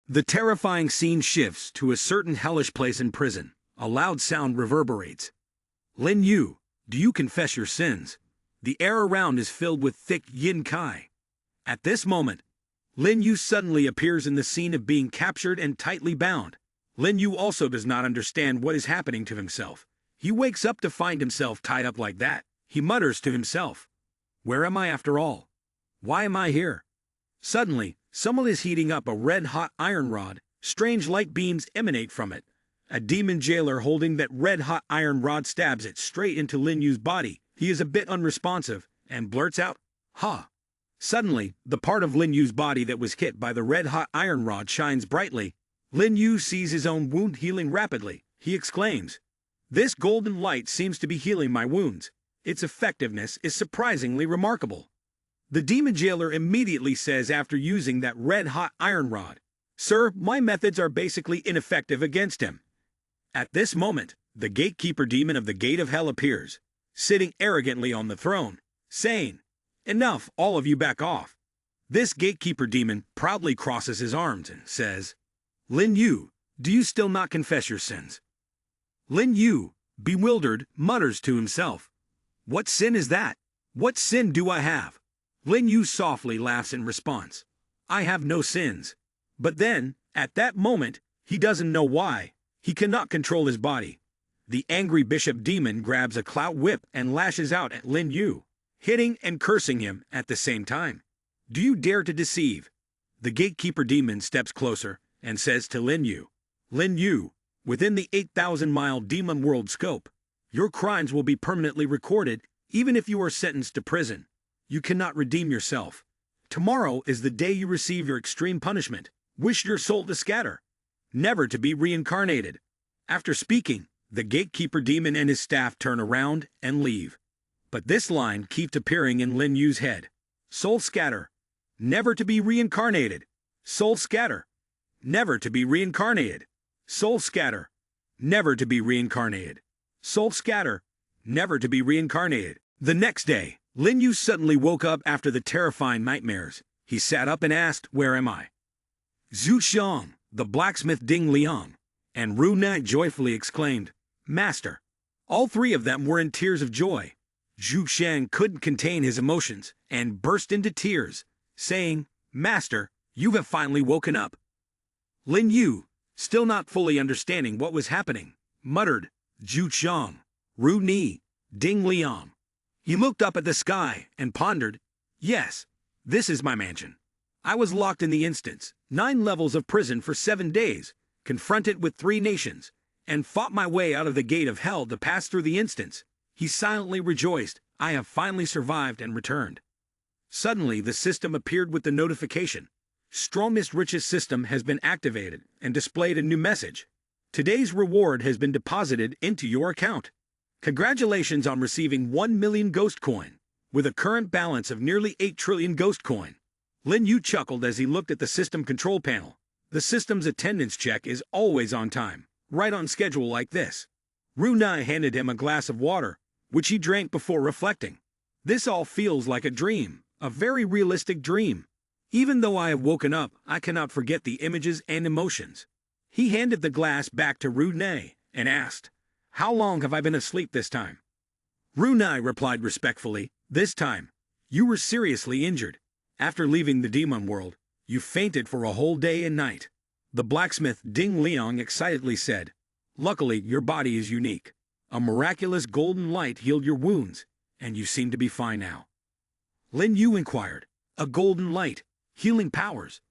The terrifying scene shifts to a certain hellish place in prison. A loud sound reverberates. Lin Yu, do you confess your sins? The air around is filled with thick yin kai. At this moment, Lin Yu suddenly appears in the scene of being captured and tightly bound. Lin Yu also does not understand what is happening to himself. He wakes up to find himself tied up like that. He mutters to himself, "Where am I after all? Why am I here?" Suddenly, someone is heating up a red-hot iron rod. Strange light beams emanate from it. A demon jailer holding that red-hot iron rod stabs it straight into Lin Yu's body. He is a bit unresponsive and blurts out, "Ha!" Suddenly, the part of Lin Yu's body that was hit by the red-hot iron rod shines brightly. Lin Yu sees his own wound healing rapidly. He exclaims, "This golden light seems to be healing my wounds. Its effectiveness is surprisingly remarkable." The demon jailer immediately says after using that red-hot iron rod, "Sir, my methods are basically ineffective against him." At this moment, the gatekeeper demon of the Gate of Hell appears, sitting arrogantly on the throne, saying, "Enough, all of you back off." This gatekeeper demon proudly crosses his arms and says, "Lin Yu, do you still not confess your sins?" Lin Yu, bewildered, mutters to himself, "What sin is that? What sin do I have?" Lin Yu softly laughs in response, "I have no sins." But then, at that moment, he doesn't know why. He cannot control his body. The angry bishop demon grabs a clout whip and lashes out at Lin Yu, hitting and cursing him at the same time. "Do you dare to deceive?" The gatekeeper demon steps closer and says to Lin Yu, "Lin Yu, within the 8,000-mile demon world scope, your crimes will be permanently recorded even if you are sentenced to prison. You cannot redeem yourself. Tomorrow is the day you receive your extreme punishment. Wish your soul to scatter, never to be reincarnated." After speaking, the gatekeeper demon and his staff turn around and leave. But this line keeps appearing in Lin Yu's head. "Soul scatter, never to be reincarnated. Soul scatter, never to be reincarnated. Soul scatter, never to be reincarnated. Soul scatter, never to be reincarnated." The next day, Lin Yu suddenly woke up after the terrifying nightmares. He sat up and asked, "Where am I?" Zhu Xiang, the blacksmith Ding Liang, and Ru Nai joyfully exclaimed, "Master!" All three of them were in tears of joy. Zhu Xiang couldn't contain his emotions and burst into tears, saying, "Master, you have finally woken up." Lin Yu, still not fully understanding what was happening, muttered, "Zhu Xiang, Ru Ni, Ding Liang." He looked up at the sky and pondered, "Yes, this is my mansion. I was locked in the instance, 9 levels of prison for 7 days, confronted with 3 nations, and fought my way out of the gate of hell to pass through the instance." He silently rejoiced, "I have finally survived and returned." Suddenly, the system appeared with the notification, "Strongest Richest System has been activated," and displayed a new message. "Today's reward has been deposited into your account. Congratulations on receiving 1 million ghost coin, with a current balance of nearly 8 trillion ghost coin." Lin Yu chuckled as he looked at the system control panel. The system's attendance check is always on time, right on schedule like this. Ru Nai handed him a glass of water, which he drank before reflecting. "This all feels like a dream, a very realistic dream. Even though I have woken up, I cannot forget the images and emotions." He handed the glass back to Ru Nai and asked, "How long have I been asleep this time?" Ru Nai replied respectfully, "This time, you were seriously injured. After leaving the demon world, you fainted for a whole day and night." The blacksmith Ding Liang excitedly said, "Luckily, your body is unique. A miraculous golden light healed your wounds, and you seem to be fine now." Lin Yu inquired, "A golden light, healing powers?"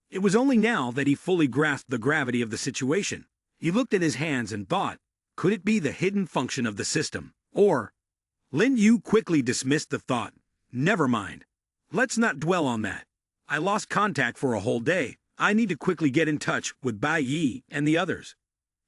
It was only now that he fully grasped the gravity of the situation. He looked at his hands and thought, could it be the hidden function of the system? Or... Lin Yu quickly dismissed the thought. "Never mind. Let's not dwell on that. I lost contact for a whole day. I need to quickly get in touch with Bai Yi and the others."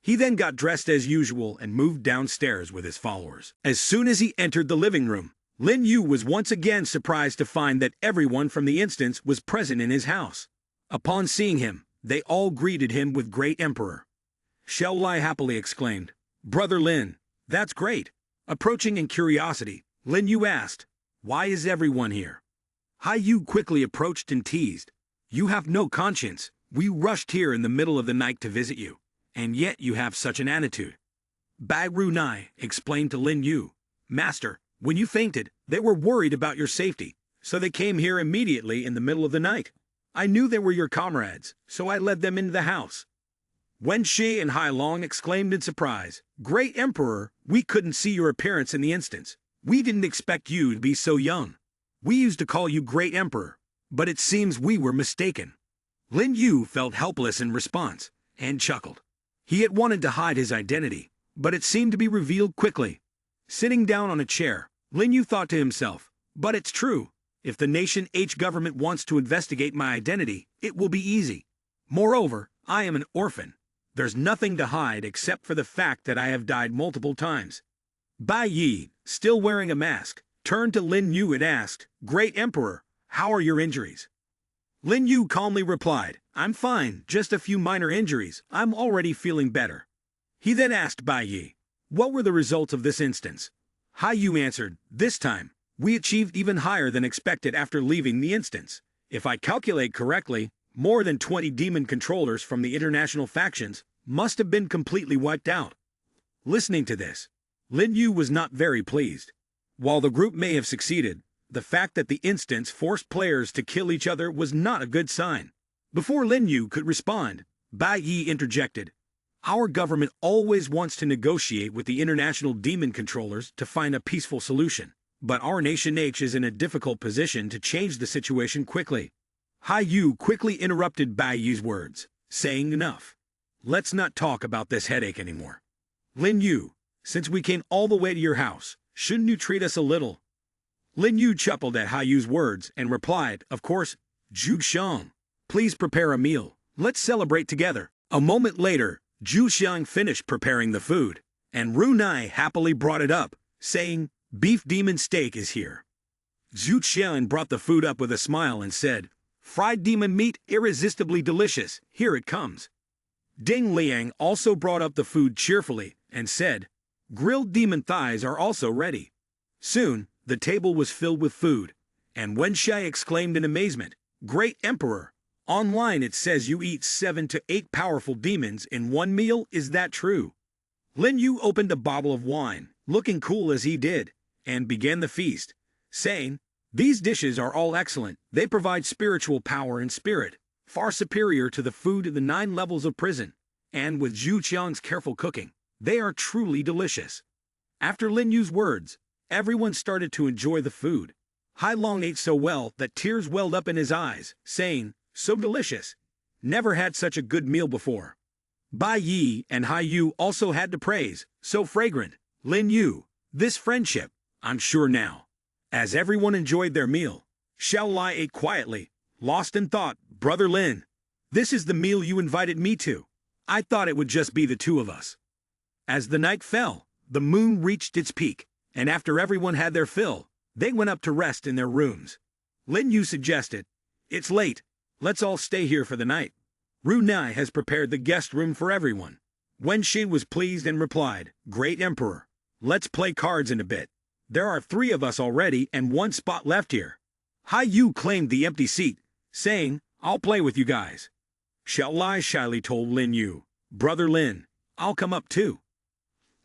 He then got dressed as usual and moved downstairs with his followers. As soon as he entered the living room, Lin Yu was once again surprised to find that everyone from the instance was present in his house. Upon seeing him, they all greeted him with great emperor. Xiao Lai happily exclaimed, "Brother Lin, that's great." Approaching in curiosity, Lin Yu asked, "Why is everyone here?" Hai Yu quickly approached and teased, "You have no conscience. We rushed here in the middle of the night to visit you, and yet you have such an attitude. Bai Runai explained to Lin Yu, Master, when you fainted, they were worried about your safety, so they came here immediately in the middle of the night. I knew they were your comrades, so I led them into the house. Wen Shi and Hai Long exclaimed in surprise, Great Emperor, we couldn't see your appearance in the instance. We didn't expect you to be so young. We used to call you Great Emperor, but it seems we were mistaken. Lin Yu felt helpless in response, and chuckled. He had wanted to hide his identity, but it seemed to be revealed quickly. Sitting down on a chair, Lin Yu thought to himself, but it's true. If the Nation H government wants to investigate my identity, it will be easy. Moreover, I am an orphan. There's nothing to hide except for the fact that I have died multiple times. Bai Yi, still wearing a mask, turned to Lin Yu and asked, Great Emperor, how are your injuries? Lin Yu calmly replied, I'm fine, just a few minor injuries, I'm already feeling better. He then asked Bai Yi, what were the results of this instance? Hai Yu answered, this time, we achieved even higher than expected after leaving the instance. If I calculate correctly, more than 20 demon controllers from the international factions must have been completely wiped out. Listening to this, Lin Yu was not very pleased. While the group may have succeeded, the fact that the instance forced players to kill each other was not a good sign. Before Lin Yu could respond, Bai Yi interjected, Our government always wants to negotiate with the international demon controllers to find a peaceful solution, but our Nation H is in a difficult position to change the situation quickly. Hai Yu quickly interrupted Bai Yi's words, saying enough. Let's not talk about this headache anymore. Lin Yu, since we came all the way to your house, shouldn't you treat us a little? Lin Yu chuckled at Hai Yu's words and replied, Of course, Zhu Xiang. Please prepare a meal. Let's celebrate together. A moment later, Zhu Xiang finished preparing the food, and Runai happily brought it up, saying, Beef demon steak is here. Zhu Xiang brought the food up with a smile and said, Fried demon meat, irresistibly delicious, here it comes. Ding Liang also brought up the food cheerfully and said, Grilled demon thighs are also ready. Soon, the table was filled with food, and Wen Shai exclaimed in amazement, Great Emperor, online it says you eat 7 to 8 powerful demons in one meal, is that true? Lin Yu opened a bottle of wine, looking cool as he did, and began the feast, saying, These dishes are all excellent, they provide spiritual power and spirit, far superior to the food in the 9 levels of prison, and with Zhu Qiang's careful cooking, they are truly delicious. After Lin Yu's words, everyone started to enjoy the food. Hai Long ate so well that tears welled up in his eyes, saying, So delicious. Never had such a good meal before. Bai Yi and Hai Yu also had to praise, so fragrant, Lin Yu, this friendship, I'm sure now. As everyone enjoyed their meal, Xiao Lai ate quietly, lost in thought, Brother Lin, this is the meal you invited me to. I thought it would just be the two of us. As the night fell, the moon reached its peak, and after everyone had their fill, they went up to rest in their rooms. Lin Yu suggested, It's late, let's all stay here for the night. Ru Nai has prepared the guest room for everyone. Wen Shi was pleased and replied, Great Emperor, let's play cards in a bit. There are 3 of us already and 1 spot left here. Hai Yu claimed the empty seat, saying, I'll play with you guys. Xiao Lai shyly told Lin Yu, Brother Lin, I'll come up too.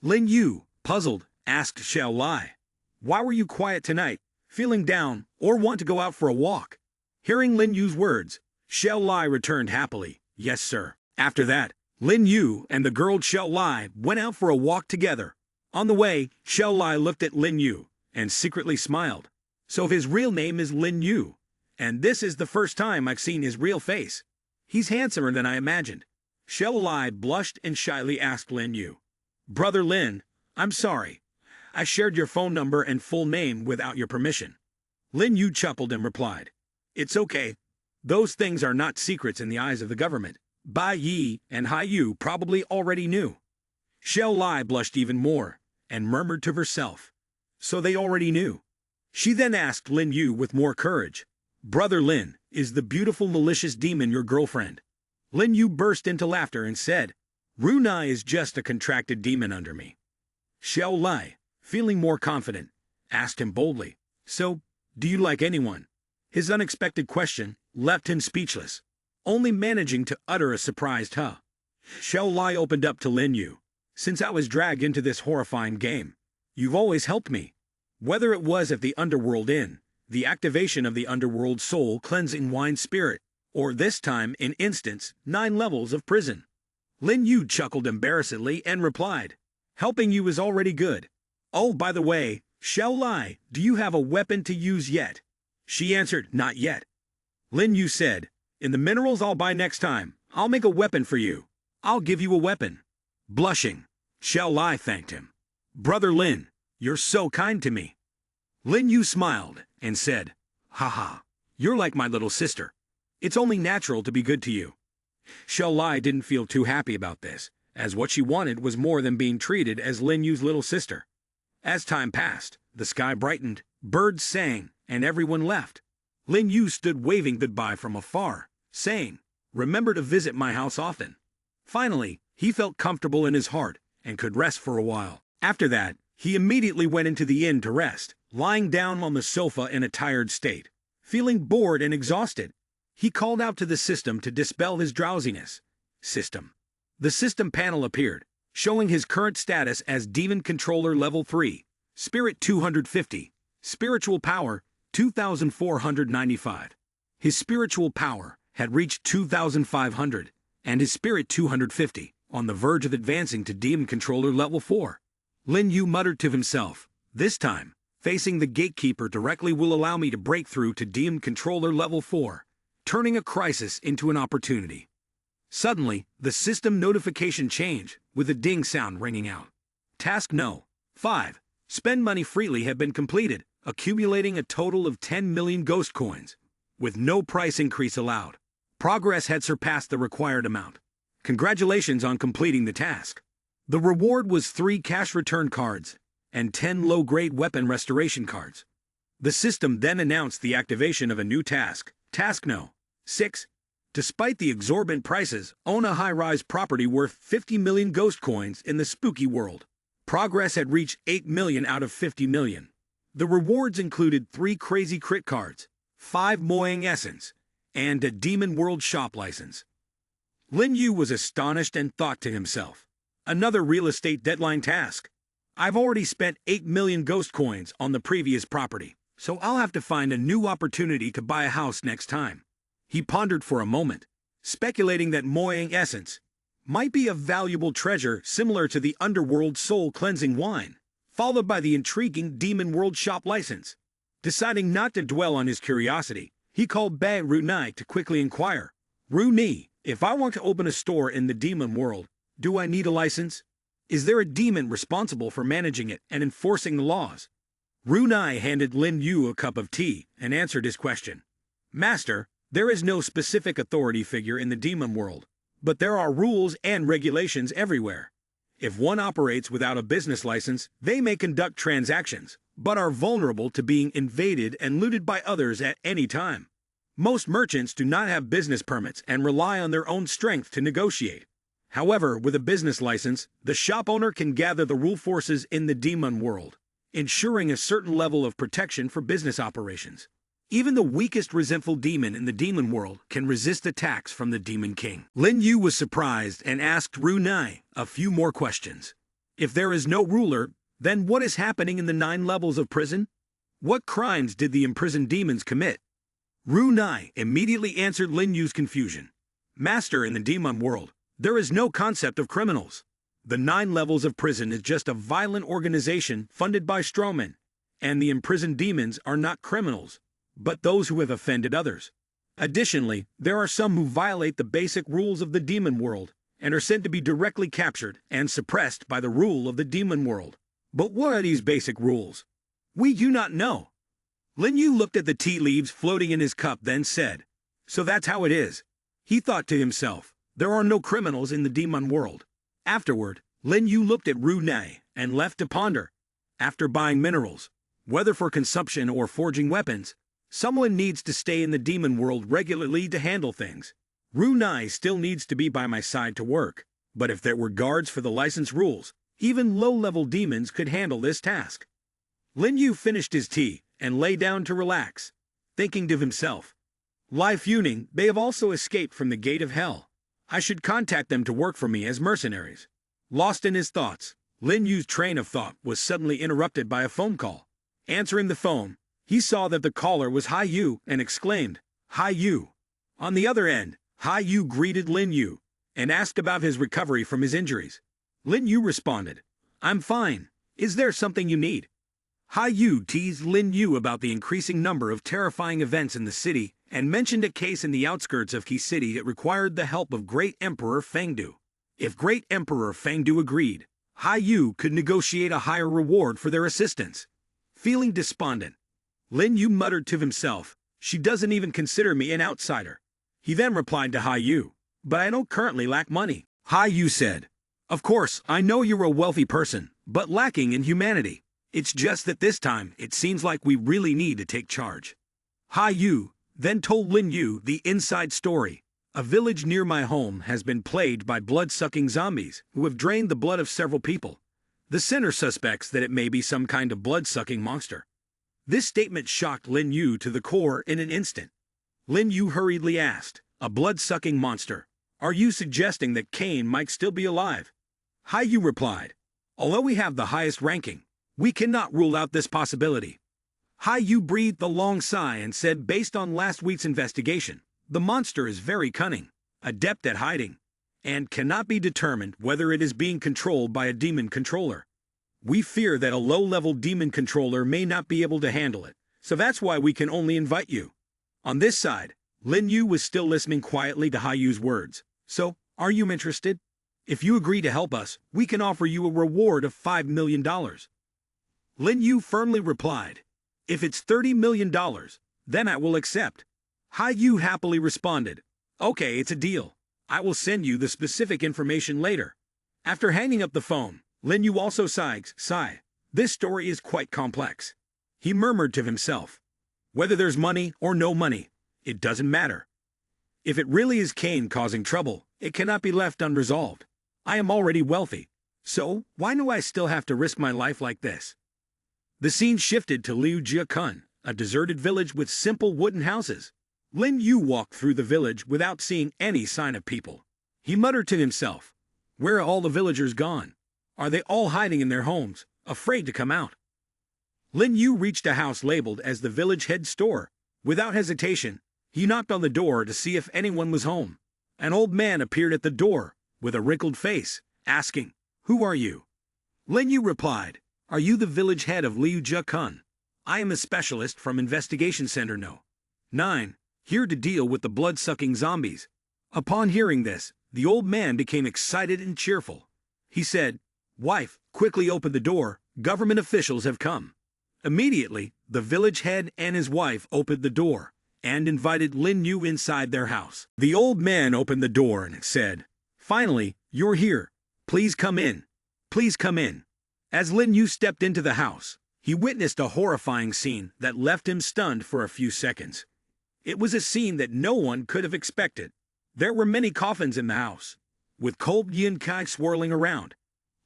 Lin Yu, puzzled, asked Xiao Lai, Why were you quiet tonight, feeling down, or want to go out for a walk? Hearing Lin Yu's words, Xiao Lai returned happily, Yes sir. After that, Lin Yu and the girl Xiao Lai went out for a walk together. On the way, Xiao Lai looked at Lin Yu and secretly smiled. So his real name is Lin Yu, and this is the first time I've seen his real face. He's handsomer than I imagined. Xiao Lai blushed and shyly asked Lin Yu, Brother Lin, I'm sorry. I shared your phone number and full name without your permission. Lin Yu chuckled and replied, It's okay. Those things are not secrets in the eyes of the government. Bai Yi and Hai Yu probably already knew. Xiao Lai blushed even more and murmured to herself, So they already knew. She then asked Lin Yu with more courage, Brother Lin, is the beautiful malicious demon your girlfriend? Lin Yu burst into laughter and said, Runai is just a contracted demon under me. Xiao Lai, feeling more confident, asked him boldly, So, do you like anyone? His unexpected question left him speechless. only managing to utter a surprised huh. Xiao Lai opened up to Lin Yu. Since I was dragged into this horrifying game, you've always helped me. Whether it was at the Underworld Inn, the activation of the Underworld Soul Cleansing Wine Spirit, or this time, in instance, 9 levels of prison. Lin Yu chuckled embarrassedly and replied, helping you is already good. Oh, by the way, Xiao Lai, do you have a weapon to use yet? She answered, not yet. Lin Yu said, in the minerals I'll buy next time, I'll make a weapon for you. I'll give you a weapon. Blushing, Xiao Lai thanked him. Brother Lin, you're so kind to me. Lin Yu smiled and said, haha, you're like my little sister. It's only natural to be good to you. Xiao Lai didn't feel too happy about this, as what she wanted was more than being treated as Lin Yu's little sister. As time passed, the sky brightened, birds sang, and everyone left. Lin Yu stood waving goodbye from afar, saying, remember to visit my house often. Finally, he felt comfortable in his heart and could rest for a while. After that, he immediately went into the inn to rest, lying down on the sofa in a tired state. Feeling bored and exhausted, he called out to the system to dispel his drowsiness. System. The system panel appeared, showing his current status as Demon Controller Level 3, Spirit 250, Spiritual Power 2,495. His spiritual power had reached 2,500, and his Spirit 250, on the verge of advancing to Demon Controller Level 4. Lin Yu muttered to himself, this time, facing the gatekeeper directly will allow me to break through to Demon Controller Level 4, turning a crisis into an opportunity. Suddenly, the system notification changed, with a ding sound ringing out. Task No. 5. Spend money freely had been completed, accumulating a total of 10 million ghost coins, with no price increase allowed. Progress had surpassed the required amount. Congratulations on completing the task. The reward was 3 cash return cards and 10 low-grade weapon restoration cards. The system then announced the activation of a new task, Task No. 6. Despite the exorbitant prices, own a high-rise property worth 50 million ghost coins in the spooky world. Progress had reached 8 million out of 50 million. The rewards included 3 crazy crit cards, 5 Moyang Essence, and a Demon World shop license. Lin Yu was astonished and thought to himself, another real estate deadline task. I've already spent 8 million ghost coins on the previous property, so I'll have to find a new opportunity to buy a house next time. He pondered for a moment, speculating that Moyang Essence might be a valuable treasure similar to the Underworld Soul Cleansing Wine, followed by the intriguing Demon World shop license. Deciding not to dwell on his curiosity, he called Bai Runai to quickly inquire, Runi, if I want to open a store in the Demon World, do I need a license? Is there a demon responsible for managing it and enforcing the laws? Runai handed Lin Yu a cup of tea and answered his question. Master, there is no specific authority figure in the Demon World, but there are rules and regulations everywhere. If one operates without a business license, they may conduct transactions, but are vulnerable to being invaded and looted by others at any time. Most merchants do not have business permits and rely on their own strength to negotiate. However, with a business license, the shop owner can gather the rule forces in the Demon World, ensuring a certain level of protection for business operations. Even the weakest resentful demon in the Demon World can resist attacks from the Demon King. Lin Yu was surprised and asked Runai a few more questions. If there is no ruler, then what is happening in the 9 levels of prison? What crimes did the imprisoned demons commit? Runai immediately answered Lin Yu's confusion. Master, in the Demon World, there is no concept of criminals. The 9 levels of prison is just a violent organization funded by strawmen, and the imprisoned demons are not criminals, but those who have offended others. Additionally, there are some who violate the basic rules of the Demon World and are said to be directly captured and suppressed by the rule of the Demon World. But what are these basic rules? We do not know. Lin Yu looked at the tea leaves floating in his cup, then said, so that's how it is. He thought to himself, there are no criminals in the Demon World. Afterward, Lin Yu looked at Runai and left to ponder. After buying minerals, whether for consumption or forging weapons, someone needs to stay in the Demon World regularly to handle things. Runai still needs to be by my side to work, but if there were guards for the license rules, even low-level demons could handle this task. Lin Yu finished his tea and lay down to relax, thinking to himself, Life Yuning, they have also escaped from the gate of hell. I should contact them to work for me as mercenaries. Lost in his thoughts, Lin Yu's train of thought was suddenly interrupted by a phone call. Answering the phone, he saw that the caller was Hai Yu and exclaimed, "Hai Yu." On the other end, Hai Yu greeted Lin Yu and asked about his recovery from his injuries. Lin Yu responded, "I'm fine. Is there something you need?" Hai Yu teased Lin Yu about the increasing number of terrifying events in the city and mentioned a case in the outskirts of Qi City that required the help of Great Emperor Fengdu. If Great Emperor Fengdu agreed, Hai Yu could negotiate a higher reward for their assistance. Feeling despondent, Lin Yu muttered to himself, "She doesn't even consider me an outsider." He then replied to Hai Yu, "But I don't currently lack money." Hai Yu said, "Of course, I know you're a wealthy person, but lacking in humanity. It's just that this time, it seems like we really need to take charge." Hai Yu then told Lin Yu the inside story. A village near my home has been plagued by blood-sucking zombies who have drained the blood of several people. The center suspects that it may be some kind of blood-sucking monster. This statement shocked Lin Yu to the core in an instant. Lin Yu hurriedly asked, "A blood-sucking monster? Are you suggesting that Cain might still be alive?" Hai Yu replied, "Although we have the highest ranking, we cannot rule out this possibility." Hai Yu breathed a long sigh and said, "Based on last week's investigation, the monster is very cunning, adept at hiding, and cannot be determined whether it is being controlled by a demon controller. We fear that a low-level demon controller may not be able to handle it, so that's why we can only invite you." On this side, Lin Yu was still listening quietly to Hai Yu's words. "So, are you interested? If you agree to help us, we can offer you a reward of $5 million. Lin Yu firmly replied, "If it's $30 million, then I will accept." Hai Yu happily responded, "Okay, it's a deal. I will send you the specific information later." After hanging up the phone, Lin Yu also sighed, "This story is quite complex." He murmured to himself, "Whether there's money or no money, it doesn't matter. If it really is Cain causing trouble, it cannot be left unresolved. I am already wealthy, so why do I still have to risk my life like this?" The scene shifted to Liu Jiakun, a deserted village with simple wooden houses. Lin Yu walked through the village without seeing any sign of people. He muttered to himself, "Where are all the villagers gone? Are they all hiding in their homes, afraid to come out?" Lin Yu reached a house labeled as the village head store. Without hesitation, he knocked on the door to see if anyone was home. An old man appeared at the door, with a wrinkled face, asking, "Who are you?" Lin Yu replied, "Are you the village head of Liu Jiakun? I am a specialist from Investigation Center No. 9, here to deal with the blood-sucking zombies." Upon hearing this, the old man became excited and cheerful. He said, "Wife, quickly open the door, government officials have come." Immediately, the village head and his wife opened the door and invited Lin Yu inside their house. The old man opened the door and said, "Finally, you're here. Please come in. Please come in." As Lin Yu stepped into the house, he witnessed a horrifying scene that left him stunned for a few seconds. It was a scene that no one could have expected. There were many coffins in the house, with cold yin kai swirling around.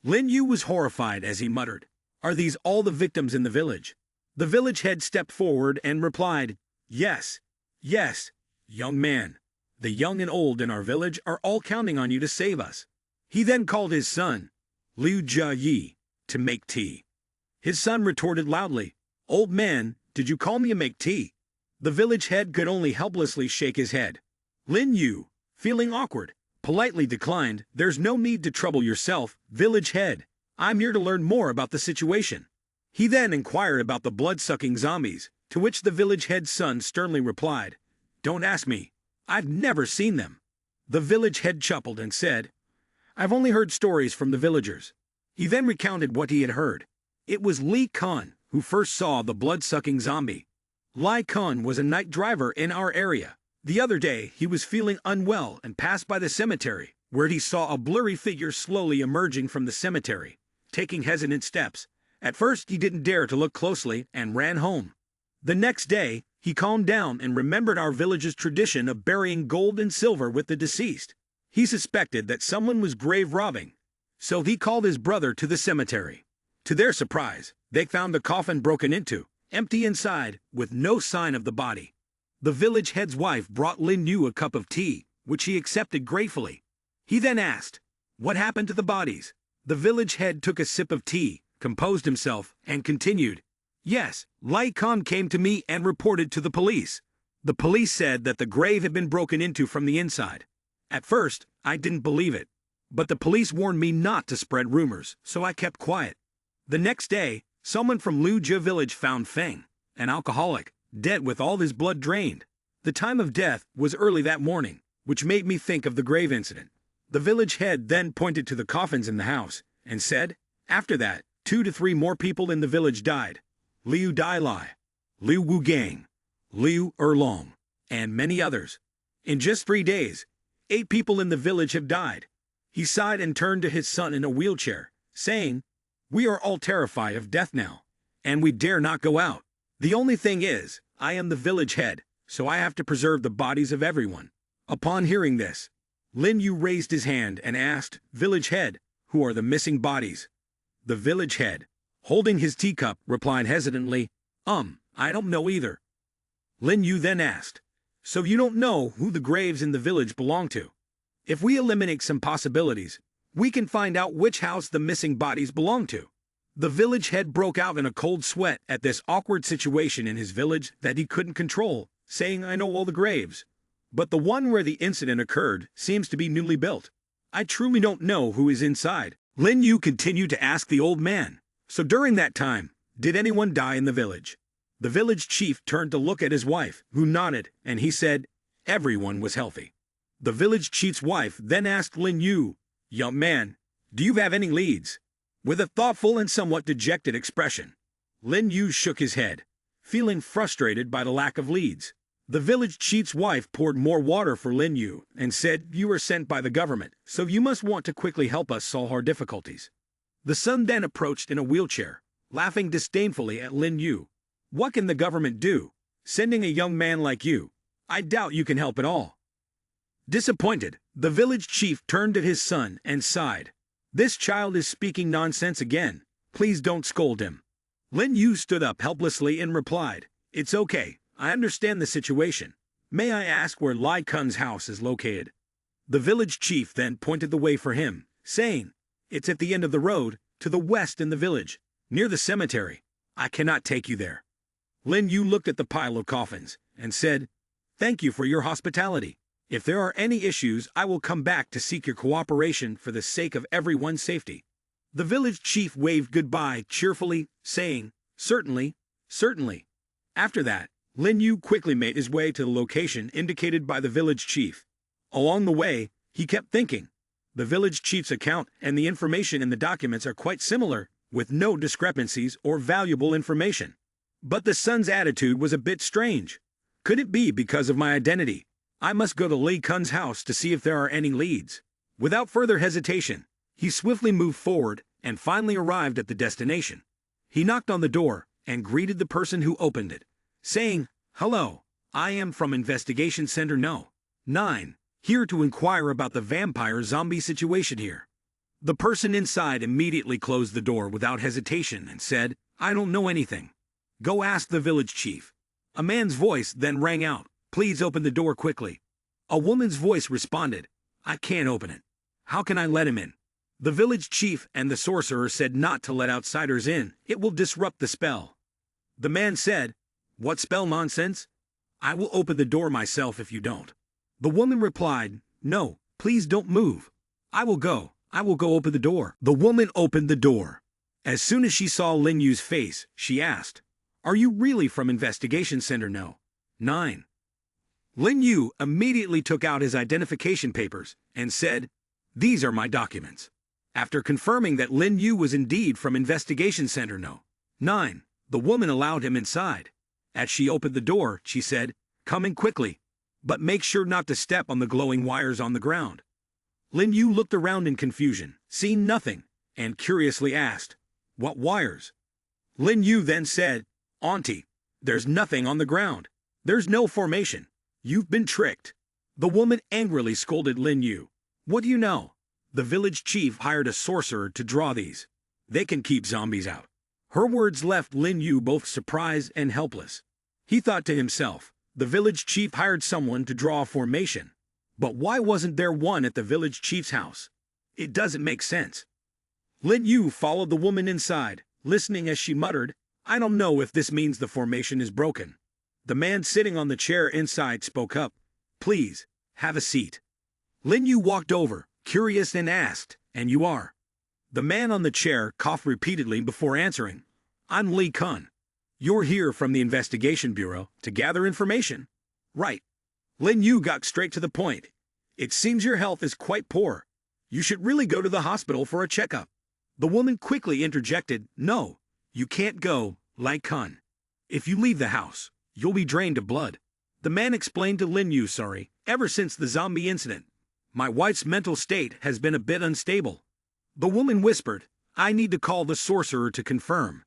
Lin Yu was horrified as he muttered, "Are these all the victims in the village?" The village head stepped forward and replied, "Yes, yes, young man. The young and old in our village are all counting on you to save us." He then called his son, Liu Jia, to make tea. His son retorted loudly, "Old man, did you call me to make tea?" The village head could only helplessly shake his head. Lin Yu, feeling awkward, politely declined, "There's no need to trouble yourself, village head. I'm here to learn more about the situation." He then inquired about the blood-sucking zombies, to which the village head's son sternly replied, "Don't ask me. I've never seen them." The village head chuckled and said, "I've only heard stories from the villagers." He then recounted what he had heard. It was Li Kun who first saw the blood-sucking zombie. Li Kun was a night driver in our area. The other day, he was feeling unwell and passed by the cemetery, where he saw a blurry figure slowly emerging from the cemetery, taking hesitant steps. At first, he didn't dare to look closely and ran home. The next day, he calmed down and remembered our village's tradition of burying gold and silver with the deceased. He suspected that someone was grave robbing, so he called his brother to the cemetery. To their surprise, they found the coffin broken into, empty inside, with no sign of the body. The village head's wife brought Lin Yu a cup of tea, which he accepted gratefully. He then asked, "What happened to the bodies?" The village head took a sip of tea, composed himself, and continued, "Yes, Lai Khan came to me and reported to the police. The police said that the grave had been broken into from the inside. At first, I didn't believe it. But the police warned me not to spread rumors, so I kept quiet. The next day, someone from Lujia village found Feng, an alcoholic, dead with all his blood drained. The time of death was early that morning, which made me think of the grave incident." The village head then pointed to the coffins in the house and said, "After that, 2 to 3 more people in the village died. Liu Dailai, Liu Wugang, Liu Erlong, and many others. In just 3 days, 8 people in the village have died." He sighed and turned to his son in a wheelchair, saying, "We are all terrified of death now, and we dare not go out. The only thing is, I am the village head, so I have to preserve the bodies of everyone." Upon hearing this, Lin Yu raised his hand and asked, "Village head, who are the missing bodies?" The village head, holding his teacup, replied hesitantly, I don't know either." Lin Yu then asked, "So you don't know who the graves in the village belong to? If we eliminate some possibilities, we can find out which house the missing bodies belong to." The village head broke out in a cold sweat at this awkward situation in his village that he couldn't control, saying, "I know all the graves. But the one where the incident occurred seems to be newly built. I truly don't know who is inside." Lin Yu continued to ask the old man, "So during that time, did anyone die in the village?" The village chief turned to look at his wife, who nodded, and he said, "Everyone was healthy." The village chief's wife then asked Lin Yu, "Young man, do you have any leads?" With a thoughtful and somewhat dejected expression, Lin Yu shook his head, feeling frustrated by the lack of leads. The village chief's wife poured more water for Lin Yu and said, "You were sent by the government, so you must want to quickly help us solve our difficulties." The son then approached in a wheelchair, laughing disdainfully at Lin Yu. "What can the government do? Sending a young man like you? I doubt you can help at all." Disappointed, the village chief turned to his son and sighed. "This child is speaking nonsense again. Please don't scold him." Lin Yu stood up helplessly and replied, "It's okay. I understand the situation. May I ask where Lai Kun's house is located?" The village chief then pointed the way for him, saying, "It's at the end of the road, to the west in the village, near the cemetery. I cannot take you there." Lin Yu looked at the pile of coffins and said, "Thank you for your hospitality. If there are any issues, I will come back to seek your cooperation for the sake of everyone's safety." The village chief waved goodbye cheerfully, saying, "Certainly, certainly." After that, Lin Yu quickly made his way to the location indicated by the village chief. Along the way, he kept thinking. The village chief's account and the information in the documents are quite similar, with no discrepancies or valuable information. But the son's attitude was a bit strange. Could it be because of my identity? I must go to Lai Kun's house to see if there are any leads. Without further hesitation, he swiftly moved forward and finally arrived at the destination. He knocked on the door and greeted the person who opened it, saying, "Hello, I am from Investigation Center No. 9, here to inquire about the vampire-zombie situation here." The person inside immediately closed the door without hesitation and said, "I don't know anything. Go ask the village chief." A man's voice then rang out, "Please open the door quickly." A woman's voice responded, "I can't open it. How can I let him in?" The village chief and the sorcerer said not to let outsiders in, it will disrupt the spell. The man said, "What spell nonsense? I will open the door myself if you don't." The woman replied, "No, please don't move. I will go open the door." The woman opened the door. As soon as she saw Lin Yu's face, she asked, "Are you really from Investigation Center No. 9? Lin Yu immediately took out his identification papers and said, "These are my documents." After confirming that Lin Yu was indeed from Investigation Center No. 9, the woman allowed him inside. As she opened the door, she said, "Come in quickly, but make sure not to step on the glowing wires on the ground." Lin Yu looked around in confusion, seeing nothing, and curiously asked, "What wires?" Lin Yu then said, "Auntie, there's nothing on the ground. There's no formation. You've been tricked." The woman angrily scolded Lin Yu. "What do you know? The village chief hired a sorcerer to draw these. They can keep zombies out." Her words left Lin Yu both surprised and helpless. He thought to himself, The village chief hired someone to draw a formation. But why wasn't there one at the village chief's house? It doesn't make sense. Lin Yu followed the woman inside, listening as she muttered, I don't know if this means the formation is broken. The man sitting on the chair inside spoke up, Please, have a seat. Lin Yu walked over, curious, and asked, And you are? The man on the chair coughed repeatedly before answering, I'm Li Kun. You're here from the Investigation Bureau to gather information. Right. Lin Yu got straight to the point. It seems your health is quite poor. You should really go to the hospital for a checkup. The woman quickly interjected, No, you can't go, Li Kun. If you leave the house, you'll be drained of blood. The man explained to Lin Yu, Sorry, ever since the zombie incident, my wife's mental state has been a bit unstable. The woman whispered, I need to call the sorcerer to confirm.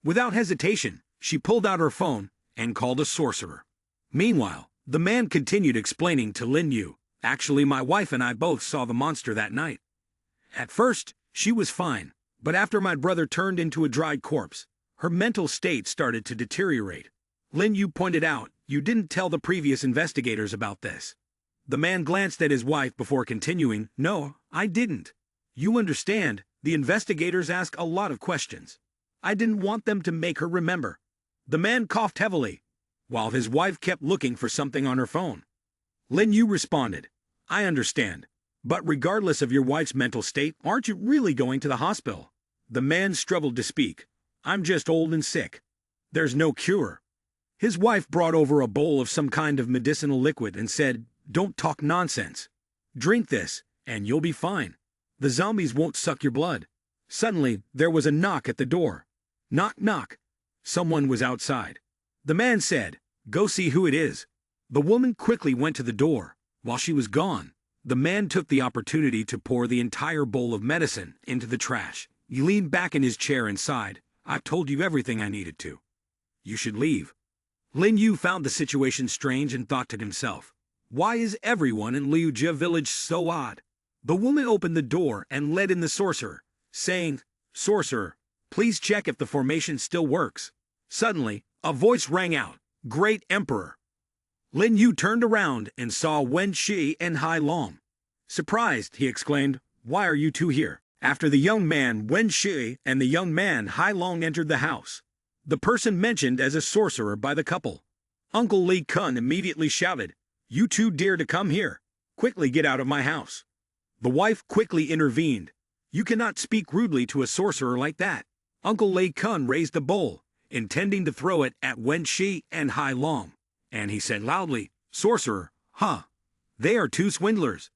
Without hesitation, she pulled out her phone and called a sorcerer. Meanwhile, the man continued explaining to Lin Yu, Actually, my wife and I both saw the monster that night. At first, she was fine, but after my brother turned into a dried corpse, her mental state started to deteriorate. Lin Yu pointed out, You didn't tell the previous investigators about this. The man glanced at his wife before continuing, No, I didn't. You understand, the investigators ask a lot of questions. I didn't want them to make her remember. The man coughed heavily, while his wife kept looking for something on her phone. Lin Yu responded, I understand, but regardless of your wife's mental state, aren't you really going to the hospital? The man struggled to speak. I'm just old and sick. There's no cure. His wife brought over a bowl of some kind of medicinal liquid and said, Don't talk nonsense. Drink this, and you'll be fine. The zombies won't suck your blood. Suddenly, there was a knock at the door. Knock, knock. Someone was outside. The man said, Go see who it is. The woman quickly went to the door. While she was gone, the man took the opportunity to pour the entire bowl of medicine into the trash. He leaned back in his chair and sighed, I've told you everything I needed to. You should leave. Lin Yu found the situation strange and thought to himself, Why is everyone in Liujia village so odd? The woman opened the door and led in the sorcerer, saying, Sorcerer, please check if the formation still works. Suddenly, a voice rang out, Great Emperor. Lin Yu turned around and saw Wen Shi and Hai Long. Surprised, he exclaimed, Why are you two here? After the young man Wen Shi and the young man Hai Long entered the house, the person mentioned as a sorcerer by the couple, Uncle Li Kun immediately shouted, You two dare to come here? Quickly get out of my house. The wife quickly intervened. You cannot speak rudely to a sorcerer like that. Uncle Li Kun raised the bowl, intending to throw it at Wen Shi and Hai Long, and he said loudly, Sorcerer, huh? They are two swindlers.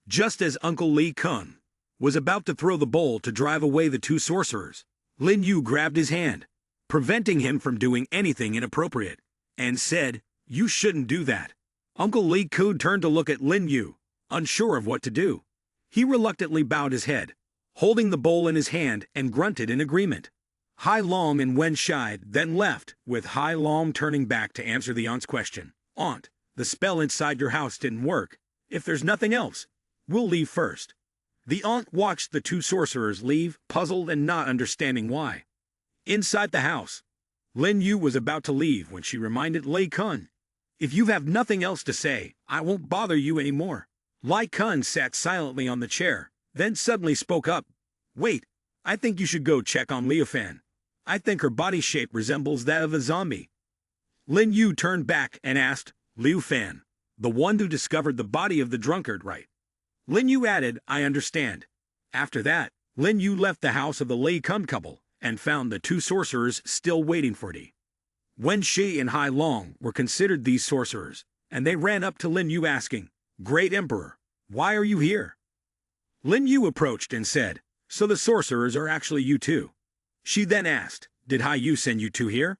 Just as Uncle Li Kun was about to throw the bowl to drive away the two sorcerers, Lin Yu grabbed his hand, preventing him from doing anything inappropriate, and said, You shouldn't do that. Uncle Li Kun turned to look at Lin Yu, unsure of what to do. He reluctantly bowed his head, holding the bowl in his hand, and grunted in agreement. Hai Long and Wen Shi then left, with Hai Long turning back to answer the aunt's question. Aunt, the spell inside your house didn't work. If there's nothing else, we'll leave first. The aunt watched the two sorcerers leave, puzzled and not understanding why. Inside the house, Lin Yu was about to leave when she reminded Li Kun, If you have nothing else to say, I won't bother you anymore. Li Kun sat silently on the chair, then suddenly spoke up. Wait, I think you should go check on Liu Fan. I think her body shape resembles that of a zombie. Lin Yu turned back and asked, Liu Fan, the one who discovered the body of the drunkard, right? Lin Yu added, I understand. After that, Lin Yu left the house of the Li Kun couple and found the two sorcerers still waiting for Di. Wen Shi and Hai Long were considered these sorcerers, and they ran up to Lin Yu asking, Great Emperor, why are you here? Lin Yu approached and said, So the sorcerers are actually you two. She then asked, Did Hai Yu send you two here?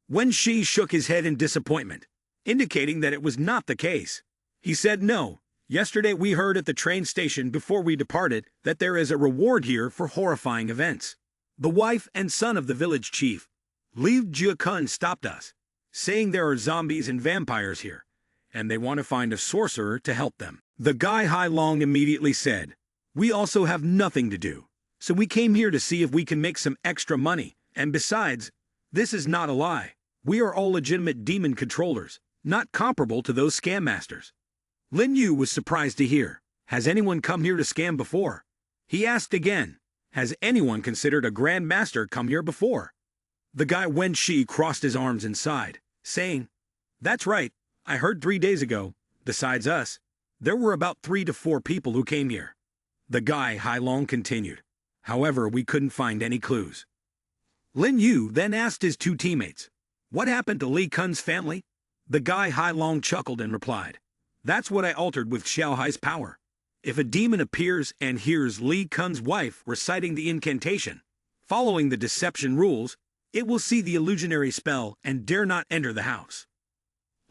Wen Shi shook his head in disappointment, indicating that it was not the case. He said, No, yesterday we heard at the train station before we departed that there is a reward here for horrifying events. The wife and son of the village chief, Li Jiakun, stopped us, saying there are zombies and vampires here, and they want to find a sorcerer to help them. The guy Hai Long immediately said, We also have nothing to do, so we came here to see if we can make some extra money, and besides, this is not a lie. We are all legitimate demon controllers, not comparable to those scam masters. Lin Yu was surprised to hear, "Has anyone come here to scam before?" He asked again, "Has anyone considered a Grand Master come here before?" The guy Wen Shi crossed his arms and sighed, saying, "That's right, I heard 3 days ago, besides us, there were about 3 to 4 people who came here." The guy Hai Long continued, "However, we couldn't find any clues." Lin Yu then asked his 2 teammates, "What happened to Li Kun's family?" The guy Hai Long chuckled and replied, "That's what I altered with Xiao Hai's power. If a demon appears and hears Li Kun's wife reciting the incantation, following the deception rules, it will see the illusionary spell and dare not enter the house."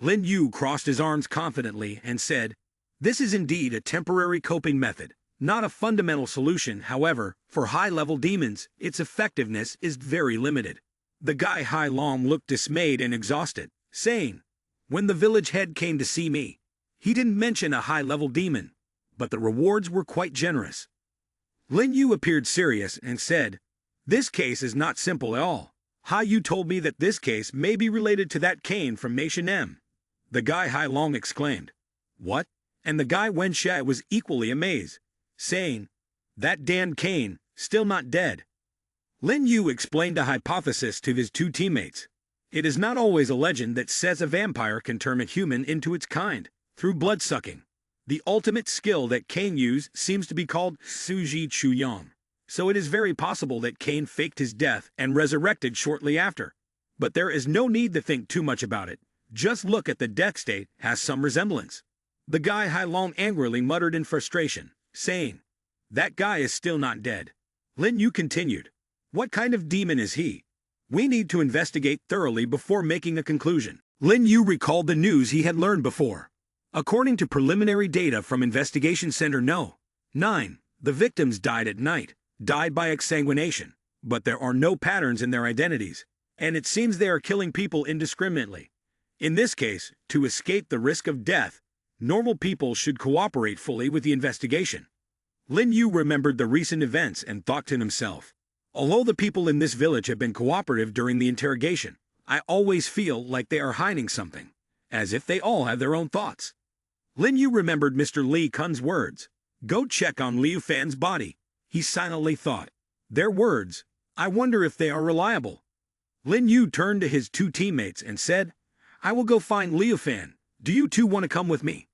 Lin Yu crossed his arms confidently and said, "This is indeed a temporary coping method, not a fundamental solution. However, for high-level demons, its effectiveness is very limited." The guy Hai Long looked dismayed and exhausted, saying, "When the village head came to see me, he didn't mention a high-level demon, but the rewards were quite generous." Lin Yu appeared serious and said, "This case is not simple at all. Hai Yu told me that this case may be related to that Cain from Nation M." The guy Hai Long exclaimed, "What?" And the guy Wen Shai was equally amazed, saying, "That Dan Cain, still not dead." Lin Yu explained a hypothesis to his 2 teammates. "It is not always a legend that says a vampire can turn a human into its kind, through blood-sucking. The ultimate skill that Cain used seems to be called Suji Chuyang. So it is very possible that Cain faked his death and resurrected shortly after. But there is no need to think too much about it. Just look at the death state has some resemblance." The guy Hai Long angrily muttered in frustration, saying, "That guy is still not dead." Lin Yu continued, "What kind of demon is he? We need to investigate thoroughly before making a conclusion." Lin Yu recalled the news he had learned before. According to preliminary data from Investigation Center No. 9, the victims died at night, died by exsanguination, but there are no patterns in their identities, and it seems they are killing people indiscriminately. In this case, to escape the risk of death, normal people should cooperate fully with the investigation. Lin Yu remembered the recent events and thought to himself, "Although the people in this village have been cooperative during the interrogation, I always feel like they are hiding something, as if they all have their own thoughts." Lin Yu remembered Mr. Li Kun's words, "Go check on Liu Fan's body." He silently thought, "Their words, I wonder if they are reliable." Lin Yu turned to his 2 teammates and said, "I will go find Liu Fan. Do you 2 want to come with me?"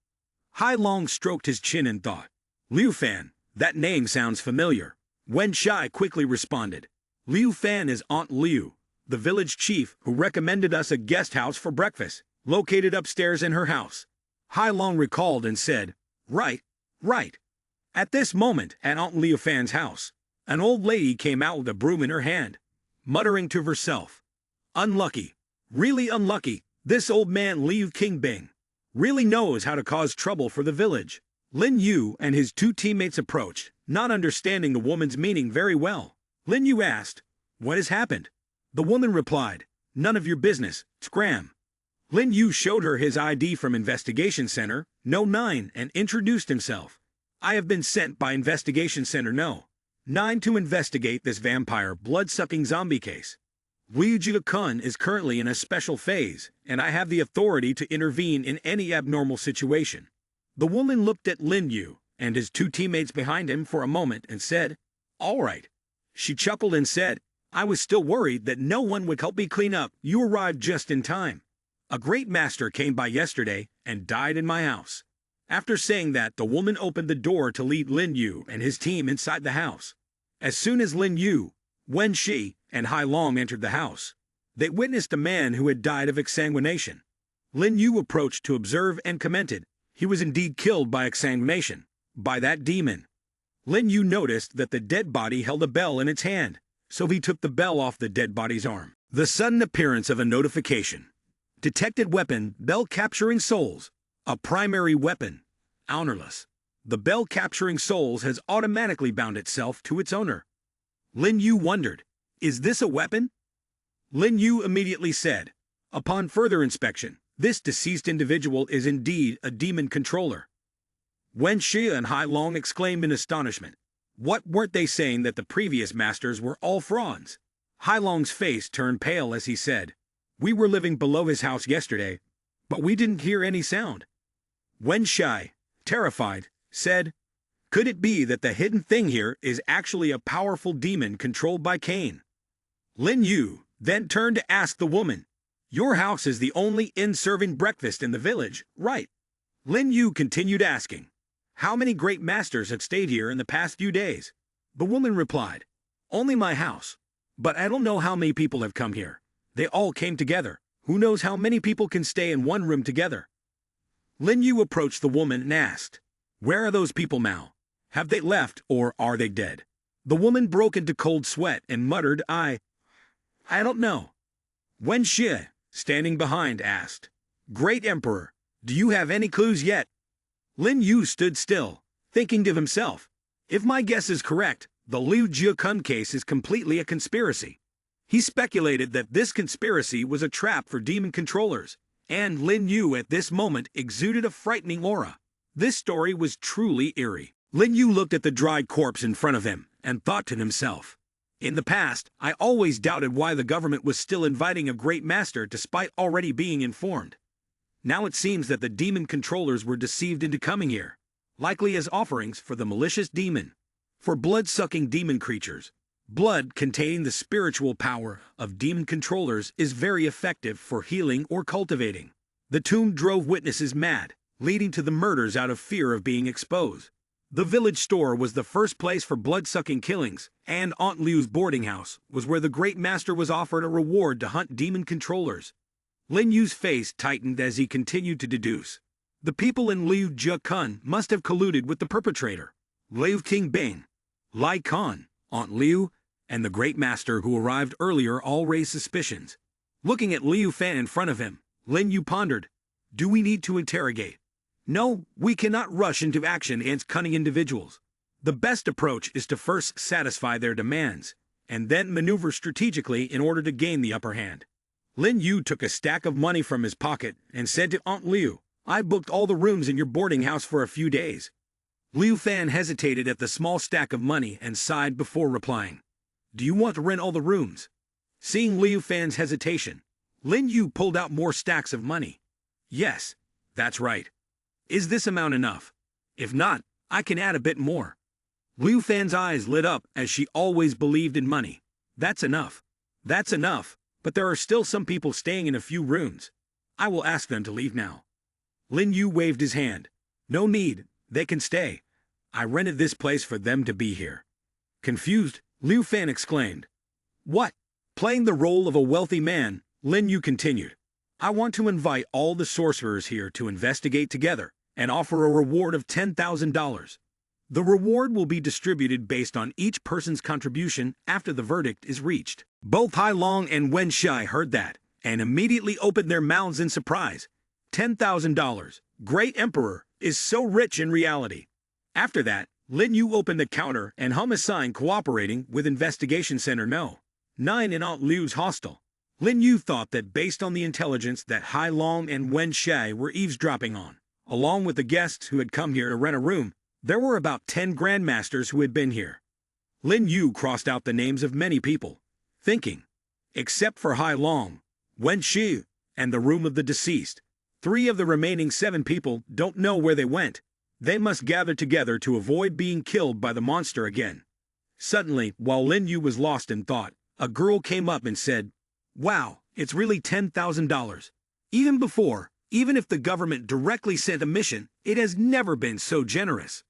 Hai Long stroked his chin and thought, "Liu Fan, that name sounds familiar." Wen Shai quickly responded, "Liu Fan is Aunt Liu, the village chief who recommended us a guest house for breakfast, located upstairs in her house." Hai Long recalled and said, "Right, right." At this moment, at Aunt Liu Fan's house, an old lady came out with a broom in her hand, muttering to herself, "Unlucky, really unlucky, this old man Liu Qingbing really knows how to cause trouble for the village." Lin Yu and his 2 teammates approached, not understanding the woman's meaning very well. Lin Yu asked, "What has happened?" The woman replied, "None of your business, scram." Lin Yu showed her his ID from Investigation Center No. 9 and introduced himself. "I have been sent by Investigation Center No. 9 to investigate this vampire blood-sucking zombie case. Liu Kun is currently in a special phase, and I have the authority to intervene in any abnormal situation." The woman looked at Lin Yu and his 2 teammates behind him for a moment and said, "All right." She chuckled and said, "I was still worried that no one would help me clean up. You arrived just in time. A great master came by yesterday and died in my house." After saying that, the woman opened the door to lead Lin Yu and his team inside the house. As soon as Lin Yu, Wen Shi, and Hai Long entered the house, they witnessed a man who had died of exsanguination. Lin Yu approached to observe and commented, "He was indeed killed by exsanguination, by that demon." Lin Yu noticed that the dead body held a bell in its hand, so he took the bell off the dead body's arm. The sudden appearance of a notification. Detected weapon, bell capturing souls. A primary weapon, ownerless. The bell capturing souls has automatically bound itself to its owner. Lin Yu wondered, "Is this a weapon?" Lin Yu immediately said, "Upon further inspection, this deceased individual is indeed a demon controller." Wen Shi and Hai Long exclaimed in astonishment. What weren't they saying that the previous masters were all frauds? Hai Long's face turned pale as he said, "We were living below his house yesterday. but we didn't hear any sound. Wen Shai, terrified, said, "Could it be that the hidden thing here is actually a powerful demon controlled by Cain?" Lin Yu then turned to ask the woman, "Your house is the only inn serving breakfast in the village, right?" Lin Yu continued asking, "How many great masters had stayed here in the past few days?" The woman replied, "Only my house. But I don't know how many people have come here. They all came together. Who knows how many people can stay in one room together?" Lin Yu approached the woman and asked, "Where are those people now? Have they left or are they dead?" The woman broke into cold sweat and muttered, I don't know." Wen Xie, standing behind, asked, "Great Emperor, do you have any clues yet?" Lin Yu stood still, thinking to himself, "If my guess is correct, the Liu Jiakun case is completely a conspiracy." He speculated that this conspiracy was a trap for demon controllers, and Lin Yu at this moment exuded a frightening aura. This story was truly eerie. Lin Yu looked at the dried corpse in front of him and thought to himself, "In the past, I always doubted why the government was still inviting a great master despite already being informed. Now it seems that the demon controllers were deceived into coming here, likely as offerings for the malicious demon. For blood-sucking demon creatures, blood containing the spiritual power of demon controllers is very effective for healing or cultivating. The tomb drove witnesses mad, leading to the murders out of fear of being exposed. The village store was the first place for blood-sucking killings, and Aunt Liu's boarding house was where the great master was offered a reward to hunt demon controllers." Lin Yu's face tightened as he continued to deduce. The people in Liu Jiakun must have colluded with the perpetrator. Liu King Bing, Lai Khan, Aunt Liu, and the great master who arrived earlier all raised suspicions. Looking at Liu Fan in front of him, Lin Yu pondered, "Do we need to interrogate? No, we cannot rush into action against cunning individuals. The best approach is to first satisfy their demands, and then maneuver strategically in order to gain the upper hand." Lin Yu took a stack of money from his pocket and said to Aunt Liu, "I booked all the rooms in your boarding house for a few days." Liu Fan hesitated at the small stack of money and sighed before replying, "Do you want to rent all the rooms?" Seeing Liu Fan's hesitation, Lin Yu pulled out more stacks of money. "Yes, that's right. Is this amount enough? If not, I can add a bit more." Liu Fan's eyes lit up as she always believed in money. "That's enough. That's enough, but there are still some people staying in a few rooms. I will ask them to leave now." Lin Yu waved his hand. "No need, they can stay. I rented this place for them to be here." Confused, Liu Fan exclaimed, "What?" Playing the role of a wealthy man, Lin Yu continued, "I want to invite all the sorcerers here to investigate together and offer a reward of $10,000. The reward will be distributed based on each person's contribution after the verdict is reached." Both Hai Long and Wen Shai heard that and immediately opened their mouths in surprise. $10,000, Great Emperor, is so rich in reality. After that, Lin Yu opened the counter and hung a sign cooperating with Investigation Center No. 9 in Aunt Liu's hostel. Lin Yu thought that based on the intelligence that Hai Long and Wen Shai were eavesdropping on, along with the guests who had come here to rent a room, there were about 10 grandmasters who had been here. Lin Yu crossed out the names of many people, thinking, except for Hai Long, Wen Shi, and the room of the deceased, 3 of the remaining 7 people don't know where they went. They must gather together to avoid being killed by the monster again. Suddenly, while Lin Yu was lost in thought, a girl came up and said, "Wow, it's really $10,000. Even if the government directly sent a mission, it has never been so generous."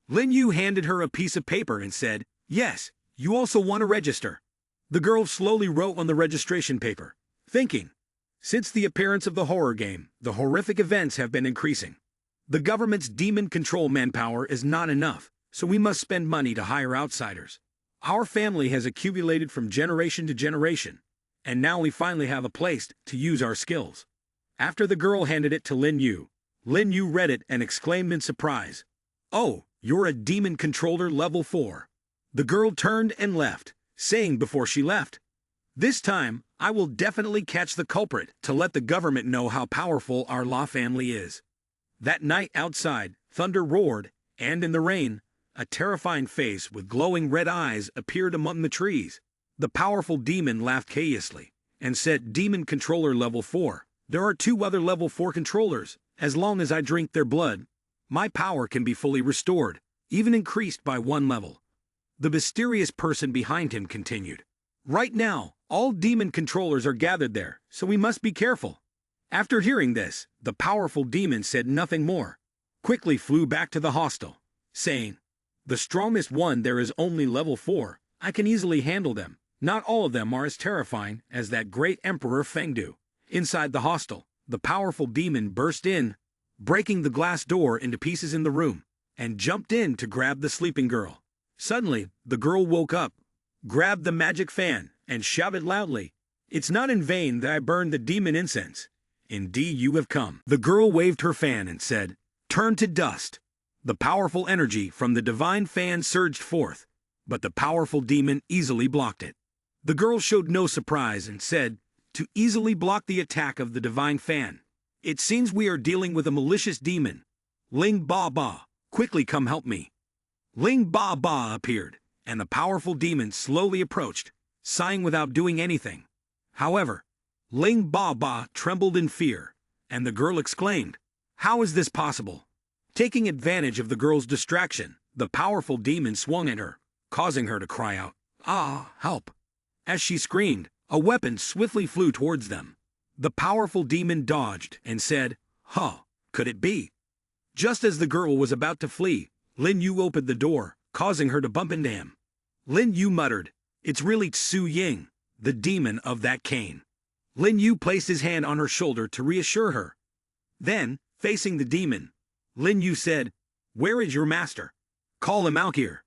Lin Yu handed her a piece of paper and said, "Yes, you also want to register." The girl slowly wrote on the registration paper, thinking, since the appearance of the horror game, the horrific events have been increasing. The government's demon control manpower is not enough, so we must spend money to hire outsiders. Our family has accumulated from generation to generation, and now we finally have a place to use our skills. After the girl handed it to Lin Yu read it and exclaimed in surprise, "Oh, you're a demon controller level 4. The girl turned and left, saying before she left, "This time, I will definitely catch the culprit to let the government know how powerful our La family is." That night outside, thunder roared, and in the rain, a terrifying face with glowing red eyes appeared among the trees. The powerful demon laughed chaotically and said, "Demon controller level 4, There are 2 other level 4 controllers. As long as I drink their blood, my power can be fully restored, even increased by 1 level. The mysterious person behind him continued. Right now, all demon controllers are gathered there, so we must be careful. After hearing this, the powerful demon said nothing more, quickly flew back to the hostel, saying, "The strongest one there is only level 4. I can easily handle them. Not all of them are as terrifying as that great Emperor Fengdu." Inside the hostel, the powerful demon burst in, breaking the glass door into pieces in the room, and jumped in to grab the sleeping girl. Suddenly, the girl woke up, grabbed the magic fan, and shouted loudly, "It's not in vain that I burned the demon incense. Indeed, you have come." The girl waved her fan and said, "Turn to dust." The powerful energy from the divine fan surged forth, but the powerful demon easily blocked it. The girl showed no surprise and said, "To easily block the attack of the divine fan, it seems we are dealing with a malicious demon. Ling Ba Ba, quickly come help me." Ling Ba Ba appeared, and the powerful demon slowly approached, sighing without doing anything. However, Ling Ba Ba trembled in fear, and the girl exclaimed, "How is this possible?" Taking advantage of the girl's distraction, the powerful demon swung at her, causing her to cry out, "Ah, help!" As she screamed, a weapon swiftly flew towards them. The powerful demon dodged and said, "Huh, could it be?" Just as the girl was about to flee, Lin Yu opened the door, causing her to bump into him. Lin Yu muttered, "It's really Su Ying, the demon of that cane." Lin Yu placed his hand on her shoulder to reassure her. Then, facing the demon, Lin Yu said, "Where is your master? Call him out here."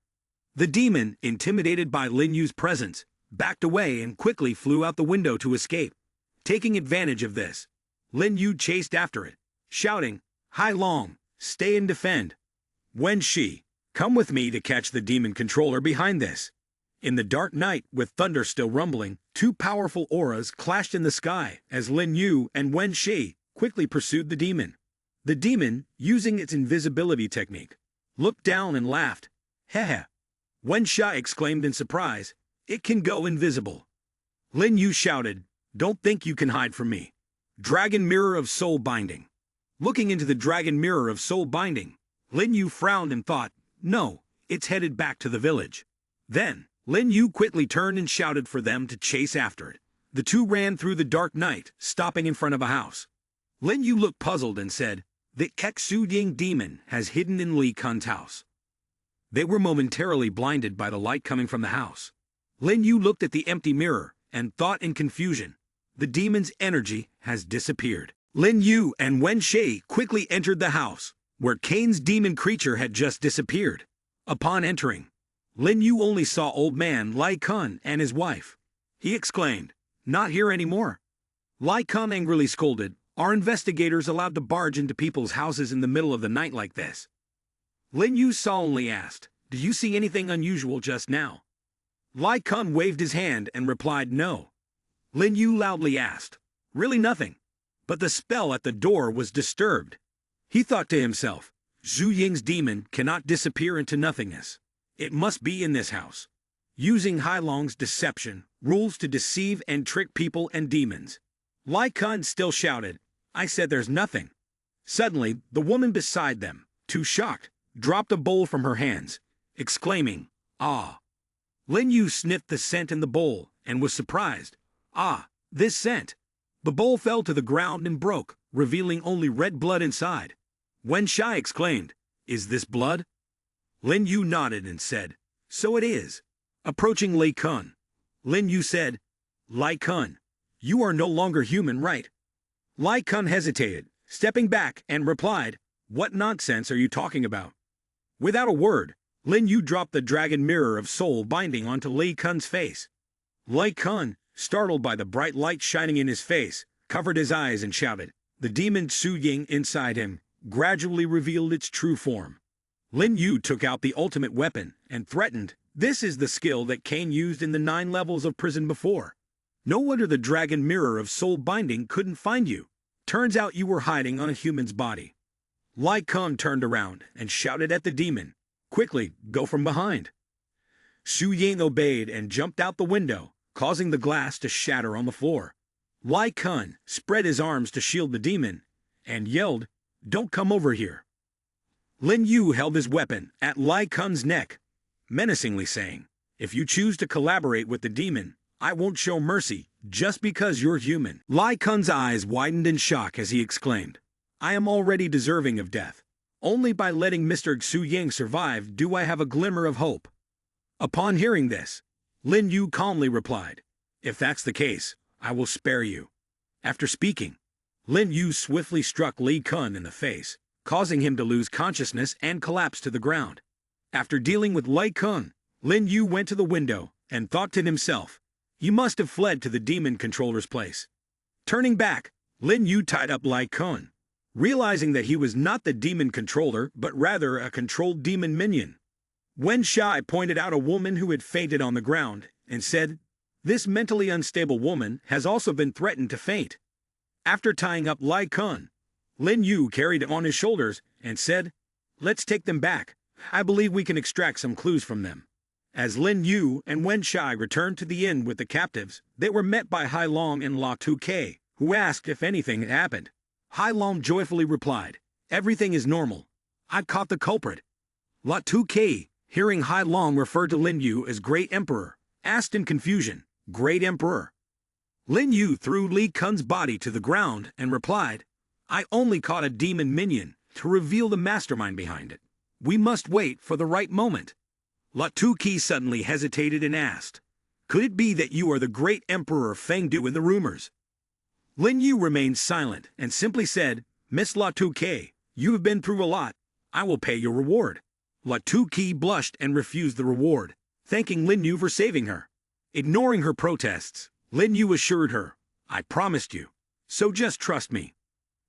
The demon, intimidated by Lin Yu's presence, backed away and quickly flew out the window to escape. Taking advantage of this, Lin Yu chased after it, shouting, "Hai Long, stay and defend. Wen Shi, come with me to catch the demon controller behind this." In the dark night, with thunder still rumbling, 2 powerful auras clashed in the sky as Lin Yu and Wen Shi quickly pursued the demon. The demon, using its invisibility technique, looked down and laughed. "Heh." Wen Shi exclaimed in surprise, "It can go invisible." Lin Yu shouted, "Don't think you can hide from me. Dragon Mirror of Soul Binding." Looking into the Dragon Mirror of Soul Binding, Lin Yu frowned and thought, "No, it's headed back to the village." Then, Lin Yu quickly turned and shouted for them to chase after it. The 2 ran through the dark night, stopping in front of a house. Lin Yu looked puzzled and said, "The Keksu Ying demon has hidden in Li Kun's house." They were momentarily blinded by the light coming from the house. Lin Yu looked at the empty mirror and thought in confusion, "The demon's energy has disappeared." Lin Yu and Wen Shi quickly entered the house, where Kane's demon creature had just disappeared. Upon entering, Lin Yu only saw old man Lai Kun and his wife. He exclaimed, "Not here anymore." Lai Kun angrily scolded, "Are investigators allowed to barge into people's houses in the middle of the night like this?" Lin Yu solemnly asked, "Do you see anything unusual just now?" Lai Kun waved his hand and replied, "No." Lin Yu loudly asked, "Really nothing?" But the spell at the door was disturbed. He thought to himself, "Zhu Ying's demon cannot disappear into nothingness. It must be in this house." Using Hai Long's deception, rules to deceive and trick people and demons, Lai Kun still shouted, "I said there's nothing." Suddenly, the woman beside them, too shocked, dropped a bowl from her hands, exclaiming, "Ah." Lin Yu sniffed the scent in the bowl and was surprised. "Ah, this scent." The bowl fell to the ground and broke, revealing only red blood inside. Wen Shi exclaimed, "Is this blood?" Lin Yu nodded and said, "So it is." Approaching Lai Kun, Lin Yu said, "Lai Kun, you are no longer human, right?" Lai Kun hesitated, stepping back, and replied, "What nonsense are you talking about?" Without a word, Lin Yu dropped the Dragon Mirror of Soul Binding onto Lai Kun's face. Lai Kun, startled by the bright light shining in his face, covered his eyes and shouted. The demon Su Ying inside him gradually revealed its true form. Lin Yu took out the ultimate weapon and threatened, "This is the skill that Kane used in the 9 levels of prison before. No wonder the Dragon Mirror of Soul Binding couldn't find you. Turns out you were hiding on a human's body." Lai Kun turned around and shouted at the demon, "Quickly, go from behind." Su Ying obeyed and jumped out the window, causing the glass to shatter on the floor. Lai Kun spread his arms to shield the demon and yelled, "Don't come over here." Lin Yu held his weapon at Lai Kun's neck, menacingly saying, "If you choose to collaborate with the demon, I won't show mercy just because you're human." Lai Kun's eyes widened in shock as he exclaimed, "I am already deserving of death. Only by letting Mr. Xu Ying survive do I have a glimmer of hope." Upon hearing this, Lin Yu calmly replied, "If that's the case, I will spare you." After speaking, Lin Yu swiftly struck Li Kun in the face, causing him to lose consciousness and collapse to the ground. After dealing with Li Kun, Lin Yu went to the window and thought to himself, "He must have fled to the demon controller's place." Turning back, Lin Yu tied up Li Kun, realizing that he was not the demon controller but rather a controlled demon minion. Wen Shai pointed out a woman who had fainted on the ground and said, "This mentally unstable woman has also been threatened to faint." After tying up Li Kun, Lin Yu carried him on his shoulders and said, "Let's take them back. I believe we can extract some clues from them." As Lin Yu and Wen Shai returned to the inn with the captives, they were met by Hai Long and La Tu-Ke, who asked if anything had happened. Hai Long joyfully replied, "Everything is normal. I caught the culprit." La Tu-Ke, hearing Hai Long refer to Lin Yu as Great Emperor, asked in confusion, "Great Emperor?" Lin Yu threw Li Kun's body to the ground and replied, "I only caught a demon minion to reveal the mastermind behind it. We must wait for the right moment." La Tu-Ke suddenly hesitated and asked, "Could it be that you are the Great Emperor Fengdu in the rumors?" Lin Yu remained silent and simply said, "Miss La Tu-Ke, you have been through a lot. I will pay your reward." La Tu-Ke blushed and refused the reward, thanking Lin Yu for saving her. Ignoring her protests, Lin Yu assured her, "I promised you, so just trust me."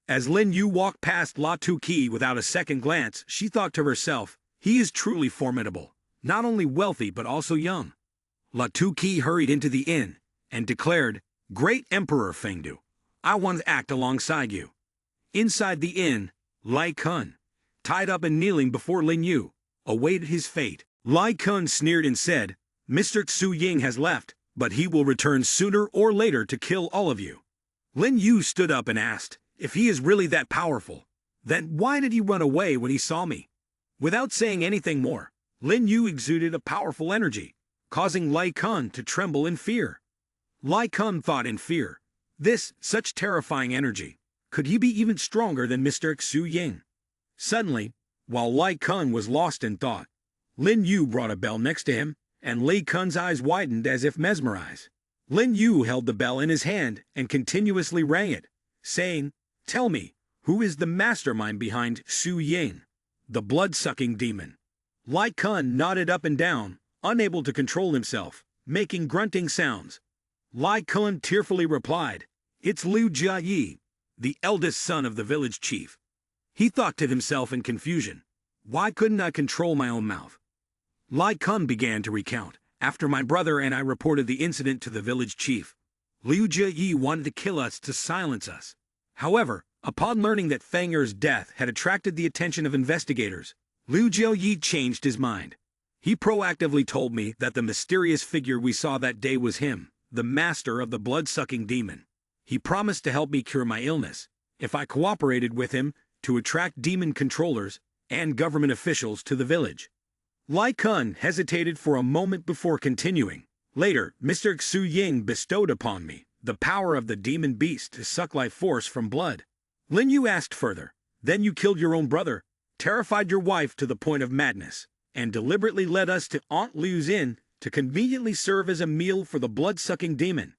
As Lin Yu walked past La Tu-Ke without a second glance, she thought to herself, "He is truly formidable, not only wealthy but also young." La Tu-Ke hurried into the inn and declared, "Great Emperor Fengdu, I want to act alongside you." Inside the inn, Lai Kun, tied up and kneeling before Lin Yu, awaited his fate. Lai Kun sneered and said, "Mr. Xu Ying has left, but he will return sooner or later to kill all of you." Lin Yu stood up and asked, "If he is really that powerful, then why did he run away when he saw me?" Without saying anything more, Lin Yu exuded a powerful energy, causing Lai Kun to tremble in fear. Lai Kun thought in fear, such terrifying energy, could he be even stronger than Mr. Xu Ying? Suddenly, while Lai Kun was lost in thought, Lin Yu brought a bell next to him, and Lai Kun's eyes widened as if mesmerized. Lin Yu held the bell in his hand and continuously rang it, saying, "Tell me, who is the mastermind behind Xu Ying, the blood-sucking demon?" Lai Kun nodded up and down, unable to control himself, making grunting sounds. Lai Kun tearfully replied, "It's Liu Jia, the eldest son of the village chief." He thought to himself in confusion, "Why couldn't I control my own mouth?" Lai Kun began to recount, "After my brother and I reported the incident to the village chief, Liu Jia wanted to kill us to silence us. However, upon learning that Feng Er's death had attracted the attention of investigators, Liu Jia changed his mind. He proactively told me that the mysterious figure we saw that day was him, the master of the blood-sucking demon. He promised to help me cure my illness, if I cooperated with him to attract demon controllers and government officials to the village." Lai Kun hesitated for a moment before continuing. "Later, Mr. Xu Ying bestowed upon me the power of the demon beast to suck life force from blood." Lin Yu asked further, "Then you killed your own brother, terrified your wife to the point of madness, and deliberately led us to Aunt Liu's inn to conveniently serve as a meal for the blood-sucking demon?"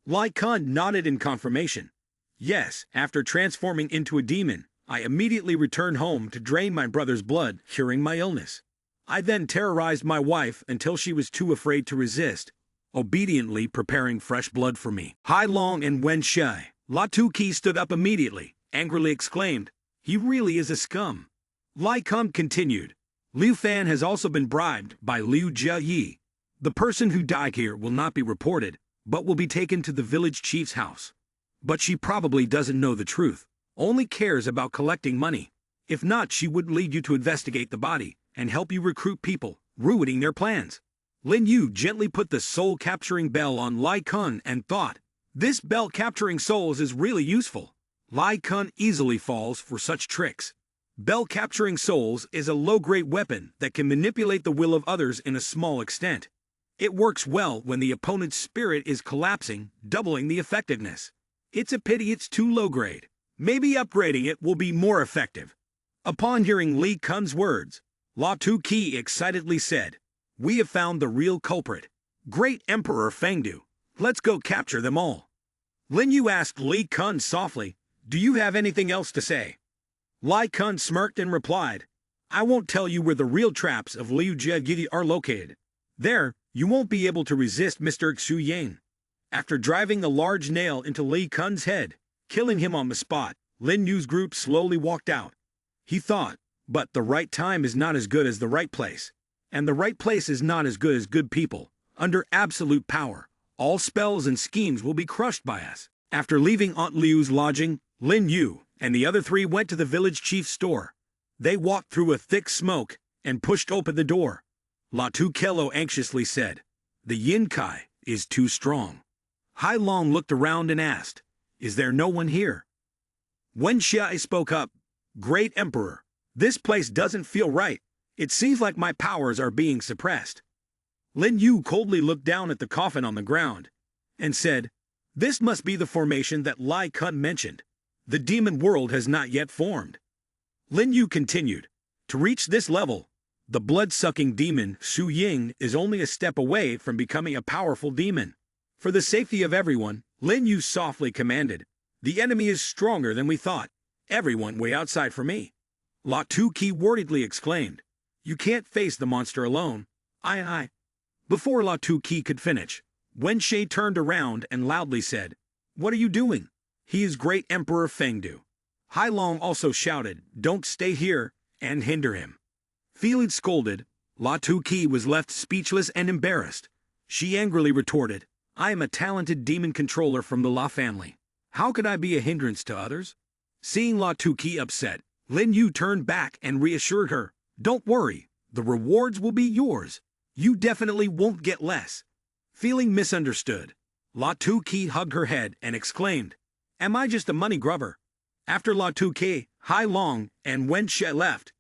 Lai Kun nodded in confirmation. "Yes, after transforming into a demon, I immediately returned home to drain my brother's blood, curing my illness. I then terrorized my wife until she was too afraid to resist, obediently preparing fresh blood for me." Hai Long and Wen Shai, La Tu-Ke stood up immediately, angrily exclaimed, "He really is a scum." Lai Kun continued, "Liu Fan has also been bribed by Liu Jia. The person who died here will not be reported, but will be taken to the village chief's house. But she probably doesn't know the truth, only cares about collecting money. If not, she would lead you to investigate the body and help you recruit people, ruining their plans." Lin Yu gently put the soul-capturing bell on Lai Kun and thought, This belt capturing souls is really useful. Lai Kun easily falls for such tricks. Bell capturing souls is a low-grade weapon that can manipulate the will of others in a small extent. It works well when the opponent's spirit is collapsing, doubling the effectiveness. It's a pity it's too low-grade. Maybe upgrading it will be more effective. Upon hearing Li Kun's words, La Tu-Ki excitedly said, "We have found the real culprit. Great Emperor Fengdu. Let's go capture them all." Lin Yu asked Li Kun softly, "Do you have anything else to say?" Li Kun smirked and replied, "I won't tell you where the real traps of Liu Jie are located. There, you won't be able to resist Mr. Xu Yang." After driving a large nail into Li Kun's head, killing him on the spot, Lin Yu's group slowly walked out. He thought, but the right time is not as good as the right place. And the right place is not as good as good people. Under absolute power, all spells and schemes will be crushed by us. After leaving Aunt Liu's lodging, Lin Yu and the other three went to the village chief's store. They walked through a thick smoke and pushed open the door. La Tu-Kelo anxiously said, "The Yin Kai is too strong." Hai Long looked around and asked, "Is there no one here?" Wen Xia spoke up, "Great Emperor, this place doesn't feel right. It seems like my powers are being suppressed." Lin Yu coldly looked down at the coffin on the ground and said, "This must be the formation that Lai Kun mentioned. The demon world has not yet formed." Lin Yu continued, "To reach this level, the blood-sucking demon Xu Ying is only a step away from becoming a powerful demon. For the safety of everyone, Lin Yu softly commanded, 'The enemy is stronger than we thought. Everyone way outside for me.'" La Tu-Ki worriedly exclaimed, "You can't face the monster alone." I. Before La Tu-Ki could finish, Wen Xie turned around and loudly said, "What are you doing? He is Great Emperor Fengdu." Hai Long also shouted, "Don't stay here and hinder him." Feeling scolded, La Tu-Ki was left speechless and embarrassed. She angrily retorted, "I am a talented demon controller from the La family. How could I be a hindrance to others?" Seeing La Tu-Ki upset, Lin Yu turned back and reassured her, "Don't worry, the rewards will be yours. You definitely won't get less." Feeling misunderstood, La Tu-Ki hugged her head and exclaimed, "Am I just a money grubber?" After La Tu-Ki, Hai Long, and Wen Xie left,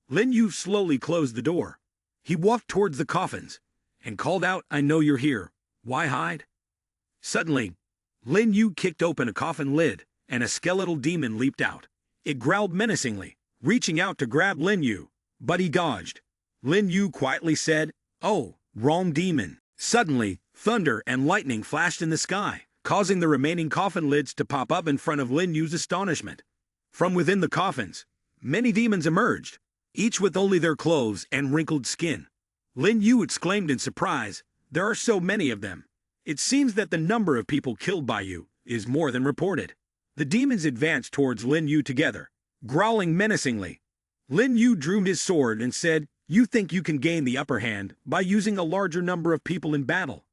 Lin Yu slowly closed the door. He walked towards the coffins and called out, "I know you're here. Why hide?" Suddenly, Lin Yu kicked open a coffin lid, and a skeletal demon leaped out. It growled menacingly, reaching out to grab Lin Yu, but he dodged. Lin Yu quietly said, "Oh, wrong demon." Suddenly, thunder and lightning flashed in the sky, causing the remaining coffin lids to pop up in front of Lin Yu's astonishment. From within the coffins, many demons emerged, each with only their clothes and wrinkled skin. Lin Yu exclaimed in surprise, "There are so many of them. It seems that the number of people killed by you is more than reported." The demons advanced towards Lin Yu together, growling menacingly. Lin Yu drew his sword and said, "You think you can gain the upper hand by using a larger number of people in battle.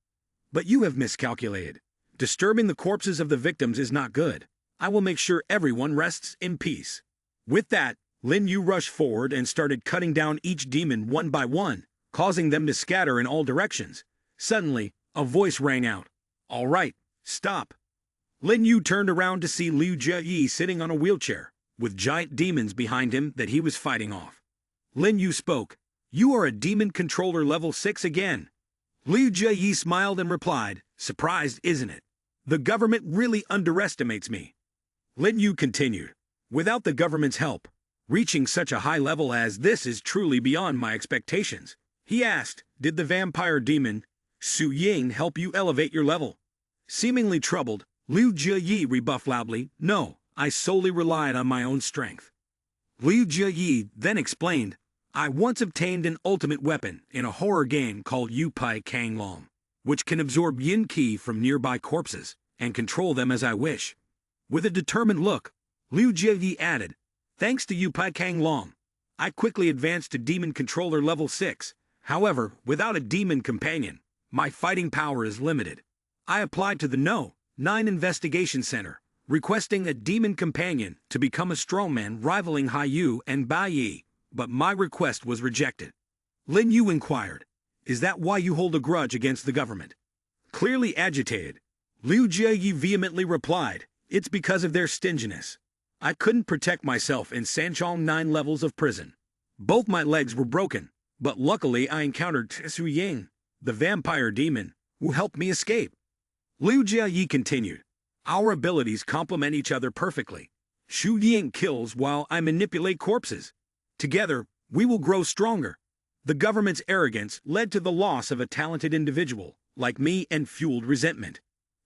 But you have miscalculated. Disturbing the corpses of the victims is not good. I will make sure everyone rests in peace." With that, Lin Yu rushed forward and started cutting down each demon one by one, causing them to scatter in all directions. Suddenly, a voice rang out, "All right, stop." Lin Yu turned around to see Liu Jie sitting on a wheelchair, with giant demons behind him that he was fighting off. Lin Yu spoke, "You are a demon controller level 6 again." Liu Jie smiled and replied, "Surprised, isn't it? The government really underestimates me." Lin Yu continued, "Without the government's help, reaching such a high level as this is truly beyond my expectations." He asked, "Did the vampire demon Xu Ying help you elevate your level?" Seemingly troubled, Liu Jie rebuffed loudly, "No, I solely relied on my own strength." Liu Jie then explained, "I once obtained an ultimate weapon in a horror game called Yupai Kang Long, which can absorb yin qi from nearby corpses and control them as I wish." With a determined look, Liu Jie added, "Thanks to Yupai Kang Long, I quickly advanced to Demon Controller level 6. However, without a demon companion, my fighting power is limited. I applied to the No. 9 Investigation Center, requesting a demon companion to become a strongman rivaling Hai Yu and Bai Yi, but my request was rejected." Lin Yu inquired, "Is that why you hold a grudge against the government?" Clearly agitated, Liu Jieyi vehemently replied, "It's because of their stinginess. I couldn't protect myself in Sanchong 9 levels of prison. Both my legs were broken, but luckily I encountered Su Ying, the vampire demon, who helped me escape." Liu Jieyi continued, "Our abilities complement each other perfectly. Su Ying kills while I manipulate corpses. Together, we will grow stronger." The government's arrogance led to the loss of a talented individual, like me, and fueled resentment.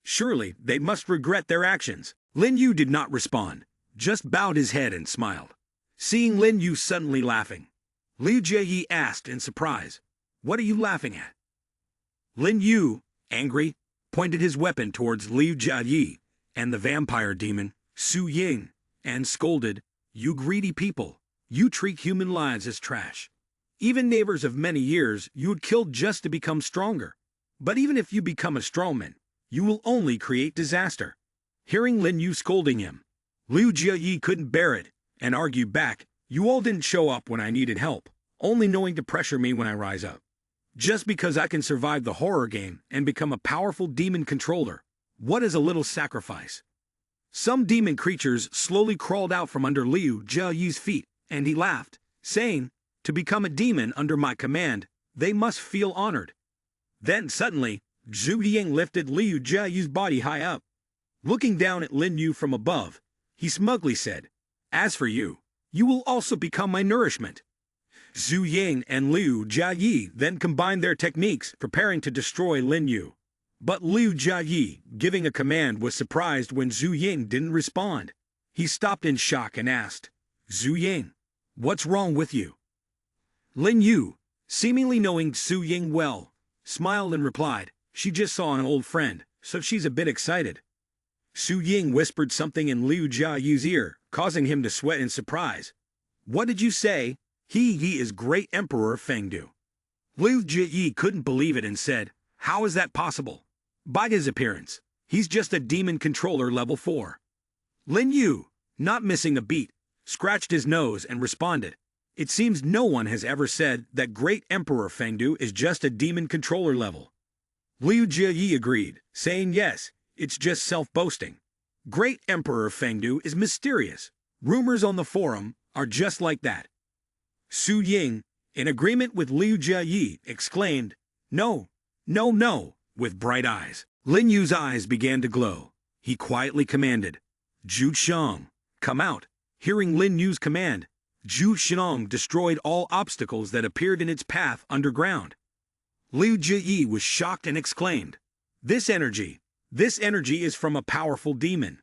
Surely, they must regret their actions. Lin Yu did not respond, just bowed his head and smiled. Seeing Lin Yu suddenly laughing, Liu Jieyi asked in surprise, "What are you laughing at?" Lin Yu, angry, pointed his weapon towards Liu Jieyi and the vampire demon, Su Ying, and scolded, "You greedy people, you treat human lives as trash. Even neighbors of many years you would kill just to become stronger. But even if you become a strongman, you will only create disaster." Hearing Lin Yu scolding him, Liu Jieyi couldn't bear it and argued back, "You all didn't show up when I needed help, only knowing to pressure me when I rise up. Just because I can survive the horror game and become a powerful demon controller, what is a little sacrifice?" Some demon creatures slowly crawled out from under Liu Jieyi's feet, and he laughed, saying, "To become a demon under my command, they must feel honored." Then suddenly, Zhu Ying lifted Liu Jieyi's body high up. Looking down at Lin Yu from above, he smugly said, "As for you, you will also become my nourishment." Zhu Ying and Liu Jieyi then combined their techniques, preparing to destroy Lin Yu. But Liu Jieyi, giving a command, was surprised when Zhu Ying didn't respond. He stopped in shock and asked, "Zhu Ying, what's wrong with you?" Lin Yu, seemingly knowing Zhu Ying well, smiled and replied, "She just saw an old friend, so she's a bit excited." Zhu Ying whispered something in Liu Jieyi's ear, causing him to sweat in surprise. "What did you say?" He is Great Emperor Fengdu." Liu Jieyi couldn't believe it and said, "How is that possible? By his appearance, he's just a demon controller level 4. Lin Yu, not missing a beat, scratched his nose and responded, "It seems no one has ever said that Great Emperor Fengdu is just a demon controller level." Liu Jieyi agreed, saying, "Yes, it's just self-boasting. Great Emperor Fengdu is mysterious. Rumors on the forum are just like that." Su Ying, in agreement with Liu Jieyi, exclaimed, "No, no, no," with bright eyes. Lin Yu's eyes began to glow. He quietly commanded, "Zhu Xiang, come out." Hearing Lin Yu's command, Zhu Xiang destroyed all obstacles that appeared in its path underground. Liu Jieyi was shocked and exclaimed, This energy is from a powerful demon."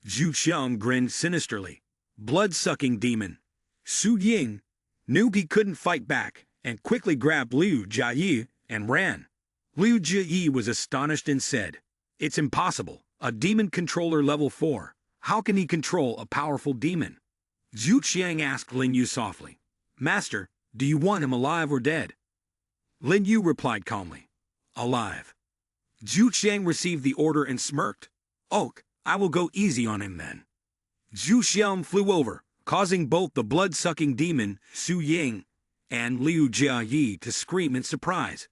Zhu Xiang grinned sinisterly. Blood-sucking demon. Su Ying knew he couldn't fight back and quickly grabbed Liu Jieyi and ran. Liu Jieyi was astonished and said, "It's impossible. A demon controller level 4. How can he control a powerful demon?" Zhu Xiang asked Lin Yu softly, "Master, do you want him alive or dead?" Lin Yu replied calmly, "Alive." Zhu Xiang received the order and smirked. "Oh, I will go easy on him then." Zhu Xiang flew over, causing both the blood-sucking demon, Su Ying, and Liu Jieyi to scream in surprise.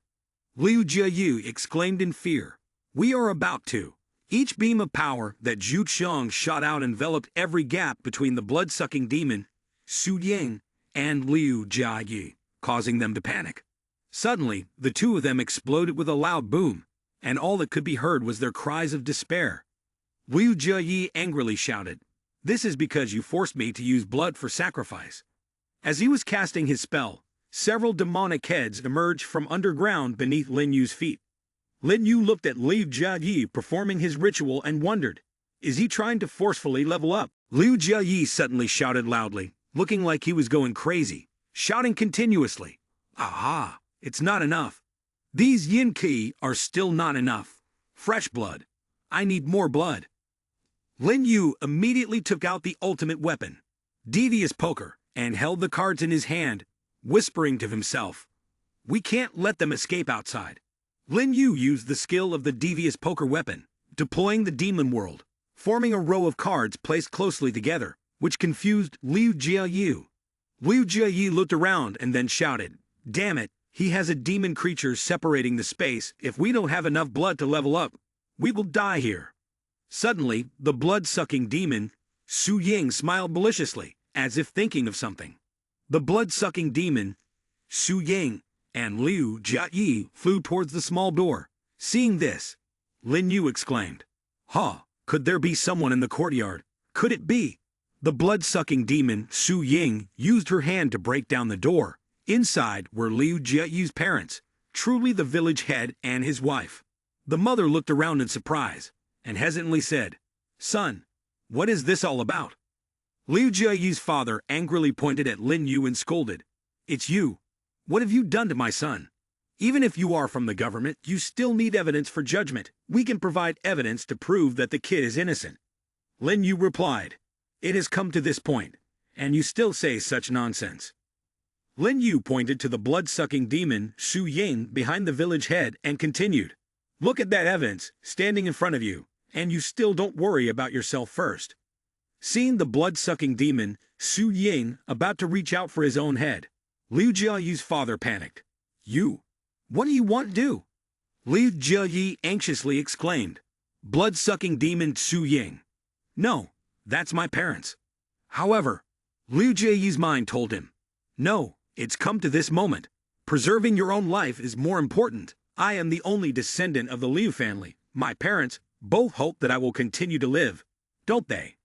Liu Jieyi exclaimed in fear, "We are about to." Each beam of power that Zhu Xiang shot out enveloped every gap between the blood-sucking demon, Su Ying, and Liu Jieyi, causing them to panic. Suddenly, the two of them exploded with a loud boom, and all that could be heard was their cries of despair. Liu Jieyi angrily shouted, "This is because you forced me to use blood for sacrifice." As he was casting his spell, several demonic heads emerged from underground beneath Lin Yu's feet. Lin Yu looked at Liu Jieyi performing his ritual and wondered, is he trying to forcefully level up? Liu Jieyi suddenly shouted loudly, looking like he was going crazy, shouting continuously, "Aha! It's not enough. These yin ki are still not enough. Fresh blood. I need more blood." Lin Yu immediately took out the ultimate weapon, Devious Poker, and held the cards in his hand, whispering to himself, "We can't let them escape outside." Lin Yu used the skill of the Devious Poker weapon, deploying the demon world, forming a row of cards placed closely together, which confused Liu Jieyi. Liu Jieyi looked around and then shouted, "Damn it, he has a demon creature separating the space. If we don't have enough blood to level up, We will die here. Suddenly, the blood-sucking demon, Su Ying, smiled maliciously, as if thinking of something. The blood-sucking demon, Su Ying, and Liu Jia flew towards the small door. Seeing this, Lin Yu exclaimed, "Ha! Could there be someone in the courtyard? Could it be?" The blood-sucking demon, Su Ying, used her hand to break down the door. Inside were Liu Jiayi's parents, truly the village head and his wife. The mother looked around in surprise, and hesitantly said, "Son, what is this all about?" Liu Jiayi's father angrily pointed at Lin Yu and scolded, "It's you. What have you done to my son? Even if you are from the government, you still need evidence for judgment. We can provide evidence to prove that the kid is innocent." Lin Yu replied, "It has come to this point, and you still say such nonsense." Lin Yu pointed to the blood-sucking demon, Su Ying, behind the village head and continued, "Look at that evidence standing in front of you, and you still don't worry about yourself first." Seeing the blood-sucking demon, Su Ying, about to reach out for his own head, Liu Jiayi's father panicked. "You? What do you want to do?" Liu Jiayi anxiously exclaimed, "Blood-sucking demon Su Ying. No, that's my parents." However, Liu Jiayi's mind told him, "No, it's come to this moment. Preserving your own life is more important. I am the only descendant of the Liu family. My parents both hope that I will continue to live, don't they?"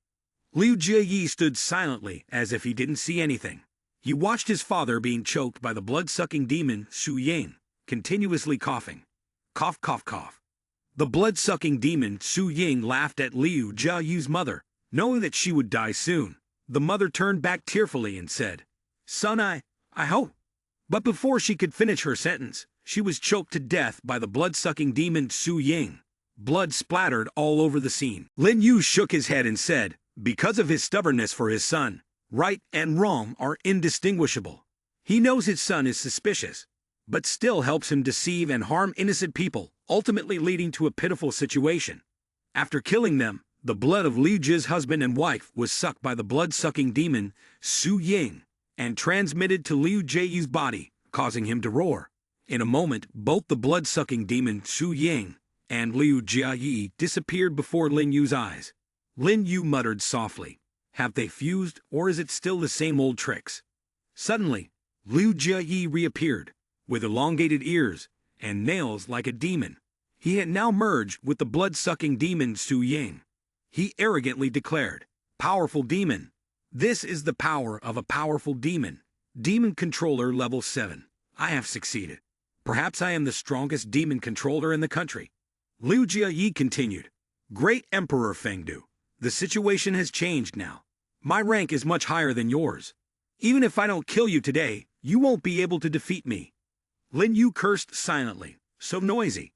Liu Jiayi stood silently as if he didn't see anything. He watched his father being choked by the blood-sucking demon Su Ying, continuously coughing. Cough, cough, cough. The blood-sucking demon Su Ying laughed at Liu Jiayi's mother, knowing that she would die soon. The mother turned back tearfully and said, "Son, I hope." But before she could finish her sentence, she was choked to death by the blood-sucking demon Su Ying. Blood splattered all over the scene. Lin Yu shook his head and said, "Because of his stubbornness for his son, right and wrong are indistinguishable. He knows his son is suspicious, but still helps him deceive and harm innocent people, ultimately leading to a pitiful situation. After killing them, the blood of Liu Ji's husband and wife was sucked by the blood-sucking demon Su Ying and transmitted to Liu Jiayi's body, causing him to roar. In a moment, both the blood-sucking demon Su Ying and Liu Jiayi disappeared before Lin Yu's eyes. Lin Yu muttered softly, "Have they fused, or is it still the same old tricks?" Suddenly, Liu Jiayi reappeared, with elongated ears and nails like a demon. He had now merged with the blood-sucking demon Su Ying. He arrogantly declared, "Powerful demon. This is the power of a powerful demon. Demon Controller Level 7. I have succeeded. Perhaps I am the strongest demon controller in the country." Liu Jiayi continued, "Great Emperor Fengdu, the situation has changed now. My rank is much higher than yours. Even if I don't kill you today, you won't be able to defeat me." Lin Yu cursed silently, so noisy.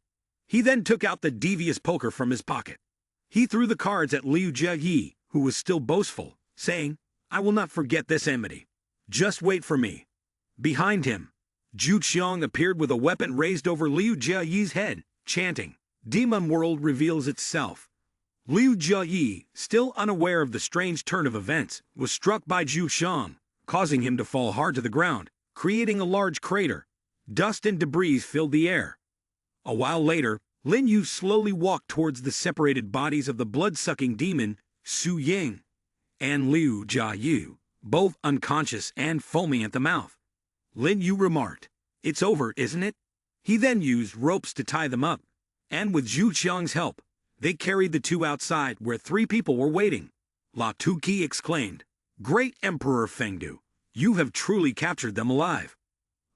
He then took out the devious poker from his pocket. He threw the cards at Liu Jiayi, who was still boastful, saying, "I will not forget this enmity. Just wait for me." Behind him, Zhu Qiang appeared with a weapon raised over Liu Jiayi's head, chanting, "Demon world reveals itself." Liu Jiayi, still unaware of the strange turn of events, was struck by Zhu Qiang, causing him to fall hard to the ground, creating a large crater. Dust and debris filled the air. A while later, Lin Yu slowly walked towards the separated bodies of the blood-sucking demon, Su Ying, and Liu Jiayi, both unconscious and foaming at the mouth. Lin Yu remarked, "It's over, isn't it?" He then used ropes to tie them up, and with Zhu Qiang's help, they carried the two outside where 3 people were waiting. La Tuqi exclaimed, "Great Emperor Fengdu, you have truly captured them alive."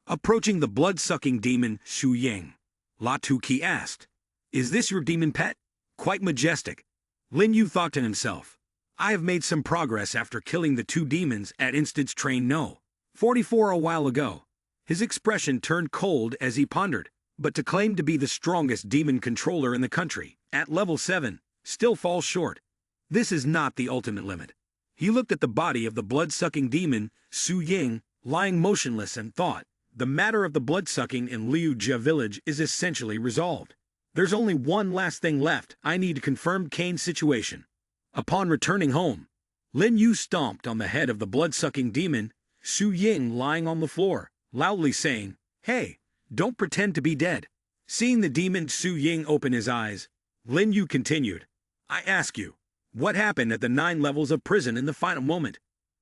Approaching the blood-sucking demon Su Ying, La Tuqi asked, "Is this your demon pet? Quite majestic." Lin Yu thought to himself, "I have made some progress after killing the 2 demons at Instance Train No. 44 a while ago." His expression turned cold as he pondered, but to claim to be the strongest demon controller in the country, at level 7, still falls short. This is not the ultimate limit. He looked at the body of the blood-sucking demon, Su Ying, lying motionless and thought, the matter of the blood-sucking in Liu Jia village is essentially resolved. There's only one last thing left. I need to confirm Kane's situation. Upon returning home, Lin Yu stomped on the head of the blood-sucking demon, Su Ying, lying on the floor, loudly saying, "Hey, don't pretend to be dead." Seeing the demon Su Ying open his eyes, Lin Yu continued. I ask you, what happened at the 9 levels of prison in the final moment?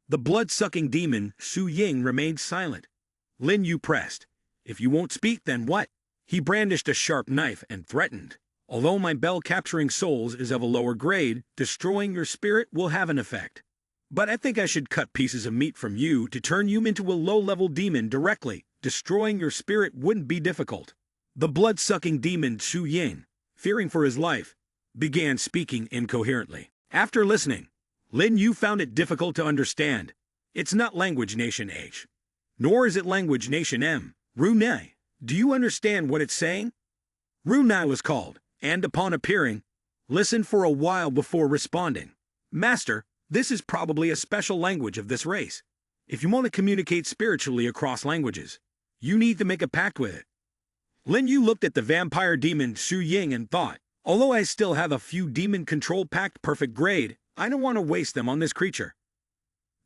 The blood-sucking demon, Su Ying, remained silent. Lin Yu pressed. If you won't speak, then what? He brandished a sharp knife and threatened. Although my bell-capturing souls is of a lower grade, destroying your spirit will have an effect. But I think I should cut pieces of meat from you to turn you into a low-level demon directly. Destroying your spirit wouldn't be difficult. The blood-sucking demon Su Ying, fearing for his life, began speaking incoherently. After listening, Lin Yu found it difficult to understand. It's not language nation H. Nor is it language nation M. Runai, do you understand what it's saying? Runai was called, and upon appearing, listened for a while before responding. Master, this is probably a special language of this race. If you want to communicate spiritually across languages, you need to make a pact with it. Lin Yu looked at the vampire demon Su Ying and thought, although I still have a few demon control pact perfect grade, I don't want to waste them on this creature.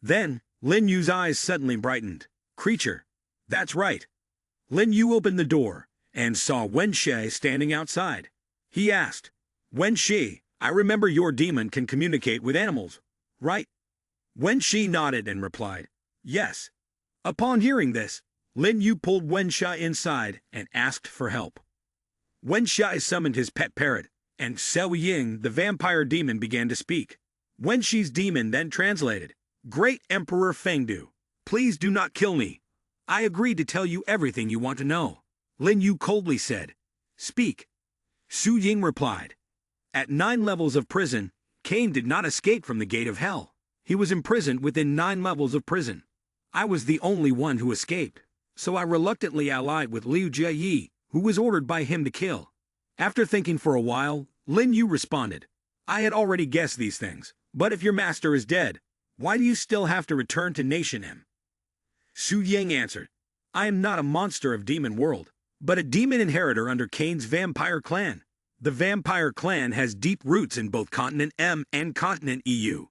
Then, Lin Yu's eyes suddenly brightened. Creature. That's right. Lin Yu opened the door and saw Wen Shi standing outside. He asked, Wen Shi, I remember your demon can communicate with animals, right? Wen Shi nodded and replied, yes. Upon hearing this, Lin Yu pulled Wen Shi inside and asked for help. Wen Shi summoned his pet parrot, and Xiao Ying, the vampire demon, began to speak. Wen Shi's demon then translated, Great Emperor Fengdu, please do not kill me. I agreed to tell you everything you want to know. Lin Yu coldly said, Speak. Su Ying replied, At 9 levels of prison, Cain did not escape from the gate of hell. He was imprisoned within 9 levels of prison. I was the only one who escaped, so I reluctantly allied with Liu Jieyi, who was ordered by him to kill. After thinking for a while, Lin Yu responded, I had already guessed these things, but if your master is dead, why do you still have to return to Nation M? Su Ying answered, I am not a monster of demon world, but a demon inheritor under Cain's vampire clan. The vampire clan has deep roots in both continent M and continent EU.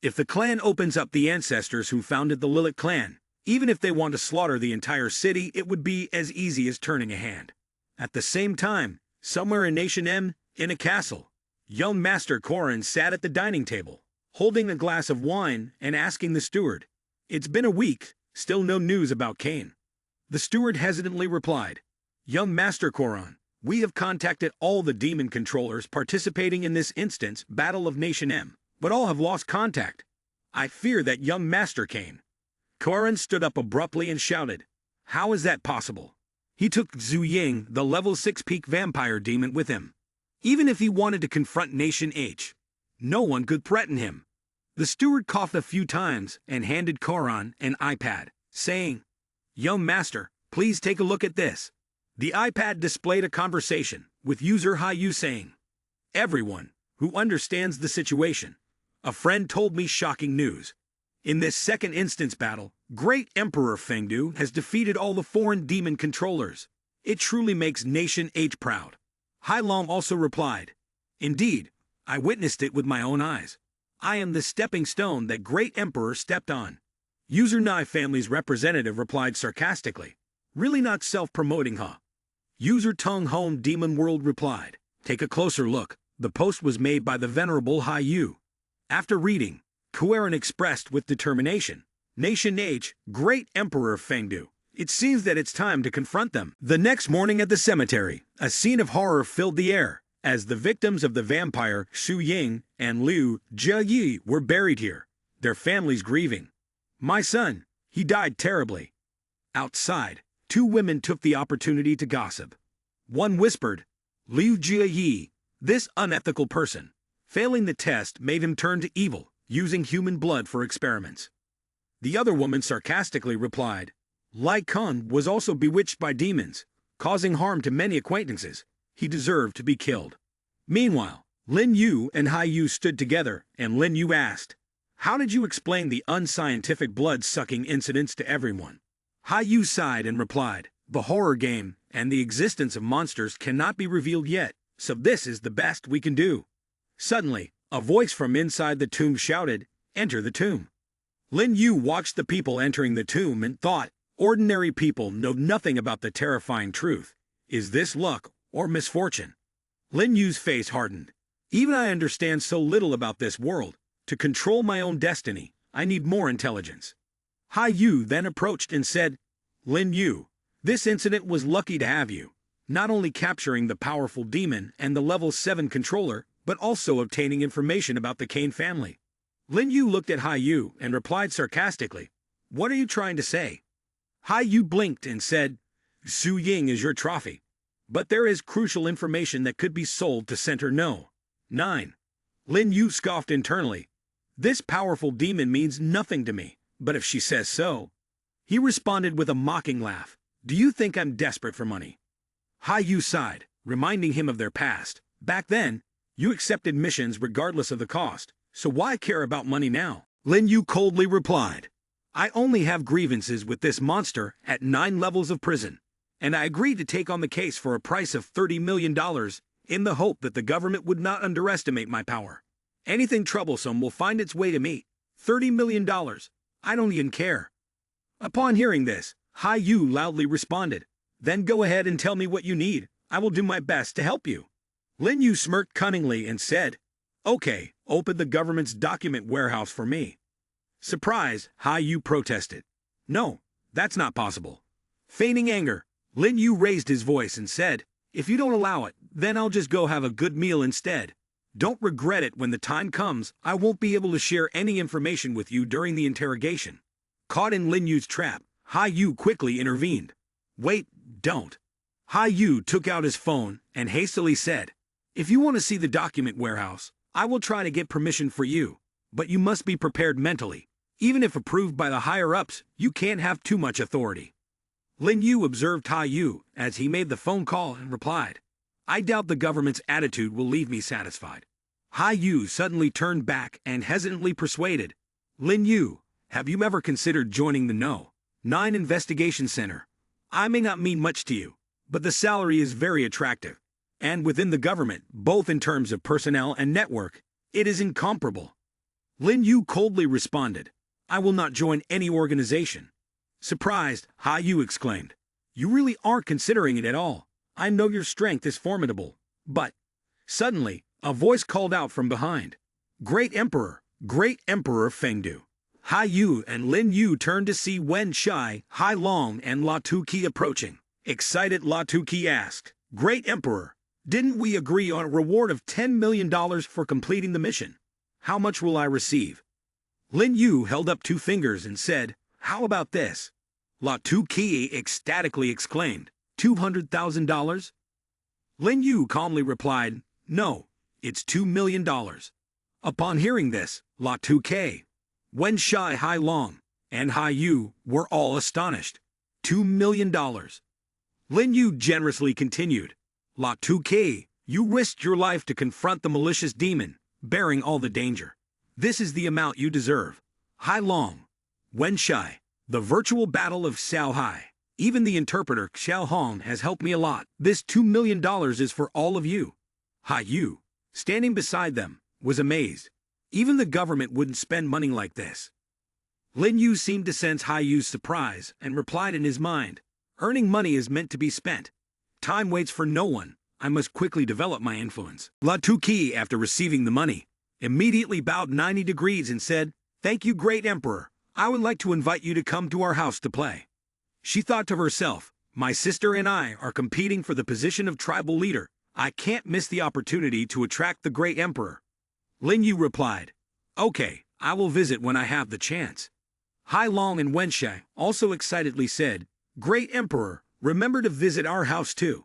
If the clan opens up the ancestors who founded the Lilith clan, even if they want to slaughter the entire city, it would be as easy as turning a hand. At the same time, somewhere in Nation M, in a castle, young Master Korin sat at the dining table, holding a glass of wine and asking the steward, It's been a week, still no news about Cain. The steward hesitantly replied, Young Master Korin, we have contacted all the demon controllers participating in this instance Battle of Nation M, but all have lost contact. I fear that young Master Cain. Korin stood up abruptly and shouted, How is that possible? He took Zhu Ying, the level 6 peak vampire demon, with him. Even if he wanted to confront Nation H, no one could threaten him. The steward coughed a few times and handed Korin an iPad, saying, Young Master, please take a look at this. The iPad displayed a conversation with user Haiyu saying, Everyone who understands the situation. A friend told me shocking news. In this second instance battle, Great Emperor Fengdu has defeated all the foreign demon controllers. It truly makes Nation H proud. Hai Long also replied, Indeed, I witnessed it with my own eyes. I am the stepping stone that Great Emperor stepped on. User Nai family's representative replied sarcastically, Really not self-promoting, huh? User Tung Home Demon World replied, Take a closer look. The post was made by the venerable Hai Yu. After reading, Kuerin expressed with determination, Nation H, Great Emperor Fengdu. It seems that it's time to confront them. The next morning at the cemetery, a scene of horror filled the air, as the victims of the vampire Su Ying and Liu Jieyi were buried here, their families grieving. My son, he died terribly. Outside, 2 women took the opportunity to gossip. One whispered, Liu Jieyi, this unethical person, failing the test made him turn to evil, using human blood for experiments. The other woman sarcastically replied, Lai Kun was also bewitched by demons, causing harm to many acquaintances. He deserved to be killed. Meanwhile, Lin Yu and Hai Yu stood together, and Lin Yu asked, How did you explain the unscientific blood-sucking incidents to everyone? Hai Yu sighed and replied, The horror game and the existence of monsters cannot be revealed yet, so this is the best we can do. Suddenly, a voice from inside the tomb shouted, Enter the tomb. Lin Yu watched the people entering the tomb and thought, Ordinary people know nothing about the terrifying truth. Is this luck or misfortune? Lin Yu's face hardened. Even I understand so little about this world. To control my own destiny, I need more intelligence. Hai Yu then approached and said, Lin Yu, this incident was lucky to have you. Not only capturing the powerful demon and the level 7 controller, but also obtaining information about the Kane family. Lin Yu looked at Hai Yu and replied sarcastically, What are you trying to say? Hai Yu blinked and said, Su Ying is your trophy. But there is crucial information that could be sold to Center No. 9. Lin Yu scoffed internally. This powerful demon means nothing to me, but if she says so. He responded with a mocking laugh. Do you think I'm desperate for money? Hai Yu sighed, reminding him of their past. Back then, you accepted missions regardless of the cost, so why care about money now? Lin Yu coldly replied, I only have grievances with this monster at 9 levels of prison, and I agreed to take on the case for a price of $30 million in the hope that the government would not underestimate my power. Anything troublesome will find its way to me. $30 million. I don't even care. Upon hearing this, Hai Yu loudly responded, Then go ahead and tell me what you need. I will do my best to help you. Lin Yu smirked cunningly and said, Okay, open the government's document warehouse for me. Surprised, Hai Yu protested. No, that's not possible. Feigning anger, Lin Yu raised his voice and said, If you don't allow it, then I'll just go have a good meal instead. Don't regret it when the time comes. I won't be able to share any information with you during the interrogation. Caught in Lin Yu's trap, Hai Yu quickly intervened. Wait, don't. Hai Yu took out his phone and hastily said, If you want to see the document warehouse, I will try to get permission for you, but you must be prepared mentally. Even if approved by the higher-ups, you can't have too much authority. Lin Yu observed Hai Yu as he made the phone call and replied, I doubt the government's attitude will leave me satisfied. Hai Yu suddenly turned back and hesitantly persuaded, Lin Yu, have you ever considered joining the No. 9 Investigation Center? I may not mean much to you, but the salary is very attractive. And within the government, both in terms of personnel and network, it is incomparable. Lin Yu coldly responded, I will not join any organization. Surprised, Hai Yu exclaimed, You really aren't considering it at all. I know your strength is formidable, but... Suddenly, a voice called out from behind. Great Emperor Fengdu. Hai Yu and Lin Yu turned to see Wen Shai, Hai Long and La Tuqi approaching. Excited, La Tuqi asked, Great Emperor, didn't we agree on a reward of $10 million for completing the mission? How much will I receive? Lin Yu held up 2 fingers and said, How about this? La Tuqi ecstatically exclaimed, $200,000? Lin Yu calmly replied, No, it's $2 million. Upon hearing this, La Tuqi, Wen Shai, Hai Long, and Hai Yu were all astonished. $2 million. Lin Yu generously continued, La Tuqi, you risked your life to confront the malicious demon, bearing all the danger. This is the amount you deserve. Hai Long, Wen Shai, the virtual battle of Xiao Hai. Even the interpreter Xiao Hong has helped me a lot. This $2 million is for all of you. Hai Yu, standing beside them, was amazed. Even the government wouldn't spend money like this. Lin Yu seemed to sense Hai Yu's surprise and replied in his mind, Earning money is meant to be spent. Time waits for no one. I must quickly develop my influence. La Tuqi, after receiving the money, immediately bowed 90 degrees and said, Thank you, Great Emperor. I would like to invite you to come to our house to play. She thought to herself, My sister and I are competing for the position of tribal leader. I can't miss the opportunity to attract the Great Emperor. Lin Yu replied, Okay, I will visit when I have the chance. Hai Long and Wen Shai also excitedly said, Great Emperor, remember to visit our house too.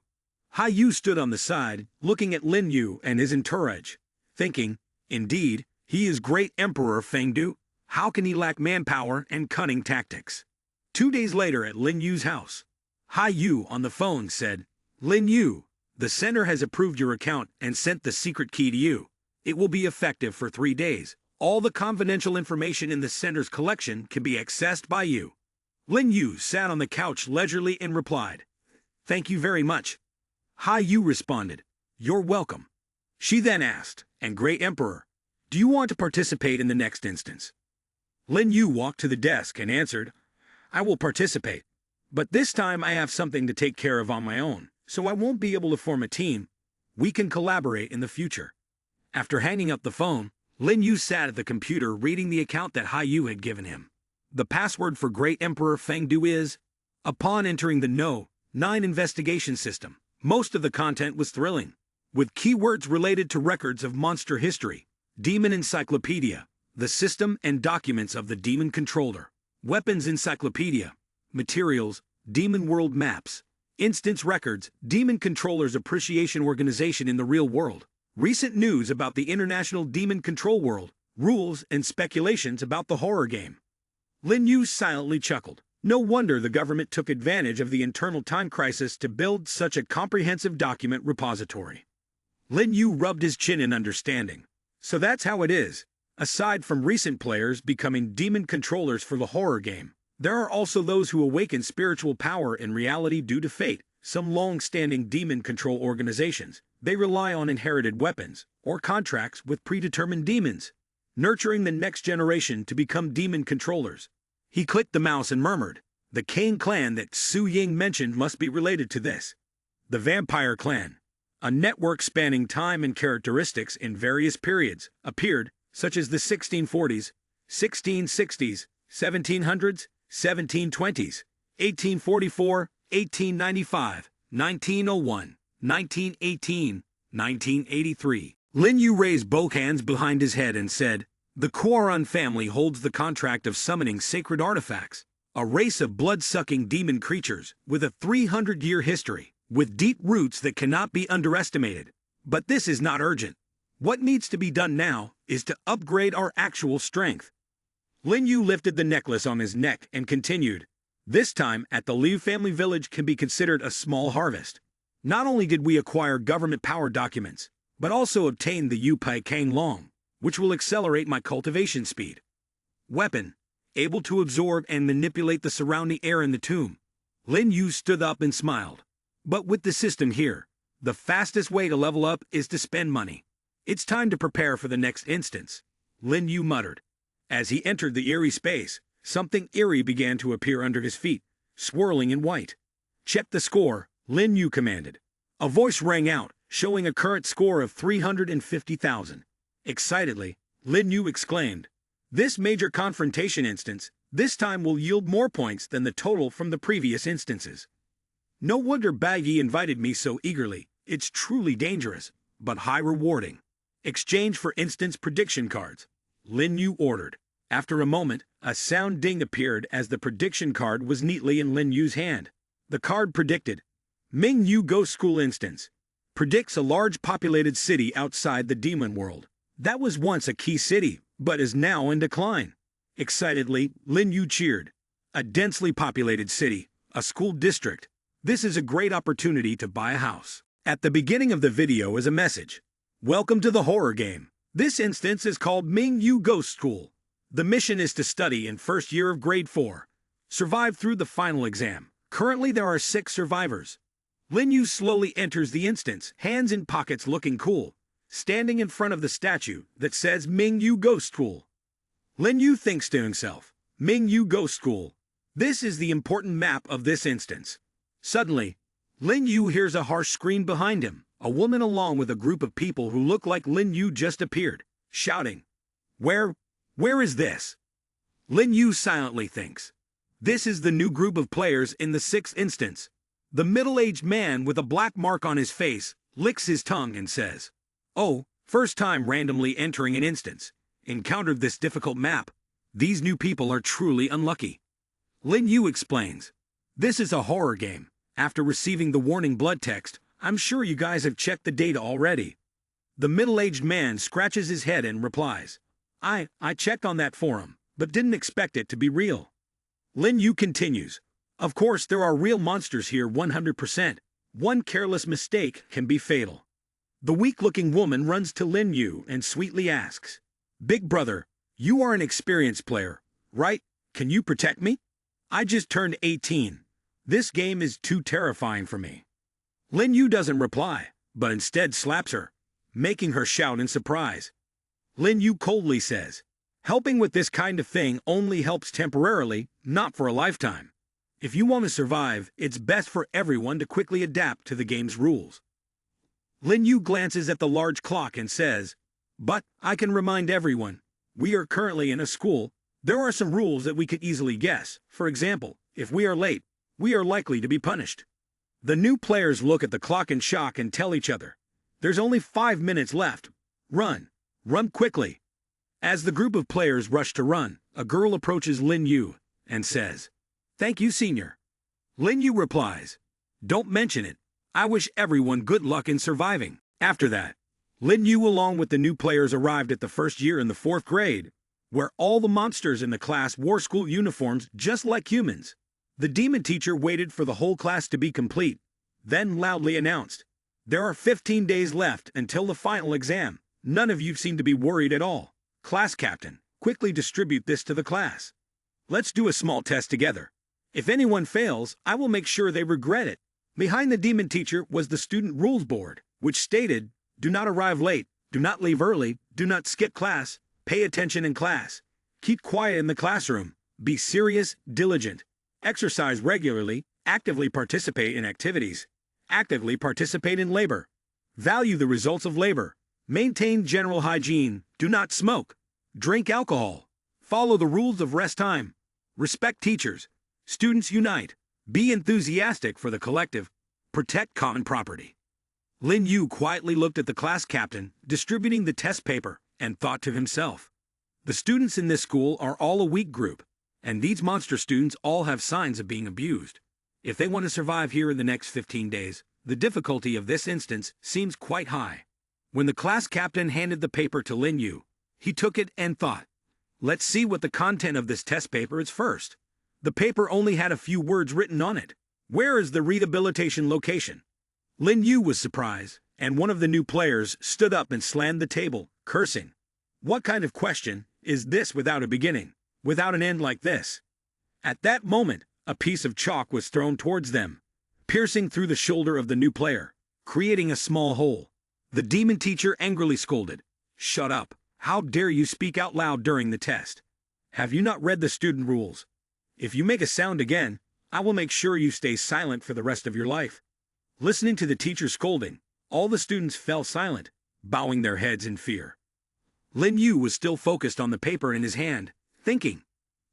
Hai Yu stood on the side, looking at Lin Yu and his entourage, thinking, Indeed, he is Great Emperor Fengdu. How can he lack manpower and cunning tactics? 2 days later at Lin Yu's house, Hai Yu on the phone said, Lin Yu, the center has approved your account and sent the secret key to you. It will be effective for 3 days. All the confidential information in the center's collection can be accessed by you. Lin Yu sat on the couch leisurely and replied, Thank you very much. Hai Yu responded, You're welcome. She then asked, And Great Emperor, do you want to participate in the next instance? Lin Yu walked to the desk and answered, I will participate, but this time I have something to take care of on my own, so I won't be able to form a team. We can collaborate in the future. After hanging up the phone, Lin Yu sat at the computer reading the account that Hai Yu had given him. The password for Great Emperor Feng Du is... Upon entering the No. 9 investigation system, most of the content was thrilling, with keywords related to records of monster history, demon encyclopedia, the system and documents of the demon controller, weapons encyclopedia, materials, demon world maps, instance records, demon controllers appreciation organization in the real world, recent news about the international demon control world, rules and speculations about the horror game. Lin Yu silently chuckled. No wonder the government took advantage of the internal time crisis to build such a comprehensive document repository. Lin Yu rubbed his chin in understanding. So that's how it is. Aside from recent players becoming demon controllers for the horror game, there are also those who awaken spiritual power in reality due to fate. Some long-standing demon control organizations, they rely on inherited weapons or contracts with predetermined demons, nurturing the next generation to become demon controllers. He clicked the mouse and murmured, the Kane clan that Su Ying mentioned must be related to this. The Vampire Clan, a network spanning time and characteristics in various periods, appeared, such as the 1640s, 1660s, 1700s, 1720s, 1844, 1895, 1901, 1918, 1983. Lin Yu raised both hands behind his head and said, the Quaran family holds the contract of summoning sacred artifacts, a race of blood-sucking demon creatures with a 300-year history, with deep roots that cannot be underestimated. But this is not urgent. What needs to be done now is to upgrade our actual strength. Lin Yu lifted the necklace on his neck and continued, this time at the Liu family village can be considered a small harvest. Not only did we acquire government power documents, but also obtained the Yu Pai Kang Long, which will accelerate my cultivation speed. Weapon, able to absorb and manipulate the surrounding air in the tomb. Lin Yu stood up and smiled. But with the system here, the fastest way to level up is to spend money. It's time to prepare for the next instance, Lin Yu muttered. As he entered the eerie space, something eerie began to appear under his feet, swirling in white. Check the score, Lin Yu commanded. A voice rang out, showing a current score of 350,000. Excitedly, Lin Yu exclaimed, this major confrontation instance, this time will yield more points than the total from the previous instances. No wonder Baggy invited me so eagerly. It's truly dangerous, but high rewarding. Exchange for instance prediction cards, Lin Yu ordered. After a moment, a sound ding appeared as the prediction card was neatly in Lin Yu's hand. The card predicted, Ming Yu Ghost School instance, predicts a large populated city outside the demon world. That was once a key city, but is now in decline. Excitedly, Lin Yu cheered. A densely populated city, a school district. This is a great opportunity to buy a house. At the beginning of the video is a message. Welcome to the horror game. This instance is called Ming Yu Ghost School. The mission is to study in first year of grade 4. Survive through the final exam. Currently there are 6 survivors. Lin Yu slowly enters the instance, hands in pockets looking cool, standing in front of the statue that says Ming Yu Ghost School. Lin Yu thinks to himself, Ming Yu Ghost School. This is the important map of this instance. Suddenly, Lin Yu hears a harsh scream behind him. A woman along with a group of people who look like Lin Yu just appeared, shouting, Where is this? Lin Yu silently thinks. This is the new group of players in the 6th instance. The middle-aged man with a black mark on his face licks his tongue and says, Oh, first time randomly entering an instance. Encountered this difficult map. These new people are truly unlucky. Lin Yu explains. This is a horror game. After receiving the warning blood text, I'm sure you guys have checked the data already. The middle-aged man scratches his head and replies, I checked on that forum, but didn't expect it to be real. Lin Yu continues, Of course there are real monsters here 100%. One careless mistake can be fatal. The weak-looking woman runs to Lin Yu and sweetly asks, Big brother, you are an experienced player, right? Can you protect me? I just turned 18. This game is too terrifying for me. Lin Yu doesn't reply, but instead slaps her, making her shout in surprise. Lin Yu coldly says, Helping with this kind of thing only helps temporarily, not for a lifetime. If you want to survive, it's best for everyone to quickly adapt to the game's rules. Lin Yu glances at the large clock and says, "But I can remind everyone, we are currently in a school. There are some rules that we could easily guess. For example, if we are late, we are likely to be punished." The new players look at the clock in shock and tell each other, "There's only 5 minutes left. Run. Run quickly." As the group of players rush to run, a girl approaches Lin Yu and says, "Thank you, senior." Lin Yu replies, "Don't mention it. I wish everyone good luck in surviving." After that, Lin Yu along with the new players arrived at the first year in the 4th grade, where all the monsters in the class wore school uniforms just like humans. The demon teacher waited for the whole class to be complete, then loudly announced, "There are 15 days left until the final exam. None of you seem to be worried at all. Class captain, quickly distribute this to the class. Let's do a small test together. If anyone fails, I will make sure they regret it." Behind the demon teacher was the student rules board, which stated, "Do not arrive late, do not leave early, do not skip class, pay attention in class, keep quiet in the classroom, be serious, diligent, exercise regularly, actively participate in activities, actively participate in labor, value the results of labor, maintain general hygiene, do not smoke, drink alcohol, follow the rules of rest time, respect teachers, students unite, be enthusiastic for the collective, protect common property." Lin Yu quietly looked at the class captain, distributing the test paper, and thought to himself, "The students in this school are all a weak group, and these monster students all have signs of being abused. If they want to survive here in the next 15 days, the difficulty of this instance seems quite high." When the class captain handed the paper to Lin Yu, he took it and thought, "Let's see what the content of this test paper is first." The paper only had a few words written on it. "Where is the rehabilitation location?" Lin Yu was surprised, and one of the new players stood up and slammed the table, cursing. "What kind of question is this without a beginning, without an end like this?" At that moment, a piece of chalk was thrown towards them, piercing through the shoulder of the new player, creating a small hole. The demon teacher angrily scolded, "Shut up! How dare you speak out loud during the test? Have you not read the student rules? If you make a sound again, I will make sure you stay silent for the rest of your life." Listening to the teacher's scolding, all the students fell silent, bowing their heads in fear. Lin Yu was still focused on the paper in his hand, thinking,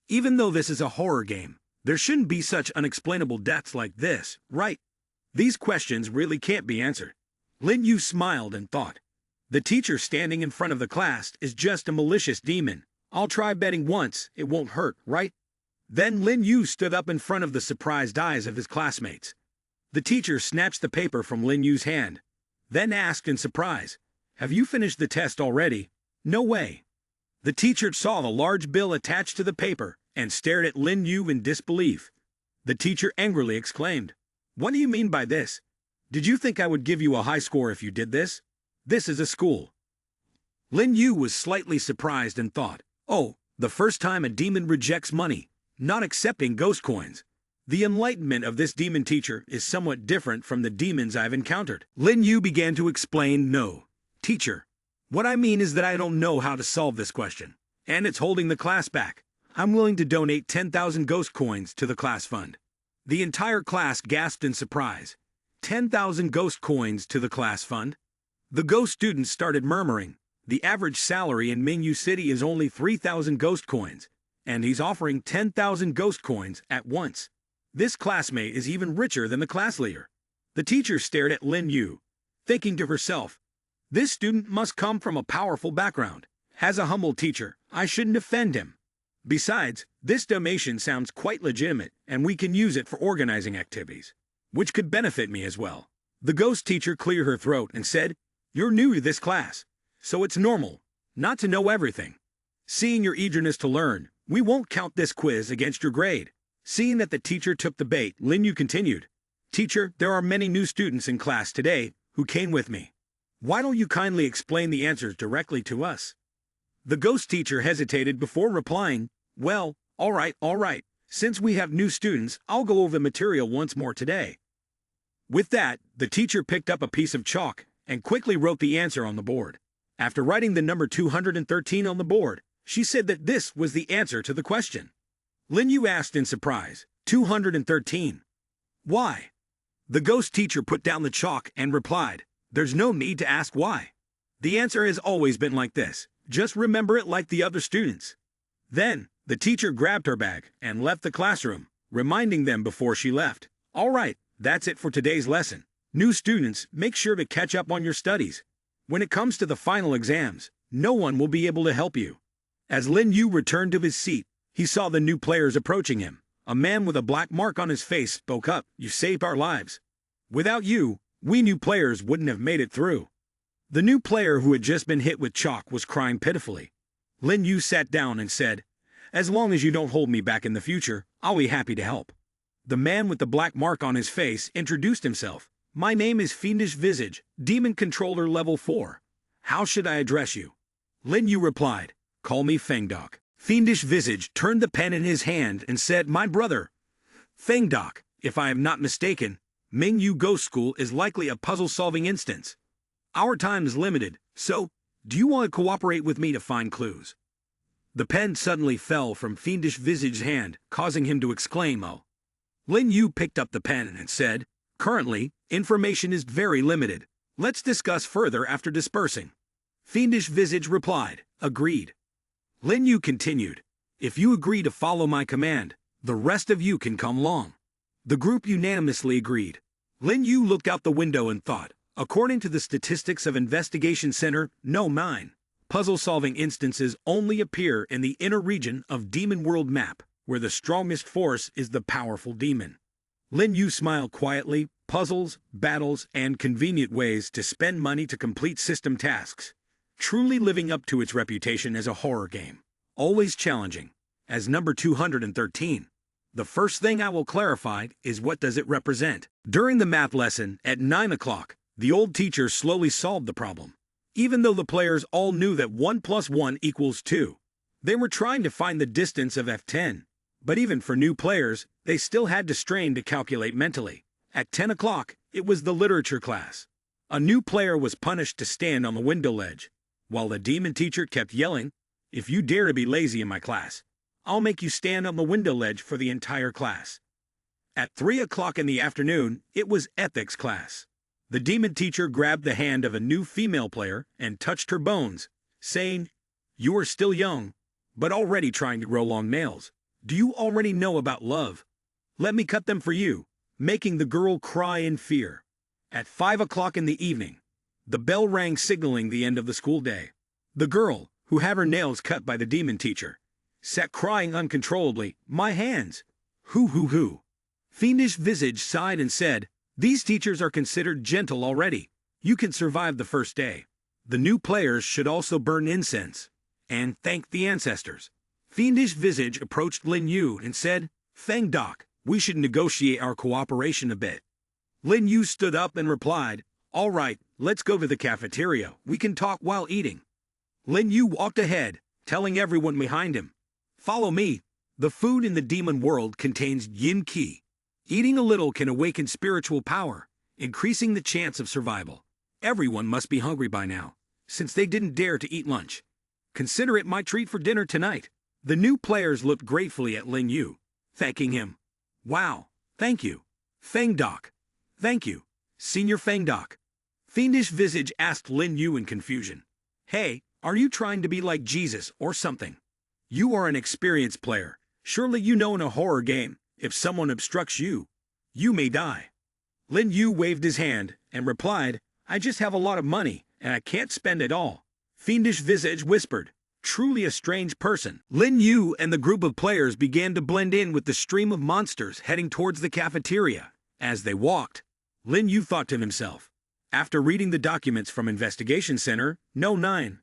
"Even though this is a horror game, there shouldn't be such unexplainable deaths like this, right? These questions really can't be answered." Lin Yu smiled and thought, "The teacher standing in front of the class is just a malicious demon. I'll try betting once, it won't hurt, right?" Then Lin Yu stood up in front of the surprised eyes of his classmates. The teacher snatched the paper from Lin Yu's hand, then asked in surprise, "Have you finished the test already?" "No way." The teacher saw the large bill attached to the paper and stared at Lin Yu in disbelief. The teacher angrily exclaimed, "What do you mean by this? Did you think I would give you a high score if you did this? This is a school." Lin Yu was slightly surprised and thought, "Oh, the first time a demon rejects money, not accepting ghost coins. The enlightenment of this demon teacher is somewhat different from the demons I've encountered." Lin Yu began to explain, "No, teacher. What I mean is that I don't know how to solve this question, and it's holding the class back. I'm willing to donate 10,000 ghost coins to the class fund." The entire class gasped in surprise. 10,000 ghost coins to the class fund? The ghost students started murmuring, "The average salary in Mingyu City is only 3,000 ghost coins, and he's offering 10,000 ghost coins at once. This classmate is even richer than the class leader." The teacher stared at Lin Yu, thinking to herself, "This student must come from a powerful background. As a humble teacher, I shouldn't offend him. Besides, this donation sounds quite legitimate, and we can use it for organizing activities, which could benefit me as well." The ghost teacher cleared her throat and said, "You're new to this class, so it's normal not to know everything. Seeing your eagerness to learn, we won't count this quiz against your grade." Seeing that the teacher took the bait, Lin Yu continued, "Teacher, there are many new students in class today who came with me. Why don't you kindly explain the answers directly to us?" The ghost teacher hesitated before replying, "Well, all right. Since we have new students, I'll go over the material once more today." With that, the teacher picked up a piece of chalk and quickly wrote the answer on the board. After writing the number 213 on the board, she said that this was the answer to the question. Lin Yu asked in surprise, 213. "Why?" The ghost teacher put down the chalk and replied, There's no need to ask why. The answer has always been like this. Just remember it like the other students. Then, the teacher grabbed her bag and left the classroom, reminding them before she left. All right, that's it for today's lesson. New students, make sure to catch up on your studies. When it comes to the final exams, no one will be able to help you. As Lin Yu returned to his seat, he saw the new players approaching him. A man with a black mark on his face spoke up. You saved our lives. Without you, we new players wouldn't have made it through. The new player who had just been hit with chalk was crying pitifully. Lin Yu sat down and said, as long as you don't hold me back in the future, I'll be happy to help. The man with the black mark on his face introduced himself. My name is Fiendish Visage, Demon Controller Level 4. How should I address you? Lin Yu replied, call me Fengdok. Fiendish Visage turned the pen in his hand and said, my brother, Fengdok, if I am not mistaken, Ming Yu Ghost School is likely a puzzle-solving instance. Our time is limited, so, do you want to cooperate with me to find clues? The pen suddenly fell from Fiendish Visage's hand, causing him to exclaim, oh. Lin Yu picked up the pen and said, currently, information is very limited. Let's discuss further after dispersing. Fiendish Visage replied, agreed. Lin Yu continued, if you agree to follow my command, the rest of you can come along. The group unanimously agreed. Lin Yu looked out the window and thought, according to the statistics of Investigation Center No. 9, puzzle-solving instances only appear in the inner region of Demon World map, where the strongest force is the powerful demon. Lin Yu smiled quietly. Puzzles, battles, and convenient ways to spend money to complete system tasks, truly living up to its reputation as a horror game. Always challenging. As number 213. The first thing I will clarify is what does it represent. During the math lesson at 9 o'clock, the old teacher slowly solved the problem. Even though the players all knew that 1 plus 1 equals 2, they were trying to find the distance of F10. But even for new players, they still had to strain to calculate mentally. At 10 o'clock, it was the literature class. A new player was punished to stand on the window ledge, while the demon teacher kept yelling, if you dare to be lazy in my class, I'll make you stand on the window ledge for the entire class. At 3 o'clock in the afternoon, it was ethics class. The demon teacher grabbed the hand of a new female player and touched her bones, saying, you are still young, but already trying to grow long nails. Do you already know about love? Let me cut them for you, making the girl cry in fear. At 5 o'clock in the evening, the bell rang signaling the end of the school day. The girl, who had her nails cut by the demon teacher, sat crying uncontrollably, my hands. Hoo. Fiendish Visage sighed and said, these teachers are considered gentle already. You can survive the first day. The new players should also burn incense and thank the ancestors. Fiendish Visage approached Lin Yu and said, Fengdok, we should negotiate our cooperation a bit. Lin Yu stood up and replied, all right, let's go to the cafeteria. We can talk while eating. Lin Yu walked ahead, telling everyone behind him, follow me. The food in the demon world contains yin qi. Eating a little can awaken spiritual power, increasing the chance of survival. Everyone must be hungry by now, since they didn't dare to eat lunch. Consider it my treat for dinner tonight. The new players looked gratefully at Lin Yu, thanking him. Wow, thank you. Fengdok. Thank you, Senior Fengdok. Fiendish Visage asked Lin Yu in confusion. Hey, are you trying to be like Jesus or something? You are an experienced player. Surely you know in a horror game, if someone obstructs you, you may die. Lin Yu waved his hand and replied, I just have a lot of money, and I can't spend it all. Fiendish Visage whispered, truly a strange person. Lin Yu and the group of players began to blend in with the stream of monsters heading towards the cafeteria. As they walked, Lin Yu thought to himself, after reading the documents from Investigation Center No. 9,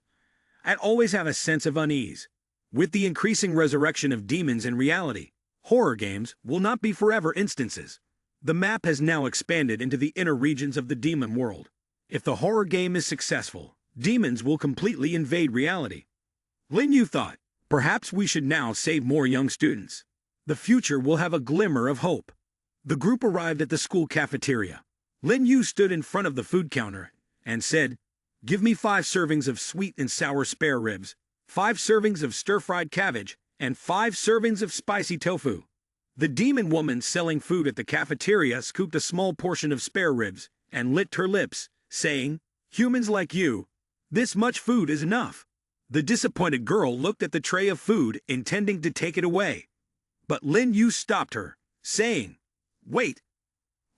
I'd always have a sense of unease. With the increasing resurrection of demons in reality, horror games will not be forever instances. The map has now expanded into the inner regions of the demon world. If the horror game is successful, demons will completely invade reality. Lin Yu thought, perhaps we should now save more young students. The future will have a glimmer of hope. The group arrived at the school cafeteria. Lin Yu stood in front of the food counter and said, give me 5 servings of sweet and sour spare ribs, 5 servings of stir-fried cabbage, and 5 servings of spicy tofu. The demon woman selling food at the cafeteria scooped a small portion of spare ribs and licked her lips, saying, "Humans like you, this much food is enough." The disappointed girl looked at the tray of food, intending to take it away. But Lin Yu stopped her, saying, "Wait."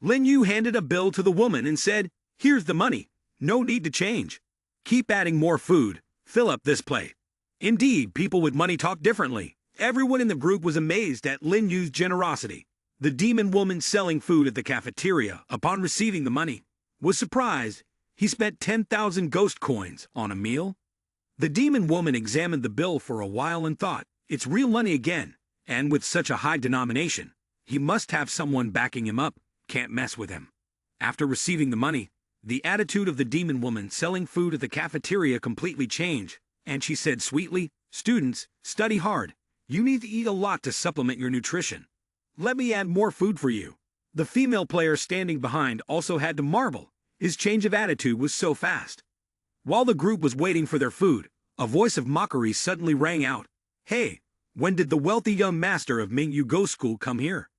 Lin Yu handed a bill to the woman and said, "Here's the money. No need to change. Keep adding more food. Fill up this plate." Indeed, people with money talk differently. Everyone in the group was amazed at Lin Yu's generosity. The demon woman selling food at the cafeteria, upon receiving the money, was surprised. He spent 10,000 ghost coins on a meal. The demon woman examined the bill for a while and thought, it's real money again, and with such a high denomination, he must have someone backing him up, can't mess with him. After receiving the money, the attitude of the demon woman selling food at the cafeteria completely changed, and she said sweetly, "Students, study hard. You need to eat a lot to supplement your nutrition. Let me add more food for you." The female player standing behind also had to marvel. His change of attitude was so fast. While the group was waiting for their food, a voice of mockery suddenly rang out. "Hey, when did the wealthy young master of Ming Yu Go School come here?"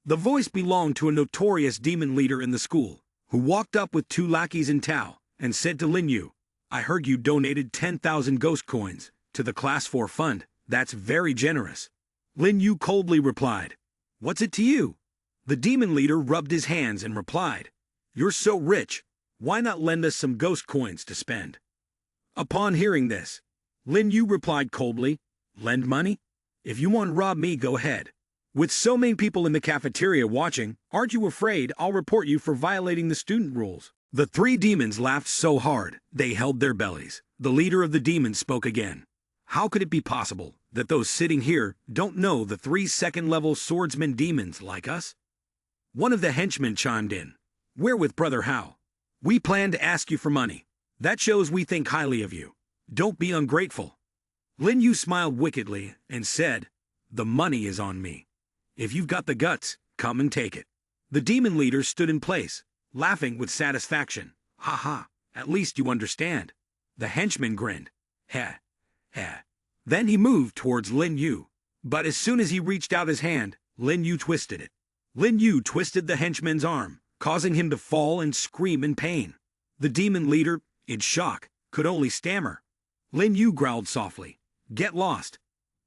The voice belonged to a notorious demon leader in the school, who walked up with 2 lackeys in Tao and said to Lin Yu, "I heard you donated 10,000 ghost coins to the Class 4 fund. That's very generous." Lin Yu coldly replied, "What's it to you?" The demon leader rubbed his hands and replied, "You're so rich, why not lend us some ghost coins to spend?" Upon hearing this, Lin Yu replied coldly, "Lend money? If you want to rob me, go ahead. With so many people in the cafeteria watching, aren't you afraid I'll report you for violating the student rules?" The 3 demons laughed so hard, they held their bellies. The leader of the demons spoke again. "How could it be possible that those sitting here don't know the 3 second-level swordsman demons like us?" One of the henchmen chimed in, "We're with Brother Hao. We plan to ask you for money. That shows we think highly of you. Don't be ungrateful." Lin Yu smiled wickedly and said, "The money is on me. If you've got the guts, come and take it." The demon leader stood in place, laughing with satisfaction. "Ha ha, at least you understand." The henchman grinned. "Heh, heh." Then he moved towards Lin Yu. But as soon as he reached out his hand, Lin Yu twisted it. Lin Yu twisted the henchman's arm, causing him to fall and scream in pain. The demon leader, in shock, could only stammer. Lin Yu growled softly, "Get lost."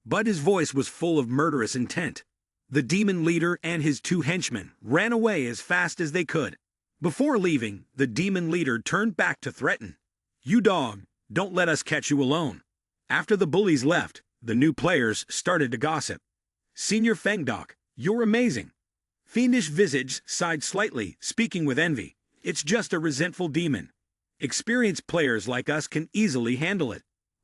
But his voice was full of murderous intent. The demon leader and his 2 henchmen ran away as fast as they could. Before leaving, the demon leader turned back to threaten, "You dog, don't let us catch you alone." After the bullies left, the new players started to gossip. "Senior Fengdok, you're amazing." Fiendish Visage sighed slightly, speaking with envy. "It's just a resentful demon. Experienced players like us can easily handle it."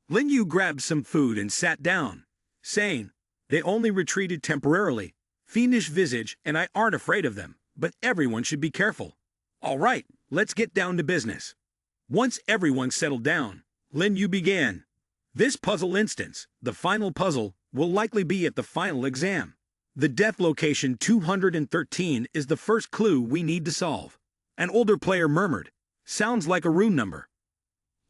Lin Yu grabbed some food and sat down, saying, "They only retreated temporarily. Fiendish Visage and I aren't afraid of them, but everyone should be careful. All right, let's get down to business." Once everyone settled down, Lin Yu began. "This puzzle instance, the final puzzle, will likely be at the final exam. The death location 213 is the first clue we need to solve." An older player murmured, "Sounds like a rune number."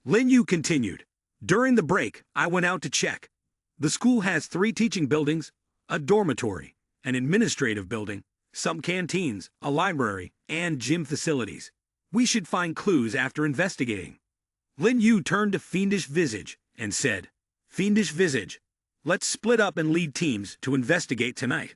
Lin Yu continued, "During the break, I went out to check. The school has 3 teaching buildings, a dormitory, an administrative building, some canteens, a library, and gym facilities. We should find clues after investigating." Lin Yu turned to Fiendish Visage and said, "Fiendish Visage, let's split up and lead teams to investigate tonight.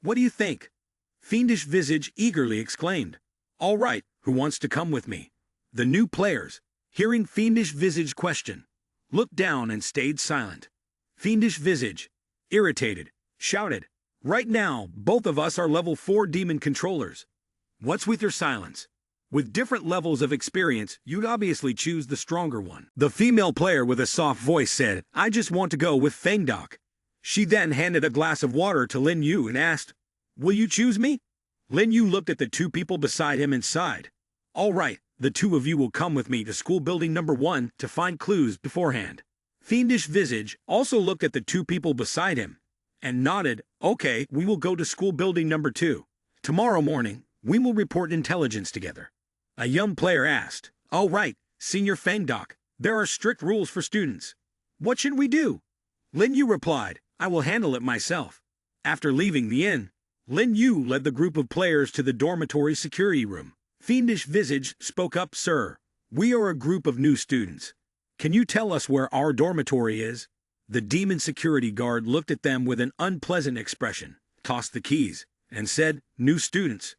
What do you think?" Fiendish Visage eagerly exclaimed, "All right, who wants to come with me?" The new players, hearing Fiendish Visage question, looked down and stayed silent. Fiendish Visage, irritated, shouted, "Right now, both of us are level 4 demon controllers. What's with your silence? With different levels of experience, you'd obviously choose the stronger one." The female player with a soft voice said, "I just want to go with Fengdok." She then handed a glass of water to Lin Yu and asked, "Will you choose me?" Lin Yu looked at the 2 people beside him and sighed. "All right, the 2 of you will come with me to school building number 1 to find clues beforehand." Fiendish Visage also looked at the 2 people beside him and nodded, "Okay, we will go to school building number 2. Tomorrow morning, we will report intelligence together." A young player asked, "All right, Senior Fengdok, there are strict rules for students. What should we do?" Lin Yu replied, "I will handle it myself." After leaving the inn, Lin Yu led the group of players to the dormitory security room. Fiendish Visage spoke up, "Sir, We are a group of new students. Can you tell us where our dormitory is? The demon security guard looked at them with an unpleasant expression, tossed the keys, and said, "New students.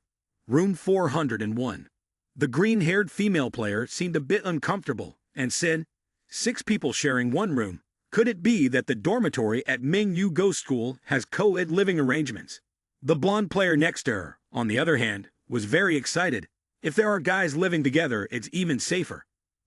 Room 401. The green-haired female player seemed a bit uncomfortable and said, "6 people sharing one room. Could it be that the dormitory at Mingyu Ghost School has co-ed living arrangements?" The blonde player next to her, on the other hand, was very excited. If there are guys living together, it's even safer.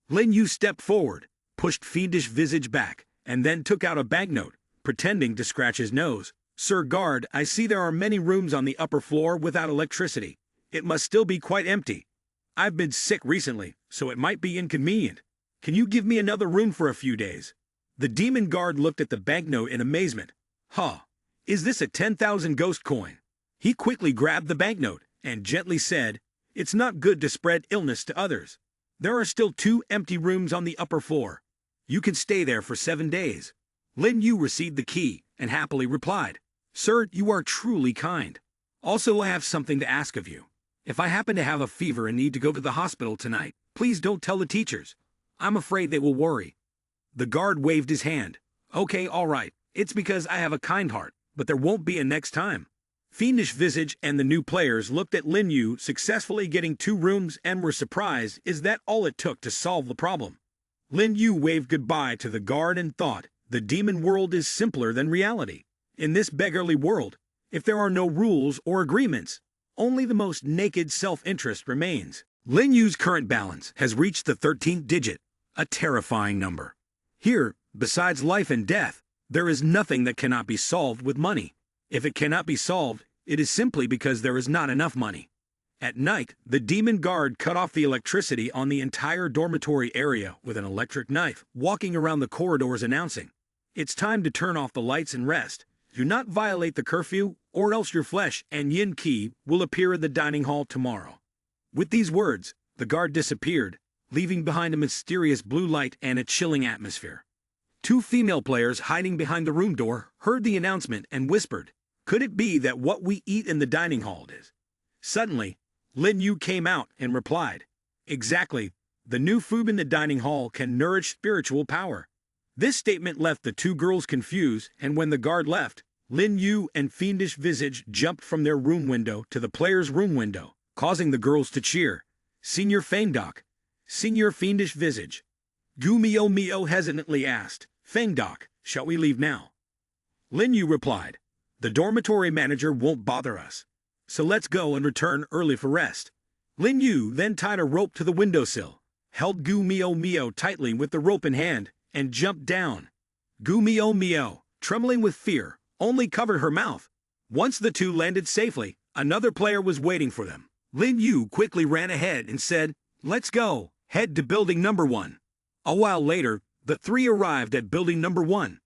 Lin Yu stepped forward, pushed Fiendish Visage back, and then took out a banknote, pretending to scratch his nose. "Sir Guard, I see there are many rooms on the upper floor without electricity. It must still be quite empty. I've been sick recently, so it might be inconvenient. Can you give me another room for a few days?" The demon guard looked at the banknote in amazement. "Huh, is this a 10,000 ghost coin?" He quickly grabbed the banknote and gently said, "It's not good to spread illness to others. There are still 2 empty rooms on the upper floor. You can stay there for 7 days." Lin Yu received the key and happily replied, "Sir, you are truly kind. Also, I have something to ask of you. If I happen to have a fever and need to go to the hospital tonight, please don't tell the teachers. I'm afraid they will worry." The guard waved his hand. "Okay, all right. It's because I have a kind heart, but there won't be a next time." Fiendish Visage and the new players looked at Lin Yu successfully getting 2 rooms and were surprised. Is that all it took to solve the problem? Lin Yu waved goodbye to the guard and thought, the demon world is simpler than reality. In this beggarly world, if there are no rules or agreements, only the most naked self-interest remains. Lin Yu's current balance has reached the 13th digit, a terrifying number. Here, besides life and death, there is nothing that cannot be solved with money. If it cannot be solved, it is simply because there is not enough money. At night, the demon guard cut off the electricity on the entire dormitory area with an electric knife, walking around the corridors announcing, "It's time to turn off the lights and rest. Do not violate the curfew, or else your flesh and yin ki will appear in the dining hall tomorrow." With these words, the guard disappeared, leaving behind a mysterious blue light and a chilling atmosphere. 2 female players hiding behind the room door heard the announcement and whispered, "Could it be that what we eat in the dining hall is?" Suddenly, Lin Yu came out and replied, "Exactly, the new food in the dining hall can nourish spiritual power." This statement left the 2 girls confused, and when the guard left, Lin Yu and Fiendish Visage jumped from their room window to the player's room window, causing the girls to cheer. "Senior Fangdok, Senior Fiendish Visage." Gu Mio hesitantly asked, "Fangdok, shall we leave now?" Lin Yu replied, "The dormitory manager won't bother us, so let's go and return early for rest." Lin Yu then tied a rope to the windowsill, held Gu Mio tightly with the rope in hand, and jumped down. Gu Mio, trembling with fear, only covered her mouth. Once the 2 landed safely, another player was waiting for them. Lin Yu quickly ran ahead and said, "Let's go, head to building number 1. A while later, the 3 arrived at building number 1.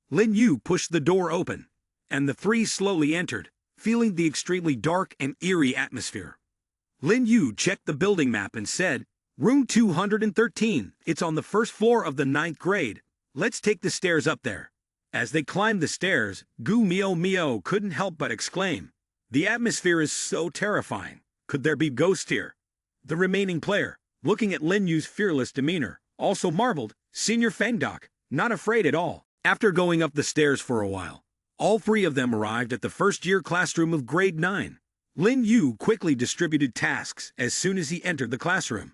Lin Yu pushed the door open, and the 3 slowly entered, feeling the extremely dark and eerie atmosphere. Lin Yu checked the building map and said, "Room 213, it's on the first floor of the 9th grade. Let's take the stairs up there." As they climbed the stairs, Gu Mio couldn't help but exclaim, "The atmosphere is so terrifying. Could there be ghosts here?" The remaining player, looking at Lin Yu's fearless demeanor, also marveled, "Senior Fangdok, not afraid at all." After going up the stairs for a while, all 3 of them arrived at the first-year classroom of grade 9. Lin Yu quickly distributed tasks as soon as he entered the classroom.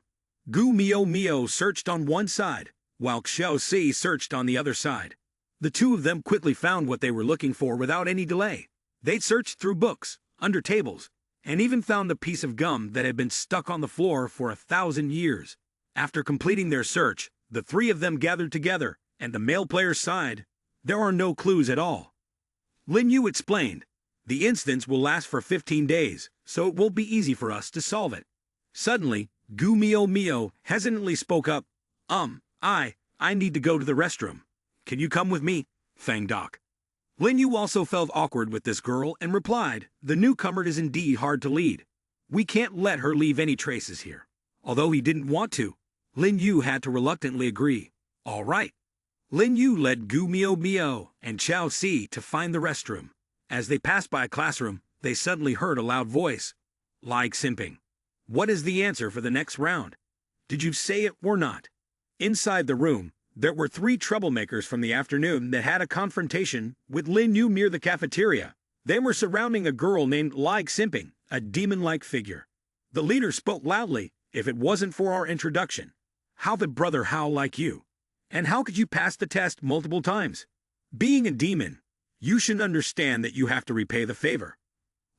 Gu Mio searched on one side, while Xiao Si searched on the other side. The 2 of them quickly found what they were looking for without any delay. They searched through books, under tables, and even found a piece of gum that had been stuck on the floor for 1,000 years. After completing their search, the 3 of them gathered together, and the male player sighed, "There are no clues at all." Lin Yu explained, "The instance will last for 15 days, so it won't be easy for us to solve it." Suddenly, Gu Mio hesitantly spoke up, I need to go to the restroom. Can you come with me, Fangdok?" Lin Yu also felt awkward with this girl and replied, "The newcomer is indeed hard to lead. We can't let her leave any traces here." Although he didn't want to, Lin Yu had to reluctantly agree. "All right." Lin Yu led Gu Mio and Xiao Si to find the restroom. As they passed by a classroom, they suddenly heard a loud voice. "Like simping. What is the answer for the next round? Did you say it or not? Inside the room, there were three troublemakers from the afternoon that had a confrontation with Lin Yu near the cafeteria. They were surrounding a girl named Like Simping, a demon-like figure. The leader spoke loudly. If it wasn't for our introduction, how the brother how like you? And how could you pass the test multiple times? Being a demon, you should understand that you have to repay the favor.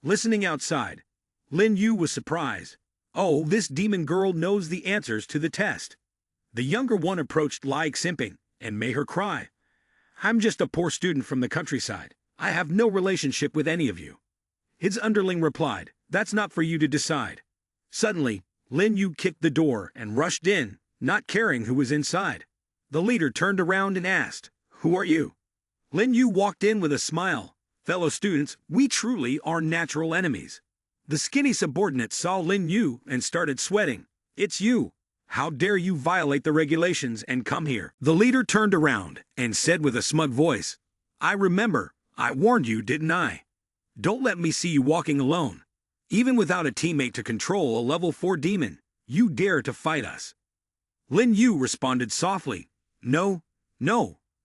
Listening outside, Lin Yu was surprised. Oh, this demon girl knows the answers to the test. The younger one approached Like Simping and made her cry. I'm just a poor student from the countryside. I have no relationship with any of you. His underling replied, that's not for you to decide. Suddenly, Lin Yu kicked the door and rushed in, not caring who was inside. The leader turned around and asked, who are you? Lin Yu walked in with a smile. Fellow students, we truly are natural enemies. The skinny subordinate saw Lin Yu and started sweating. It's you. How dare you violate the regulations and come here? The leader turned around and said with a smug voice, I remember, I warned you, didn't I? Don't let me see you walking alone. Even without a teammate to control a level 4 demon, you dare to fight us. Lin Yu responded softly, no,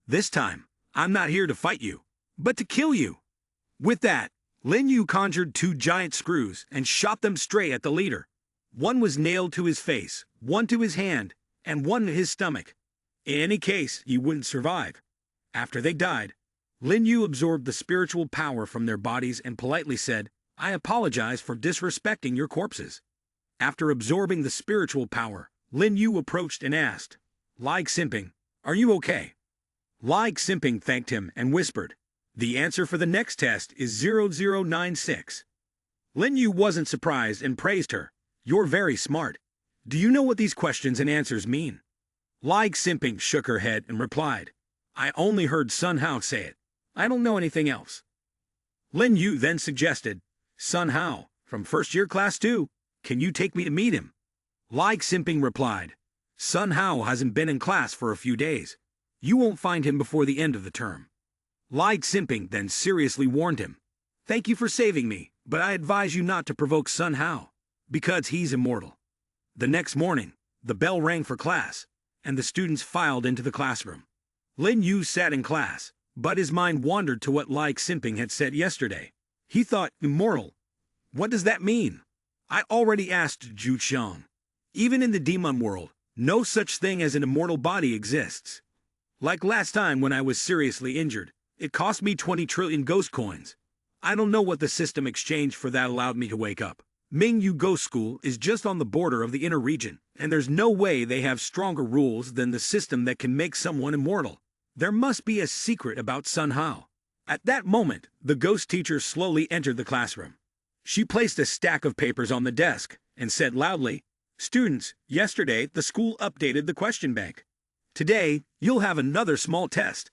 this time, I'm not here to fight you, but to kill you. With that, Lin Yu conjured 2 giant screws and shot them straight at the leader. One was nailed to his face, one to his hand, and one to his stomach. In any case, he wouldn't survive. After they died, Lin Yu absorbed the spiritual power from their bodies and politely said, I apologize for disrespecting your corpses. After absorbing the spiritual power, Lin Yu approached and asked, Like Simping, are you okay? Like Simping thanked him and whispered, the answer for the next test is 0096. Lin Yu wasn't surprised and praised her. You're very smart. Do you know what these questions and answers mean? Like Simping shook her head and replied, I only heard Sun Hao say it. I don't know anything else. Lin Yu then suggested, Sun Hao, from first year class 2, can you take me to meet him? Like Simping replied, Sun Hao hasn't been in class for a few days. You won't find him before the end of the term. Like Simping then seriously warned him, thank you for saving me, but I advise you not to provoke Sun Hao, because he's immortal. The next morning, the bell rang for class, and the students filed into the classroom. Lin Yu sat in class, but his mind wandered to what Like Simping had said yesterday. He thought, immortal. What does that mean? I already asked Zhu Xiang. Even in the demon world, no such thing as an immortal body exists. Like last time when I was seriously injured, it cost me 20 trillion ghost coins. I don't know what the system exchange for that allowed me to wake up. Mingyu Ghost School is just on the border of the inner region, and there's no way they have stronger rules than the system that can make someone immortal. There must be a secret about Sun Hao. At that moment, the ghost teacher slowly entered the classroom. She placed a stack of papers on the desk and said loudly, Students, yesterday the school updated the question bank. Today, you'll have another small test.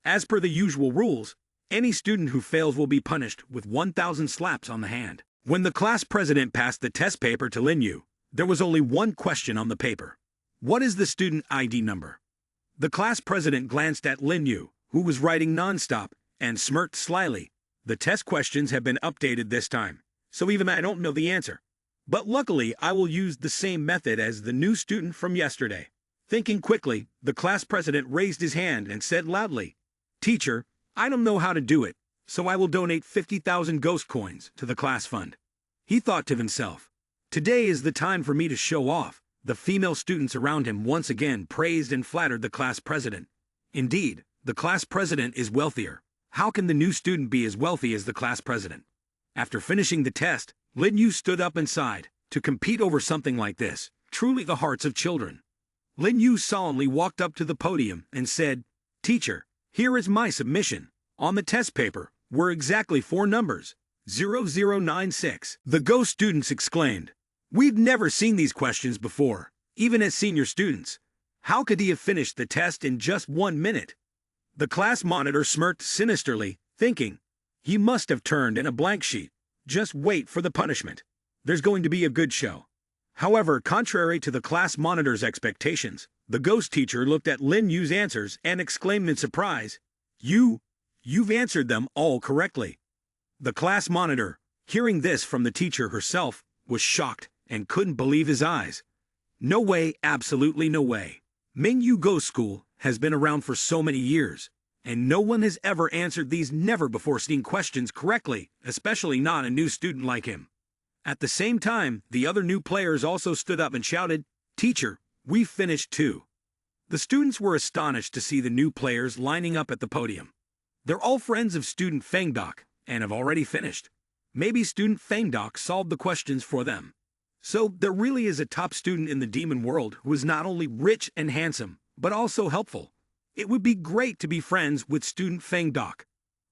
As per the usual rules, any student who fails will be punished with 1,000 slaps on the hand. When the class president passed the test paper to Lin Yu, there was only one question on the paper. What is the student ID number? The class president glanced at Lin Yu, who was writing nonstop, and smirked slyly. The test questions have been updated this time, so even I don't know the answer. But luckily, I will use the same method as the new student from yesterday. Thinking quickly, the class president raised his hand and said loudly, Teacher, I don't know how to do it, so I will donate 50,000 ghost coins to the class fund. He thought to himself, today is the time for me to show off. The female students around him once again praised and flattered the class president. Indeed, the class president is wealthier. How can the new student be as wealthy as the class president? After finishing the test, Lin Yu stood up and sighed. To compete over something like this, truly the hearts of children. Lin Yu solemnly walked up to the podium and said, Teacher, here is my submission. On the test paper were exactly 4 numbers, 0096. The ghost students exclaimed, We've never seen these questions before, even as senior students. How could he have finished the test in just 1 minute? The class monitor smirked sinisterly, thinking, he must have turned in a blank sheet. Just wait for the punishment. There's going to be a good show. However, contrary to the class monitor's expectations, the ghost teacher looked at Lin Yu's answers and exclaimed in surprise, You've answered them all correctly. The class monitor, hearing this from the teacher herself, was shocked and couldn't believe his eyes. No way, absolutely no way. Mingyu Ghost School has been around for so many years, and no one has ever answered these never-before-seen questions correctly, especially not a new student like him. At the same time, the other new players also stood up and shouted, "Teacher, we've finished too." The students were astonished to see the new players lining up at the podium. They're all friends of student Fangdok and have already finished. Maybe student Fangdok solved the questions for them. So there really is a top student in the demon world who is not only rich and handsome, but also helpful. It would be great to be friends with student Fangdok.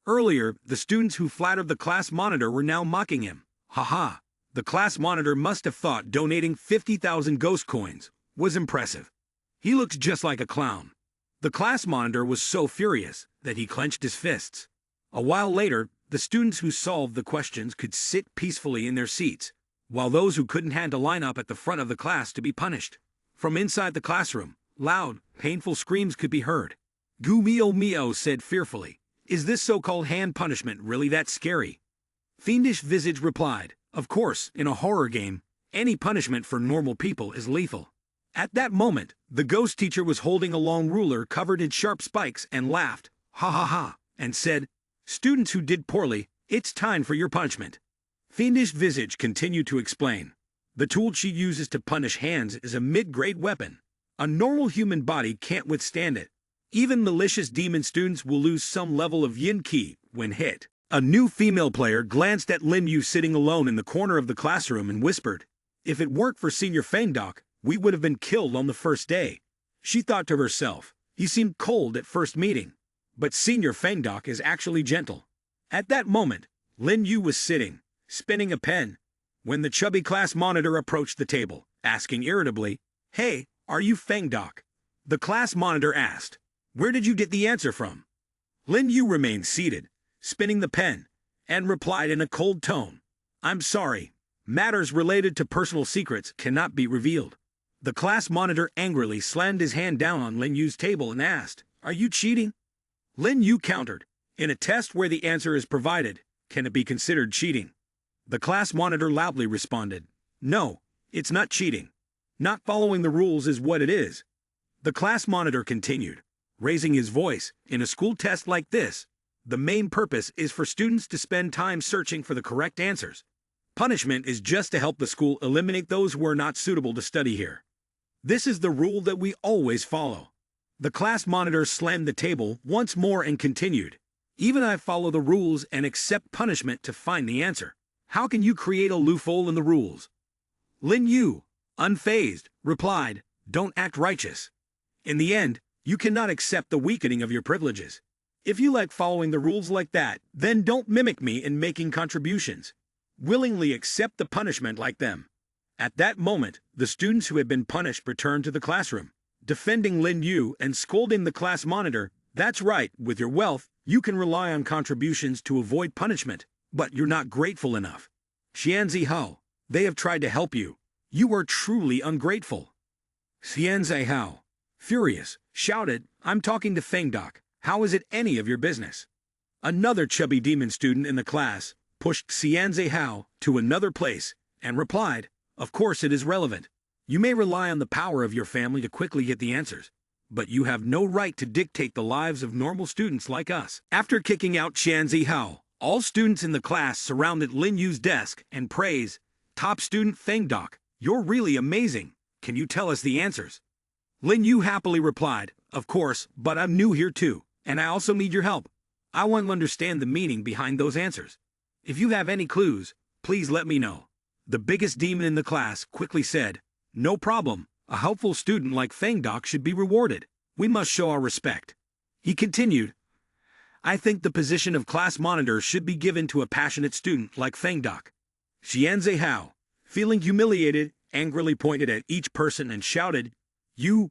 Earlier, the students who flattered the class monitor were now mocking him. Haha, the class monitor must have thought donating 50,000 ghost coins was impressive. He looks just like a clown. The class monitor was so furious that he clenched his fists. A while later, the students who solved the questions could sit peacefully in their seats, while those who couldn't had to line up at the front of the class to be punished. From inside the classroom, loud, painful screams could be heard. Gu Mio Mio said fearfully, "Is this so-called hand punishment really that scary?" Fiendish Visage replied, "Of course, in a horror game, any punishment for normal people is lethal." At that moment, the ghost teacher was holding a long ruler covered in sharp spikes and laughed, "Ha ha ha," and said, "Students who did poorly, it's time for your punishment." Fiendish Visage continued to explain. The tool she uses to punish hands is a mid-grade weapon. A normal human body can't withstand it. Even malicious demon students will lose some level of yin ki when hit. A new female player glanced at Lin Yu sitting alone in the corner of the classroom and whispered, "If it weren't for Senior Fangdok, we would have been killed on the first day." She thought to herself, he seemed cold at first meeting, but Senior Fangdok is actually gentle. At that moment, Lin Yu was sitting, spinning a pen, when the chubby class monitor approached the table, asking irritably, "Hey, are you Fangdok?" The class monitor asked, "Where did you get the answer from?" Lin Yu remained seated, spinning the pen, and replied in a cold tone, "I'm sorry, matters related to personal secrets cannot be revealed." The class monitor angrily slammed his hand down on Lin Yu's table and asked, "Are you cheating?" Lin Yu countered, "In a test where the answer is provided, can it be considered cheating?" The class monitor loudly responded, "No, it's not cheating. Not following the rules is what it is." The class monitor continued, raising his voice, "In a school test like this, the main purpose is for students to spend time searching for the correct answers. Punishment is just to help the school eliminate those who are not suitable to study here. This is the rule that we always follow." The class monitor slammed the table once more and continued, "Even I follow the rules and accept punishment to find the answer. How can you create a loophole in the rules?" Lin Yu, unfazed, replied, "Don't act righteous. In the end, you cannot accept the weakening of your privileges. If you like following the rules like that, then don't mimic me in making contributions. Willingly accept the punishment like them." At that moment, the students who had been punished returned to the classroom, defending Lin Yu and scolding the class monitor, "That's right, with your wealth, you can rely on contributions to avoid punishment, but you're not grateful enough. Xianzi Hao, they have tried to help you. You are truly ungrateful." Xianzi Hao, furious, shouted, "I'm talking to Fangdok. How is it any of your business?" Another chubby demon student in the class pushed Xianzi Hao to another place and replied, "Of course it is relevant. You may rely on the power of your family to quickly get the answers, but you have no right to dictate the lives of normal students like us." After kicking out Xianzi Hao, all students in the class surrounded Lin Yu's desk and praised, "Top student Fangdok, you're really amazing. Can you tell us the answers?" Lin Yu happily replied, "Of course, but I'm new here too, and I also need your help. I want to understand the meaning behind those answers. If you have any clues, please let me know." The biggest demon in the class quickly said, "No problem. A helpful student like Fangdok should be rewarded. We must show our respect." He continued, "I think the position of class monitor should be given to a passionate student like Fangdok." Xianzi Hao, feeling humiliated, angrily pointed at each person and shouted, You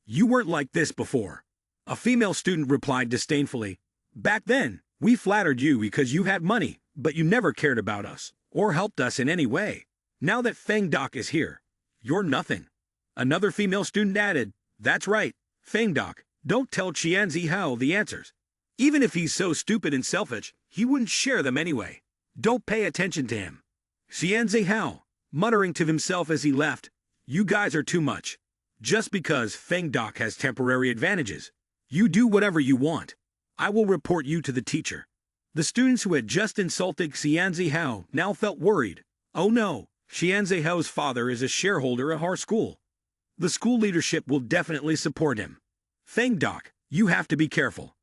weren't like this before." A female student replied disdainfully, "Back then, we flattered you because you had money, but you never cared about us or helped us in any way. Now that Fangdok is here, you're nothing." Another female student added, "That's right, Fangdok, don't tell Xianzi Hao the answers. Even if he's so stupid and selfish, he wouldn't share them anyway. Don't pay attention to him." Xianzi Hao, muttering to himself as he left, You guys are too much. Just because Feng Doc has temporary advantages, you do whatever you want. I will report you to the teacher. The students who had just insulted Xianzi Hao now felt worried. Oh no, Xianzi Hao's father is a shareholder at our school. The school leadership will definitely support him. Feng Doc, you have to be careful.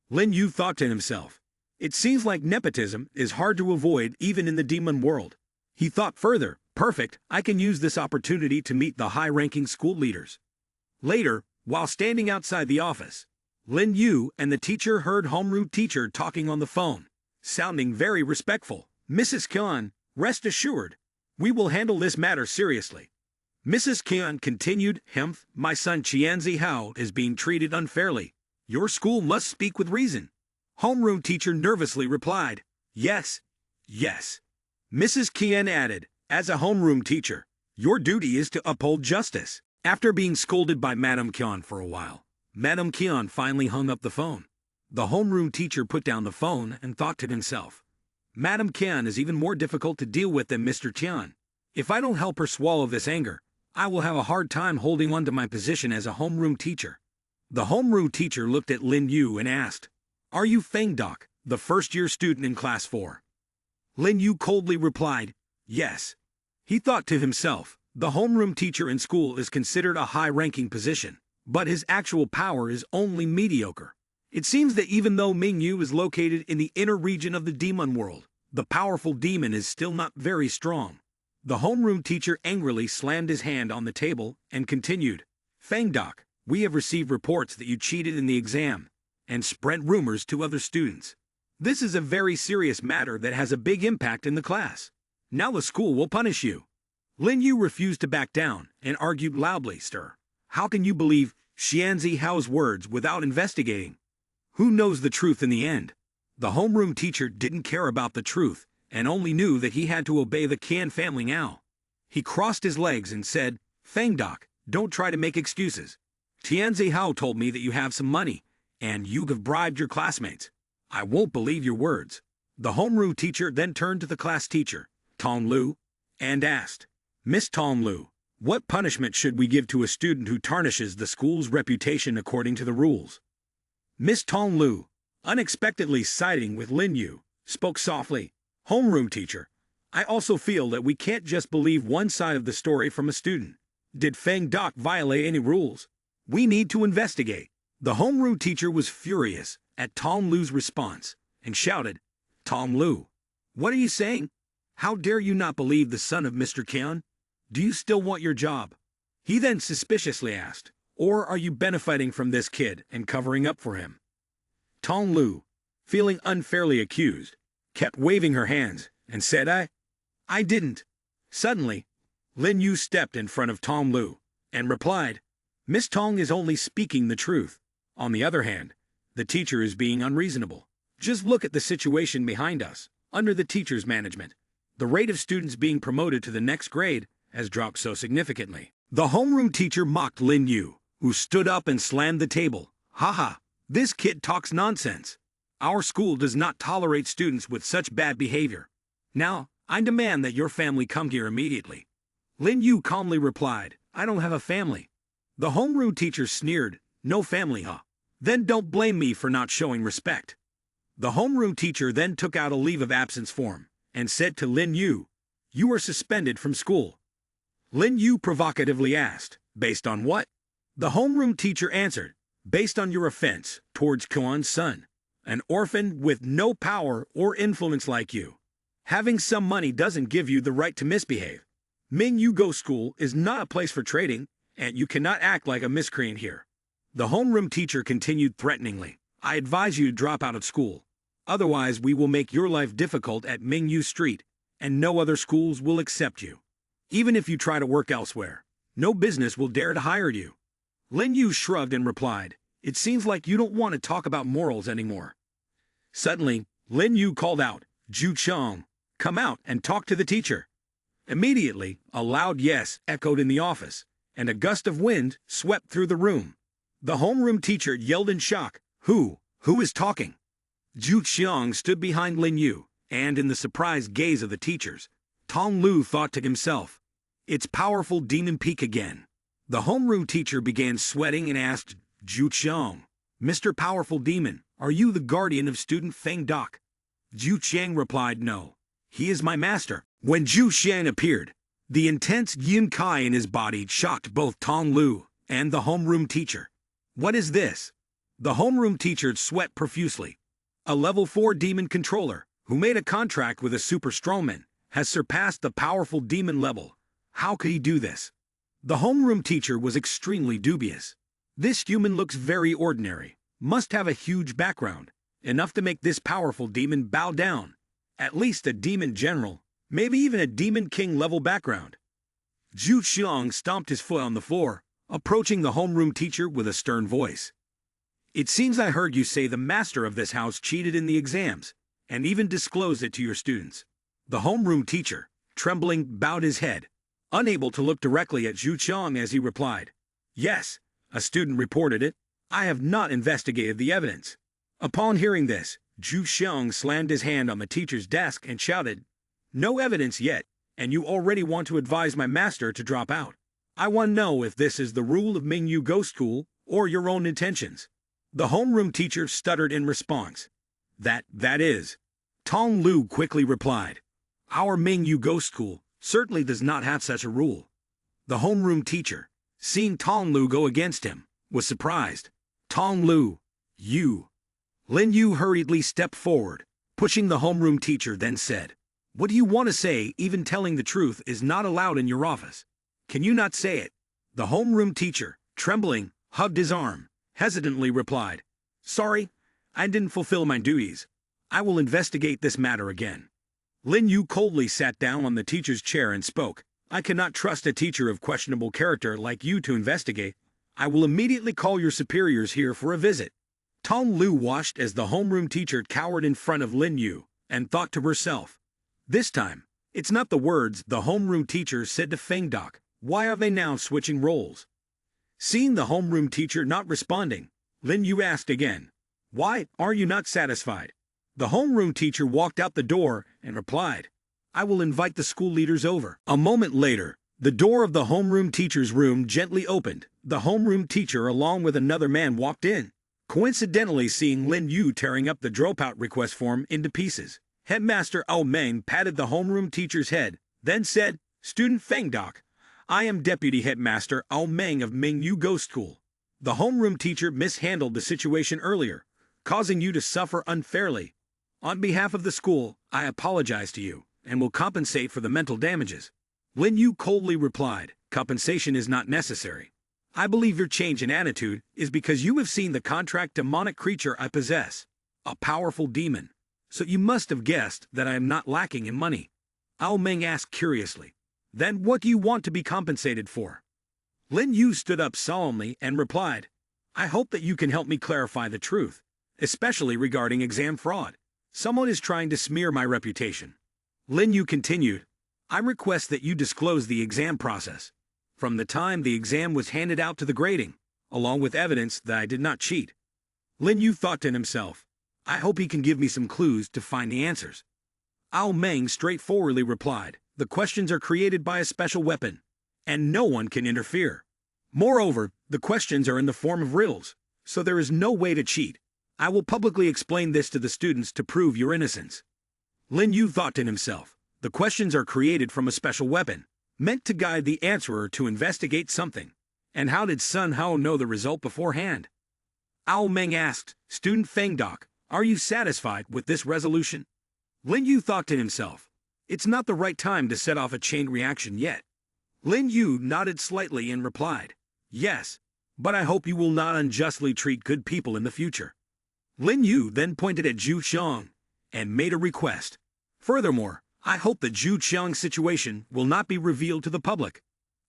Lin Yu thought to himself. It seems like nepotism is hard to avoid even in the demon world. He thought further, perfect, I can use this opportunity to meet the high-ranking school leaders. Later, while standing outside the office, Lin Yu and the teacher heard homeroom teacher talking on the phone, sounding very respectful. Mrs. Khan, rest assured, we will handle this matter seriously. Mrs. Khan continued, my son Qianzi Hao is being treated unfairly. Your school must speak with reason. Homeroom teacher nervously replied, yes, yes. Mrs. Kian added, as a homeroom teacher, your duty is to uphold justice. After being scolded by Madame Kian for a while, Madame Kian finally hung up the phone. The homeroom teacher put down the phone and thought to himself, Madame Kian is even more difficult to deal with than Mr. Tian. If I don't help her swallow this anger, I will have a hard time holding on to my position as a homeroom teacher. The homeroom teacher looked at Lin Yu and asked, are you Feng Doc, the first-year student in class 4? Lin Yu coldly replied, yes. He thought to himself, the homeroom teacher in school is considered a high-ranking position, but his actual power is only mediocre. It seems that even though Ming Yu is located in the inner region of the demon world, the powerful demon is still not very strong. The homeroom teacher angrily slammed his hand on the table and continued, Feng Doc, we have received reports that you cheated in the exam and spread rumors to other students. This is a very serious matter that has a big impact in the class. Now the school will punish you. Lin Yu refused to back down and argued loudly, Sir. How can you believe Xianzi Hao's words without investigating? Who knows the truth in the end? The homeroom teacher didn't care about the truth and only knew that he had to obey the Qian family now. He crossed his legs and said, Feng Doc, don't try to make excuses. Xianzi Hao told me that you have some money and you have bribed your classmates. I won't believe your words. The homeroom teacher then turned to the class teacher, Tong Lu, and asked, Miss Tong Lu, what punishment should we give to a student who tarnishes the school's reputation according to the rules? Miss Tong Lu, unexpectedly siding with Lin Yu, spoke softly, Homeroom teacher, I also feel that we can't just believe one side of the story from a student. Did Feng Doc violate any rules? We need to investigate. The homeroom teacher was furious at Tong Lu's response and shouted, Tong Lu, what are you saying? How dare you not believe the son of Mr. Qian? Do you still want your job? He then suspiciously asked, or are you benefiting from this kid and covering up for him? Tong Lu, feeling unfairly accused, kept waving her hands and said, I didn't. Suddenly, Lin Yu stepped in front of Tong Lu and replied, Miss Tong is only speaking the truth. On the other hand, the teacher is being unreasonable. Just look at the situation behind us. Under the teacher's management, the rate of students being promoted to the next grade has dropped so significantly. The homeroom teacher mocked Lin Yu, who stood up and slammed the table. Haha, this kid talks nonsense. Our school does not tolerate students with such bad behavior. Now, I demand that your family come here immediately. Lin Yu calmly replied, I don't have a family. The homeroom teacher sneered, no family, huh? Then don't blame me for not showing respect. The homeroom teacher then took out a leave of absence form and said to Lin Yu, you are suspended from school. Lin Yu provocatively asked, based on what? The homeroom teacher answered, based on your offense towards Kuan's son, an orphan with no power or influence like you. Having some money doesn't give you the right to misbehave. Ming Yu Go School is not a place for trading, and you cannot act like a miscreant here. The homeroom teacher continued threateningly, I advise you to drop out of school. Otherwise, we will make your life difficult at Ming Yu Street, and no other schools will accept you. Even if you try to work elsewhere, no business will dare to hire you. Lin Yu shrugged and replied, it seems like you don't want to talk about morals anymore. Suddenly, Lin Yu called out, Zhu Chong, come out and talk to the teacher. Immediately, a loud yes echoed in the office, and a gust of wind swept through the room. The homeroom teacher yelled in shock, Who is talking? Zhu Xiang stood behind Lin Yu, and in the surprised gaze of the teachers, Tong Lu thought to himself, It's powerful demon peak again. The homeroom teacher began sweating and asked Zhu Qiang, Mr. Powerful Demon, are you the guardian of student Feng Doc? Zhu Qiang replied, no. He is my master. When Zhu Qiang appeared, the intense yin kai in his body shocked both Tong Lu and the homeroom teacher. What is this? The homeroom teacher sweat profusely. A level 4 demon controller, who made a contract with a super strongman, has surpassed the powerful demon level. How could he do this? The homeroom teacher was extremely dubious. This human looks very ordinary, must have a huge background, enough to make this powerful demon bow down. At least a demon general, maybe even a demon king level background. Zhu Xiang stomped his foot on the floor, approaching the homeroom teacher with a stern voice. It seems I heard you say the master of this house cheated in the exams, and even disclosed it to your students. The homeroom teacher, trembling, bowed his head, unable to look directly at Zhu Qiang as he replied, yes, a student reported it. I have not investigated the evidence. Upon hearing this, Zhu Xiang slammed his hand on the teacher's desk and shouted, no evidence yet, and you already want to advise my master to drop out. I want to know if this is the rule of Mingyu Ghost School or your own intentions. The homeroom teacher stuttered in response. That is. Tong Lu quickly replied. Our Mingyu Ghost School certainly does not have such a rule. The homeroom teacher, seeing Tong Lu go against him, was surprised. Tong Lu, you. Lin Yu hurriedly stepped forward, pushing the homeroom teacher, then said, what do you want to say? Even telling the truth is not allowed in your office. Can you not say it? The homeroom teacher, trembling, hugged his arm, hesitantly replied, sorry, I didn't fulfill my duties. I will investigate this matter again. Lin Yu coldly sat down on the teacher's chair and spoke, I cannot trust a teacher of questionable character like you to investigate. I will immediately call your superiors here for a visit. Tong Lu watched as the homeroom teacher cowered in front of Lin Yu, and thought to herself, this time, it's not the words the homeroom teacher said to Feng Doc. Why are they now switching roles? Seeing the homeroom teacher not responding, Lin Yu asked again, why are you not satisfied? The homeroom teacher walked out the door and replied, I will invite the school leaders over. A moment later, the door of the homeroom teacher's room gently opened. The homeroom teacher along with another man walked in, coincidentally seeing Lin Yu tearing up the dropout request form into pieces. Headmaster Ao Meng patted the homeroom teacher's head, then said, Student Feng Doc, I am Deputy Headmaster Ao Meng of Mingyu Ghost School. The homeroom teacher mishandled the situation earlier, causing you to suffer unfairly. On behalf of the school, I apologize to you, and will compensate for the mental damages. Lin Yu coldly replied, compensation is not necessary. I believe your change in attitude is because you have seen the contract demonic creature I possess, a powerful demon. So you must have guessed that I am not lacking in money. Ao Meng asked curiously, then what do you want to be compensated for? Lin Yu stood up solemnly and replied, I hope that you can help me clarify the truth, especially regarding exam fraud. Someone is trying to smear my reputation. Lin Yu continued, I request that you disclose the exam process, from the time the exam was handed out to the grading, along with evidence that I did not cheat. Lin Yu thought to himself, I hope he can give me some clues to find the answers. Ao Meng straightforwardly replied, the questions are created by a special weapon, and no one can interfere. Moreover, the questions are in the form of riddles, so there is no way to cheat. I will publicly explain this to the students to prove your innocence. Lin Yu thought to himself, the questions are created from a special weapon, meant to guide the answerer to investigate something. And how did Sun Hao know the result beforehand? Ao Meng asked, Student Feng Doc, are you satisfied with this resolution? Lin Yu thought to himself, it's not the right time to set off a chain reaction yet. Lin Yu nodded slightly and replied, yes, but I hope you will not unjustly treat good people in the future. Lin Yu then pointed at Zhu Xiang and made a request. Furthermore, I hope the Zhu Xiang situation will not be revealed to the public.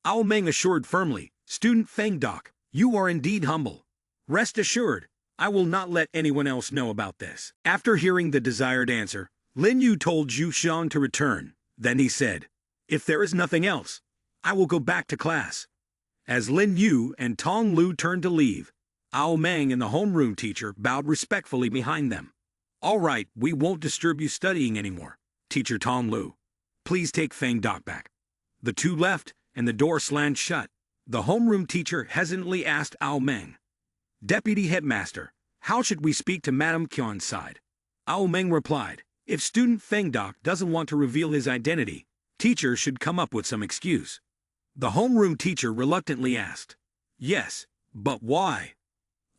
Ao Meng assured firmly, Student Feng Doc, you are indeed humble. Rest assured, I will not let anyone else know about this. After hearing the desired answer, Lin Yu told Zhu Xiang to return. Then he said, if there is nothing else, I will go back to class. As Lin Yu and Tong Lu turned to leave, Ao Meng and the homeroom teacher bowed respectfully behind them. All right, we won't disturb you studying anymore, Teacher Tong Lu. Please take Feng Doc back. The two left, and the door slammed shut. The homeroom teacher hesitantly asked Ao Meng, "Deputy headmaster, how should we speak to Madame Kyon's side?" Ao Meng replied, "If student Feng Dok doesn't want to reveal his identity, teacher should come up with some excuse." The homeroom teacher reluctantly asked, "Yes, but why?"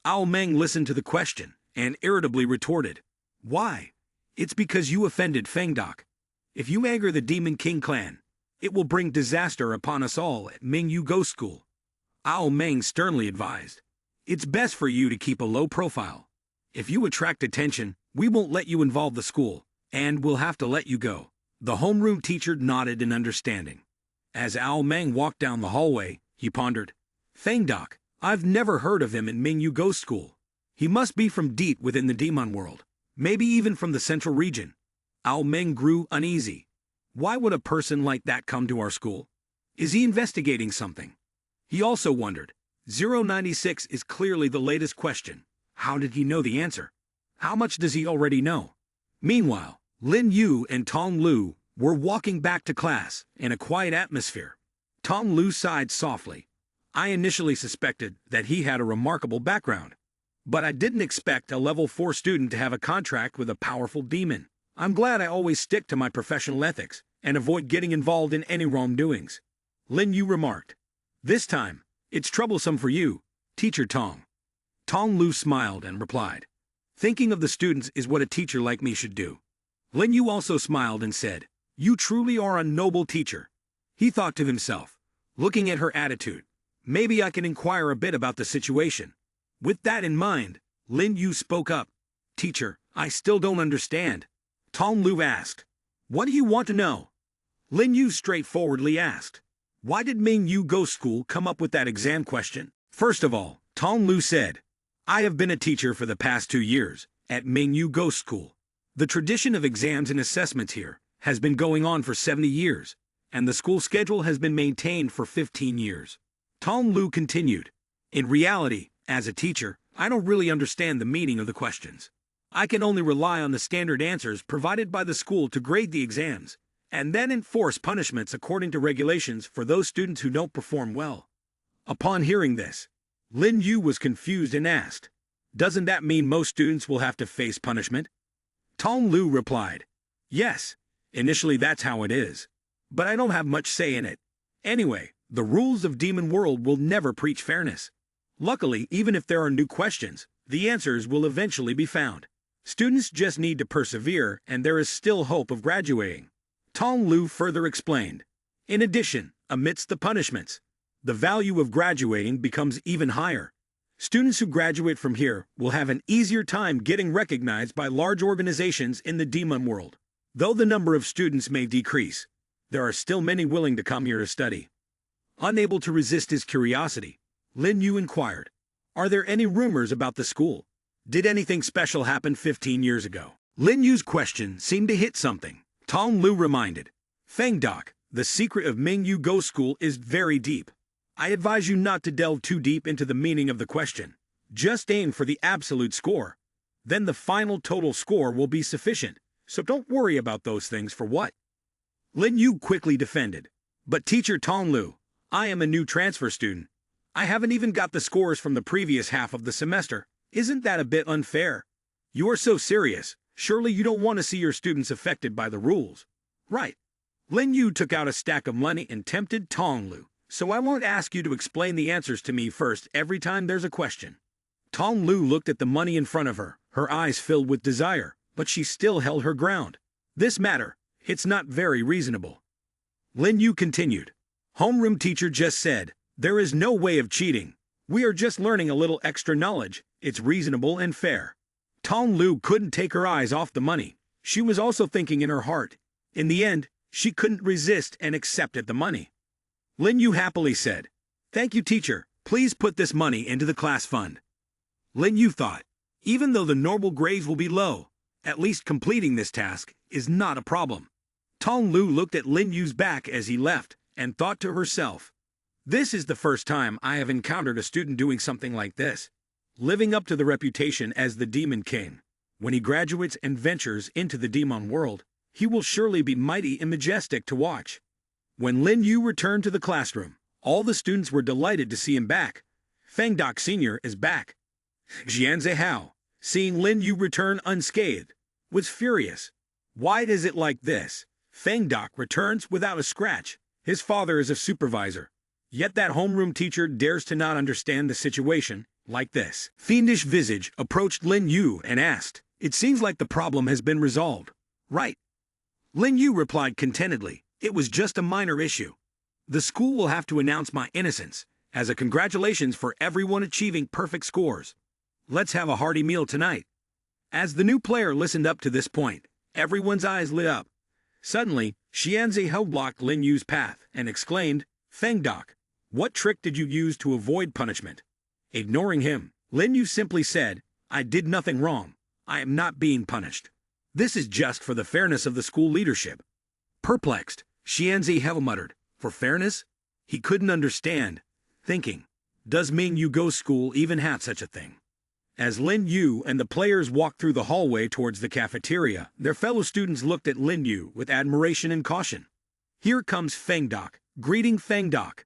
Ao Meng listened to the question and irritably retorted, "Why? It's because you offended Feng Dok. If you anger the Demon King clan, it will bring disaster upon us all at Mingyu Ghost School." Ao Meng sternly advised, "It's best for you to keep a low profile. If you attract attention, we won't let you involve the school, and we'll have to let you go." The homeroom teacher nodded in understanding. As Ao Meng walked down the hallway, he pondered, "Feng Dok, I've never heard of him in Mingyu Ghost School. He must be from deep within the demon world, maybe even from the central region." Ao Meng grew uneasy. Why would a person like that come to our school? Is he investigating something? He also wondered, 096 is clearly the latest question. How did he know the answer? How much does he already know? Meanwhile, Lin Yu and Tong Lu were walking back to class in a quiet atmosphere. Tong Lu sighed softly. "I initially suspected that he had a remarkable background, but I didn't expect a level 4 student to have a contract with a powerful demon. I'm glad I always stick to my professional ethics and avoid getting involved in any wrongdoings," Lin Yu remarked. "This time, it's troublesome for you, Teacher Tong." Tong Lu smiled and replied, "Thinking of the students is what a teacher like me should do." Lin Yu also smiled and said, "You truly are a noble teacher." He thought to himself, looking at her attitude, "Maybe I can inquire a bit about the situation." With that in mind, Lin Yu spoke up, "Teacher, I still don't understand." Tong Lu asked, "What do you want to know?" Lin Yu straightforwardly asked, "Why did Mingyu Ghost School come up with that exam question?" First of all, Tong Lu said, "I have been a teacher for the past 2 years at Mingyu Ghost School. The tradition of exams and assessments here has been going on for 70 years, and the school schedule has been maintained for 15 years. Tong Lu continued, "In reality, as a teacher, I don't really understand the meaning of the questions. I can only rely on the standard answers provided by the school to grade the exams, and then enforce punishments according to regulations for those students who don't perform well." Upon hearing this, Lin Yu was confused and asked, "Doesn't that mean most students will have to face punishment?" Tong Lu replied, "Yes, initially that's how it is, but I don't have much say in it. Anyway, the rules of Demon World will never preach fairness. Luckily, even if there are new questions, the answers will eventually be found. Students just need to persevere, and there is still hope of graduating." Tong Lu further explained, "In addition, amidst the punishments, the value of graduating becomes even higher. Students who graduate from here will have an easier time getting recognized by large organizations in the demon world. Though the number of students may decrease, there are still many willing to come here to study." Unable to resist his curiosity, Lin Yu inquired, "Are there any rumors about the school? Did anything special happen 15 years ago?" Lin Yu's question seemed to hit something. Tong Lu reminded, "Feng Dok, the secret of Mingyu Ghost School is very deep. I advise you not to delve too deep into the meaning of the question. Just aim for the absolute score. Then the final total score will be sufficient, so don't worry about those things for what?" Lin Yu quickly defended, "But Teacher Tong Lu, I am a new transfer student. I haven't even got the scores from the previous half of the semester. Isn't that a bit unfair? You are so serious, surely you don't want to see your students affected by the rules, right?" Lin Yu took out a stack of money and tempted Tong Lu, "So I won't ask you to explain the answers to me first every time there's a question." Tong Lu looked at the money in front of her, her eyes filled with desire, but she still held her ground. "This matter, it's not very reasonable." Lin Yu continued, "Homeroom teacher just said, there is no way of cheating. We are just learning a little extra knowledge. It's reasonable and fair." Tong Lu couldn't take her eyes off the money. She was also thinking in her heart. In the end, she couldn't resist and accepted the money. Lin Yu happily said, "Thank you, teacher. Please put this money into the class fund." Lin Yu thought, even though the normal grades will be low, at least completing this task is not a problem. Tong Lu looked at Lin Yu's back as he left and thought to herself, "This is the first time I have encountered a student doing something like this, living up to the reputation as the Demon King. When he graduates and ventures into the demon world, he will surely be mighty and majestic to watch." When Lin Yu returned to the classroom, all the students were delighted to see him back. Feng Doc Sr. is back. Jianze Hao, seeing Lin Yu return unscathed, was furious. Why is it like this? Feng Doc returns without a scratch. His father is a supervisor. Yet that homeroom teacher dares to not understand the situation like this. Fiendish Visage approached Lin Yu and asked, "It seems like the problem has been resolved, right?" Lin Yu replied contentedly, "It was just a minor issue. The school will have to announce my innocence as a congratulations for everyone achieving perfect scores. Let's have a hearty meal tonight." As the new player listened up to this point, everyone's eyes lit up. Suddenly, Xianzi Hou blocked Lin Yu's path and exclaimed, "Feng Doc, what trick did you use to avoid punishment?" Ignoring him, Lin Yu simply said, "I did nothing wrong. I am not being punished. This is just for the fairness of the school leadership." Perplexed, Xianzi Hou muttered, "For fairness?" He couldn't understand, thinking, "Does Ming Yu Go School even have such a thing?" As Lin Yu and the players walked through the hallway towards the cafeteria, their fellow students looked at Lin Yu with admiration and caution. Here comes Feng Doc, greeting Feng Doc.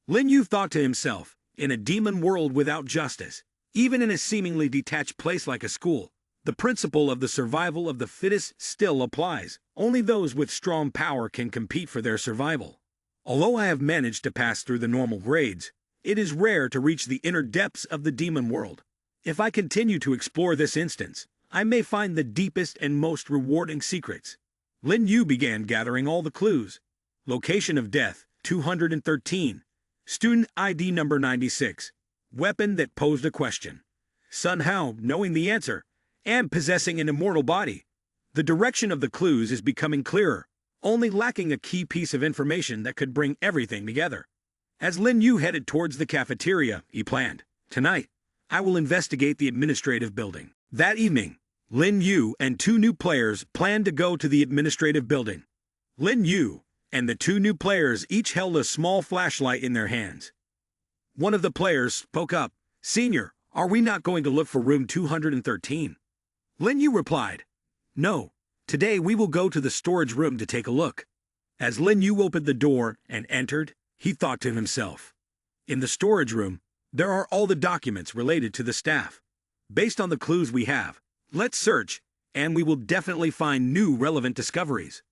Lin Yu thought to himself, in a demon world without justice, even in a seemingly detached place like a school, the principle of the survival of the fittest still applies. Only those with strong power can compete for their survival. Although I have managed to pass through the normal grades, it is rare to reach the inner depths of the demon world. If I continue to explore this instance, I may find the deepest and most rewarding secrets. Lin Yu began gathering all the clues. Location of death, 213. Student ID number 96. Weapon that posed a question. Sun Hao, knowing the answer, and possessing an immortal body. The direction of the clues is becoming clearer, only lacking a key piece of information that could bring everything together. As Lin Yu headed towards the cafeteria, he planned, "Tonight, I will investigate the administrative building." That evening, Lin Yu and two new players planned to go to the administrative building. Lin Yu and the two new players each held a small flashlight in their hands. One of the players spoke up, "Senior, are we not going to look for room 213? Lin Yu replied, "No, today we will go to the storage room to take a look." As Lin Yu opened the door and entered, he thought to himself, "In the storage room, there are all the documents related to the staff. Based on the clues we have, let's search, and we will definitely find new relevant discoveries."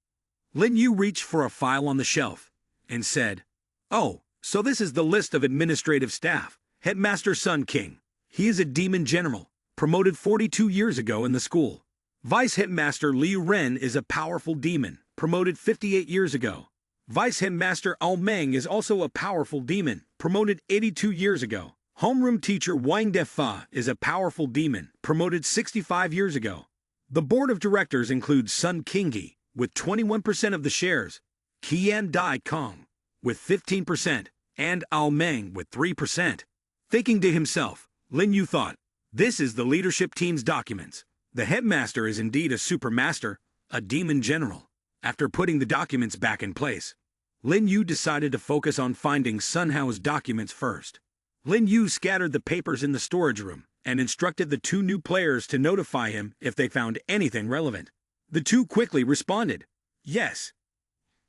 Lin Yu reached for a file on the shelf and said, "Oh, so this is the list of administrative staff. Headmaster Sun King. He is a demon general, promoted 42 years ago in the school. Vice Headmaster Liu Ren is a powerful demon, promoted 58 years ago. Vice Headmaster Ao Meng is also a powerful demon, promoted 82 years ago. Homeroom Teacher Wang Defa is a powerful demon, promoted 65 years ago. The board of directors includes Sun Kingi, with 21% of the shares, Qian Dai Kong, with 15%, and Ao Meng with 3%. Thinking to himself, Lin Yu thought, "This is the leadership team's documents. The headmaster is indeed a supermaster, a demon general." After putting the documents back in place, Lin Yu decided to focus on finding Sun Hao's documents first. Lin Yu scattered the papers in the storage room and instructed the two new players to notify him if they found anything relevant. The two quickly responded, "Yes."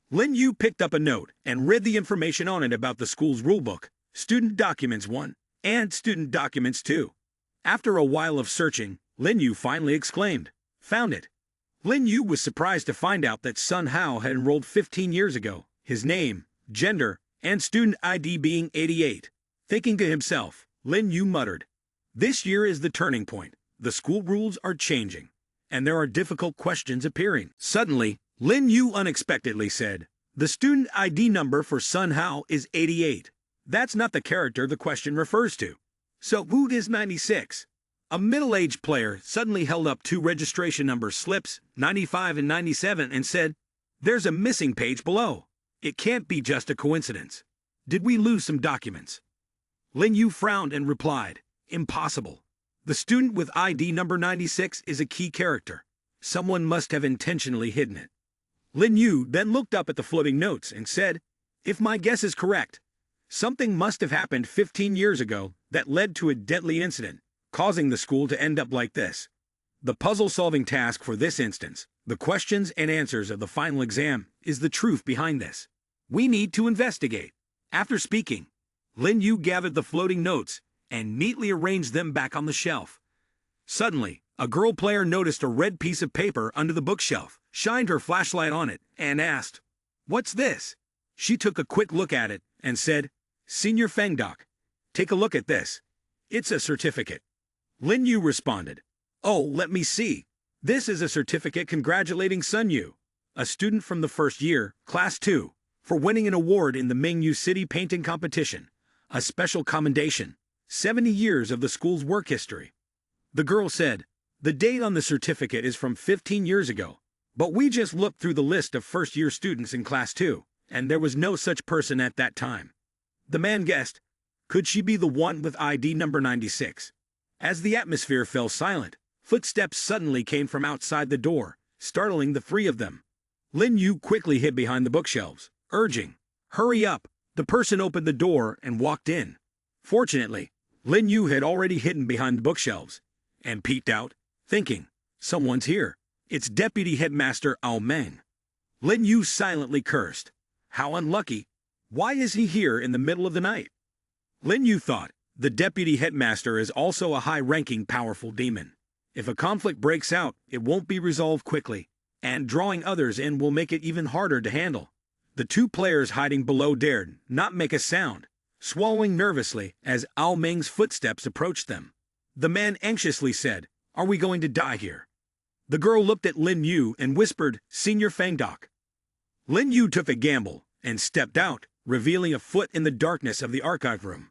Lin Yu picked up a note and read the information on it about the school's rulebook, Student Documents 1, and Student Documents 2. After a while of searching, Lin Yu finally exclaimed, "Found it." Lin Yu was surprised to find out that Sun Hao had enrolled 15 years ago, his name, gender, and student ID being 88. Thinking to himself, Lin Yu muttered, "This year is the turning point. The school rules are changing, and there are difficult questions appearing." Suddenly, Lin Yu unexpectedly said, "The student ID number for Sun Hao is 88. That's not the character the question refers to. So who is 96? A middle-aged player suddenly held up two registration number slips, 95 and 97, and said, "There's a missing page below. It can't be just a coincidence. Did we lose some documents?" Lin Yu frowned and replied, "Impossible. The student with ID number 96 is a key character. Someone must have intentionally hidden it." Lin Yu then looked up at the floating notes and said, "If my guess is correct, something must have happened 15 years ago that led to a deadly incident, causing the school to end up like this. The puzzle-solving task for this instance, the questions and answers of the final exam, is the truth behind this. We need to investigate. After speaking, Lin Yu gathered the floating notes and neatly arranged them back on the shelf. Suddenly, a girl player noticed a red piece of paper under the bookshelf, shined her flashlight on it, and asked, "What's this?" She took a quick look at it and said, "Senior Fengdok, take a look at this. It's a certificate." Lin Yu responded, "Oh, let me see. This is a certificate congratulating Sun Yu, a student from the first year, Class 2, for winning an award in the Mingyu City Painting Competition, a special commendation, 70 years of the school's work history." The girl said, "The date on the certificate is from 15 years ago, but we just looked through the list of first-year students in Class 2, and there was no such person at that time." The man guessed, "Could she be the one with ID number 96? As the atmosphere fell silent, footsteps suddenly came from outside the door, startling the three of them. Lin Yu quickly hid behind the bookshelves, urging, "Hurry up!" The person opened the door and walked in. Fortunately, Lin Yu had already hidden behind the bookshelves and peeked out, thinking, "Someone's here. It's Deputy Headmaster Ao Meng." Lin Yu silently cursed. How unlucky. Why is he here in the middle of the night? Lin Yu thought, the Deputy Headmaster is also a high-ranking powerful demon. If a conflict breaks out, it won't be resolved quickly, and drawing others in will make it even harder to handle. The two players hiding below dared not make a sound, swallowing nervously as Ao Meng's footsteps approached them. The man anxiously said, "Are we going to die here?" The girl looked at Lin Yu and whispered, "Senior Fengdok." Lin Yu took a gamble and stepped out, revealing a foot in the darkness of the archive room.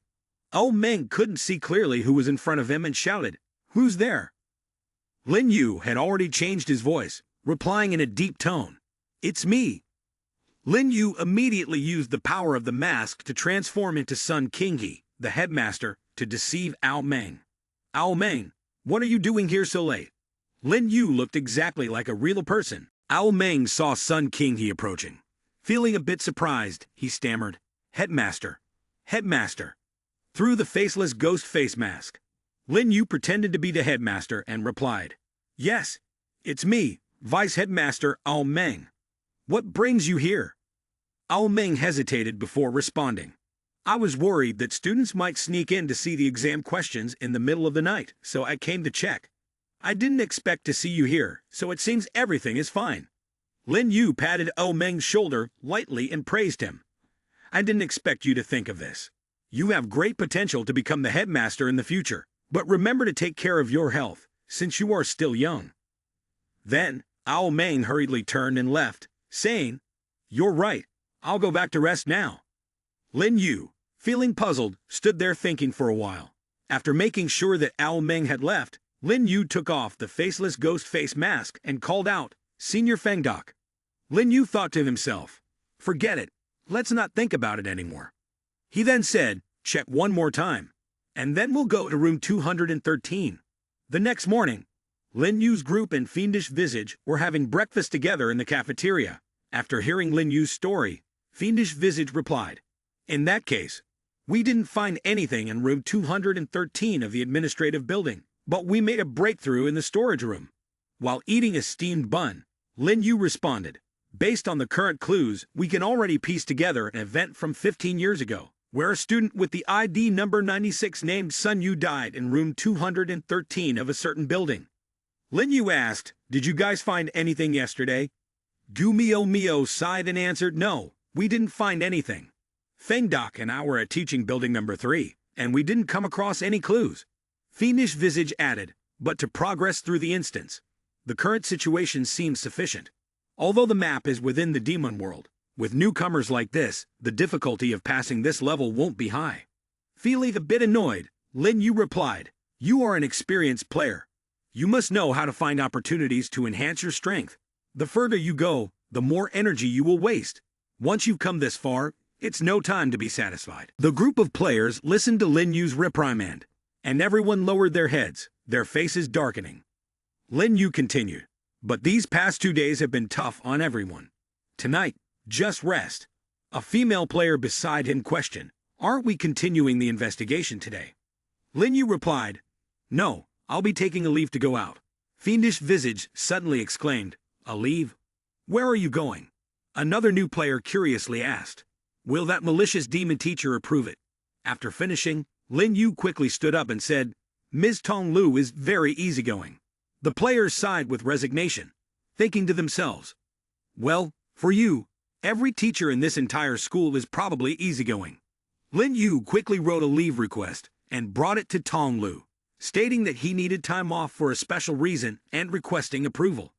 Ao Meng couldn't see clearly who was in front of him and shouted, "Who's there?" Lin Yu had already changed his voice, replying in a deep tone, "It's me." Lin Yu immediately used the power of the mask to transform into Sun Qinghe, the headmaster, to deceive Ao Meng. "Ao Meng, what are you doing here so late?" Lin Yu looked exactly like a real person. Ao Meng saw Sun Qinghe approaching. Feeling a bit surprised, he stammered, "Headmaster, Headmaster," through the faceless ghost face mask. Lin Yu pretended to be the headmaster and replied, "Yes, it's me, Vice Headmaster Ao Meng. What brings you here?" Ao Meng hesitated before responding. "I was worried that students might sneak in to see the exam questions in the middle of the night, so I came to check. I didn't expect to see you here, so it seems everything is fine." Lin Yu patted Ao Meng's shoulder lightly and praised him. "I didn't expect you to think of this. You have great potential to become the headmaster in the future, but remember to take care of your health, since you are still young." Then, Ao Meng hurriedly turned and left, saying, "You're right, I'll go back to rest now." Lin Yu, feeling puzzled, stood there thinking for a while. After making sure that Ao Meng had left, Lin Yu took off the faceless ghost face mask and called out, "Senior Fengdok." Lin Yu thought to himself, "Forget it, let's not think about it anymore." He then said, "Check one more time, and then we'll go to room 213. The next morning, Lin Yu's group and Fiendish Visage were having breakfast together in the cafeteria. After hearing Lin Yu's story, Fiendish Visage replied, "In that case, we didn't find anything in room 213 of the administrative building, but we made a breakthrough in the storage room." While eating a steamed bun, Lin Yu responded, "Based on the current clues, we can already piece together an event from 15 years ago, where a student with the ID number 96 named Sun Yu died in room 213 of a certain building." Lin Yu asked, "Did you guys find anything yesterday?" Gumio Mio sighed and answered, "No, we didn't find anything. Fengdok and I were at teaching building number 3, and we didn't come across any clues." Fiendish Visage added, "But to progress through the instance, the current situation seems sufficient. Although the map is within the demon world, with newcomers like this, the difficulty of passing this level won't be high." Feeling a bit annoyed, Lin Yu replied, "You are an experienced player. You must know how to find opportunities to enhance your strength. The further you go, the more energy you will waste. Once you've come this far, it's no time to be satisfied." The group of players listened to Lin Yu's reprimand, and everyone lowered their heads, their faces darkening. Lin Yu continued, "But these past 2 days have been tough on everyone. Tonight, just rest." A female player beside him questioned, "Aren't we continuing the investigation today?" Lin Yu replied, "No, I'll be taking a leave to go out." Fiendish Visage suddenly exclaimed, "A leave? Where are you going?" Another new player curiously asked, "Will that malicious demon teacher approve it?" After finishing, Lin Yu quickly stood up and said, "Ms. Tong Lu is very easygoing." The players sighed with resignation, thinking to themselves, "Well, for you, every teacher in this entire school is probably easygoing." Lin Yu quickly wrote a leave request and brought it to Tong Lu, stating that he needed time off for a special reason and requesting approval.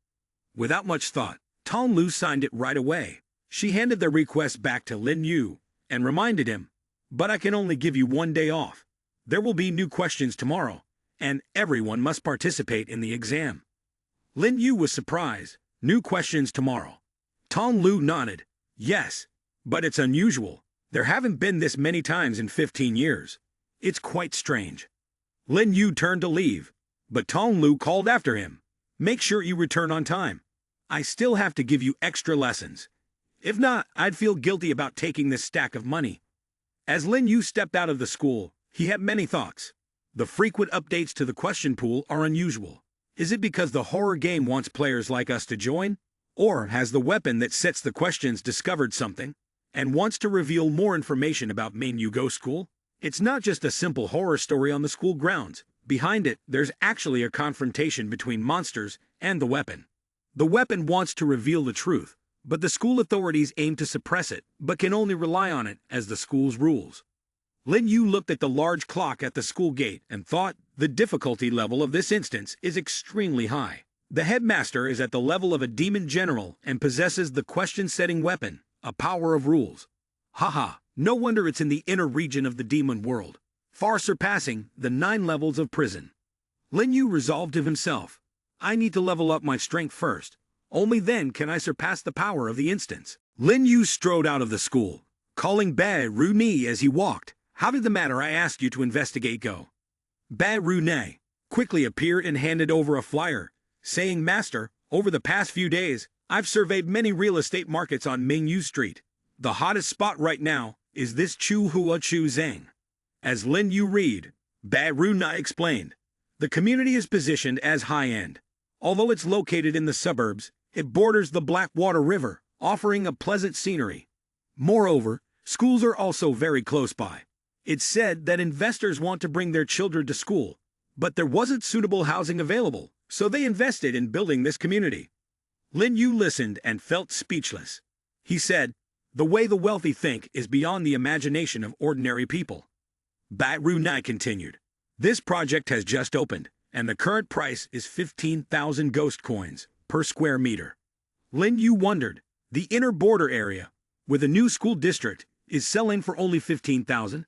Without much thought, Tong Lu signed it right away. She handed the request back to Lin Yu and reminded him, "But I can only give you 1 day off. There will be new questions tomorrow, and everyone must participate in the exam." Lin Yu was surprised. "New questions tomorrow?" Tong Lu nodded. "Yes, but it's unusual. There haven't been this many times in 15 years. It's quite strange." Lin Yu turned to leave, but Tong Lu called after him, "Make sure you return on time. I still have to give you extra lessons. If not, I'd feel guilty about taking this stack of money." As Lin Yu stepped out of the school, he had many thoughts. The frequent updates to the question pool are unusual. Is it because the horror game wants players like us to join? Or has the weapon that sets the questions discovered something and wants to reveal more information about Main Yu Go School? It's not just a simple horror story on the school grounds. Behind it, there's actually a confrontation between monsters and the weapon. The weapon wants to reveal the truth, but the school authorities aim to suppress it, but can only rely on it as the school's rules. Lin Yu looked at the large clock at the school gate and thought the difficulty level of this instance is extremely high. The headmaster is at the level of a demon general and possesses the question-setting weapon, a power of rules. Haha, no wonder it's in the inner region of the demon world, far surpassing the 9 levels of prison. Lin Yu resolved to himself, "I need to level up my strength first. Only then can I surpass the power of the instance." Lin Yu strode out of the school, calling Bai Ru Ni as he walked. "How did the matter I asked you to investigate go?" Bai Ru Ni quickly appeared and handed over a flyer, saying, "Master, over the past few days, I've surveyed many real estate markets on Mingyu Street. The hottest spot right now is this Chu Hua Chu Zhang." As Lin Yu read, Bai Ru Ni explained, "The community is positioned as high-end. Although it's located in the suburbs, it borders the Blackwater River, offering a pleasant scenery. Moreover, schools are also very close by. It's said that investors want to bring their children to school, but there wasn't suitable housing available, so they invested in building this community." Lin Yu listened and felt speechless. He said, "The way the wealthy think is beyond the imagination of ordinary people." Bai Ru Ni continued, "This project has just opened, and the current price is 15,000 ghost coins per square meter." Lin Yu wondered, the inner border area, with a new school district, is selling for only 15,000?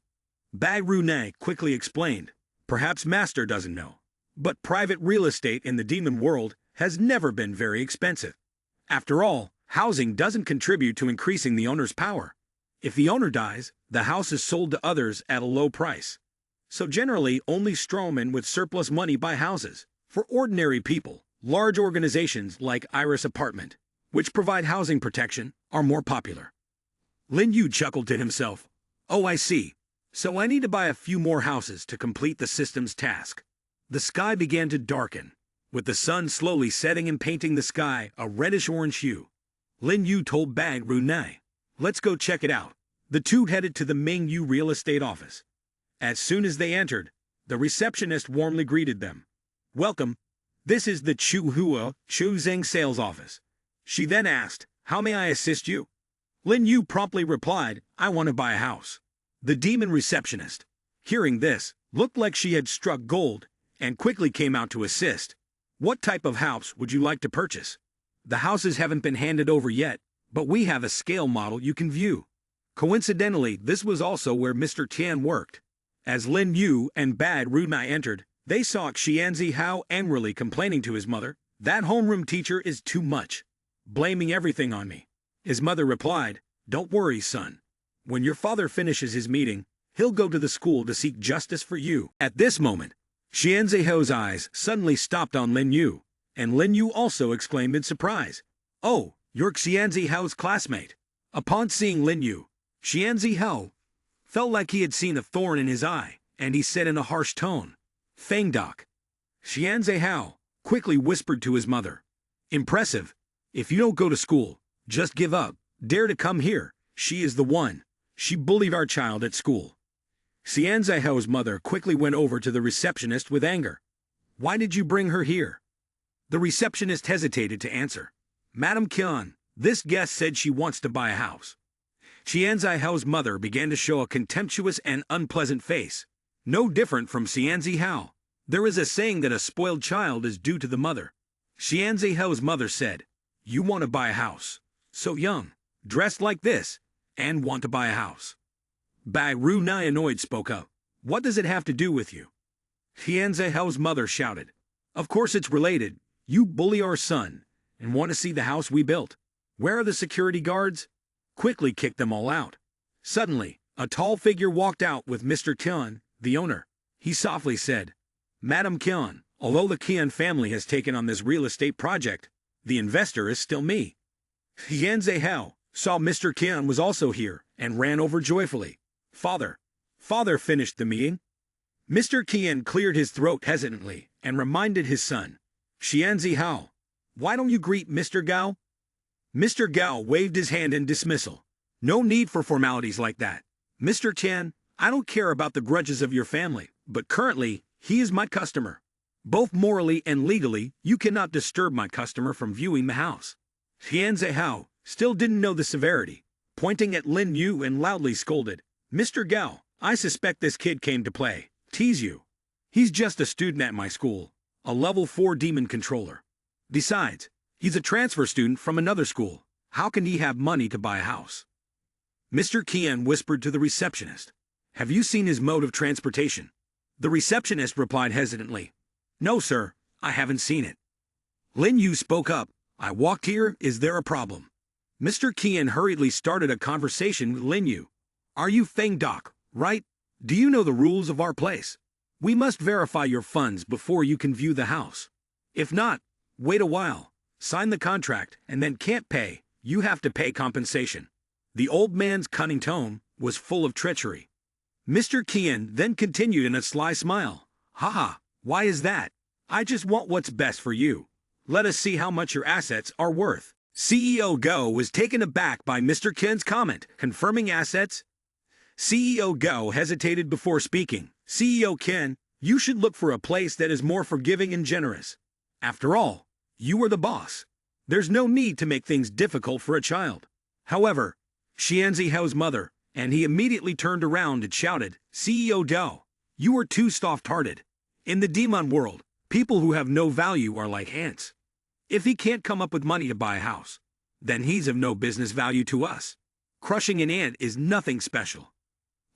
Bai Ru Ni quickly explained, "Perhaps Master doesn't know, but private real estate in the demon world has never been very expensive. After all, housing doesn't contribute to increasing the owner's power. If the owner dies, the house is sold to others at a low price. So generally, only strawmen with surplus money buy houses. For ordinary people, large organizations like Iris Apartment, which provide housing protection, are more popular." Lin Yu chuckled to himself. "Oh, I see. So I need to buy a few more houses to complete the system's task." The sky began to darken, with the sun slowly setting and painting the sky a reddish-orange hue. Lin Yu told Bai Ru Ni, "Let's go check it out." The two headed to the Ming Yu real estate office. As soon as they entered, the receptionist warmly greeted them. "Welcome. This is the Chu Hua Chu Zheng sales office." She then asked, "How may I assist you?" Lin Yu promptly replied, "I want to buy a house." The demon receptionist, hearing this, looked like she had struck gold and quickly came out to assist. "What type of house would you like to purchase? The houses haven't been handed over yet, but we have a scale model you can view." Coincidentally, this was also where Mr. Tian worked. As Lin Yu and Bai Ru Ni entered, they saw Xianzi Hao angrily complaining to his mother, "That homeroom teacher is too much, blaming everything on me." His mother replied, "Don't worry, son. When your father finishes his meeting, he'll go to the school to seek justice for you." At this moment, Xianzi Hao's eyes suddenly stopped on Lin Yu, and Lin Yu also exclaimed in surprise, "Oh, you're Xianzi Hao's classmate." Upon seeing Lin Yu, Xianzi Hao felt like he had seen a thorn in his eye, and he said in a harsh tone, "Feng Doc." Xianzi Hao quickly whispered to his mother, "Impressive. If you don't go to school, just give up. Dare to come here, she is the one. She bullied our child at school. Xian Zihao's mother quickly went over to the receptionist with anger. Why did you bring her here? The receptionist hesitated to answer. Madam Qian, this guest said she wants to buy a house. Xian Zihao's mother began to show a contemptuous and unpleasant face. No different from Xian Zihao. There is a saying that a spoiled child is due to the mother. Xian Zihao's mother said, You want to buy a house. So young, dressed like this, and want to buy a house. Bai Ru Nai annoyed spoke up. What does it have to do with you? Xian Zihao's mother shouted. Of course it's related. You bully our son, and want to see the house we built. Where are the security guards? Quickly kick them all out. Suddenly, a tall figure walked out with Mr. Qian, the owner. He softly said, Madam Qian, although the Qian family has taken on this real estate project, the investor is still me. Xian Zihao saw Mr. Qian was also here and ran over joyfully. Father finished the meeting. Mr. Qian cleared his throat hesitantly and reminded his son, Xian Zihao, why don't you greet Mr. Gao? Mr. Gao waved his hand in dismissal. No need for formalities like that. Mr. Qian, I don't care about the grudges of your family, but currently, he is my customer. Both morally and legally, you cannot disturb my customer from viewing the house. Xian Zihao still didn't know the severity, pointing at Lin Yu and loudly scolded, Mr. Gao, I suspect this kid came to play, tease you. He's just a student at my school, a level 4 demon controller. Besides, he's a transfer student from another school. How can he have money to buy a house? Mr. Qian whispered to the receptionist, Have you seen his mode of transportation? The receptionist replied hesitantly, No, sir, I haven't seen it. Lin Yu spoke up, I walked here, is there a problem? Mr. Qian hurriedly started a conversation with Lin Yu. Are you Feng Doc, right? Do you know the rules of our place? We must verify your funds before you can view the house. If not, wait a while, sign the contract, and then can't pay, you have to pay compensation. The old man's cunning tone was full of treachery. Mr. Qian then continued in a sly smile. Haha, why is that? I just want what's best for you. Let us see how much your assets are worth. CEO Go was taken aback by Mr. Qian's comment, confirming assets. CEO Go hesitated before speaking. CEO Qian, you should look for a place that is more forgiving and generous. After all, you are the boss. There's no need to make things difficult for a child. However, Xian Zihao's mother, and he immediately turned around and shouted, CEO Dao, you are too soft-hearted. In the demon world, people who have no value are like ants. If he can't come up with money to buy a house, then he's of no business value to us. Crushing an ant is nothing special.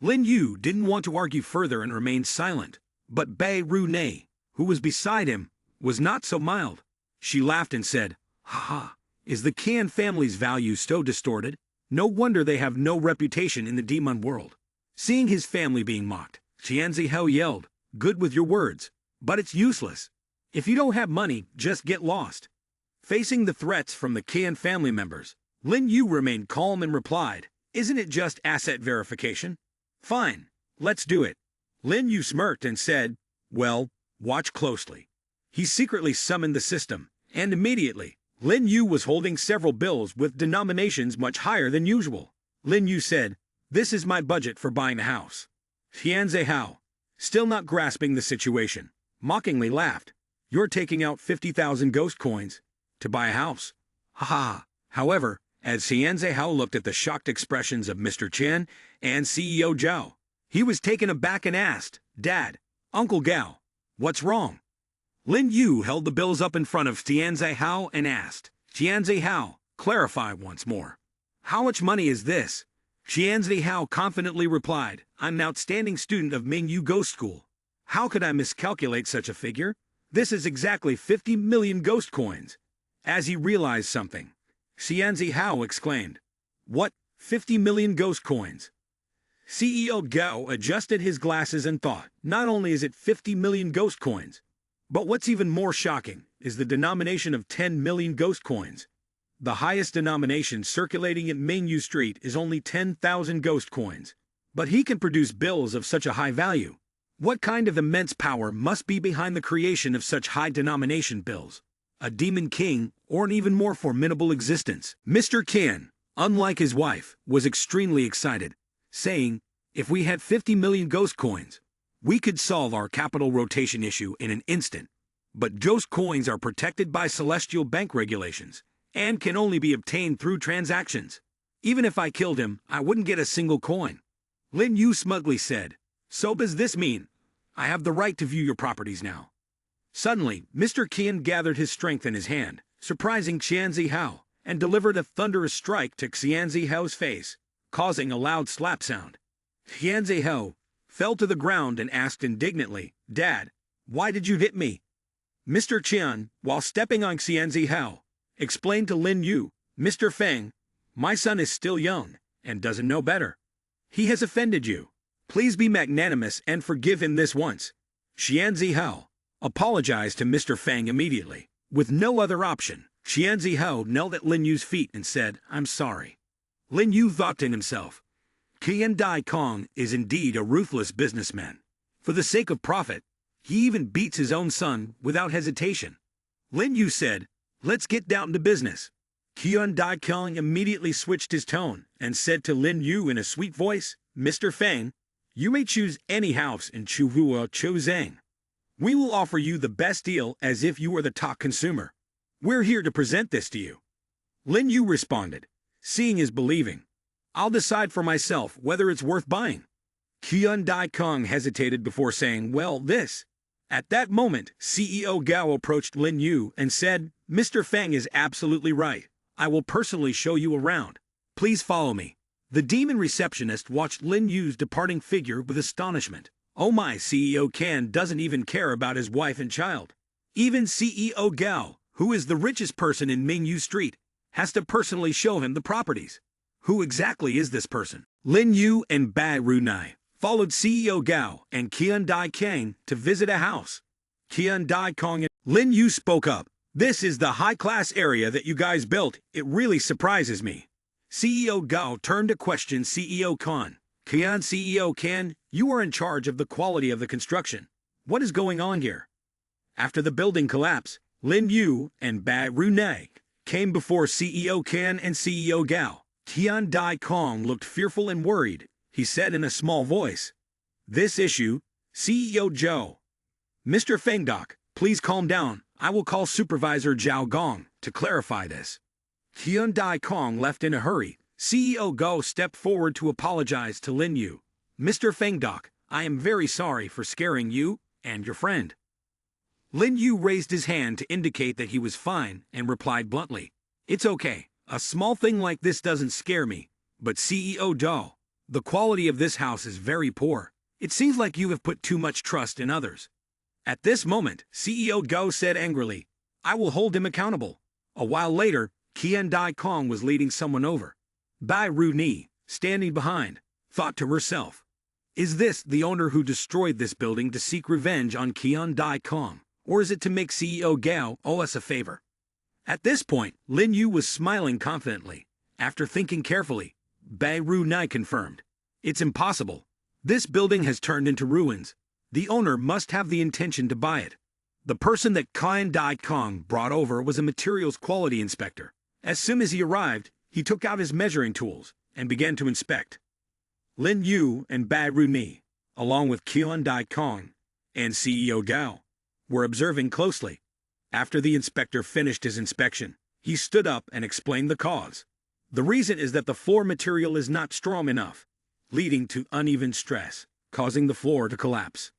Lin Yu didn't want to argue further and remained silent, but Bai Ru Nei, who was beside him, was not so mild. She laughed and said, Haha, is the Qian family's value so distorted? No wonder they have no reputation in the demon world. Seeing his family being mocked, Xian Zihao yelled, Good with your words, but it's useless. If you don't have money, just get lost. Facing the threats from the Qian family members, Lin Yu remained calm and replied, Isn't it just asset verification? Fine, let's do it. Lin Yu smirked and said, Well, watch closely. He secretly summoned the system, and immediately, Lin Yu was holding several bills with denominations much higher than usual. Lin Yu said, This is my budget for buying a house. Xian Zihao, still not grasping the situation, mockingly laughed. You're taking out 50,000 ghost coins to buy a house. Ha ha. However, as Xian Zihao looked at the shocked expressions of Mr. Chen and CEO Zhao, he was taken aback and asked, Dad, Uncle Gao, what's wrong? Lin Yu held the bills up in front of Xian Zihao and asked, Xian Zihao, clarify once more. How much money is this? Xian Zihao confidently replied, I'm an outstanding student of Mingyu Ghost School. How could I miscalculate such a figure? This is exactly 50 million ghost coins. As he realized something, Xian Zihao exclaimed, What, 50 million ghost coins? CEO Gao adjusted his glasses and thought, not only is it 50 million ghost coins, but what's even more shocking is the denomination of 10 million ghost coins. The highest denomination circulating at Mingyu Street is only 10,000 ghost coins, but he can produce bills of such a high value. What kind of immense power must be behind the creation of such high denomination bills? A demon king, or an even more formidable existence? Mr. Qian, unlike his wife, was extremely excited, saying, "If we had 50 million ghost coins, we could solve our capital rotation issue in an instant. But ghost coins are protected by celestial bank regulations and can only be obtained through transactions. Even if I killed him, I wouldn't get a single coin." Lin Yu smugly said, "So does this mean I have the right to view your properties now?" Suddenly, Mr. Qian gathered his strength in his hand, surprising Xianzi Hao, and delivered a thunderous strike to Xianzi Hao's face, causing a loud slap sound. Xianzi Hao fell to the ground and asked indignantly, "Dad, why did you hit me?" Mr. Qian, while stepping on Xianzi Hao, explained to Lin Yu, "Mr. Feng, my son is still young and doesn't know better. He has offended you. Please be magnanimous and forgive him this once." Xianzi Hao apologized to Mr. Feng immediately. With no other option, Xianzi Hao knelt at Lin Yu's feet and said, "I'm sorry." Lin Yu thought to himself, Qian Dai Kong is indeed a ruthless businessman. For the sake of profit, he even beats his own son without hesitation. Lin Yu said, "Let's get down to business." Qian Dai Kong immediately switched his tone and said to Lin Yu in a sweet voice, "Mr. Feng, you may choose any house in Chuhua Chozang. We will offer you the best deal as if you were the top consumer. We're here to present this to you." Lin Yu responded, "Seeing is believing. I'll decide for myself whether it's worth buying." Qian Dai Kong hesitated before saying, "Well, this." At that moment, CEO Gao approached Lin Yu and said, "Mr. Feng is absolutely right. I will personally show you around. Please follow me." The demon receptionist watched Lin Yu's departing figure with astonishment. Oh my, CEO Kan doesn't even care about his wife and child. Even CEO Gao, who is the richest person in Mingyu Street, has to personally show him the properties. Who exactly is this person? Lin Yu and Bai Runai followed CEO Gao and Qian Dai Kang to visit a house. Qian Dai Kong and Lin Yu spoke up. "This is the high-class area that you guys built. It really surprises me." CEO Gao turned to question CEO Kan. "Qian CEO Kan, you are in charge of the quality of the construction. What is going on here?" After the building collapse, Lin Yu and Bai Runai came before CEO Kan and CEO Gao. Qian Dai Kong looked fearful and worried. He said in a small voice, "This issue, CEO Zhou." "Mr. Fengdok, please calm down. I will call Supervisor Zhao Gong to clarify this." Qian Dai Kong left in a hurry. CEO Gao stepped forward to apologize to Lin Yu. "Mr. Fengdok, I am very sorry for scaring you and your friend." Lin Yu raised his hand to indicate that he was fine and replied bluntly, "It's okay. A small thing like this doesn't scare me. But CEO Zhao, the quality of this house is very poor. It seems like you have put too much trust in others." At this moment, CEO Gao said angrily, "I will hold him accountable." A while later, Qian Dai Kong was leading someone over. Bai Ru Ni, standing behind, thought to herself, "Is this the owner who destroyed this building to seek revenge on Qian Dai Kong, or is it to make CEO Gao owe us a favor?" At this point, Lin Yu was smiling confidently. After thinking carefully, Bai Ru Nai confirmed, "It's impossible. This building has turned into ruins. The owner must have the intention to buy it." The person that Qian Dai Kong brought over was a materials quality inspector. As soon as he arrived, he took out his measuring tools and began to inspect. Lin Yu and Bai Ru Ni, along with Qian Dai Kong and CEO Gao, were observing closely. After the inspector finished his inspection, he stood up and explained the cause. The reason is that the floor material is not strong enough, leading to uneven stress, causing the floor to collapse.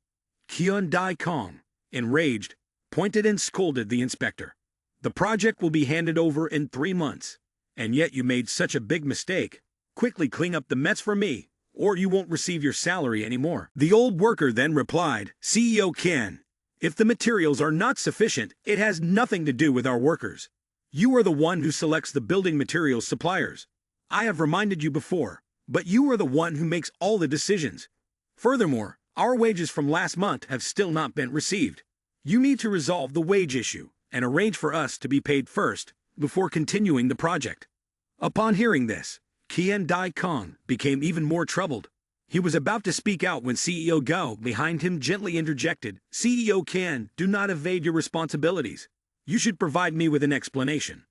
Qian Dai Kong, enraged, pointed and scolded the inspector. "The project will be handed over in 3 months, and yet you made such a big mistake. Quickly clean up the mess for me, or you won't receive your salary anymore." The old worker then replied, "CEO Qian, if the materials are not sufficient, it has nothing to do with our workers. You are the one who selects the building materials suppliers. I have reminded you before, but you are the one who makes all the decisions. Furthermore, our wages from last month have still not been received. You need to resolve the wage issue and arrange for us to be paid first before continuing the project." Upon hearing this, Qian Dai Kong became even more troubled. He was about to speak out when CEO Gao behind him gently interjected, "CEO Qian, do not evade your responsibilities. You should provide me with an explanation."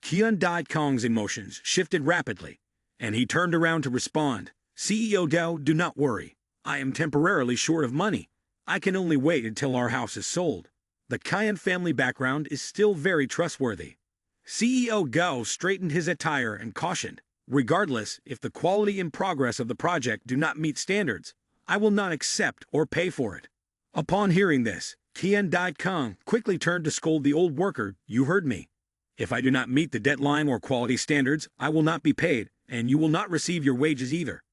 Kong's emotions shifted rapidly, and he turned around to respond. CEO Gao, do not worry. I am temporarily short of money. I can only wait until our house is sold. The Kian family background is still very trustworthy. CEO Gao straightened his attire and cautioned, regardless if the quality and progress of the project do not meet standards, I will not accept or pay for it. Upon hearing this, Kong quickly turned to scold the old worker. You heard me. If I do not meet the deadline or quality standards, I will not be paid, and you will not receive your wages either.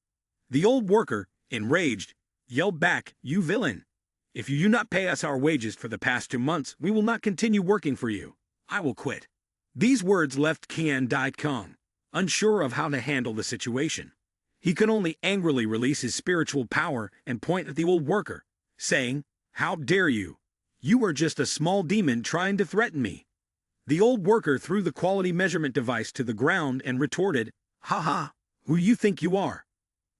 The old worker, enraged, yelled back, you villain! If you do not pay us our wages for the past 2 months, we will not continue working for you. I will quit. These words left Kong unsure of how to handle the situation. He could only angrily release his spiritual power and point at the old worker, saying, how dare you? You are just a small demon trying to threaten me. The old worker threw the quality measurement device to the ground and retorted, haha, who do you think you are?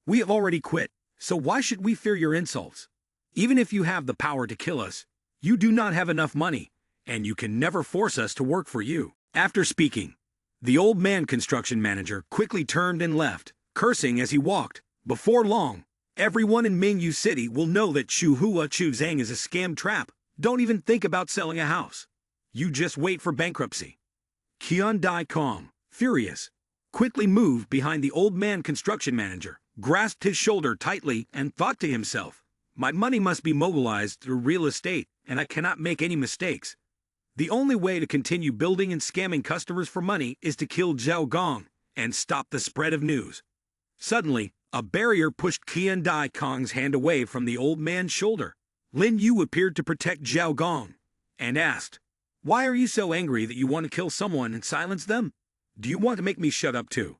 We have already quit, so why should we fear your insults? Even if you have the power to kill us, you do not have enough money, and you can never force us to work for you. After speaking, the old man construction manager quickly turned and left, cursing as he walked. Before long, everyone in Mingyu City will know that Chuhua Chuzang is a scam trap. Don't even think about selling a house. You just wait for bankruptcy. Kong, furious, quickly moved behind the old man construction manager, grasped his shoulder tightly, and thought to himself, my money must be mobilized through real estate, and I cannot make any mistakes. The only way to continue building and scamming customers for money is to kill Zhao Gong and stop the spread of news. Suddenly, a barrier pushed Kong's hand away from the old man's shoulder. Lin Yu appeared to protect Zhao Gong and asked, why are you so angry that you want to kill someone and silence them? Do you want to make me shut up too?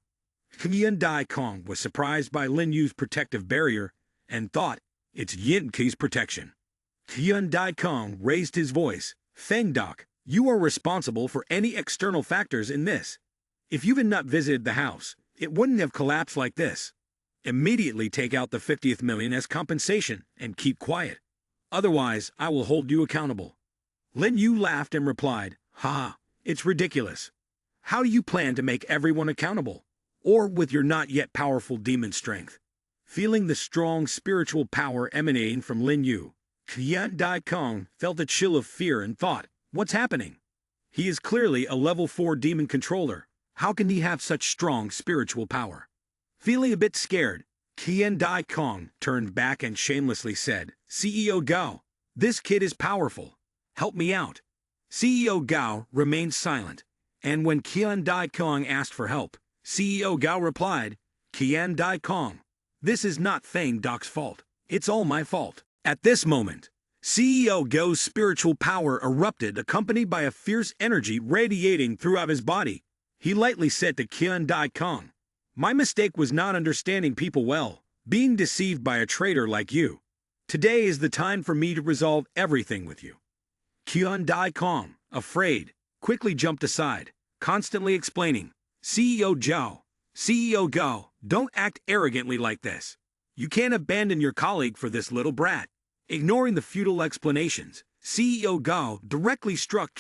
Kong was surprised by Lin Yu's protective barrier and thought, it's Yin Ke's protection. Kong raised his voice. Feng Doc, you are responsible for any external factors in this. If you had not visited the house, it wouldn't have collapsed like this. Immediately take out the 50th million as compensation and keep quiet. Otherwise, I will hold you accountable. Lin Yu laughed and replied, ha, it's ridiculous. How do you plan to make everyone accountable? Or with your not yet powerful demon strength? Feeling the strong spiritual power emanating from Lin Yu, Kong felt a chill of fear and thought, what's happening? He is clearly a level 4 demon controller. How can he have such strong spiritual power? Feeling a bit scared, Kong turned back and shamelessly said, CEO Gao, this kid is powerful. Help me out. CEO Gao remained silent, and when Kong asked for help, CEO Gao replied, Kong, this is not Feng Doc's fault. It's all my fault. At this moment, CEO Gao's spiritual power erupted, accompanied by a fierce energy radiating throughout his body. He lightly said to Kong, my mistake was not understanding people well, being deceived by a traitor like you. Today is the time for me to resolve everything with you. Kong, afraid, quickly jumped aside, constantly explaining, CEO Gao, don't act arrogantly like this. You can't abandon your colleague for this little brat. Ignoring the futile explanations, CEO Gao directly struck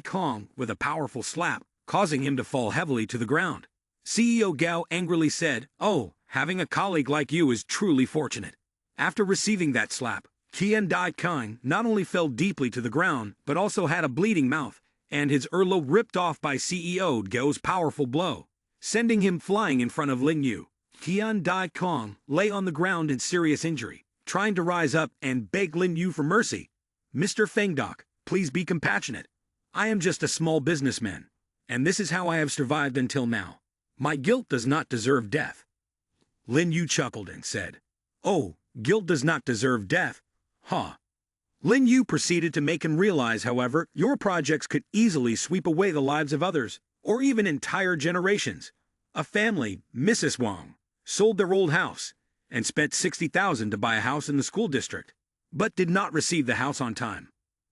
Kong with a powerful slap, causing him to fall heavily to the ground. CEO Gao angrily said, oh, having a colleague like you is truly fortunate. After receiving that slap, Kong not only fell deeply to the ground, but also had a bleeding mouth, and his earlobe ripped off by CEO Gao's powerful blow, sending him flying in front of Lin Yu. Kong lay on the ground in serious injury, trying to rise up and beg Lin Yu for mercy. Mr. Feng Doc, please be compassionate. I am just a small businessman, and this is how I have survived until now. My guilt does not deserve death. Lin Yu chuckled and said, oh, guilt does not deserve death? Huh. Lin Yu proceeded to make him realize, however, your projects could easily sweep away the lives of others, or even entire generations. A family, Mrs. Wang, sold their old house and spent $60,000 to buy a house in the school district, but did not receive the house on time.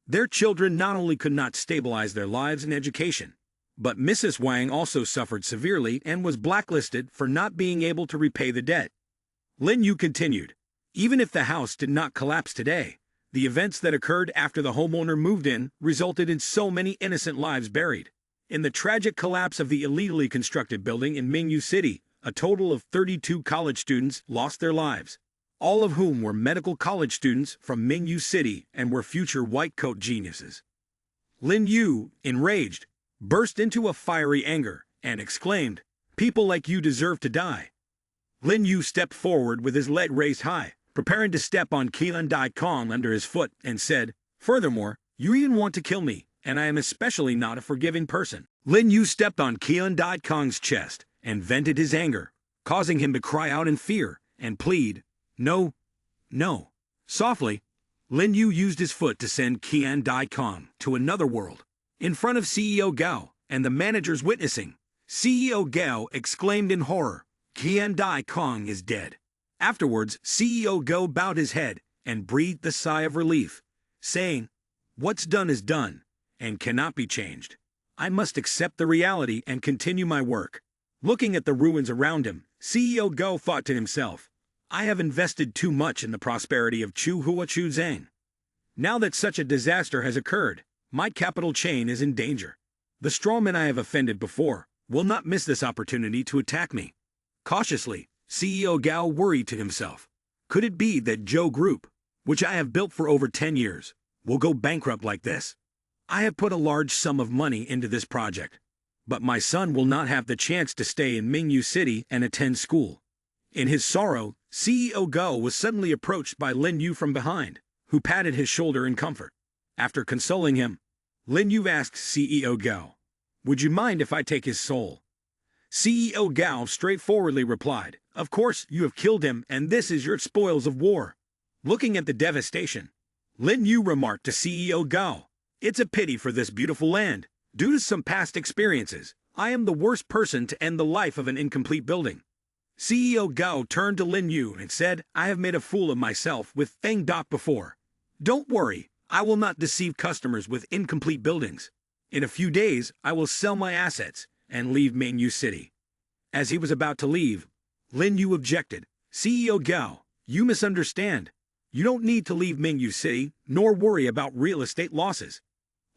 Their children not only could not stabilize their lives and education, but Mrs. Wang also suffered severely and was blacklisted for not being able to repay the debt. Lin Yu continued, even if the house did not collapse today, the events that occurred after the homeowner moved in resulted in so many innocent lives buried. In the tragic collapse of the illegally constructed building in Mingyu City, a total of 32 college students lost their lives, all of whom were medical college students from Mingyu City and were future white coat geniuses. Lin Yu, enraged, burst into a fiery anger and exclaimed, "People like you deserve to die." Lin Yu stepped forward with his leg raised high, preparing to step on Qian Dai Kong under his foot, and said, "Furthermore, you even want to kill me, and I am especially not a forgiving person." Lin Yu stepped on Qian Dai Kong's chest and vented his anger, causing him to cry out in fear and plead, "No, no." Softly, Lin Yu used his foot to send Qian Dai Kong to another world. In front of CEO Gao and the managers witnessing, CEO Gao exclaimed in horror, "Qian Dai Kong is dead." Afterwards, CEO Gao bowed his head and breathed a sigh of relief, saying, "What's done is done, and cannot be changed. I must accept the reality and continue my work." Looking at the ruins around him, CEO Gao thought to himself, "I have invested too much in the prosperity of Chu Hua Chu Zhang. Now that such a disaster has occurred, my capital chain is in danger. The strawmen I have offended before will not miss this opportunity to attack me." Cautiously, CEO Gao worried to himself, "Could it be that Zhou Group, which I have built for over 10 years, will go bankrupt like this? I have put a large sum of money into this project, but my son will not have the chance to stay in Mingyu City and attend school." In his sorrow, CEO Gao was suddenly approached by Lin Yu from behind, who patted his shoulder in comfort. After consoling him, Lin Yu asked CEO Gao, "Would you mind if I take his soul?" CEO Gao straightforwardly replied, "Of course, you have killed him, and this is your spoils of war." Looking at the devastation, Lin Yu remarked to CEO Gao, "It's a pity for this beautiful land. Due to some past experiences, I am the worst person to end the life of an incomplete building." CEO Gao turned to Lin Yu and said, "I have made a fool of myself with Feng Doc before. Don't worry, I will not deceive customers with incomplete buildings. In a few days, I will sell my assets and leave Mingyu City." As he was about to leave, Lin Yu objected, "CEO Gao, you misunderstand. You don't need to leave Mingyu City, nor worry about real estate losses."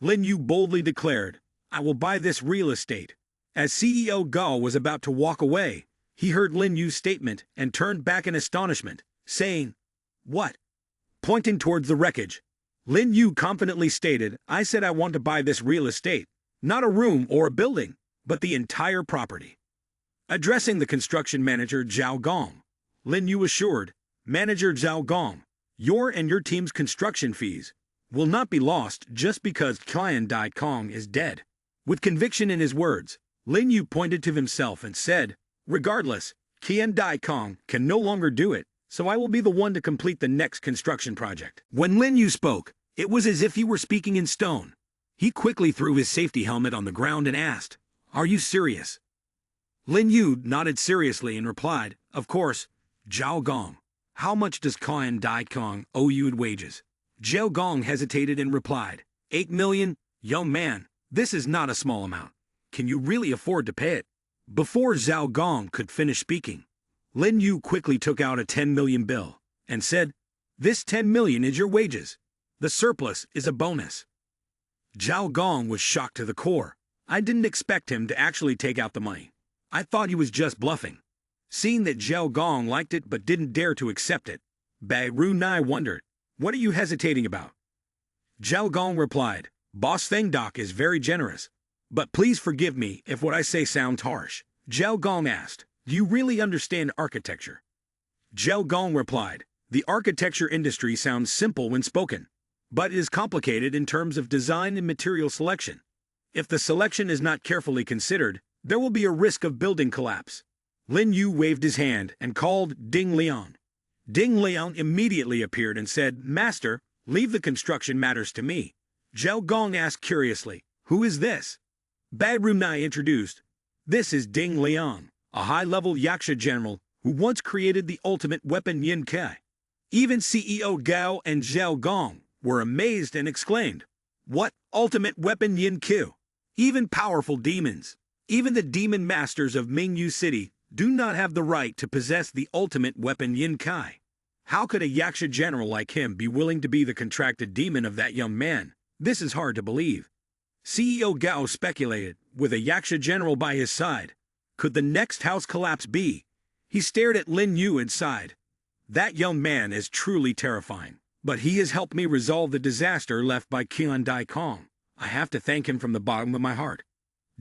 Lin Yu boldly declared, "I will buy this real estate." As CEO Gao was about to walk away, he heard Lin Yu's statement and turned back in astonishment, saying, "What?" Pointing towards the wreckage, Lin Yu confidently stated, "I said I want to buy this real estate, not a room or a building, but the entire property." Addressing the construction manager Zhao Gong, Lin Yu assured, "Manager Zhao Gong, your and your team's construction fees will not be lost just because Qian Dai Kong is dead." With conviction in his words, Lin Yu pointed to himself and said, "Regardless, Qian Dai Kong can no longer do it, so I will be the one to complete the next construction project." When Lin Yu spoke, it was as if he were speaking in stone. He quickly threw his safety helmet on the ground and asked, "Are you serious?" Lin Yu nodded seriously and replied, "Of course, Zhao Gong. How much does Qian Dai Kong owe you in wages?" Zhao Gong hesitated and replied, 8 million, young man, this is not a small amount. Can you really afford to pay it? Before Zhao Gong could finish speaking, Lin Yu quickly took out a 10 million bill and said, "This 10 million is your wages. The surplus is a bonus." Zhao Gong was shocked to the core. "I didn't expect him to actually take out the money. I thought he was just bluffing." Seeing that Zhao Gong liked it but didn't dare to accept it, Bai Ru Nai wondered, "What are you hesitating about?" Zhao Gong replied, "Boss Feng Doc is very generous, but please forgive me if what I say sounds harsh." Zhao Gong asked, "Do you really understand architecture?" Zhao Gong replied, "The architecture industry sounds simple when spoken, but it is complicated in terms of design and material selection. If the selection is not carefully considered, there will be a risk of building collapse." Lin Yu waved his hand and called Ding Liang. Ding Liang immediately appeared and said, "Master, leave the construction matters to me." Zhao Gong asked curiously, "Who is this?" Bai Runai introduced, "This is Ding Liang, a high-level Yaksha general who once created the ultimate weapon Yin Kai." Even CEO Gao and Zhao Gong were amazed and exclaimed, "What ultimate weapon Yin Q? Even powerful demons, even the demon masters of Mingyu City, do not have the right to possess the ultimate weapon Yin Kai. How could a Yaksha general like him be willing to be the contracted demon of that young man? This is hard to believe." CEO Gao speculated, with a Yaksha general by his side. Could the next house collapse be? He stared at Lin Yu and sighed. That young man is truly terrifying, but he has helped me resolve the disaster left by Qian Dai Kong. I have to thank him from the bottom of my heart.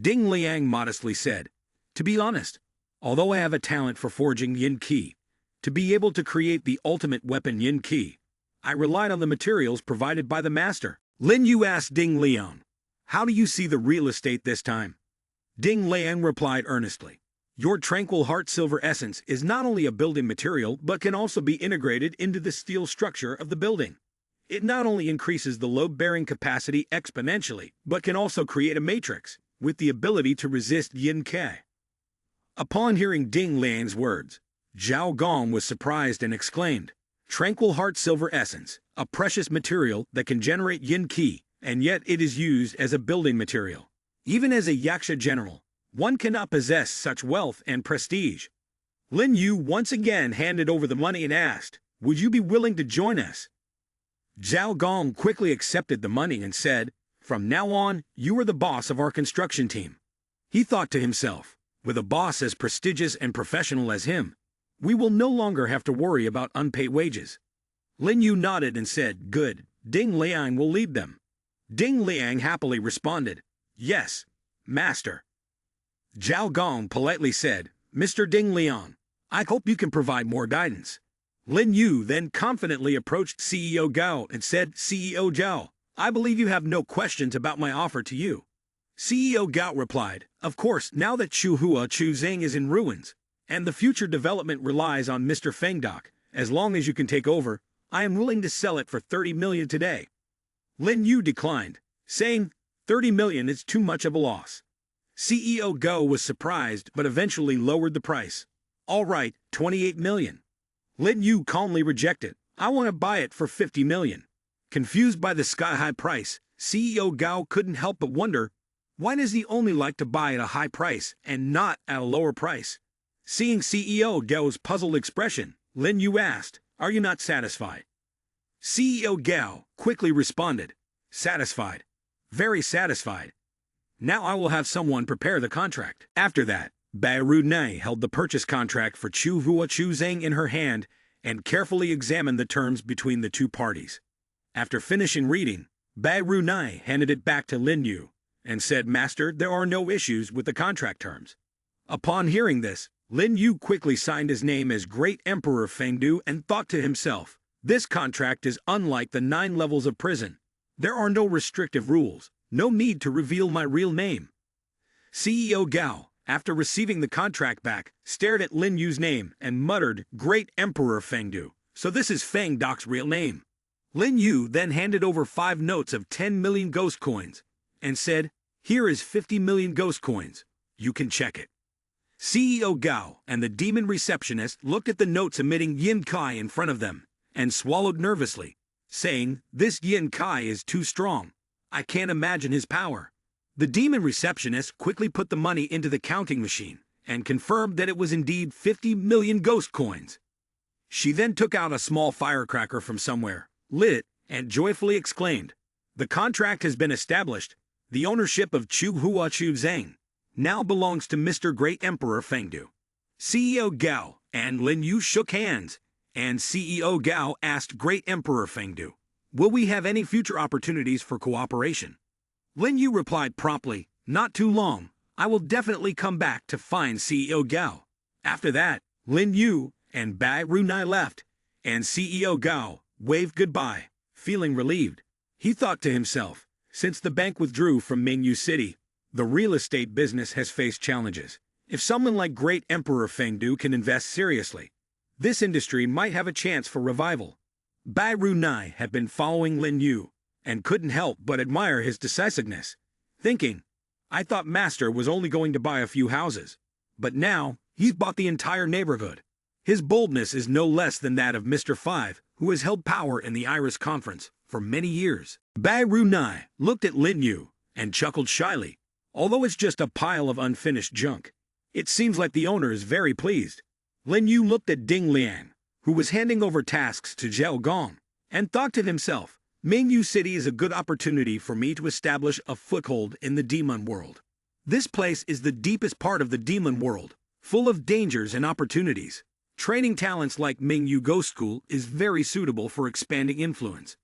Ding Liang modestly said, to be honest, although I have a talent for forging yin qi, to be able to create the ultimate weapon yin qi, I relied on the materials provided by the master. Lin Yu asked Ding Liang, how do you see the real estate this time? Ding Liang replied earnestly, your tranquil heart silver essence is not only a building material but can also be integrated into the steel structure of the building. It not only increases the load-bearing capacity exponentially, but can also create a matrix with the ability to resist yin qi. Upon hearing Ding Liang's words, Zhao Gong was surprised and exclaimed, tranquil heart silver essence, a precious material that can generate yin qi, and yet it is used as a building material. Even as a Yaksha general, one cannot possess such wealth and prestige. Lin Yu once again handed over the money and asked, would you be willing to join us? Zhao Gong quickly accepted the money and said, from now on, you are the boss of our construction team. He thought to himself, with a boss as prestigious and professional as him, we will no longer have to worry about unpaid wages. Lin Yu nodded and said, good, Ding Liang will lead them. Ding Liang happily responded, yes, master. Zhao Gong politely said, Mr. Ding Liang, I hope you can provide more guidance. Lin Yu then confidently approached CEO Gao and said, CEO Zhao, I believe you have no questions about my offer to you. CEO Gao replied, of course, now that Chuhua Chuzang is in ruins, and the future development relies on Mr. Fengdok, as long as you can take over, I am willing to sell it for 30 million today. Lin Yu declined, saying, 30 million is too much of a loss. CEO Gao was surprised but eventually lowered the price. All right, 28 million. Lin Yu calmly rejected, I want to buy it for 50 million. Confused by the sky-high price, CEO Gao couldn't help but wonder, why does he only like to buy at a high price and not at a lower price? Seeing CEO Gao's puzzled expression, Lin Yu asked, are you not satisfied? CEO Gao quickly responded, satisfied. Very satisfied. Now I will have someone prepare the contract. After that, Bai Runai held the purchase contract for Chuhua Chuzang in her hand and carefully examined the terms between the two parties. After finishing reading, Bai Runai handed it back to Lin Yu and said, Master, there are no issues with the contract terms. Upon hearing this, Lin Yu quickly signed his name as Great Emperor Fengdu and thought to himself, this contract is unlike the 9 levels of prison. There are no restrictive rules, no need to reveal my real name. CEO Gao, after receiving the contract back, stared at Lin Yu's name and muttered, Great Emperor Fengdu, so this is Feng Doc's real name. Lin Yu then handed over 5 notes of 10 million ghost coins and said, here is 50 million ghost coins. You can check it. CEO Gao and the demon receptionist looked at the notes emitting yin kai in front of them and swallowed nervously, saying, this yin kai is too strong. I can't imagine his power. The demon receptionist quickly put the money into the counting machine and confirmed that it was indeed 50 million ghost coins. She then took out a small firecracker from somewhere, lit it, and joyfully exclaimed, the contract has been established. The ownership of Chuhua Chuzang now belongs to Mr. Great Emperor Fengdu. CEO Gao and Lin Yu shook hands, and CEO Gao asked Great Emperor Fengdu, will we have any future opportunities for cooperation? Lin Yu replied promptly, not too long, I will definitely come back to find CEO Gao. After that, Lin Yu and Bai Runai left, and CEO Gao waved goodbye, feeling relieved. He thought to himself, since the bank withdrew from Mingyu City, the real estate business has faced challenges. If someone like Great Emperor Fengdu can invest seriously, this industry might have a chance for revival. Bai Runai had been following Lin Yu and couldn't help but admire his decisiveness, thinking, I thought Master was only going to buy a few houses, but now he's bought the entire neighborhood. His boldness is no less than that of Mr. Five, who has held power in the Iris Conference for many years. Bai Runai looked at Lin Yu and chuckled shyly. Although it's just a pile of unfinished junk, it seems like the owner is very pleased. Lin Yu looked at Ding Liang, who was handing over tasks to Zhao Gong, and thought to himself, Mingyu City is a good opportunity for me to establish a foothold in the demon world. This place is the deepest part of the demon world, full of dangers and opportunities. Training talents like Mingyu Ghost School is very suitable for expanding influence.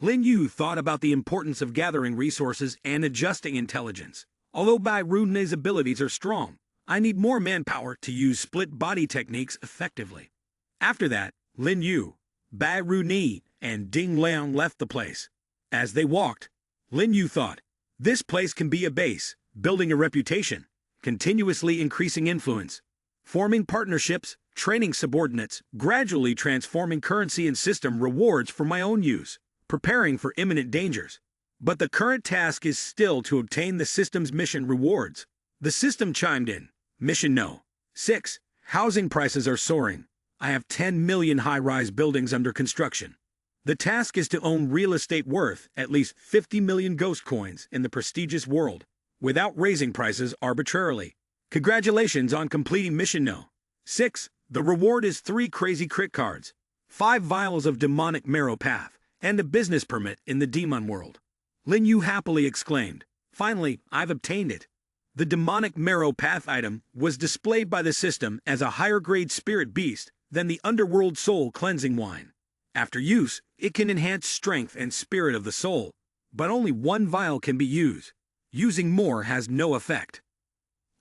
Lin Yu thought about the importance of gathering resources and adjusting intelligence. Although Bai Rune's abilities are strong, I need more manpower to use split body techniques effectively. After that, Lin Yu, Bai Rune, and Ding Liang left the place. As they walked, Lin Yu thought, this place can be a base, building a reputation, continuously increasing influence, forming partnerships, training subordinates, gradually transforming currency and system rewards for my own use, preparing for imminent dangers. But the current task is still to obtain the system's mission rewards. The system chimed in. Mission No. 6. Housing prices are soaring. I have 10 million high-rise buildings under construction. The task is to own real estate worth at least 50 million ghost coins in the prestigious world, without raising prices arbitrarily. Congratulations on completing Mission No. 6. The reward is 3 crazy crit cards, 5 vials of demonic marrow path, and a business permit in the demon world. Lin Yu happily exclaimed, finally, I've obtained it. The demonic marrow path item was displayed by the system as a higher-grade spirit beast than the underworld soul cleansing wine. After use, it can enhance strength and spirit of the soul, but only 1 vial can be used. Using more has no effect.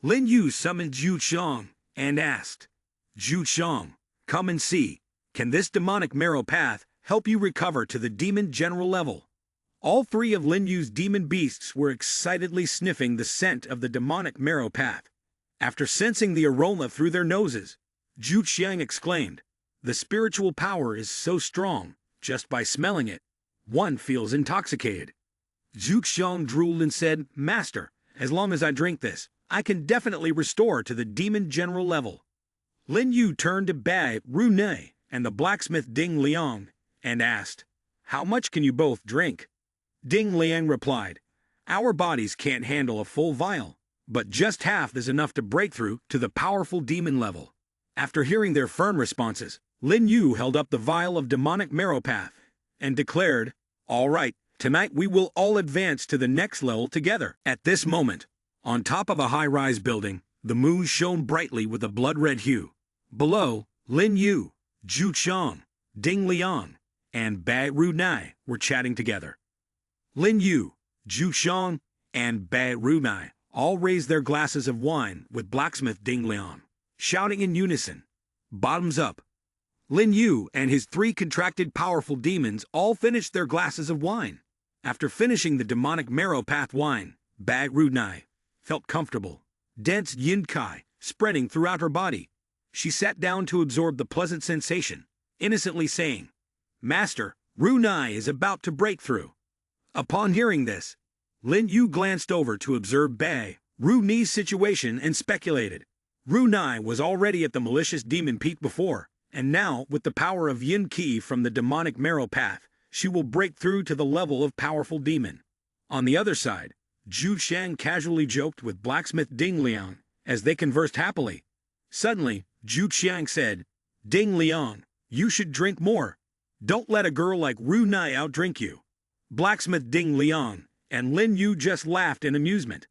Lin Yu summoned Zhu Xiang and asked, Zhu Xiang, come and see, can this demonic marrow path help you recover to the demon general level? All 3 of Lin Yu's demon beasts were excitedly sniffing the scent of the demonic marrow path. After sensing the aroma through their noses, Zhu Xiang exclaimed, the spiritual power is so strong, just by smelling it, one feels intoxicated. Zhu Xiang drooled and said, Master, as long as I drink this, I can definitely restore to the demon general level. Lin Yu turned to Bai Rune and the blacksmith Ding Liang and asked, how much can you both drink? Ding Liang replied, our bodies can't handle a full vial, but just half is enough to break through to the powerful demon level. After hearing their firm responses, Lin Yu held up the vial of demonic marrow path and declared, all right, tonight we will all advance to the next level together. At this moment, on top of a high-rise building, the moon shone brightly with a blood-red hue. Below, Lin Yu, Zhu Qiang, Ding Liang, and Bai Rune were chatting together. Lin Yu, Zhu Qiang, and Bai Rune all raised their glasses of wine with blacksmith Ding Liang, shouting in unison, bottoms up. Lin Yu and his 3 contracted powerful demons all finished their glasses of wine. After finishing the demonic marrow path wine, Bai Rune felt comfortable, dense yin kai spreading throughout her body. She sat down to absorb the pleasant sensation, innocently saying, Master, Rune is about to break through. Upon hearing this, Lin Yu glanced over to observe Bai Rune's situation and speculated. Rune was already at the malicious demon peak before, and now, with the power of yin ki from the demonic marrow path, she will break through to the level of powerful demon. On the other side, Zhu Xiang casually joked with blacksmith Ding Liang as they conversed happily. Suddenly, Zhu Xiang said, Ding Liang, you should drink more. Don't let a girl like Rune outdrink you. Blacksmith Ding Liang and Lin Yu just laughed in amusement.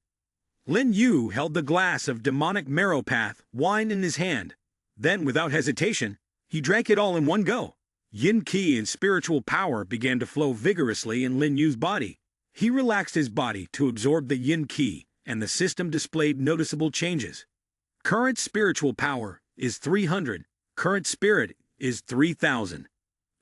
Lin Yu held the glass of demonic marrow path wine in his hand. Then, without hesitation, he drank it all in one go. Yin ki and spiritual power began to flow vigorously in Lin Yu's body. He relaxed his body to absorb the yin ki, and the system displayed noticeable changes. Current spiritual power is 300. Current spirit is 3,000.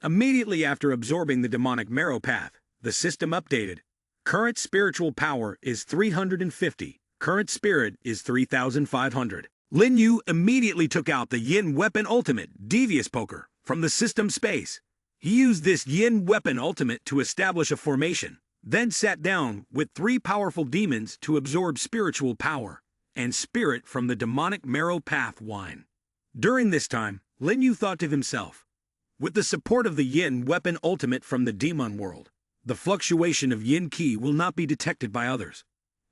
Immediately after absorbing the demonic marrow path, the system updated. Current spiritual power is 350. Current spirit is 3,500. Lin Yu immediately took out the Yin Weapon Ultimate, Devious Poker, from the system space. He used this Yin Weapon Ultimate to establish a formation, then sat down with 3 powerful demons to absorb spiritual power and spirit from the demonic marrow path wine. During this time, Lin Yu thought to himself, with the support of the Yin Weapon Ultimate from the demon world, the fluctuation of Yin Ki will not be detected by others.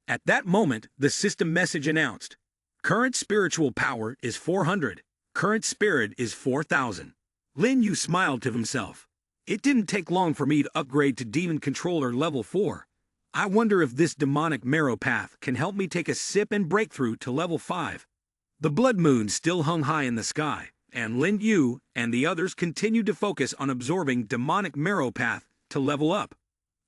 At that moment, the system message announced, current spiritual power is 400. Current spirit is 4,000. Lin Yu smiled to himself. It didn't take long for me to upgrade to Demon Controller level 4. I wonder if this demonic marrow path can help me take a sip and breakthrough to level 5. The blood moon still hung high in the sky, and Lin Yu and the others continued to focus on absorbing demonic marrow path to level up.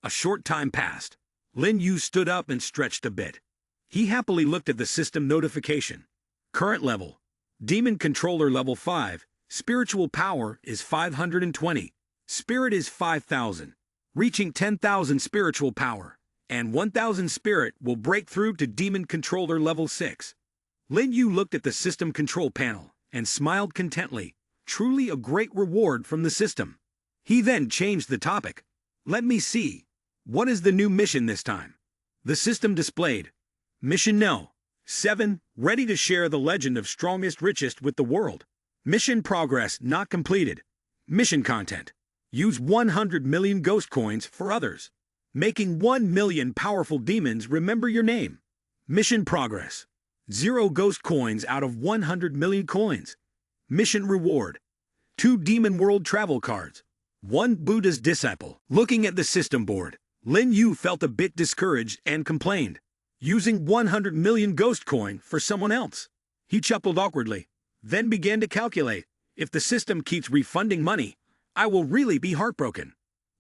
A short time passed. Lin Yu stood up and stretched a bit. He happily looked at the system notification. Current level: Demon Controller level 5, spiritual power is 520, spirit is 5,000. Reaching 10,000 spiritual power, and 1,000 spirit will break through to Demon Controller level 6. Lin Yu looked at the system control panel and smiled contently, truly a great reward from the system. He then changed the topic. Let me see. What is the new mission this time? The system displayed. Mission No. 7, ready to share the legend of strongest richest with the world. Mission progress not completed. Mission content: use 100 million ghost coins for others. Making 1 million powerful demons remember your name. Mission progress: 0 ghost coins out of 100 million coins. Mission reward: 2 demon world travel cards. 1 Buddha's disciple. Looking at the system board, Lin Yu felt a bit discouraged and complained. Using 100 million ghost coin for someone else. He chuckled awkwardly, then began to calculate. If the system keeps refunding money, I will really be heartbroken.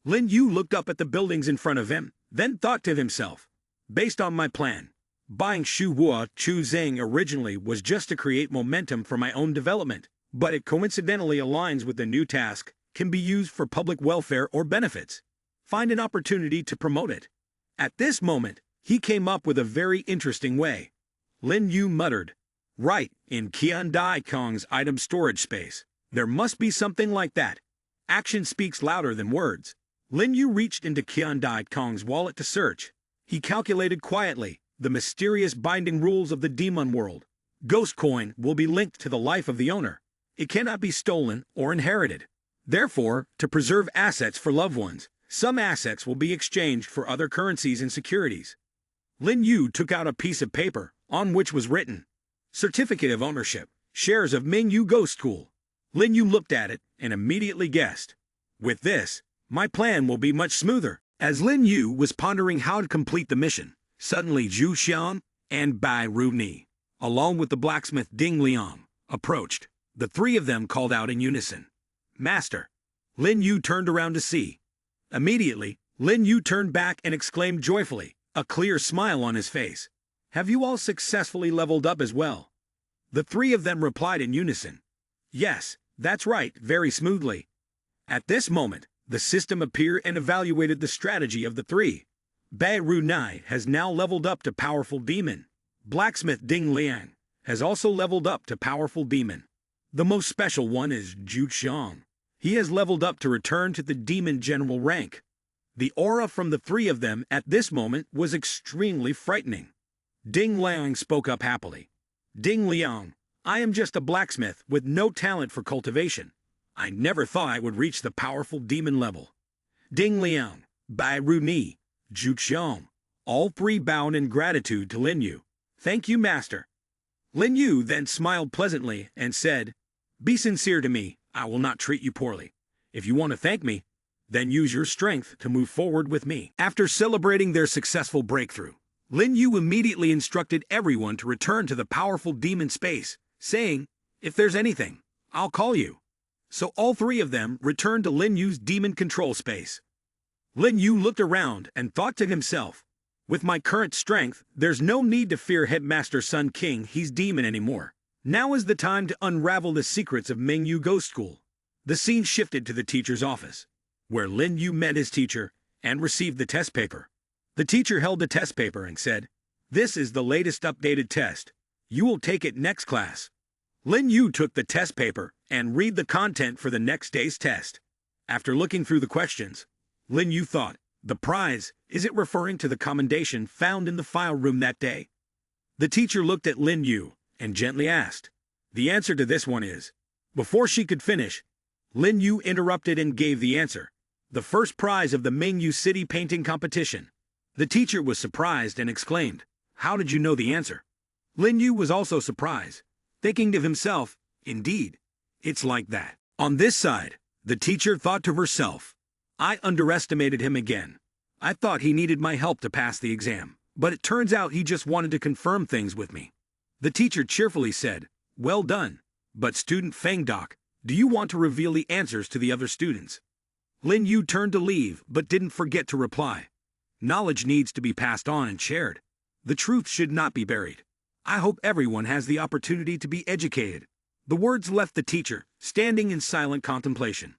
Lin Yu looked up at the buildings in front of him, then thought to himself, based on my plan, buying Shu Hua Chu Zhang originally was just to create momentum for my own development, but it coincidentally aligns with the new task, can be used for public welfare or benefits. Find an opportunity to promote it. At this moment, he came up with a very interesting way. Lin Yu muttered, right, in Qian Dai Kong's item storage space. There must be something like that. Action speaks louder than words. Lin Yu reached into Qian Dai Kong's wallet to search. He calculated quietly the mysterious binding rules of the demon world. Ghost coin will be linked to the life of the owner. It cannot be stolen or inherited. Therefore, to preserve assets for loved ones, some assets will be exchanged for other currencies and securities. Lin Yu took out a piece of paper, on which was written, Certificate of Ownership, Shares of Mingyu Ghost School. Lin Yu looked at it and immediately guessed. With this, my plan will be much smoother. As Lin Yu was pondering how to complete the mission, suddenly Zhu Xian and Bai Runi, along with the blacksmith Ding Liang, approached. The 3 of them called out in unison, Master. Lin Yu turned around to see. Immediately, Lin Yu turned back and exclaimed joyfully, a clear smile on his face. Have you all successfully leveled up as well? The 3 of them replied in unison. Yes, that's right, very smoothly. At this moment, the system appeared and evaluated the strategy of the 3. Bai Runai has now leveled up to powerful demon. Blacksmith Ding Liang has also leveled up to powerful demon. The most special one is Zhu Xiang. He has leveled up to return to the demon general rank. The aura from the 3 of them at this moment was extremely frightening. Ding Liang spoke up happily. Ding Liang, I am just a blacksmith with no talent for cultivation. I never thought I would reach the powerful demon level. Ding Liang, Bai Runi, Zhu Xiang, all 3 bowed in gratitude to Lin Yu. Thank you, Master. Lin Yu then smiled pleasantly and said, Be sincere to me, I will not treat you poorly. If you want to thank me, then use your strength to move forward with me. After celebrating their successful breakthrough, Lin Yu immediately instructed everyone to return to the powerful demon space, saying, If there's anything, I'll call you. So all 3 of them returned to Lin Yu's demon control space. Lin Yu looked around and thought to himself, with my current strength, there's no need to fear Headmaster Sun King, he's demon anymore. Now is the time to unravel the secrets of Mingyu Ghost School. The scene shifted to the teacher's office, where Lin Yu met his teacher and received the test paper. The teacher held the test paper and said, This is the latest updated test. You will take it next class. Lin Yu took the test paper and read the content for the next day's test. After looking through the questions, Lin Yu thought, the prize, is it referring to the commendation found in the file room that day? The teacher looked at Lin Yu and gently asked. The answer to this one is. Before she could finish, Lin Yu interrupted and gave the answer. The first prize of the Mingyu City painting competition. The teacher was surprised and exclaimed, How did you know the answer? Lin Yu was also surprised, thinking to himself, Indeed, it's like that. On this side, the teacher thought to herself, I underestimated him again. I thought he needed my help to pass the exam, but it turns out he just wanted to confirm things with me. The teacher cheerfully said, "Well done. But student Feng Doc, do you want to reveal the answers to the other students?" Lin Yu turned to leave, but didn't forget to reply. Knowledge needs to be passed on and shared. The truth should not be buried. I hope everyone has the opportunity to be educated. The words left the teacher, standing in silent contemplation.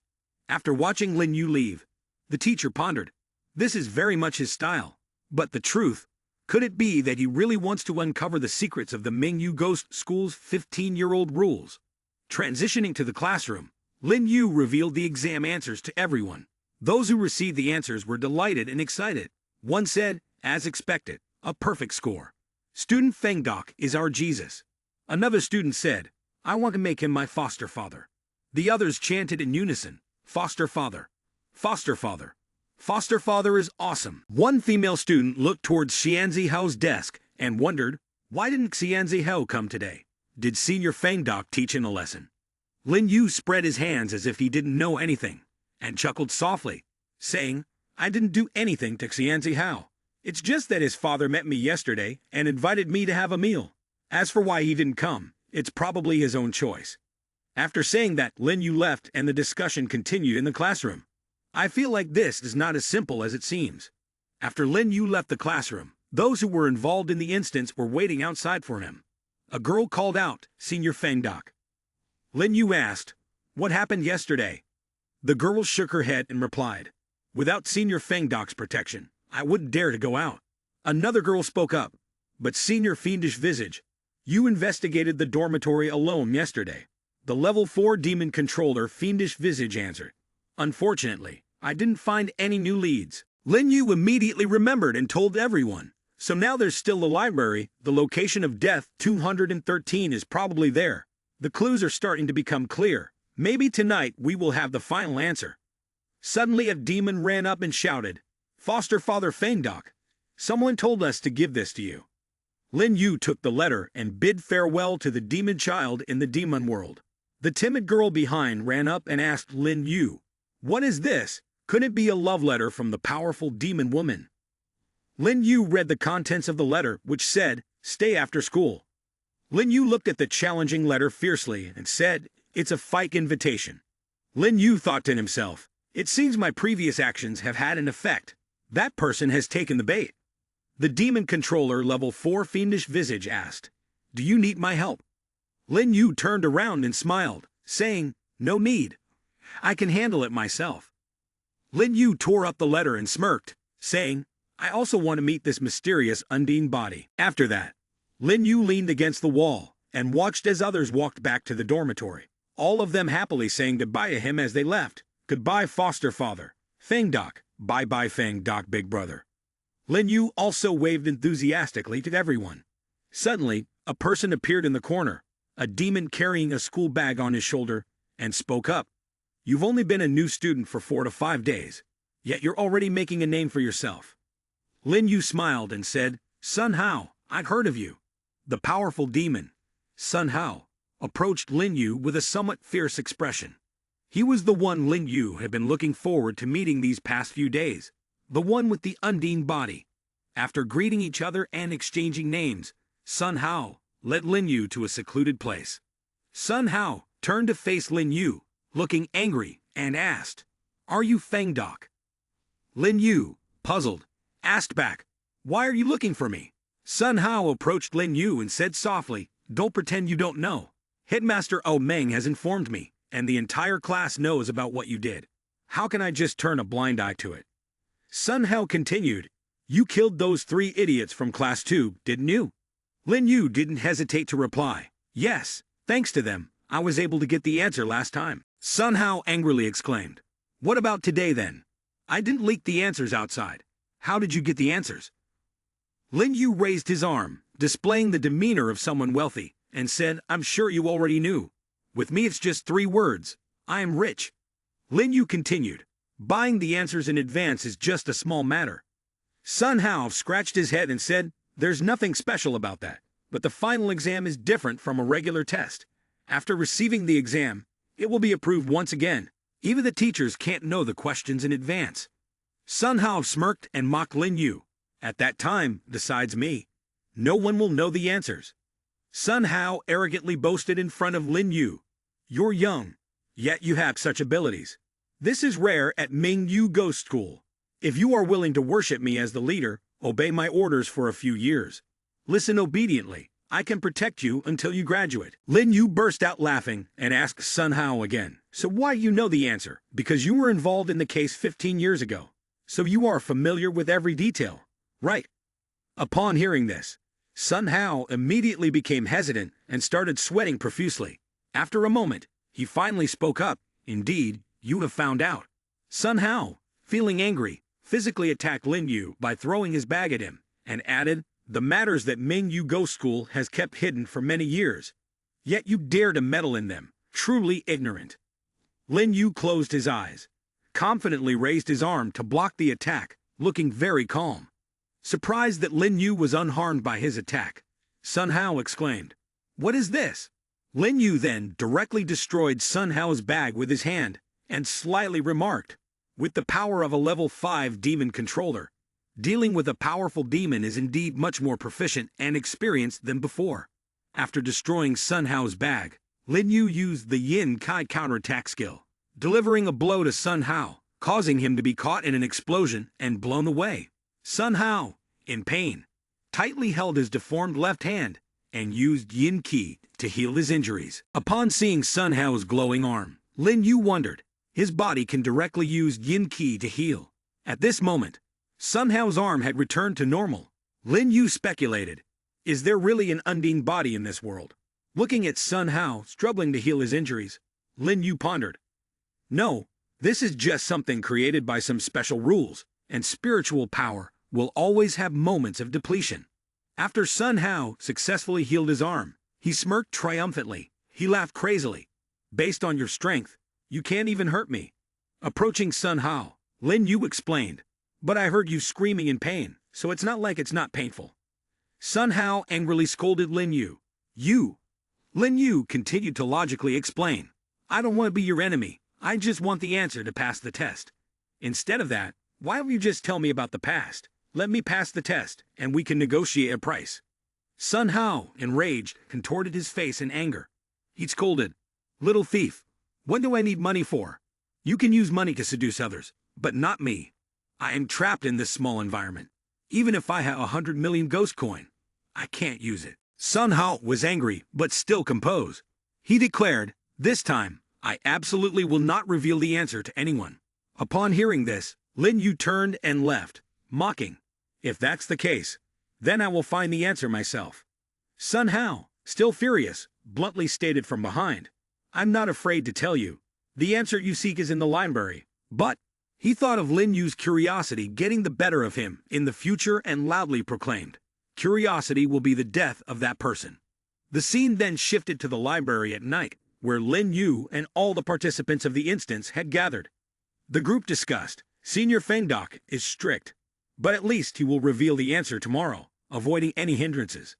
After watching Lin Yu leave, the teacher pondered. This is very much his style. But the truth, could it be that he really wants to uncover the secrets of the Mingyu Ghost School's 15-year-old rules? Transitioning to the classroom, Lin Yu revealed the exam answers to everyone. Those who received the answers were delighted and excited. One said, as expected, a perfect score. Student Feng Doc is our Jesus. Another student said, I want to make him my foster father. The others chanted in unison, foster father, foster father. Foster father is awesome. One female student looked towards Xianzi Hao's desk and wondered, why didn't Xianzi Hao come today? Did Senior Feng Doc teach him a lesson? Lin Yu spread his hands as if he didn't know anything, and chuckled softly, saying, I didn't do anything to Xianzi Hao. It's just that his father met me yesterday and invited me to have a meal. As for why he didn't come, it's probably his own choice. After saying that, Lin Yu left and the discussion continued in the classroom. I feel like this is not as simple as it seems. After Lin Yu left the classroom, those who were involved in the instance were waiting outside for him. A girl called out, Senior Feng Doc. Lin Yu asked, what happened yesterday? The girl shook her head and replied, without Senior Feng Doc's protection, I wouldn't dare to go out. Another girl spoke up, but Senior Fiendish Visage, you investigated the dormitory alone yesterday. The level 4 demon controller Fiendish Visage answered. Unfortunately, I didn't find any new leads. Lin Yu immediately remembered and told everyone. So now there's still the library. The location of Death 213 is probably there. The clues are starting to become clear. Maybe tonight we will have the final answer. Suddenly a demon ran up and shouted, Foster Father Feng Doc, someone told us to give this to you. Lin Yu took the letter and bid farewell to the demon child in the demon world. The timid girl behind ran up and asked Lin Yu, what is this? Could it be a love letter from the powerful demon woman? Lin Yu read the contents of the letter, which said, stay after school. Lin Yu looked at the challenging letter fiercely and said, it's a fight invitation. Lin Yu thought to himself, it seems my previous actions have had an effect. That person has taken the bait. The demon controller level 4 Fiendish Visage asked, do you need my help? Lin Yu turned around and smiled, saying, no need. I can handle it myself. Lin Yu tore up the letter and smirked, saying, I also want to meet this mysterious undine body. After that, Lin Yu leaned against the wall and watched as others walked back to the dormitory, all of them happily saying goodbye to him as they left. Goodbye, foster father. Feng Doc. Bye-bye, Feng Doc, big brother. Lin Yu also waved enthusiastically to everyone. Suddenly, a person appeared in the corner, a demon carrying a school bag on his shoulder, and spoke up. You've only been a new student for 4 to 5 days, yet you're already making a name for yourself. Lin Yu smiled and said, Sun Hao, I've heard of you. The powerful demon, Sun Hao, approached Lin Yu with a somewhat fierce expression. He was the one Lin Yu had been looking forward to meeting these past few days, the one with the undine body. After greeting each other and exchanging names, Sun Hao led Lin Yu to a secluded place. Sun Hao turned to face Lin Yu, looking angry, and asked, Are you Feng Doc? Lin Yu, puzzled, asked back, Why are you looking for me? Sun Hao approached Lin Yu and said softly, Don't pretend you don't know. Headmaster O Meng has informed me, and the entire class knows about what you did. How can I just turn a blind eye to it? Sun Hao continued, You killed those 3 idiots from class 2, didn't you? Lin Yu didn't hesitate to reply, Yes, thanks to them, I was able to get the answer last time. Sun Hao angrily exclaimed, What about today then? I didn't leak the answers outside. How did you get the answers? Lin Yu raised his arm, displaying the demeanor of someone wealthy, and said, I'm sure you already knew. With me it's just 3 words. I am rich. Lin Yu continued, Buying the answers in advance is just a small matter. Sun Hao scratched his head and said, There's nothing special about that, but the final exam is different from a regular test. After receiving the exam, it will be approved once again. Even the teachers can't know the questions in advance. Sun Hao smirked and mocked Lin Yu. At that time, besides me, no one will know the answers. Sun Hao arrogantly boasted in front of Lin Yu. You're young, yet you have such abilities. This is rare at Ming Yu Ghost School. If you are willing to worship me as the leader, obey my orders for a few years. Listen obediently. I can protect you until you graduate. Lin Yu burst out laughing and asked Sun Hao again. So why you know the answer? Because you were involved in the case 15 years ago. So you are familiar with every detail, right? Upon hearing this, Sun Hao immediately became hesitant and started sweating profusely. After a moment, he finally spoke up. Indeed, you have found out. Sun Hao, feeling angry, physically attacked Lin Yu by throwing his bag at him, and added, the matters that Ming Yu Ghost School has kept hidden for many years. Yet you dare to meddle in them, truly ignorant. Lin Yu closed his eyes, confidently raised his arm to block the attack, looking very calm. Surprised that Lin Yu was unharmed by his attack, Sun Hao exclaimed, what is this? Lin Yu then directly destroyed Sun Hao's bag with his hand, and slyly remarked, with the power of a level 5 demon controller, dealing with a powerful demon is indeed much more proficient and experienced than before. After destroying Sun Hao's bag, Lin Yu used the Yin Kai counterattack skill, delivering a blow to Sun Hao, causing him to be caught in an explosion and blown away. Sun Hao, in pain, tightly held his deformed left hand and used Yin Qi to heal his injuries. Upon seeing Sun Hao's glowing arm, Lin Yu wondered, his body can directly use Yin Qi to heal. At this moment, Sun Hao's arm had returned to normal. Lin Yu speculated, is there really an Undine body in this world? Looking at Sun Hao struggling to heal his injuries, Lin Yu pondered, no, this is just something created by some special rules, and spiritual power will always have moments of depletion. After Sun Hao successfully healed his arm, he smirked triumphantly. He laughed crazily. Based on your strength, you can't even hurt me. Approaching Sun Hao, Lin Yu explained, but I heard you screaming in pain, so it's not like it's not painful. Sun Hao angrily scolded Lin Yu. Lin Yu continued to logically explain, I don't want to be your enemy, I just want the answer to pass the test. Instead of that, why don't you just tell me about the past? Let me pass the test, and we can negotiate a price. Sun Hao, enraged, contorted his face in anger. He scolded, little thief, what do I need money for? You can use money to seduce others, but not me. I am trapped in this small environment. Even if I have 100 million ghost coin, I can't use it. Sun Hao was angry, but still composed. He declared, this time, I absolutely will not reveal the answer to anyone. Upon hearing this, Lin Yu turned and left, mocking, if that's the case, then I will find the answer myself. Sun Hao, still furious, bluntly stated from behind, I'm not afraid to tell you. The answer you seek is in the library. But he thought of Lin Yu's curiosity getting the better of him in the future and loudly proclaimed, curiosity will be the death of that person. The scene then shifted to the library at night, where Lin Yu and all the participants of the instance had gathered. The group discussed, Senior Fengdok is strict, but at least he will reveal the answer tomorrow, avoiding any hindrances.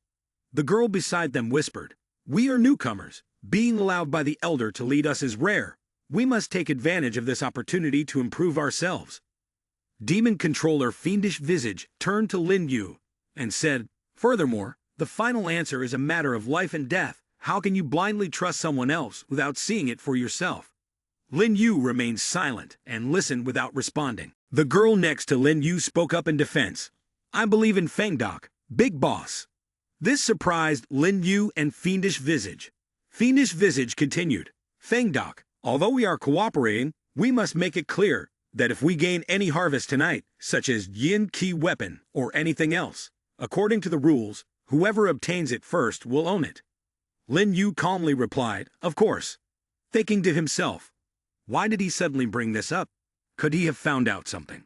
The girl beside them whispered, we are newcomers. Being allowed by the elder to lead us is rare. We must take advantage of this opportunity to improve ourselves. Demon Controller Fiendish Visage turned to Lin Yu and said, furthermore, the final answer is a matter of life and death. How can you blindly trust someone else without seeing it for yourself? Lin Yu remained silent and listened without responding. The girl next to Lin Yu spoke up in defense. I believe in Fengdok, big boss. This surprised Lin Yu and Fiendish Visage. Fiendish Visage continued, Fengdok, although we are cooperating, we must make it clear that if we gain any harvest tonight, such as Yin Qi weapon or anything else, according to the rules, whoever obtains it first will own it. Lin Yu calmly replied, of course. Thinking to himself, why did he suddenly bring this up? Could he have found out something?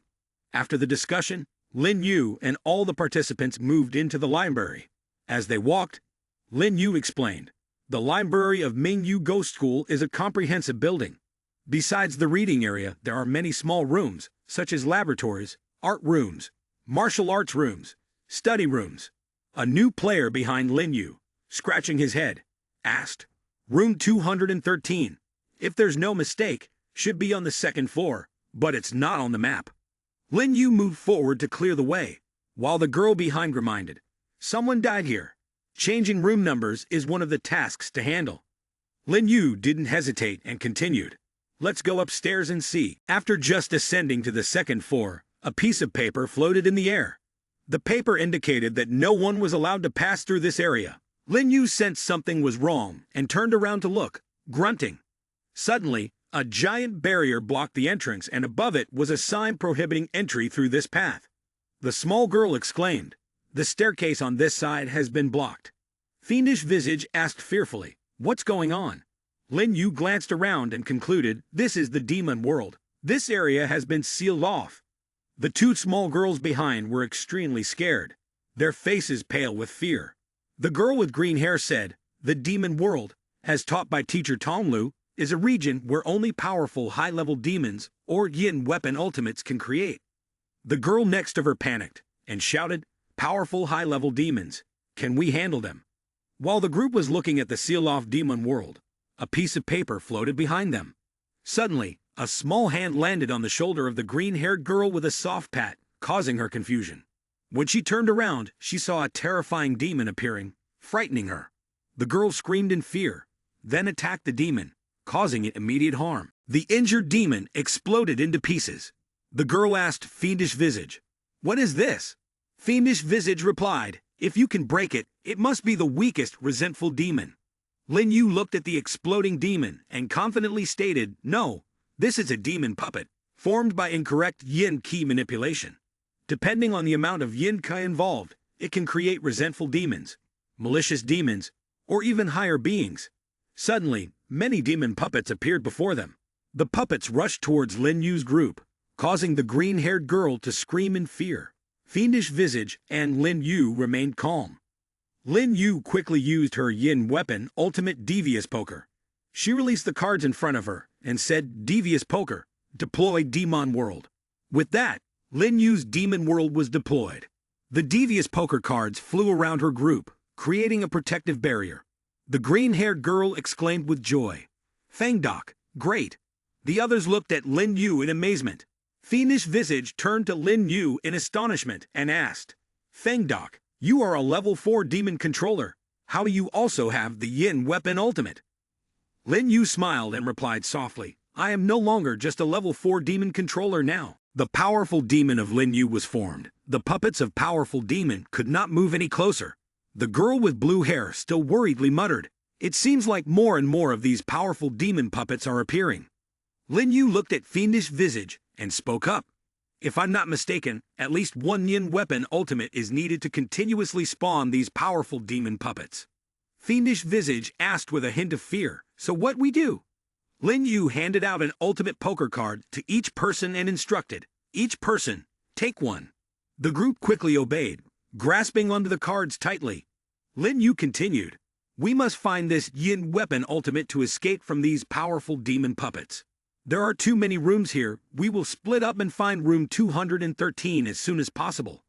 After the discussion, Lin Yu and all the participants moved into the library. As they walked, Lin Yu explained, the library of Ming Yu Ghost School is a comprehensive building. Besides the reading area, there are many small rooms, such as laboratories, art rooms, martial arts rooms, study rooms. A new player behind Lin Yu, scratching his head, asked, Room 213. If there's no mistake, Should be on the second floor, but it's not on the map. Lin Yu moved forward to clear the way, while the girl behind reminded, someone died here. Changing room numbers is one of the tasks to handle. Lin Yu didn't hesitate and continued. Let's go upstairs and see. After just ascending to the second floor, a piece of paper floated in the air. The paper indicated that no one was allowed to pass through this area. Lin Yu sensed something was wrong and turned around to look, grunting. Suddenly, a giant barrier blocked the entrance, and above it was a sign prohibiting entry through this path. The small girl exclaimed, "The staircase on this side has been blocked." Fiendish Visage asked fearfully, "What's going on?" Lin Yu glanced around and concluded, "This is the demon world. This area has been sealed off." The two small girls behind were extremely scared, their faces pale with fear. The girl with green hair said, "The demon world, as taught by teacher Tonglu, is a region where only powerful high-level demons or yin weapon ultimates can create." The girl next to her panicked and shouted, "Powerful high-level demons, can we handle them?" While the group was looking at the seal-off demon world, a piece of paper floated behind them. Suddenly, a small hand landed on the shoulder of the green-haired girl with a soft pat, causing her confusion. When she turned around, she saw a terrifying demon appearing, frightening her. The girl screamed in fear, then attacked the demon, causing it immediate harm. The injured demon exploded into pieces. The girl asked Fiendish Visage, "What is this?" Fiendish Visage replied, "If you can break it, it must be the weakest resentful demon." Lin Yu looked at the exploding demon and confidently stated, "No, this is a demon puppet, formed by incorrect yin ki manipulation. Depending on the amount of yin ki involved, it can create resentful demons, malicious demons, or even higher beings." Suddenly, many demon puppets appeared before them. The puppets rushed towards Lin Yu's group, causing the green-haired girl to scream in fear. Fiendish Visage and Lin Yu remained calm. Lin Yu quickly used her yin weapon, Ultimate Devious Poker. She released the cards in front of her and said, "Devious Poker, deploy Demon World." With that, Lin Yu's Demon World was deployed. The Devious Poker cards flew around her group, creating a protective barrier. The green-haired girl exclaimed with joy, "Fang Doc, great." The others looked at Lin Yu in amazement. Fiendish Visage turned to Lin Yu in astonishment and asked, "Fang Doc, you are a level 4 demon controller. How do you also have the yin weapon ultimate?" Lin Yu smiled and replied softly, "I am no longer just a level 4 demon controller now." The powerful demon of Lin Yu was formed. The puppets of powerful demon could not move any closer. The girl with blue hair still worriedly muttered, "It seems like more and more of these powerful demon puppets are appearing." Lin Yu looked at Fiendish Visage and spoke up. "If I'm not mistaken, at least one yin weapon ultimate is needed to continuously spawn these powerful demon puppets." Fiendish Visage asked with a hint of fear, "So what we do?" Lin Yu handed out an ultimate poker card to each person and instructed, "Each person, take one." The group quickly obeyed, grasping onto the cards tightly. Lin Yu continued, "We must find this yin weapon ultimate to escape from these powerful demon puppets. There are too many rooms here. We will split up and find room 213 as soon as possible."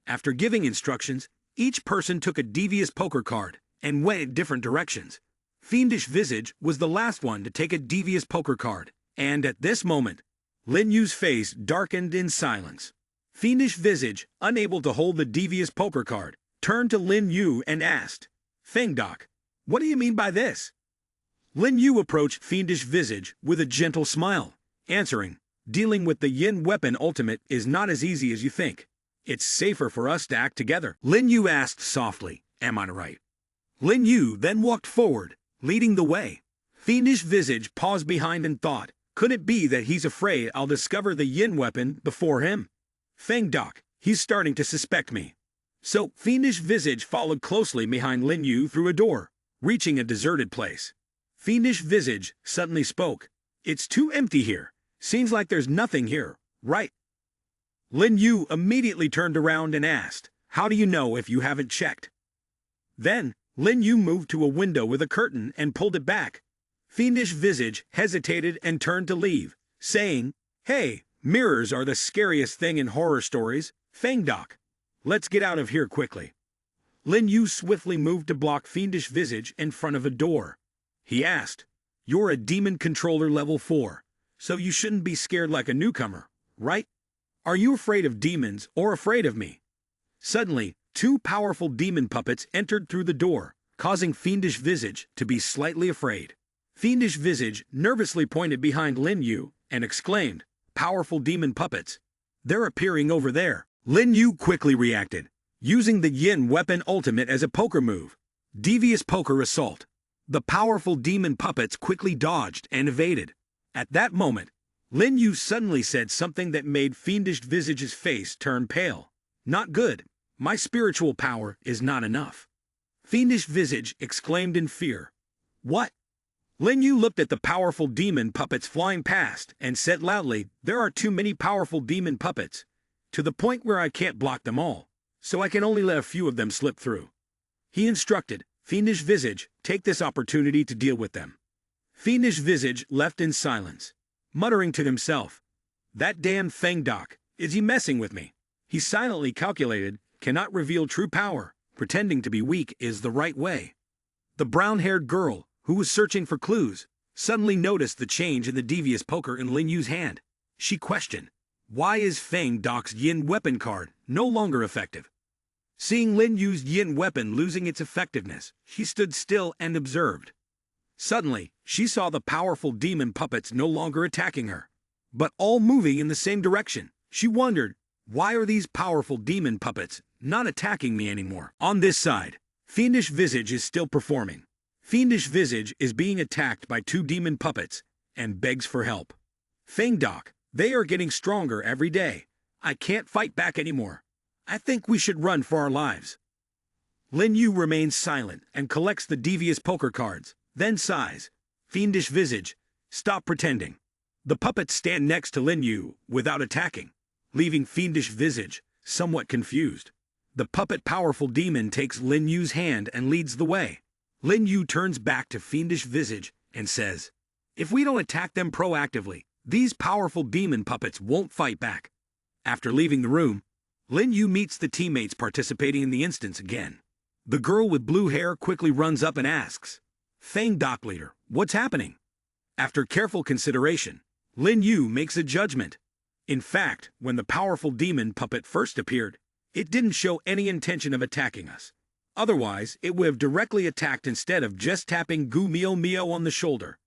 After giving instructions, each person took a devious poker card and went in different directions. Fiendish Visage was the last one to take a devious poker card, and at this moment, Lin Yu's face darkened in silence. Fiendish Visage, unable to hold the devious poker card, turned to Lin Yu and asked, "Fang Doc, what do you mean by this?" Lin Yu approached Fiendish Visage with a gentle smile, answering, "Dealing with the yin weapon ultimate is not as easy as you think. It's safer for us to act together." Lin Yu asked softly, "Am I right?" Lin Yu then walked forward, leading the way. Fiendish Visage paused behind and thought, could it be that he's afraid I'll discover the yin weapon before him? Fang Doc, he's starting to suspect me. So Fiendish Visage followed closely behind Lin Yu through a door, reaching a deserted place. Fiendish Visage suddenly spoke, "It's too empty here. Seems like there's nothing here, right?" Lin Yu immediately turned around and asked, "How do you know if you haven't checked?" Then, Lin Yu moved to a window with a curtain and pulled it back. Fiendish Visage hesitated and turned to leave, saying, "Hey, mirrors are the scariest thing in horror stories, Fang Doc. Let's get out of here quickly." Lin Yu swiftly moved to block Fiendish Visage in front of a door. He asked, "You're a demon controller level 4. so you shouldn't be scared like a newcomer, right? Are you afraid of demons or afraid of me? Suddenly, two powerful demon puppets entered through the door, causing Fiendish Visage to be slightly afraid. Fiendish Visage nervously pointed behind Lin Yu and exclaimed, "Powerful demon puppets! They're appearing over there." Lin Yu quickly reacted, using the Yin weapon ultimate as a poker move. Devious Poker Assault. The powerful demon puppets quickly dodged and evaded. At that moment, Lin Yu suddenly said something that made Fiendish Visage's face turn pale. "Not good. My spiritual power is not enough." Fiendish Visage exclaimed in fear. "What?" Lin Yu looked at the powerful demon puppets flying past and said loudly, "There are too many powerful demon puppets, to the point where I can't block them all, so I can only let a few of them slip through." He instructed, "Fiendish Visage, take this opportunity to deal with them." Fiendish Visage left in silence, muttering to himself, "That damn Feng Doc, is he messing with me?" He silently calculated, cannot reveal true power, pretending to be weak is the right way. The brown-haired girl, who was searching for clues, suddenly noticed the change in the devious poker in Lin Yu's hand. She questioned, "Why is Feng Doc's Yin weapon card no longer effective?" Seeing Lin Yu's Yin weapon losing its effectiveness, she stood still and observed. Suddenly, she saw the powerful demon puppets no longer attacking her, but all moving in the same direction. She wondered, why are these powerful demon puppets not attacking me anymore? On this side, Fiendish Visage is still performing. Fiendish Visage is being attacked by two demon puppets and begs for help. "Feng Doc, they are getting stronger every day. I can't fight back anymore. I think we should run for our lives." Lin Yu remains silent and collects the devious poker cards, then sighs, "Fiendish Visage, stop pretending." The puppets stand next to Lin Yu without attacking, leaving Fiendish Visage somewhat confused. The puppet powerful demon takes Lin Yu's hand and leads the way. Lin Yu turns back to Fiendish Visage and says, "If we don't attack them proactively, these powerful demon puppets won't fight back." After leaving the room, Lin Yu meets the teammates participating in the instance again. The girl with blue hair quickly runs up and asks, "Feng Doc Leader, what's happening?" After careful consideration, Lin Yu makes a judgment. In fact, when the powerful demon puppet first appeared, it didn't show any intention of attacking us. Otherwise, it would have directly attacked instead of just tapping Gu Mio Mio on the shoulder.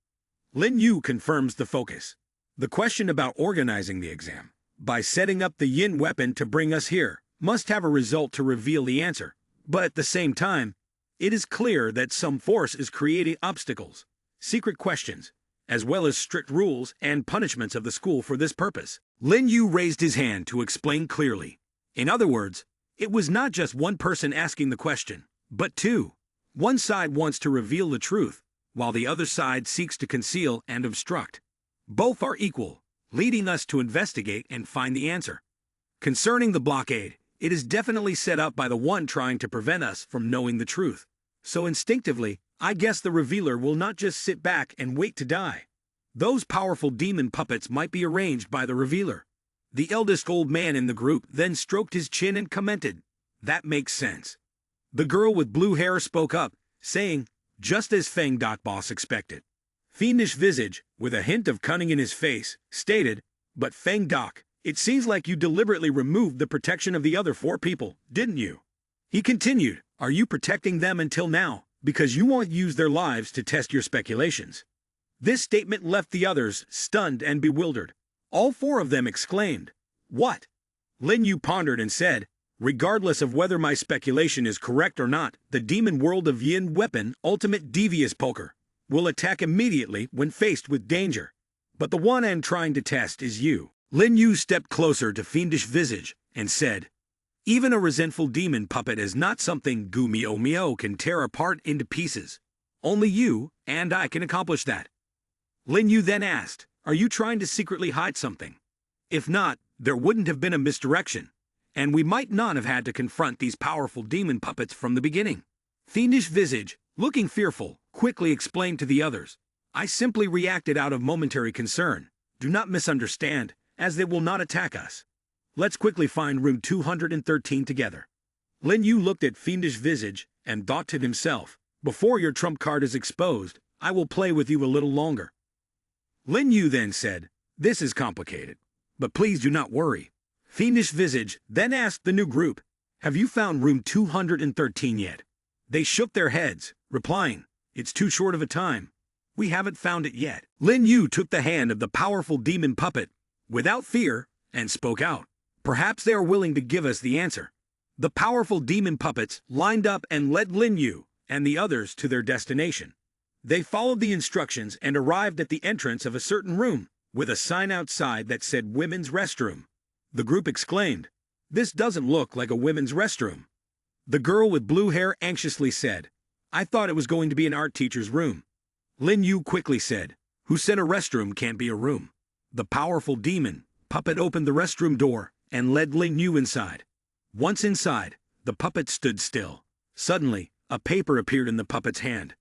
Lin Yu confirms the focus. The question about organizing the exam, by setting up the Yin weapon to bring us here, must have a result to reveal the answer. But at the same time, it is clear that some force is creating obstacles, secret questions, as well as strict rules and punishments of the school for this purpose. Lin Yu raised his hand to explain clearly. In other words, it was not just one person asking the question, but two. One side wants to reveal the truth, while the other side seeks to conceal and obstruct. Both are equal, leading us to investigate and find the answer. Concerning the blockade, it is definitely set up by the one trying to prevent us from knowing the truth. So instinctively, I guess the revealer will not just sit back and wait to die. Those powerful demon puppets might be arranged by the revealer. The eldest old man in the group then stroked his chin and commented, "That makes sense." The girl with blue hair spoke up, saying, "Just as Feng Doc Boss expected." Fiendish Visage, with a hint of cunning in his face, stated, "But Feng Doc, it seems like you deliberately removed the protection of the other four people, didn't you?" He continued, "Are you protecting them until now, because you won't use their lives to test your speculations?" This statement left the others stunned and bewildered. All four of them exclaimed, "What?" Lin Yu pondered and said, "Regardless of whether my speculation is correct or not, the demon world of Yin weapon, ultimate devious poker, will attack immediately when faced with danger. But the one I'm trying to test is you." Lin Yu stepped closer to Fiendish Visage and said, "Even a resentful demon puppet is not something Gu Mio Mio can tear apart into pieces. Only you and I can accomplish that." Lin Yu then asked, "Are you trying to secretly hide something? If not, there wouldn't have been a misdirection, and we might not have had to confront these powerful demon puppets from the beginning." Fiendish Visage, looking fearful, quickly explained to the others, "I simply reacted out of momentary concern. Do not misunderstand, as they will not attack us. Let's quickly find room 213 together." Lin Yu looked at Fiendish Visage and thought to himself, "Before your trump card is exposed, I will play with you a little longer." Lin Yu then said, This is complicated. But please do not worry. Fiendish Visage then asked the new group, "Have you found room 213 yet?" They shook their heads, replying, "It's too short of a time. We haven't found it yet." Lin Yu took the hand of the powerful demon puppet, without fear, and spoke out. "Perhaps they are willing to give us the answer." The powerful demon puppets lined up and led Lin Yu and the others to their destination. They followed the instructions and arrived at the entrance of a certain room, with a sign outside that said Women's Restroom. The group exclaimed, "This doesn't look like a women's restroom." The girl with blue hair anxiously said, "I thought it was going to be an art teacher's room." Lin Yu quickly said, "Who said a restroom can't be a room?" The powerful demon puppet opened the restroom door and led Lin Yu inside. Once inside, the puppet stood still. Suddenly, a paper appeared in the puppet's hand.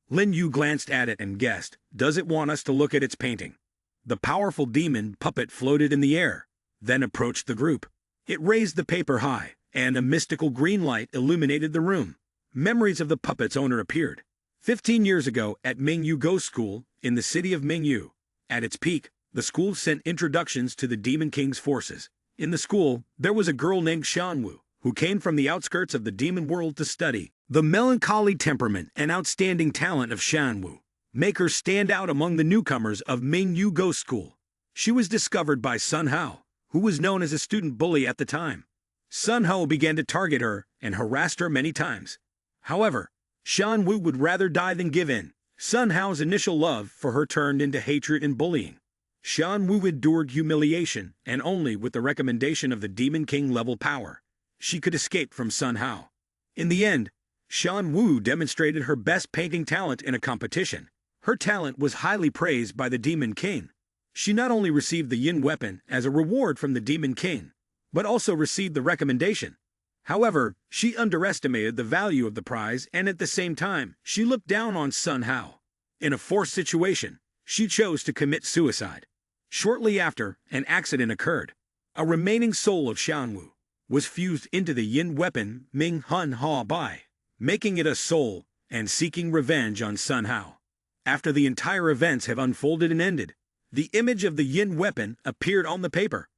Lin Yu glanced at it and guessed, "Does it want us to look at its painting?" The powerful demon puppet floated in the air, then approached the group. It raised the paper high, and a mystical green light illuminated the room. Memories of the puppet's owner appeared. 15 years ago at Mingyu Ghost School, in the city of Mingyu. At its peak, the school sent introductions to the Demon King's forces. In the school, there was a girl named Shanwu, who came from the outskirts of the demon world to study. The melancholy temperament and outstanding talent of Shanwu make her stand out among the newcomers of Mingyu Ghost School. She was discovered by Sun Hao, who was known as a student bully at the time. Sun Hao began to target her and harassed her many times. However, Shan Wu would rather die than give in. Sun Hao's initial love for her turned into hatred and bullying. Shan Wu endured humiliation, and only with the recommendation of the Demon King level power, she could escape from Sun Hao. In the end, Shan Wu demonstrated her best painting talent in a competition. Her talent was highly praised by the Demon King. She not only received the Yin weapon as a reward from the Demon King, but also received the recommendation. However, she underestimated the value of the prize, and at the same time, she looked down on Sun Hao. In a forced situation, she chose to commit suicide. Shortly after, an accident occurred. A remaining soul of Shanwu was fused into the Yin weapon Ming Hun Ha Bai, making it a soul and seeking revenge on Sun Hao. After the entire events have unfolded and ended, the image of the Yin weapon appeared on the paper.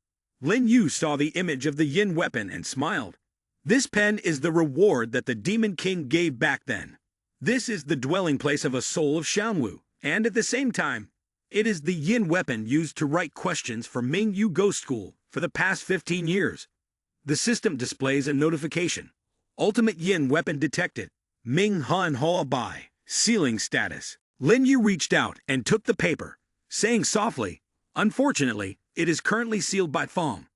Lin Yu saw the image of the Yin weapon and smiled. This pen is the reward that the Demon King gave back then. This is the dwelling place of a soul of Shanwu, and at the same time, it is the Yin weapon used to write questions for Mingyu Ghost School for the past 15 years. The system displays a notification. Ultimate Yin weapon detected. Ming Han Hoa Bai. Sealing status. Lin Yu reached out and took the paper, saying softly, "Unfortunately, it is currently sealed by Fong.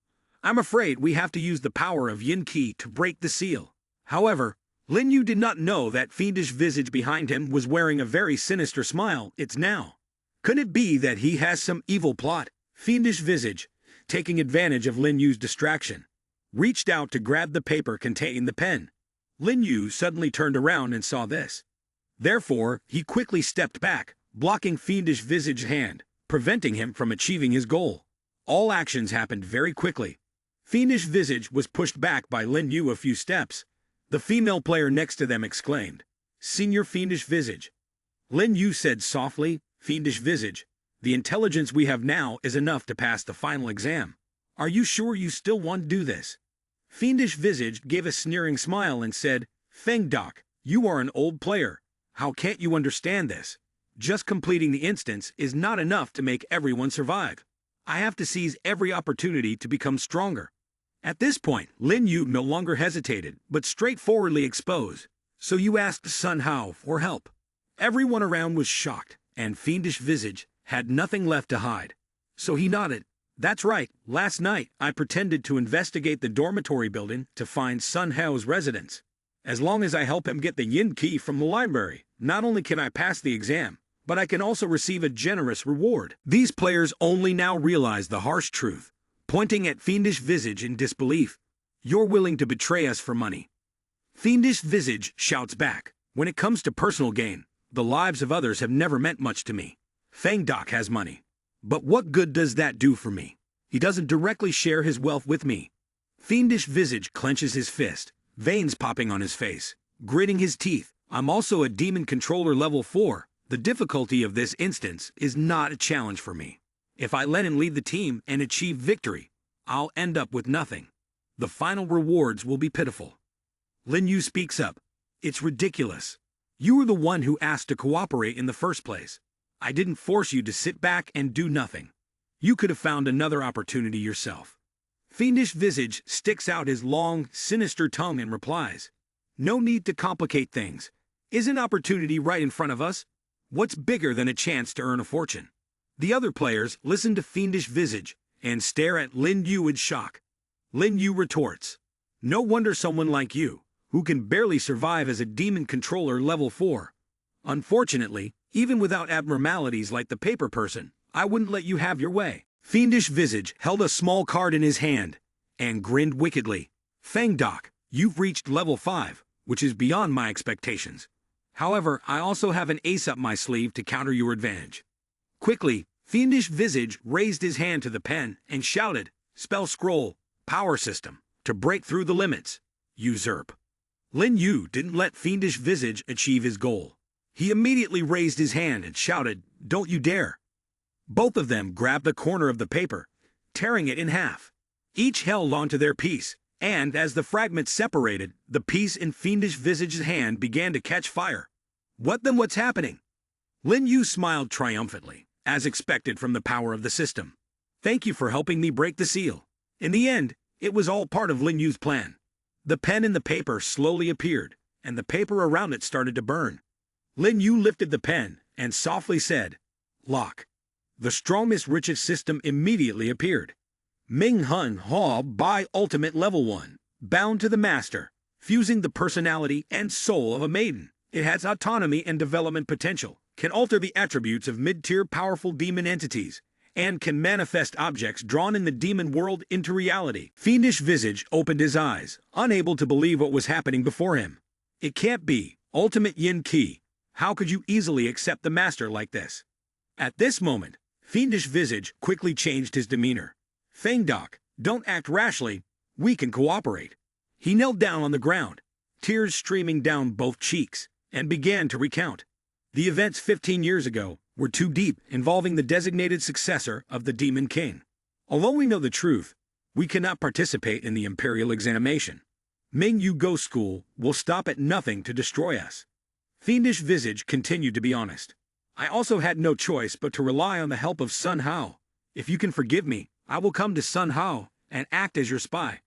I'm afraid we have to use the power of Yin Qi to break the seal." However, Lin Yu did not know that fiendish visage behind him was wearing a very sinister smile. It's now. Could it be that he has some evil plot? Fiendish visage, taking advantage of Lin Yu's distraction, reached out to grab the paper containing the pen. Lin Yu suddenly turned around and saw this. Therefore, he quickly stepped back, blocking fiendish visage's hand, preventing him from achieving his goal. All actions happened very quickly. Fiendish visage was pushed back by Lin Yu a few steps. The female player next to them exclaimed, "Senior Fiendish Visage." Lin Yu said softly, "Fiendish Visage, the intelligence we have now is enough to pass the final exam. Are you sure you still want to do this?" Fiendish Visage gave a sneering smile and said, "Feng Doc, you are an old player. How can't you understand this? Just completing the instance is not enough to make everyone survive. I have to seize every opportunity to become stronger." At this point, Lin Yu no longer hesitated, but straightforwardly exposed. "So you asked Sun Hao for help." Everyone around was shocked, and Fiendish Visage had nothing left to hide. So he nodded. "That's right, last night I pretended to investigate the dormitory building to find Sun Hao's residence. As long as I help him get the Yin key from the library, not only can I pass the exam, but I can also receive a generous reward." These players only now realize the harsh truth, pointing at Fiendish Visage in disbelief. "You're willing to betray us for money." Fiendish Visage shouts back, "When it comes to personal gain, the lives of others have never meant much to me. Feng Doc has money. But what good does that do for me? He doesn't directly share his wealth with me." Fiendish Visage clenches his fist, veins popping on his face, gritting his teeth. "I'm also a demon controller level 4. The difficulty of this instance is not a challenge for me. If I let him lead the team and achieve victory, I'll end up with nothing. The final rewards will be pitiful. Lin Yu speaks up. It's ridiculous. You were the one who asked to cooperate in the first place. I didn't force you to sit back and do nothing. You could have found another opportunity yourself. Fiendish Visage sticks out his long, sinister tongue and replies, no need to complicate things. Isn't opportunity right in front of us? What's bigger than a chance to earn a fortune? The other players listen to Fiendish Visage and stare at Lin Yu in shock. Lin Yu retorts, no wonder someone like you, who can barely survive as a demon controller level 4. Unfortunately, even without abnormalities like the paper person, I wouldn't let you have your way. Fiendish Visage held a small card in his hand and grinned wickedly. Feng Doc, you've reached level 5, which is beyond my expectations. However, I also have an ace up my sleeve to counter your advantage. Quickly, Fiendish Visage raised his hand to the pen and shouted, Spell Scroll, Power System, to break through the limits. Usurp. Lin Yu didn't let Fiendish Visage achieve his goal. He immediately raised his hand and shouted, Don't you dare. Both of them grabbed a corner of the paper, tearing it in half. Each held onto their piece, and as the fragments separated, the piece in Fiendish Visage's hand began to catch fire. What's happening? Lin Yu smiled triumphantly, as expected from the power of the system. Thank you for helping me break the seal. In the end, it was all part of Lin Yu's plan. The pen in the paper slowly appeared, and the paper around it started to burn. Lin Yu lifted the pen and softly said, Lock. The strongest, richest system immediately appeared. Ming Hun Hua by Ultimate Level 1, bound to the master, fusing the personality and soul of a maiden. It has autonomy and development potential, can alter the attributes of mid-tier powerful demon entities, and can manifest objects drawn in the demon world into reality. Fiendish Visage opened his eyes, unable to believe what was happening before him. It can't be. Ultimate Yin Qi. How could you easily accept the master like this? At this moment, Fiendish Visage quickly changed his demeanor. Feng Doc, don't act rashly. We can cooperate. He knelt down on the ground, tears streaming down both cheeks, and began to recount. The events 15 years ago were too deep, involving the designated successor of the Demon King. Although we know the truth, we cannot participate in the Imperial examination. Ming Yu Ghost School will stop at nothing to destroy us. Fiendish Visage continued to be honest. I also had no choice but to rely on the help of Sun Hao. If you can forgive me, I will come to Sun Hao and act as your spy.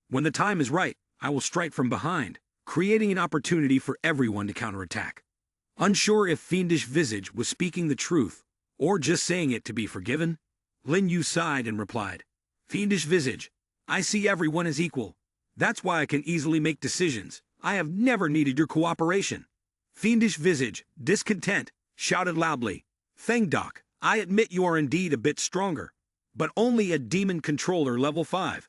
When the time is right, I will strike from behind, creating an opportunity for everyone to counterattack. Unsure if Fiendish Visage was speaking the truth, or just saying it to be forgiven, Lin Yu sighed and replied, Fiendish Visage, I see everyone as equal. That's why I can easily make decisions. I have never needed your cooperation. Fiendish Visage, discontent, shouted loudly, Feng Doc, I admit you are indeed a bit stronger, but only a demon controller level 5.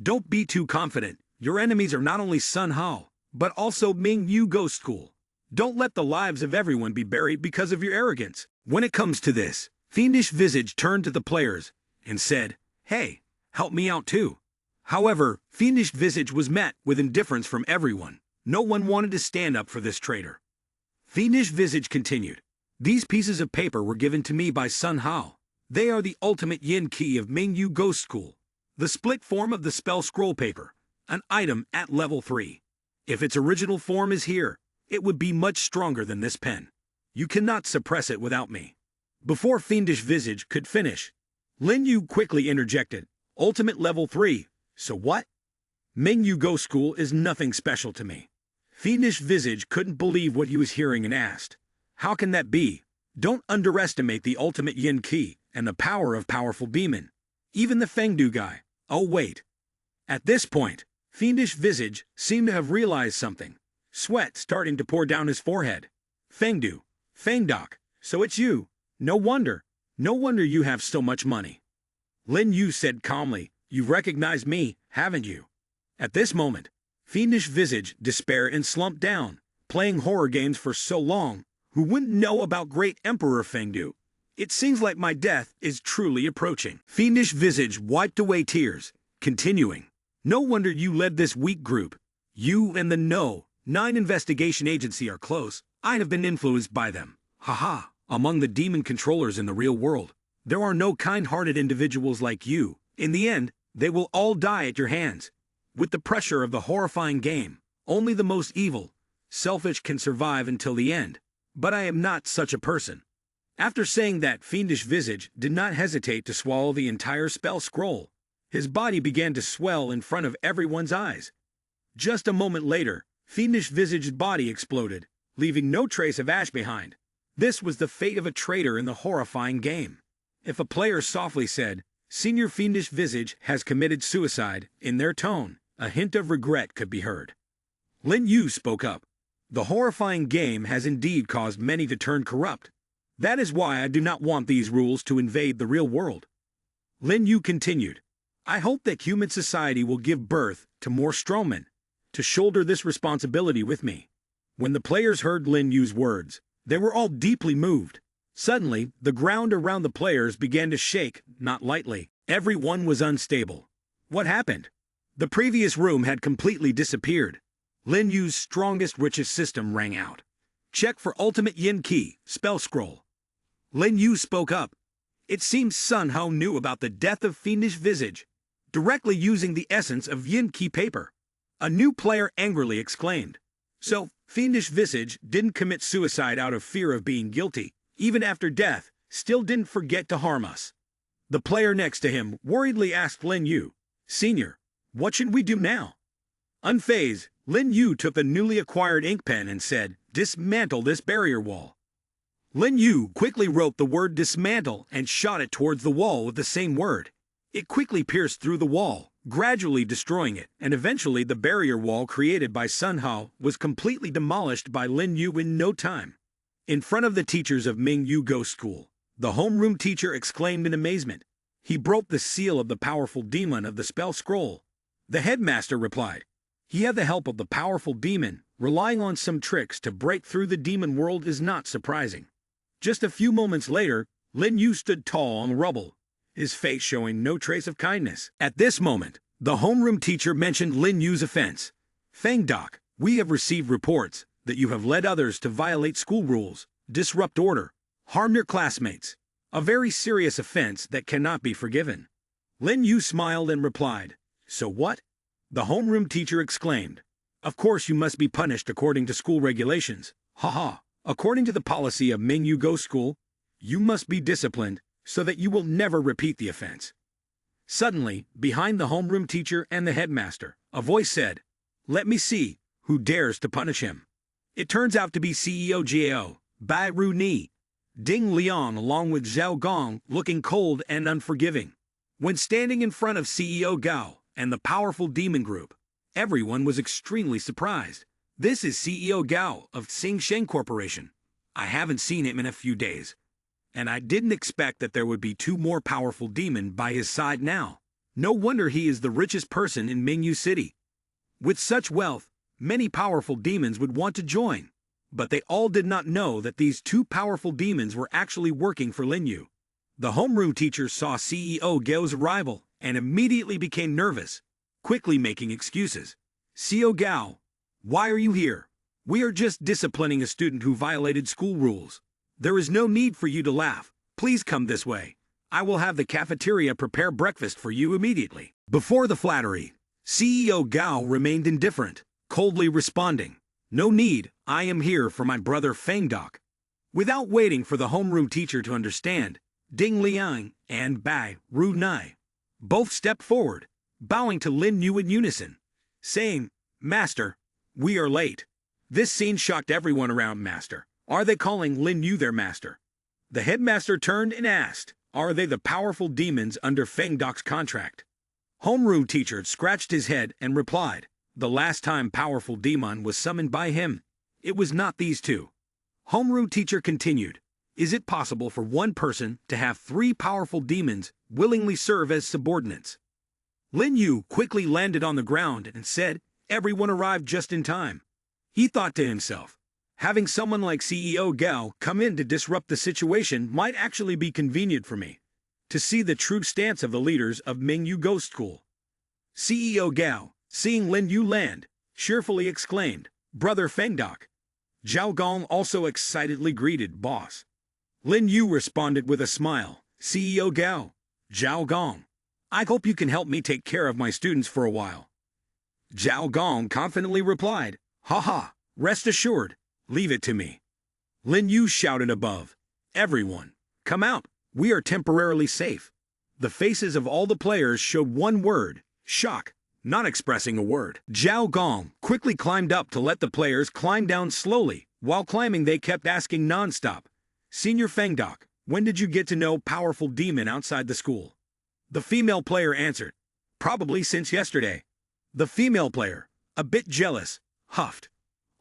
Don't be too confident. Your enemies are not only Sun Hao, but also Ming Yu Ghost School. Don't let the lives of everyone be buried because of your arrogance. When it comes to this, Fiendish Visage turned to the players and said, Hey, help me out too. However, Fiendish Visage was met with indifference from everyone. No one wanted to stand up for this traitor. Fiendish Visage continued, These pieces of paper were given to me by Sun Hao. They are the ultimate Yin Qi of Ming Yu Ghost School, the split form of the spell scroll paper, an item at level 3. If its original form is here, it would be much stronger than this pen. You cannot suppress it without me. Before Fiendish Visage could finish, Lin Yu quickly interjected, Ultimate level 3, so what? Ming Yu Ghost School is nothing special to me. Fiendish Visage couldn't believe what he was hearing and asked, How can that be? Don't underestimate the ultimate Yin Qi and the power of powerful demon. Even the Fengdu guy. Oh wait. At this point, Fiendish Visage seemed to have realized something, sweat starting to pour down his forehead. Fengdu, Feng Doc, so it's you. No wonder you have so much money. Lin Yu said calmly, You've recognized me, haven't you? At this moment, Fiendish Visage despair and slumped down. Playing horror games for so long, who wouldn't know about great Emperor Fengdu? It seems like my death is truly approaching. Fiendish Visage wiped away tears, continuing, No wonder you led this weak group. You and the No. 9 investigation agency are close. I have been influenced by them. Haha, among the demon controllers in the real world, There are no kind-hearted individuals like you. In the end, they will all die at your hands. With the pressure of the horrifying game, only the most evil, selfish can survive until the end. But I am not such a person. After saying that, Fiendish Visage did not hesitate to swallow the entire spell scroll. His body began to swell in front of everyone's eyes. Just a moment later, Fiendish Visage's body exploded, leaving no trace of ash behind. This was the fate of a traitor in the horrifying game. If a player softly said, "Senior Fiendish Visage has committed suicide," in their tone, a hint of regret could be heard. Lin Yu spoke up. The horrifying game has indeed caused many to turn corrupt. That is why I do not want these rules to invade the real world. Lin Yu continued, I hope that human society will give birth to more strongmen to shoulder this responsibility with me. When the players heard Lin Yu's words, they were all deeply moved. Suddenly, the ground around the players began to shake, not lightly. Everyone was unstable. What happened? The previous room had completely disappeared. Lin Yu's strongest, richest system rang out. Check for ultimate yin key, spell scroll. Lin Yu spoke up. It seems Sun Hao knew about the death of Fiendish Visage, directly using the essence of yin key paper. A new player angrily exclaimed. So, Fiendish Visage didn't commit suicide out of fear of being guilty. Even after death, still didn't forget to harm us. The player next to him worriedly asked Lin Yu, Senior, what should we do now? Unfazed, Lin Yu took the newly acquired ink pen and said, Dismantle this barrier wall. Lin Yu quickly wrote the word dismantle and shot it towards the wall with the same word. It quickly pierced through the wall, gradually destroying it, and eventually the barrier wall created by Sun Hao was completely demolished by Lin Yu in no time. In front of the teachers of Ming Yu Ghost School, the homeroom teacher exclaimed in amazement. He broke the seal of the powerful demon of the spell scroll. The headmaster replied. He had the help of the powerful demon. Relying on some tricks to break through the demon world is not surprising. Just a few moments later, Lin Yu stood tall on the rubble, his face showing no trace of kindness. At this moment, the homeroom teacher mentioned Lin Yu's offense. Feng Doc, we have received reports that you have led others to violate school rules, disrupt order, harm your classmates. A very serious offense that cannot be forgiven. Lin Yu smiled and replied, So what? The homeroom teacher exclaimed. Of course you must be punished according to school regulations. Haha. According to the policy of Ming Yu Ghost School, you must be disciplined so that you will never repeat the offense. Suddenly, behind the homeroom teacher and the headmaster, a voice said, Let me see who dares to punish him. It turns out to be CEO Jiao, Bai Ru Ni, Ding Liang along with Zhao Gong looking cold and unforgiving. When standing in front of CEO Gao and the powerful demon group, everyone was extremely surprised. This is CEO Gao of Xing Sheng Corporation. I haven't seen him in a few days, and I didn't expect that there would be two more powerful demons by his side now. No wonder he is the richest person in Mingyu City. With such wealth, many powerful demons would want to join, but they all did not know that these two powerful demons were actually working for Lin Yu. The homeroom teacher saw CEO Gao's arrival and immediately became nervous, quickly making excuses. CEO Gao, why are you here? We are just disciplining a student who violated school rules. There is no need for you to laugh. Please come this way. I will have the cafeteria prepare breakfast for you immediately. Before the flattery, CEO Gao remained indifferent, coldly responding, No need, I am here for my brother Feng Doc. Without waiting for the homeroom teacher to understand, Ding Liang and Bai Ru Nai both stepped forward, bowing to Lin Yu in unison, saying, Master, we are late. This scene shocked everyone around Master. Are they calling Lin Yu their master? The headmaster turned and asked, Are they the powerful demons under Feng Doc's contract? Homeroom teacher scratched his head and replied, The last time powerful demon was summoned by him, it was not these two. Homeroom teacher continued, Is it possible for one person to have three powerful demons willingly serve as subordinates? Lin Yu quickly landed on the ground and said, Everyone arrived just in time. He thought to himself, having someone like CEO Gao come in to disrupt the situation might actually be convenient for me, to see the true stance of the leaders of Ming Yu Ghost School. CEO Gao, seeing Lin Yu land, cheerfully exclaimed, Brother Feng Doc. Zhao Gong also excitedly greeted Boss. Lin Yu responded with a smile, CEO Gao, Zhao Gong. I hope you can help me take care of my students for a while. Zhao Gong confidently replied, "Haha, rest assured, leave it to me." Lin Yu shouted above, "Everyone, come out, we are temporarily safe." The faces of all the players showed one word, shock, not expressing a word. Zhao Gong quickly climbed up to let the players climb down slowly. While climbing, they kept asking non-stop, "Senior Fengdok, when did you get to know powerful demon outside the school?" The female player answered, "Probably since yesterday." The female player, a bit jealous, huffed.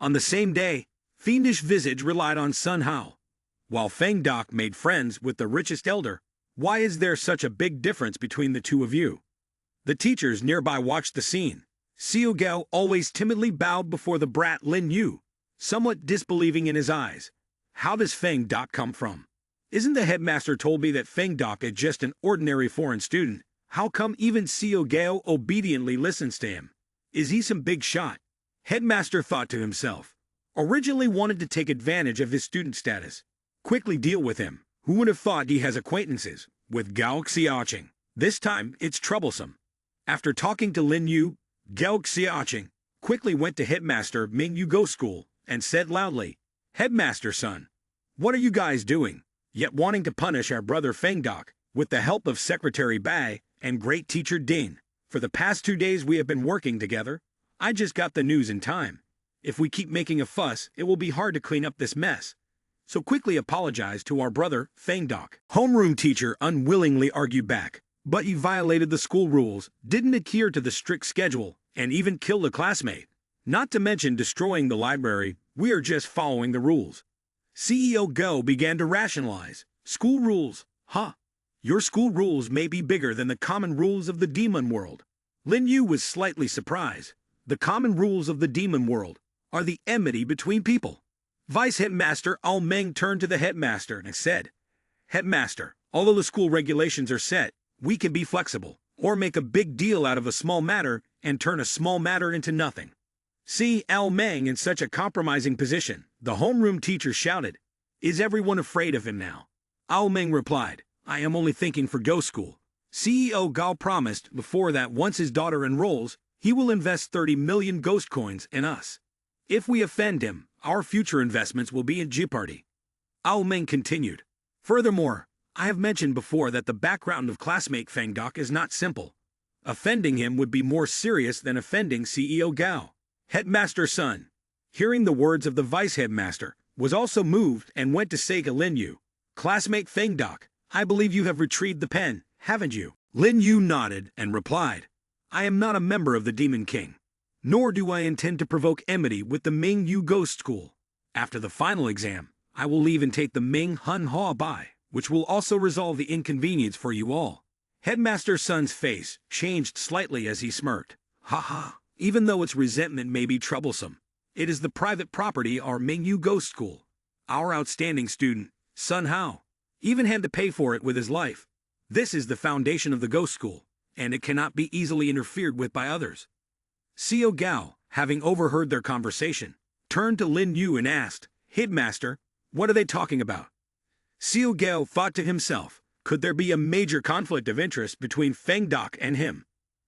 On the same day, Fiendish Visage relied on Sun Hao. While Fengdok made friends with the richest elder, why is there such a big difference between the two of you? The teachers nearby watched the scene. Xiao Gao always timidly bowed before the brat Lin Yu, somewhat disbelieving in his eyes. How does Feng Doc come from? Isn't the headmaster told me that Feng Doc is just an ordinary foreign student? How come even Xiao Gao obediently listens to him? Is he some big shot? Headmaster thought to himself. Originally wanted to take advantage of his student status. Quickly deal with him. Who would have thought he has acquaintances with Gao Xiaoqing? This time, it's troublesome. After talking to Lin Yu, Gao Xiaoqing quickly went to Headmaster Ming Yu Go School and said loudly, "Headmaster son, what are you guys doing? Yet wanting to punish our brother Fengdok with the help of Secretary Bai and great teacher Ding. For the past 2 days we have been working together. I just got the news in time. If we keep making a fuss, it will be hard to clean up this mess. So quickly apologize to our brother Fengdok." Homeroom teacher unwillingly argued back, but he violated the school rules, didn't adhere to the strict schedule, and even killed a classmate. Not to mention destroying the library. We are just following the rules. CEO Go began to rationalize. School rules, huh? Your school rules may be bigger than the common rules of the demon world. Lin Yu was slightly surprised. The common rules of the demon world are the enmity between people. Vice Headmaster Ao Meng turned to the headmaster and said, "Headmaster, although the school regulations are set, we can be flexible, or make a big deal out of a small matter and turn a small matter into nothing." See Ao Meng in such a compromising position. The homeroom teacher shouted, "Is everyone afraid of him now?" Ao Meng replied, "I am only thinking for Go School." CEO Gao promised before that once his daughter enrolls, he will invest 30 million ghost coins in us. If we offend him, our future investments will be in Jeopardy. Ao Meng continued, "Furthermore, I have mentioned before that the background of classmate Fengdok is not simple. Offending him would be more serious than offending CEO Gao. Headmaster Sun," hearing the words of the vice headmaster, was also moved and went to say to Lin Yu, "Classmate Fengdok, I believe you have retrieved the pen, haven't you?" Lin Yu nodded and replied, "I am not a member of the Demon King, nor do I intend to provoke enmity with the Ming Yu Ghost School. After the final exam, I will leave and take the Ming Hun Hua Bai, which will also resolve the inconvenience for you all." Headmaster Sun's face changed slightly as he smirked. "Ha. Even though its resentment may be troublesome, it is the private property of our Ming Yu Ghost School. Our outstanding student, Sun Hao, even had to pay for it with his life. This is the foundation of the Ghost School, and it cannot be easily interfered with by others." Xiao Gao, having overheard their conversation, turned to Lin Yu and asked, "Headmaster, what are they talking about?" Xiao Gao thought to himself, could there be a major conflict of interest between Fengdok and him?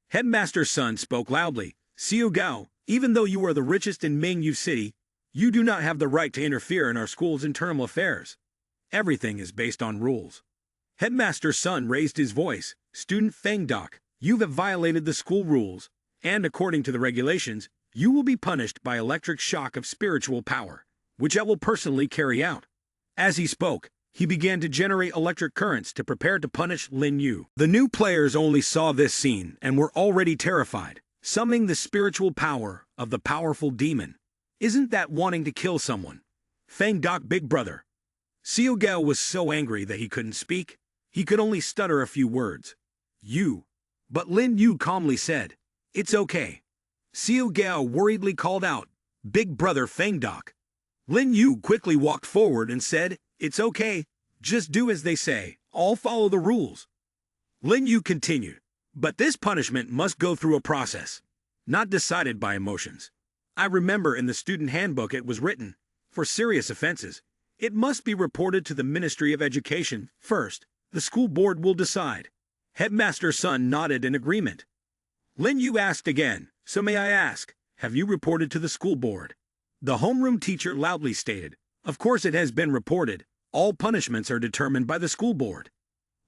Headmaster Sun spoke loudly, "Xiao Gao, even though you are the richest in Ming Yu City, you do not have the right to interfere in our school's internal affairs. Everything is based on rules." Headmaster Sun raised his voice, "Student Fengdok, you have violated the school rules, and according to the regulations, you will be punished by electric shock of spiritual power, which I will personally carry out." As he spoke, he began to generate electric currents to prepare to punish Lin Yu. The new players only saw this scene and were already terrified, summoning the spiritual power of the powerful demon. Isn't that wanting to kill someone? Fengdok big brother. Xiao Gao was so angry that he couldn't speak. He could only stutter a few words. "You." But Lin Yu calmly said, "It's okay." Xiao Gao worriedly called out, "Big brother Fengdok." Lin Yu quickly walked forward and said, "It's okay, just do as they say, all follow the rules." Lin Yu continued, "But this punishment must go through a process, not decided by emotions. I remember in the student handbook it was written, for serious offenses, it must be reported to the Ministry of Education first, The school board will decide. Headmaster's son nodded in agreement. Lin Yu asked again, so may I ask, have you reported to the school board? The homeroom teacher loudly stated, of course it has been reported. All punishments are determined by the school board.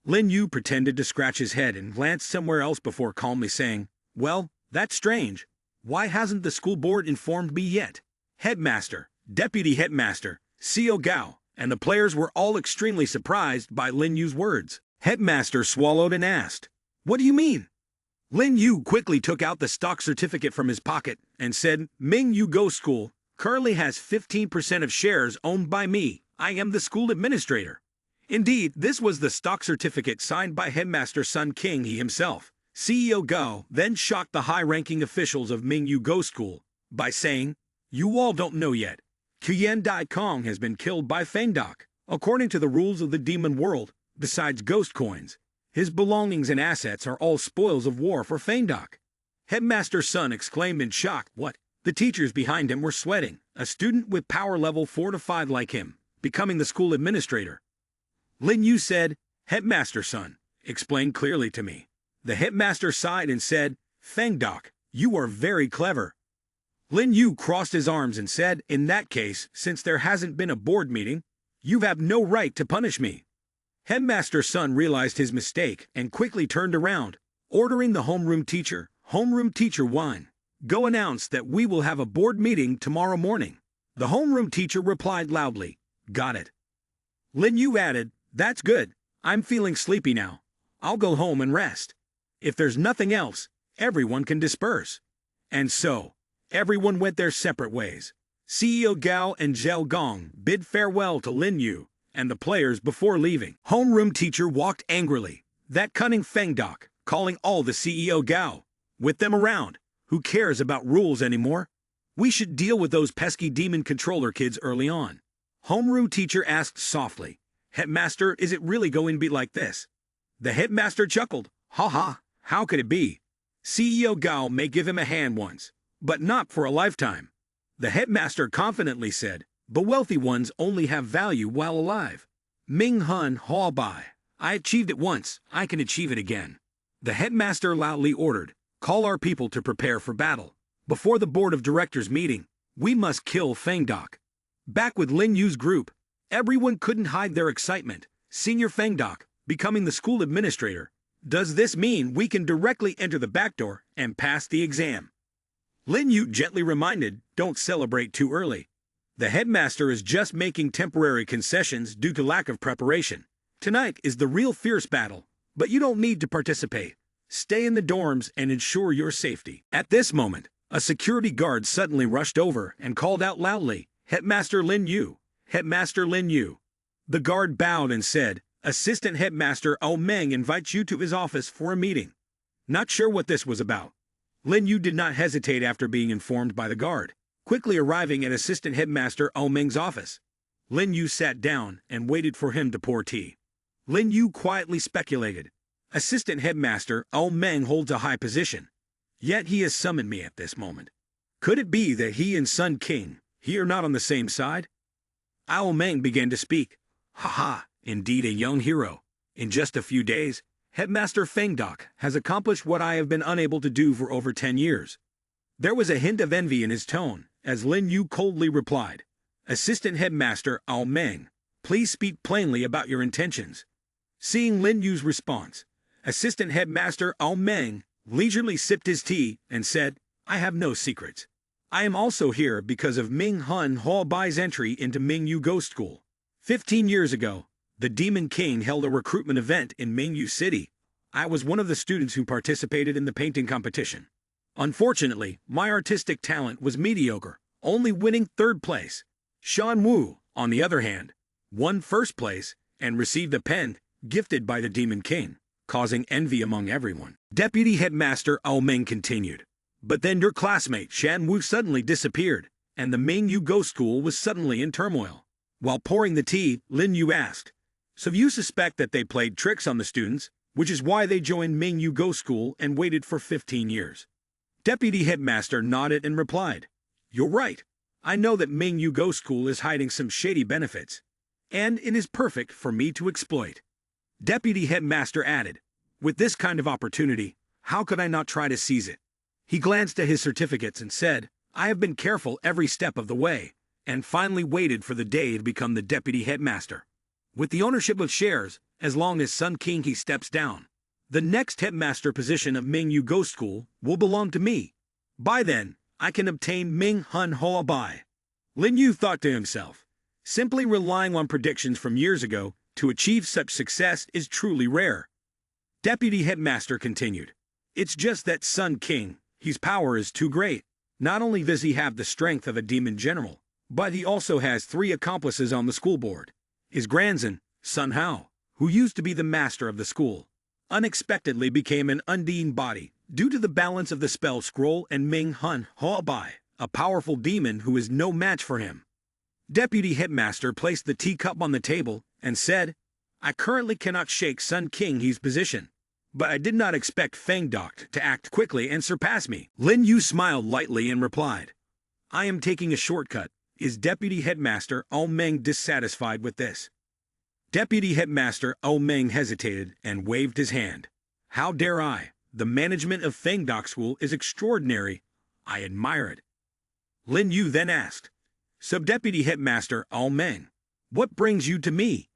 Lin Yu pretended to scratch his head and glanced somewhere else before calmly saying, well, that's strange. Why hasn't the school board informed me yet? Headmaster, deputy headmaster, Xiao Gao, and the players were all extremely surprised by Lin Yu's words. Headmaster swallowed and asked, what do you mean? Lin Yu quickly took out the stock certificate from his pocket and said, Ming Yu Go School currently has 15% of shares owned by me. I am the school administrator. Indeed, this was the stock certificate signed by Headmaster Sun King he himself. CEO Gao then shocked the high-ranking officials of Ming Yu Go School by saying, you all don't know yet. Qian Dai Kong has been killed by Fangdok. According to the rules of the demon world, besides ghost coins, his belongings and assets are all spoils of war for Fangdok. Headmaster Sun exclaimed in shock, what? The teachers behind him were sweating, a student with power level 4 to 5 like him, becoming the school administrator. Lin Yu said, Headmaster Sun, explain clearly to me. The headmaster sighed and said, Fangdok, you are very clever. Lin Yu crossed his arms and said, in that case, since there hasn't been a board meeting, you have no right to punish me. Headmaster Sun realized his mistake and quickly turned around, ordering the homeroom teacher, Wan, go announce that we will have a board meeting tomorrow morning. The homeroom teacher replied loudly, got it. Lin Yu added, that's good, I'm feeling sleepy now. I'll go home and rest. If there's nothing else, everyone can disperse. And so, everyone went their separate ways. CEO Gao and Zhao Gong bid farewell to Lin Yu and the players before leaving. Homeroom teacher walked angrily, that cunning Fangdok, calling all the CEO Gao. With them around, who cares about rules anymore? We should deal with those pesky demon controller kids early on. Homeroom teacher asked softly, Headmaster, is it really going to be like this? The headmaster chuckled, ha ha, how could it be? CEO Gao may give him a hand once, but not for a lifetime. The headmaster confidently said, the wealthy ones only have value while alive. Ming Hun Hua Bai, I achieved it once, I can achieve it again. The headmaster loudly ordered, call our people to prepare for battle. Before the board of directors meeting, we must kill Fangdok. Back with Lin Yu's group, everyone couldn't hide their excitement. Senior Fangdok, becoming the school administrator. Does this mean we can directly enter the back door and pass the exam? Lin Yu gently reminded, don't celebrate too early. The headmaster is just making temporary concessions due to lack of preparation. Tonight is the real fierce battle, but you don't need to participate. Stay in the dorms and ensure your safety. At this moment, a security guard suddenly rushed over and called out loudly, Headmaster Lin Yu, Headmaster Lin Yu. The guard bowed and said, Assistant Headmaster Meng invites you to his office for a meeting. Not sure what this was about. Lin Yu did not hesitate after being informed by the guard. Quickly arriving at Assistant Headmaster Meng's office, Lin Yu sat down and waited for him to pour tea. Lin Yu quietly speculated, Assistant Headmaster Meng holds a high position, yet he has summoned me at this moment. Could it be that he and Sun King, he are not on the same side? Meng began to speak. Ha, indeed a young hero. In just a few days, Headmaster Fangdok has accomplished what I have been unable to do for over 10 years. There was a hint of envy in his tone, as Lin Yu coldly replied, Assistant Headmaster Meng, please speak plainly about your intentions. Seeing Lin Yu's response, Assistant Headmaster Meng leisurely sipped his tea and said, I have no secrets. I am also here because of Ming Hun Hua Bai's entry into Ming Yu Ghost School. 15 years ago, the Demon King held a recruitment event in Ming Yu City. I was one of the students who participated in the painting competition. Unfortunately, my artistic talent was mediocre, only winning 3rd place. Shan Wu, on the other hand, won 1st place and received a pen gifted by the Demon King, causing envy among everyone. Deputy Headmaster Meng continued. But then your classmate Shan Wu suddenly disappeared, and the Ming Yu Ghost School was suddenly in turmoil. While pouring the tea, Lin Yu asked, So you suspect that they played tricks on the students, which is why they joined Ming Yu Ghost School and waited for 15 years. Deputy Headmaster nodded and replied, You're right. I know that Ming Yu Ghost School is hiding some shady benefits, and it is perfect for me to exploit. Deputy Headmaster added, "With this kind of opportunity, how could I not try to seize it?" He glanced at his certificates and said, "I have been careful every step of the way, and finally waited for the day to become the Deputy Headmaster. With the ownership of shares, as long as Sun King he steps down, the next headmaster position of Mingyu Ghost School will belong to me. By then, I can obtain Ming Hun Hoa Bai." Lin Yu thought to himself, simply relying on predictions from years ago to achieve such success is truly rare. Deputy Headmaster continued, "It's just that Sun King, his power is too great. Not only does he have the strength of a demon general, but he also has 3 accomplices on the school board. His grandson, Sun Hao, who used to be the master of the school, unexpectedly became an undine body due to the balance of the spell scroll and Ming Hun Hoa Bai, a powerful demon who is no match for him." Deputy Headmaster placed the teacup on the table and said, "I currently cannot shake Sun King his position, but I did not expect Feng Doct to act quickly and surpass me." Lin Yu smiled lightly and replied, "I am taking a shortcut. Is Deputy Headmaster Ao Meng dissatisfied with this?" Deputy Headmaster Ao Meng hesitated and waved his hand. "How dare I? The management of Feng Doc School is extraordinary. I admire it." Lin Yu then asked, "Sub-Deputy Headmaster Ao Meng, what brings you to me?"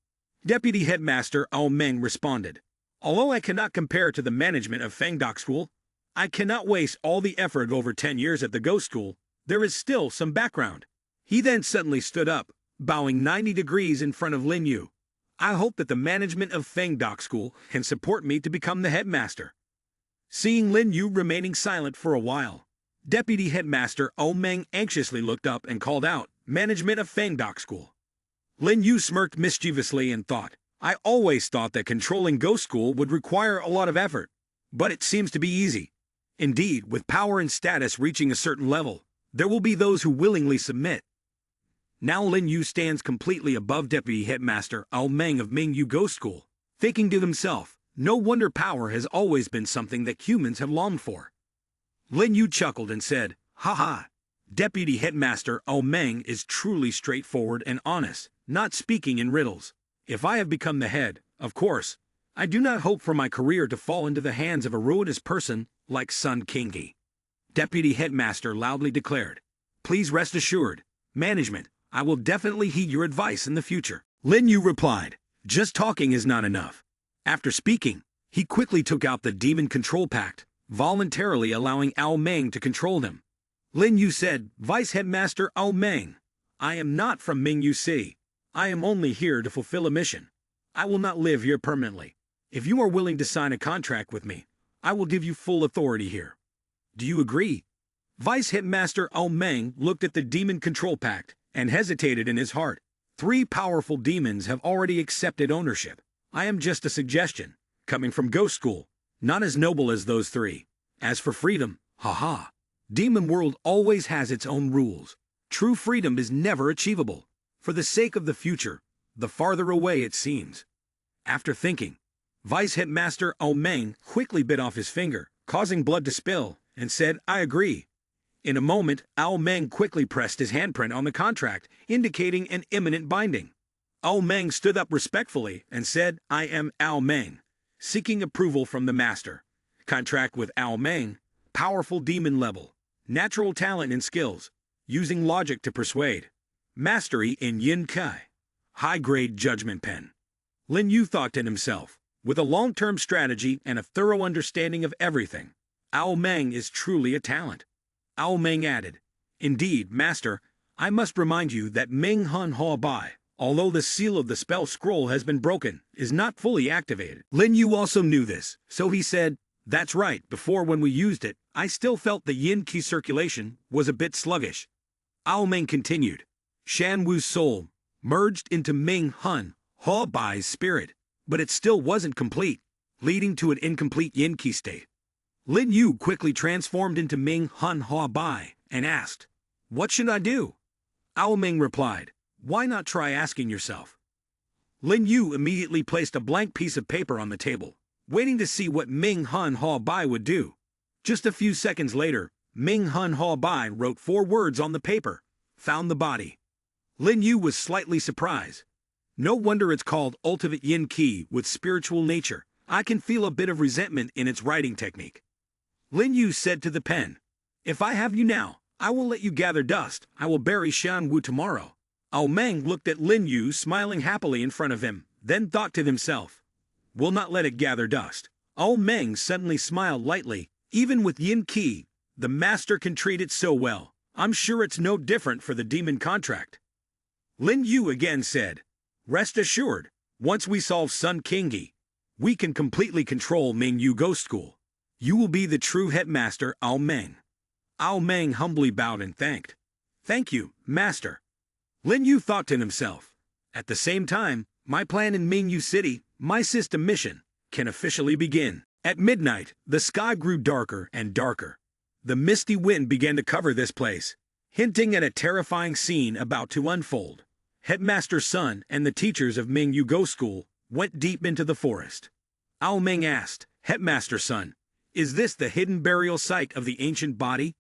Deputy Headmaster Ao Meng responded, "Although I cannot compare to the management of Feng Doc School, I cannot waste all the effort of over 10 years at the Ghost School. There is still some background." He then suddenly stood up, bowing 90 degrees in front of Lin Yu. "I hope that the management of Feng Doc School can support me to become the headmaster." Seeing Lin Yu remaining silent for a while, Deputy Headmaster Ao Meng anxiously looked up and called out, "Management of Feng Doc School." Lin Yu smirked mischievously and thought, "I always thought that controlling Ghost School would require a lot of effort, but it seems to be easy. Indeed, with power and status reaching a certain level, there will be those who willingly submit." Now Lin Yu stands completely above Deputy Headmaster Ao Meng of Mingyu Ghost School, thinking to himself, no wonder power has always been something that humans have longed for. Lin Yu chuckled and said, "Haha, Deputy Headmaster Ao Meng is truly straightforward and honest, not speaking in riddles. If I have become the head, of course, I do not hope for my career to fall into the hands of a ruinous person like Sun Kingi." Deputy Headmaster loudly declared, "Please rest assured, management, I will definitely heed your advice in the future." Lin Yu replied, "Just talking is not enough." After speaking, he quickly took out the Demon Control Pact, voluntarily allowing Ao Meng to control them. Lin Yu said, "Vice Headmaster Ao Meng, I am not from Mingyu City. I am only here to fulfill a mission. I will not live here permanently. If you are willing to sign a contract with me, I will give you full authority here. Do you agree?" Vice Headmaster Ao Meng looked at the Demon Control Pact and hesitated in his heart. 3 powerful demons have already accepted ownership. I am just a suggestion, coming from Ghost School, not as noble as those 3. As for freedom, haha, Demon World always has its own rules. True freedom is never achievable. For the sake of the future, the farther away it seems. After thinking, Vice Headmaster Ao Meng quickly bit off his finger, causing blood to spill, and said, "I agree." In a moment, Ao Meng quickly pressed his handprint on the contract, indicating an imminent binding. Ao Meng stood up respectfully and said, "I am Ao Meng, seeking approval from the master. Contract with Ao Meng, powerful demon level, natural talent and skills, using logic to persuade, mastery in Yin Kai, high-grade judgment pen." Lin Yu thought to himself, with a long-term strategy and a thorough understanding of everything, Ao Meng is truly a talent. Ao Meng added, "Indeed, master, I must remind you that Ming Hun Hoa Bai, although the seal of the spell scroll has been broken, is not fully activated." Lin Yu also knew this, so he said, "That's right, before when we used it, I still felt the yin qi circulation was a bit sluggish." Ao Meng continued, "Shan Wu's soul merged into Ming Hun Hoa Bai's spirit, but it still wasn't complete, leading to an incomplete yin qi state." Lin Yu quickly transformed into Ming Hun Hoa Bai and asked, "What should I do?" Ao Meng replied, "Why not try asking yourself?" Lin Yu immediately placed a blank piece of paper on the table, waiting to see what Ming Hun Hoa Bai would do. Just a few seconds later, Ming Hun Hoa Bai wrote 4 words on the paper, "Found the body." Lin Yu was slightly surprised. No wonder it's called Ultimate Yin Ki with spiritual nature. I can feel a bit of resentment in its writing technique. Lin Yu said to the pen, "If I have you now, I will let you gather dust. I will bury Xian Wu tomorrow." Ao Meng looked at Lin Yu smiling happily in front of him, then thought to himself, "Will not let it gather dust." Ao Meng suddenly smiled lightly. Even with Yin Qi, the master can treat it so well. I'm sure it's no different for the demon contract. Lin Yu again said, "Rest assured, once we solve Sun Kingi, we can completely control Ming Yu Ghost School. You will be the true headmaster, Ao Meng." Ao Meng humbly bowed and thanked. "Thank you, master." Lin Yu thought to himself, "At the same time, my plan in Ming Yu City, my system mission, can officially begin." At midnight, the sky grew darker and darker. The misty wind began to cover this place, hinting at a terrifying scene about to unfold. Headmaster Sun and the teachers of Ming Yu Go School went deep into the forest. Ao Meng asked, "Headmaster Sun, is this the hidden burial site of the ancient body?"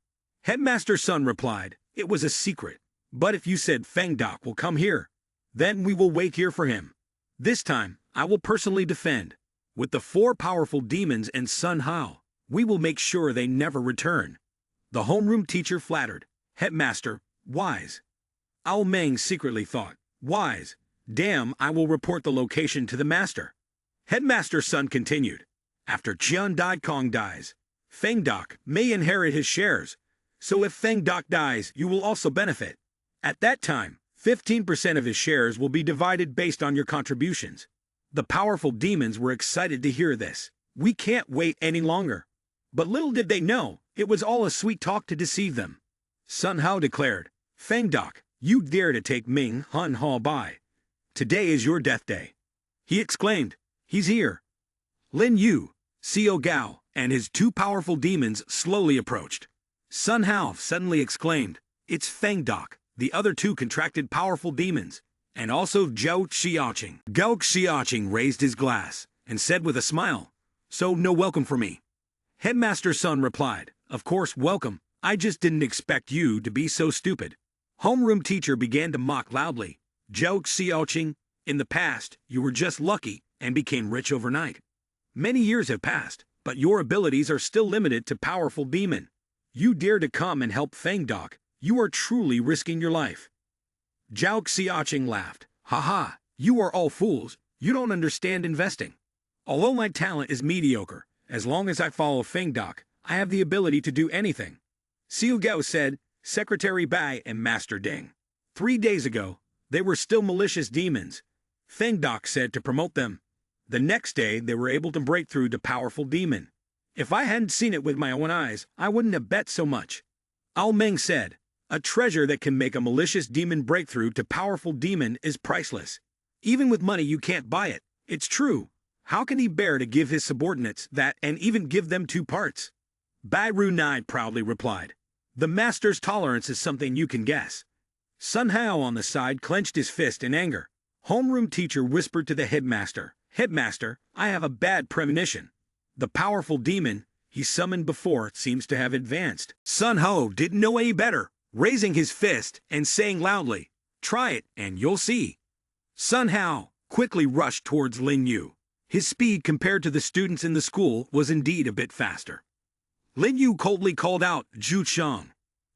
Headmaster Sun replied, "It was a secret, but if you said Feng Doc will come here, then we will wait here for him. This time, I will personally defend. With the 4 powerful demons and Sun Hao, we will make sure they never return." The homeroom teacher flattered, "Headmaster, wise." Ao Meng secretly thought, "Wise, damn, I will report the location to the master." Headmaster Sun continued, "After Qian Dai Kong dies, Feng Doc may inherit his shares, so if Feng Doc dies, you will also benefit. At that time, 15% of his shares will be divided based on your contributions." The powerful demons were excited to hear this. "We can't wait any longer." But little did they know, it was all a sweet talk to deceive them. Sun Hao declared, "Feng Doc, you dare to take Ming Han Hao by. Today is your death day." He exclaimed, "He's here." Lin Yu, Xiao Gao, and his 2 powerful demons slowly approached. Sun Hao suddenly exclaimed, "It's Feng Doc." The other 2 contracted powerful demons, and also Zhao Xiaoqing. Gao Xiaoqing raised his glass and said with a smile, "So no welcome for me?" Headmaster Sun replied, "Of course welcome, I just didn't expect you to be so stupid." Homeroom teacher began to mock loudly, "Zhao Xiaoqing, in the past, you were just lucky and became rich overnight. Many years have passed, but your abilities are still limited to powerful demon. You dare to come and help Feng Doc, you are truly risking your life." Zhao Xiaoqing laughed, "Haha, you are all fools, you don't understand investing. Although my talent is mediocre, as long as I follow Feng Doc, I have the ability to do anything." Xiao Gao said, "Secretary Bai and Master Ding. 3 days ago, they were still malicious demons. Feng Doc said to promote them. The next day, they were able to break through to powerful demon. If I hadn't seen it with my own eyes, I wouldn't have bet so much." Ao Meng said, "A treasure that can make a malicious demon breakthrough to powerful demon is priceless. Even with money you can't buy it. It's true. How can he bear to give his subordinates that and even give them 2 parts?" Bai Ru Nai proudly replied, "The master's tolerance is something you can guess." Sun Hao on the side clenched his fist in anger. Homeroom teacher whispered to the headmaster, "Headmaster, I have a bad premonition. The powerful demon he summoned before seems to have advanced." Sun Hao didn't know any better, raising his fist and saying loudly, "Try it and you'll see." Sun Hao quickly rushed towards Lin Yu. His speed compared to the students in the school was indeed a bit faster. Lin Yu coldly called out, "Zhu Xiang."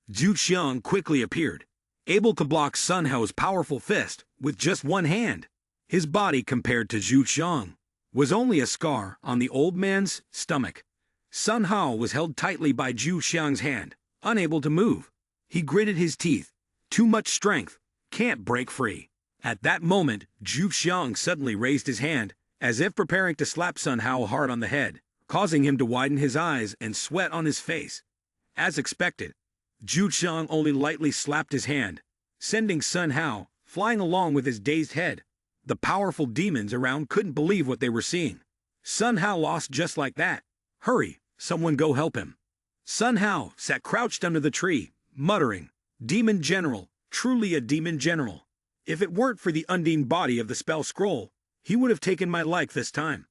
Zhu Xiang quickly appeared, able to block Sun Hao's powerful fist with just one hand. His body compared to Zhu Xiang was only a scar on the old man's stomach. Sun Hao was held tightly by Zhu Xiang's hand, unable to move. He gritted his teeth. Too much strength, can't break free. At that moment, Zhu Xiang suddenly raised his hand, as if preparing to slap Sun Hao hard on the head, causing him to widen his eyes and sweat on his face. As expected, Zhu Xiang only lightly slapped his hand, sending Sun Hao flying along with his dazed head. The powerful demons around couldn't believe what they were seeing. Sun Hao lost just like that. "Hurry, someone go help him." Sun Hao sat crouched under the tree, muttering, "Demon General, truly a demon general. If it weren't for the undine body of the spell scroll, he would have taken my life this time."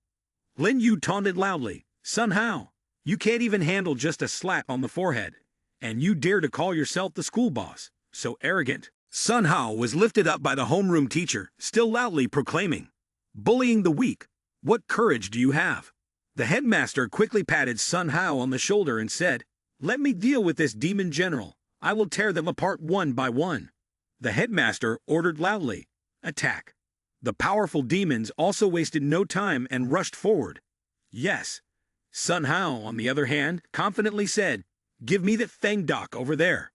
Lin Yu taunted loudly, "Sun Hao, you can't even handle just a slap on the forehead, and you dare to call yourself the school boss, so arrogant." Sun Hao was lifted up by the homeroom teacher, still loudly proclaiming, "Bullying the weak, what courage do you have?" The headmaster quickly patted Sun Hao on the shoulder and said, "Let me deal with this demon general. I will tear them apart one by one." The headmaster ordered loudly, "Attack." The powerful demons also wasted no time and rushed forward. Yes. Sun Hao, on the other hand, confidently said, "Give me that Fang Doc over there."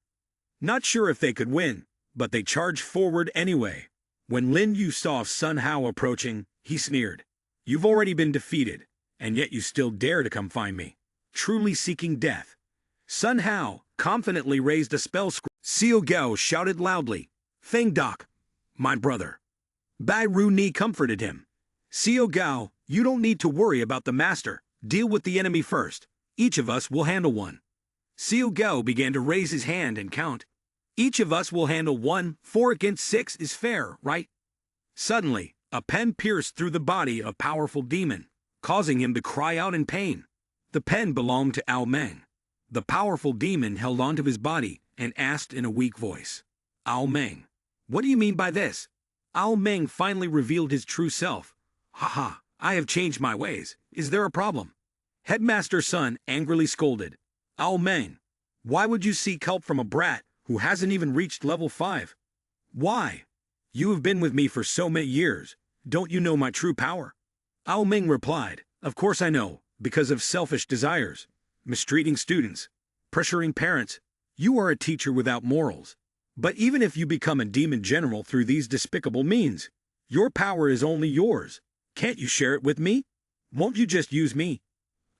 Not sure if they could win, but they charged forward anyway. When Lin Yu saw Sun Hao approaching, he sneered, "You've already been defeated, and yet you still dare to come find me, truly seeking death." Sun Hao confidently raised a spell scroll. Xiao Gao shouted loudly, "Fang Doc, my brother." Bai Ru Ni comforted him. "Xiao Gao, you don't need to worry about the master. Deal with the enemy first. Each of us will handle one." Xiao Gao began to raise his hand and count. "Each of us will handle one. 4 against 6 is fair, right?" Suddenly, a pen pierced through the body of a powerful demon, causing him to cry out in pain. The pen belonged to Ao Meng. The powerful demon held onto his body and asked in a weak voice, "Ao Meng, what do you mean by this?" Ao Meng finally revealed his true self. "Haha, I have changed my ways. Is there a problem?" Headmaster's son angrily scolded, "Ao Meng, why would you seek help from a brat who hasn't even reached level 5? Why? You have been with me for so many years. Don't you know my true power?" Ao Meng replied, "Of course I know, because of selfish desires, mistreating students, pressuring parents. You are a teacher without morals. But even if you become a demon general through these despicable means, your power is only yours. Can't you share it with me? Won't you just use me?"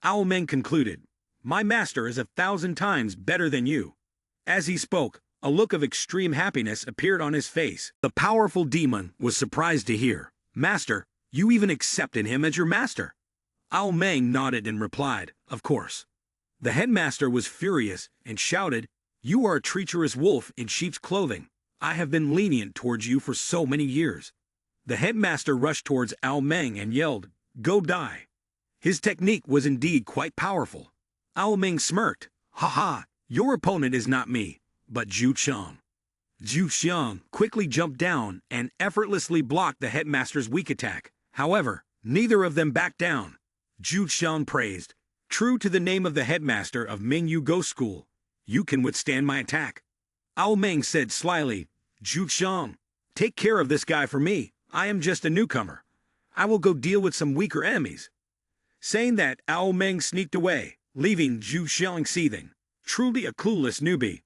Ao Meng concluded, "My master is 1,000 times better than you." As he spoke, a look of extreme happiness appeared on his face. The powerful demon was surprised to hear, "Master, you even accepted him as your master?" Ao Meng nodded and replied, "Of course." The headmaster was furious and shouted, "You are a treacherous wolf in sheep's clothing. I have been lenient towards you for so many years." The headmaster rushed towards Ao Meng and yelled, "Go die." His technique was indeed quite powerful. Ao Meng smirked, "Haha, your opponent is not me, but Zhu Xiang." Zhu Xiang quickly jumped down and effortlessly blocked the headmaster's weak attack. However, neither of them backed down. Zhu Xiang praised, "True to the name of the headmaster of Mingyu Ghost School, you can withstand my attack." Ao Meng said slyly, "Zhu Xiang, take care of this guy for me. I am just a newcomer. I will go deal with some weaker enemies." Saying that, Ao Meng sneaked away, leaving Zhu Xiang seething. Truly a clueless newbie.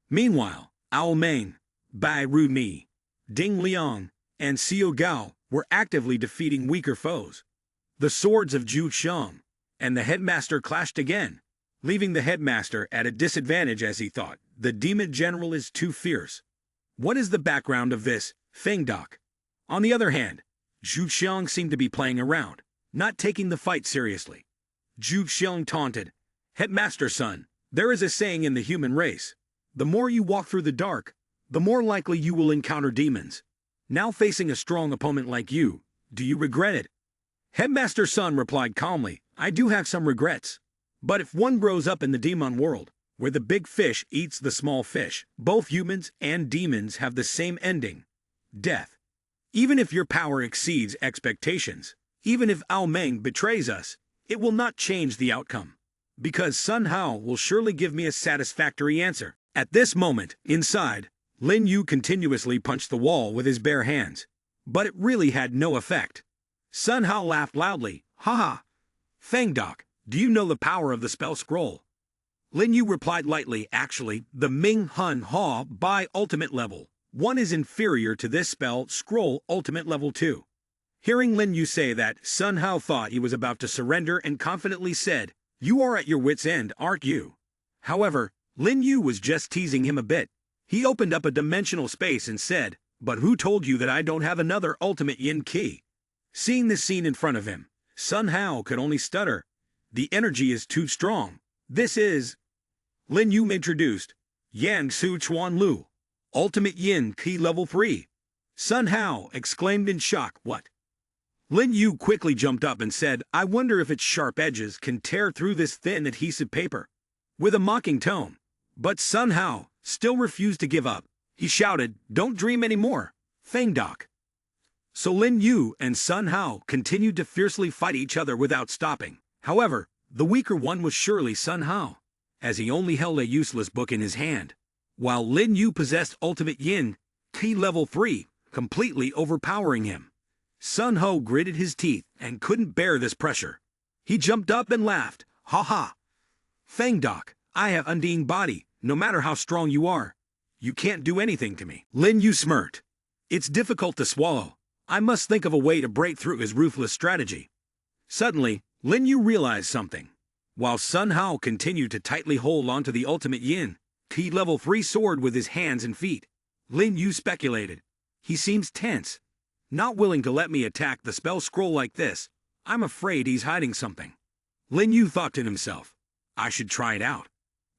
Meanwhile, Ao Meng, Bai Ru Ni, Ding Liang, and Xiao Gao were actively defeating weaker foes. The swords of Zhu Xiang and the headmaster clashed again, leaving the headmaster at a disadvantage as he thought, "The demon general is too fierce." What is the background of this Feng Doc? On the other hand, Zhu Xiang seemed to be playing around, not taking the fight seriously. Zhu Xiang taunted, "Headmaster son, there is a saying in the human race. The more you walk through the dark, the more likely you will encounter demons. Now facing a strong opponent like you, do you regret it?" Headmaster's son replied calmly, "I do have some regrets. But if one grows up in the demon world, where the big fish eats the small fish, both humans and demons have the same ending, death. Even if your power exceeds expectations, even if Ao Meng betrays us, it will not change the outcome. Because Sun Hao will surely give me a satisfactory answer." At this moment, inside, Lin Yu continuously punched the wall with his bare hands. But it really had no effect. Sun Hao laughed loudly, "Haha! Feng Doc, do you know the power of the spell scroll?" Lin Yu replied lightly, "Actually, the Ming Hun Ha Bai ultimate level 1 is inferior to this spell scroll ultimate level 2. Hearing Lin Yu say that, Sun Hao thought he was about to surrender and confidently said, "You are at your wit's end, aren't you?" However, Lin Yu was just teasing him a bit. He opened up a dimensional space and said, "But who told you that I don't have another ultimate yin key?" Seeing this scene in front of him, Sun Hao could only stutter. The energy is too strong. This is... Lin Yu introduced, "Yang Su Chuan Lu, ultimate yin key level 3. Sun Hao exclaimed in shock, "What?" Lin Yu quickly jumped up and said, "I wonder if its sharp edges can tear through this thin adhesive paper." With a mocking tone. But Sun Hao still refused to give up. He shouted, "Don't dream anymore, Feng Doc." So Lin Yu and Sun Hao continued to fiercely fight each other without stopping. However, the weaker one was surely Sun Hao, as he only held a useless book in his hand, while Lin Yu possessed Ultimate Yin, Ki Level 3, completely overpowering him. Sun Hao gritted his teeth and couldn't bear this pressure. He jumped up and laughed, "Ha ha! Feng Doc, I have undying body, no matter how strong you are. You can't do anything to me." Lin Yu smirked. "It's difficult to swallow. I must think of a way to break through his ruthless strategy." Suddenly, Lin Yu realized something. While Sun Hao continued to tightly hold onto the Ultimate Yin, Ki Level 3 sword with his hands and feet, Lin Yu speculated, "He seems tense, not willing to let me attack the spell scroll like this. I'm afraid he's hiding something." Lin Yu thought to himself, "I should try it out."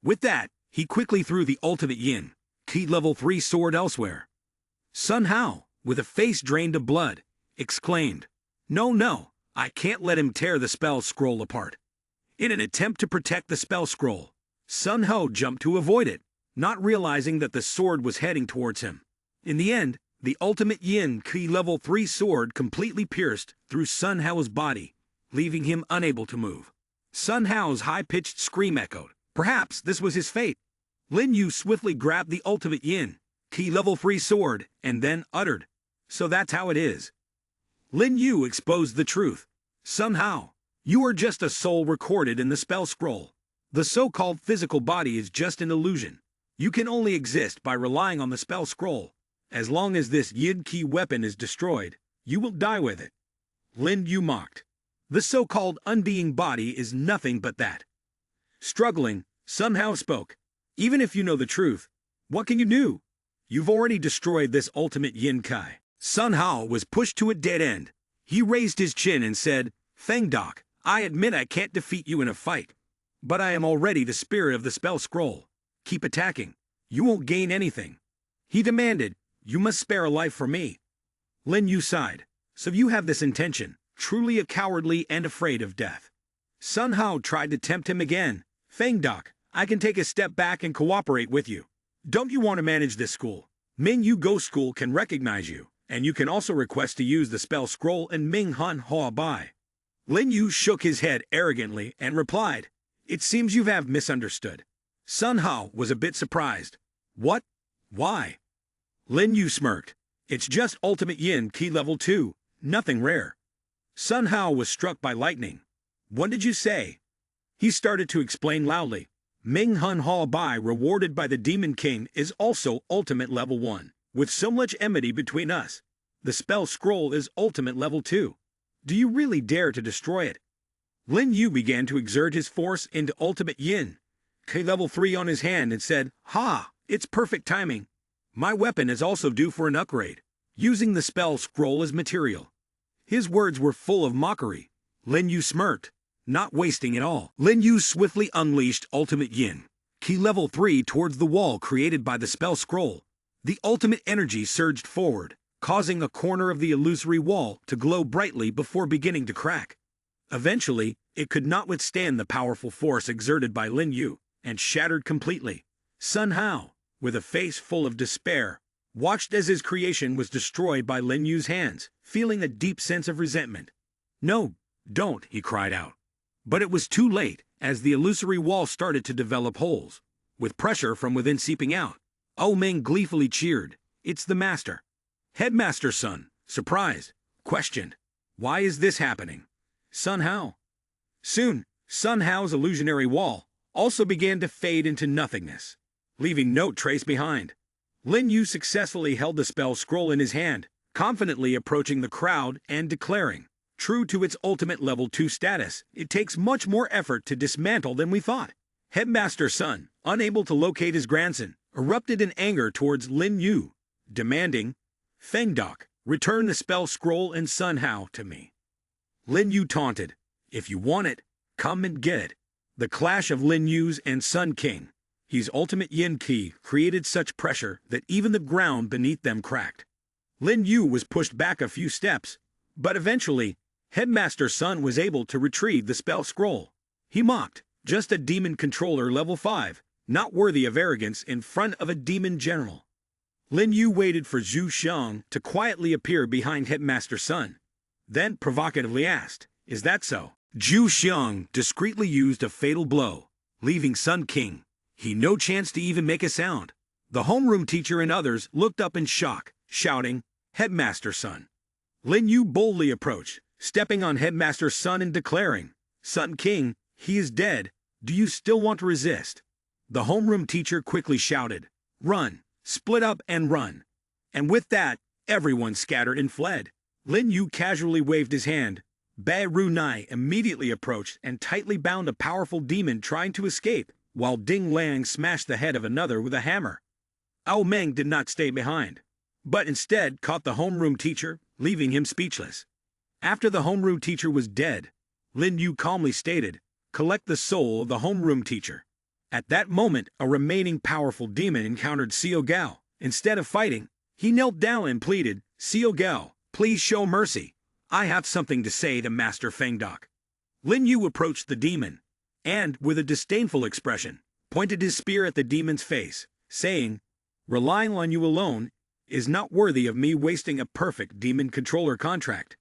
With that, he quickly threw the Ultimate Yin, Ki Level 3 sword elsewhere. Sun Hao, with a face drained of blood, exclaimed, No, I can't let him tear the spell scroll apart." In an attempt to protect the spell scroll, Sun Hao jumped to avoid it, not realizing that the sword was heading towards him. In the end, the Ultimate Yin Ki Level 3 sword completely pierced through Sun Hao's body, leaving him unable to move. Sun Hao's high-pitched scream echoed. Perhaps this was his fate. Lin Yu swiftly grabbed the Ultimate Yin, Ki Level 3 sword, and then uttered, "So that's how it is." Lin Yu exposed the truth. "Sun Hao, you are just a soul recorded in the spell scroll. The so-called physical body is just an illusion. You can only exist by relying on the spell scroll. As long as this Yin Ki weapon is destroyed, you will die with it." Lin Yu mocked. "The so-called unbeing body is nothing but that." Struggling, Sun Hao spoke. "Even if you know the truth, what can you do? You've already destroyed this Ultimate Yin Kai." Sun Hao was pushed to a dead end. He raised his chin and said, "Feng Doc, I admit I can't defeat you in a fight. But I am already the spirit of the spell scroll. Keep attacking. You won't gain anything." He demanded, "You must spare a life for me." Lin Yu sighed. "So you have this intention, truly a cowardly and afraid of death." Sun Hao tried to tempt him again. "Feng Doc, I can take a step back and cooperate with you. Don't you want to manage this school? Ming Yu Go School can recognize you, and you can also request to use the spell scroll in Ming Han Hua Bai." Lin Yu shook his head arrogantly and replied, "It seems you have misunderstood." Sun Hao was a bit surprised. "What? Why?" Lin Yu smirked. "It's just Ultimate Yin Ki Level 2, nothing rare." Sun Hao was struck by lightning. "What did you say?" He started to explain loudly. "Ming Han Hua Bai, rewarded by the Demon King, is also Ultimate Level 1. With so much enmity between us, the spell scroll is Ultimate Level 2. Do you really dare to destroy it?" Lin Yu began to exert his force into Ultimate Yin, Ki Level 3 on his hand, and said, "Ha! It's perfect timing. My weapon is also due for an upgrade, using the spell scroll as material." His words were full of mockery. Lin Yu smirked, not wasting it all. Lin Yu swiftly unleashed Ultimate Yin, Ki Level 3 towards the wall created by the spell scroll. The ultimate energy surged forward, causing a corner of the illusory wall to glow brightly before beginning to crack. Eventually, it could not withstand the powerful force exerted by Lin Yu, and shattered completely. Sun Hao, with a face full of despair, watched as his creation was destroyed by Lin Yu's hands, feeling a deep sense of resentment. "No, don't," he cried out. But it was too late, as the illusory wall started to develop holes, with pressure from within seeping out. O Ming gleefully cheered, "It's the master." Headmaster's son, surprised, questioned, "Why is this happening?" Sun Hao. Soon, Sun Hao's illusionary wall also began to fade into nothingness, leaving no trace behind. Lin Yu successfully held the spell scroll in his hand, confidently approaching the crowd and declaring, "True to its ultimate level 2 status, it takes much more effort to dismantle than we thought." Headmaster's son, unable to locate his grandson, erupted in anger towards Lin Yu, demanding, "Feng Doc, return the spell scroll and Sun Hao to me." Lin Yu taunted, "If you want it, come and get it." The clash of Lin Yu's and Sun King, his ultimate Yin Ki, created such pressure that even the ground beneath them cracked. Lin Yu was pushed back a few steps, but eventually, Headmaster's son was able to retrieve the spell scroll. He mocked, "Just a demon controller level 5, not worthy of arrogance in front of a demon general." Lin Yu waited for Zhu Xiang to quietly appear behind Headmaster Sun, then provocatively asked, "Is that so?" Zhu Xiang discreetly used a fatal blow, leaving Sun King. He no chance to even make a sound. The homeroom teacher and others looked up in shock, shouting, "Headmaster Sun!" Lin Yu boldly approached, stepping on Headmaster Sun and declaring, "Sun King, he is dead. Do you still want to resist?" The homeroom teacher quickly shouted, "Run! Split up and run!" And with that, everyone scattered and fled. Lin Yu casually waved his hand. Bai Ru Nai immediately approached and tightly bound a powerful demon trying to escape, while Ding Liang smashed the head of another with a hammer. Ao Meng did not stay behind, but instead caught the homeroom teacher, leaving him speechless. After the homeroom teacher was dead, Lin Yu calmly stated, "Collect the soul of the homeroom teacher." At that moment, a remaining powerful demon encountered Xiao Gao. Instead of fighting, he knelt down and pleaded, "Xiao Gao, please show mercy. I have something to say to Master Fengdok." Lin Yu approached the demon, and, with a disdainful expression, pointed his spear at the demon's face, saying, "Relying on you alone is not worthy of me wasting a perfect demon controller contract."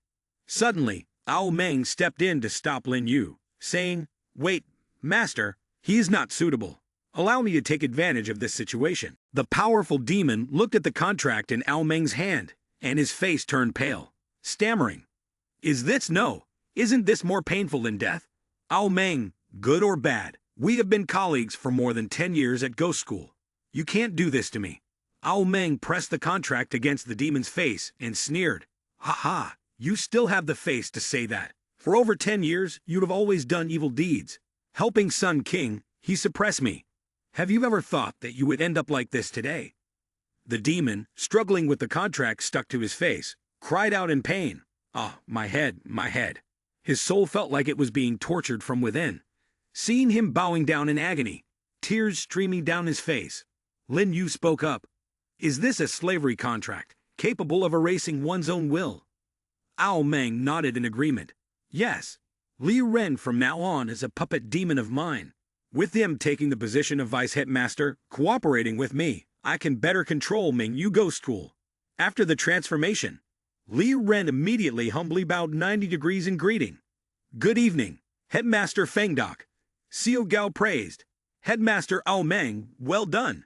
Suddenly, Ao Meng stepped in to stop Lin Yu, saying, "Wait, Master, he is not suitable. Allow me to take advantage of this situation." The powerful demon looked at the contract in Ao Meng's hand, and his face turned pale, stammering, Isn't this more painful than death? Ao Meng, good or bad, we have been colleagues for more than 10 years at Ghost School. You can't do this to me." Ao Meng pressed the contract against the demon's face and sneered, "Ha ha, you still have the face to say that. For over 10 years, you'd have always done evil deeds. Helping Sun King, he suppressed me. Have you ever thought that you would end up like this today?" The demon, struggling with the contract stuck to his face, cried out in pain, "Ah, my head, my head." His soul felt like it was being tortured from within. Seeing him bowing down in agony, tears streaming down his face, Lin Yu spoke up, "Is this a slavery contract, capable of erasing one's own will?" Ao Meng nodded in agreement. "Yes, Li Ren from now on is a puppet demon of mine. With him taking the position of vice headmaster, cooperating with me, I can better control Ming Yu Ghost School." After the transformation, Li Ren immediately humbly bowed 90 degrees in greeting. "Good evening, Headmaster Fengdok." Xiao Gao praised. "Headmaster Ao Meng, well done."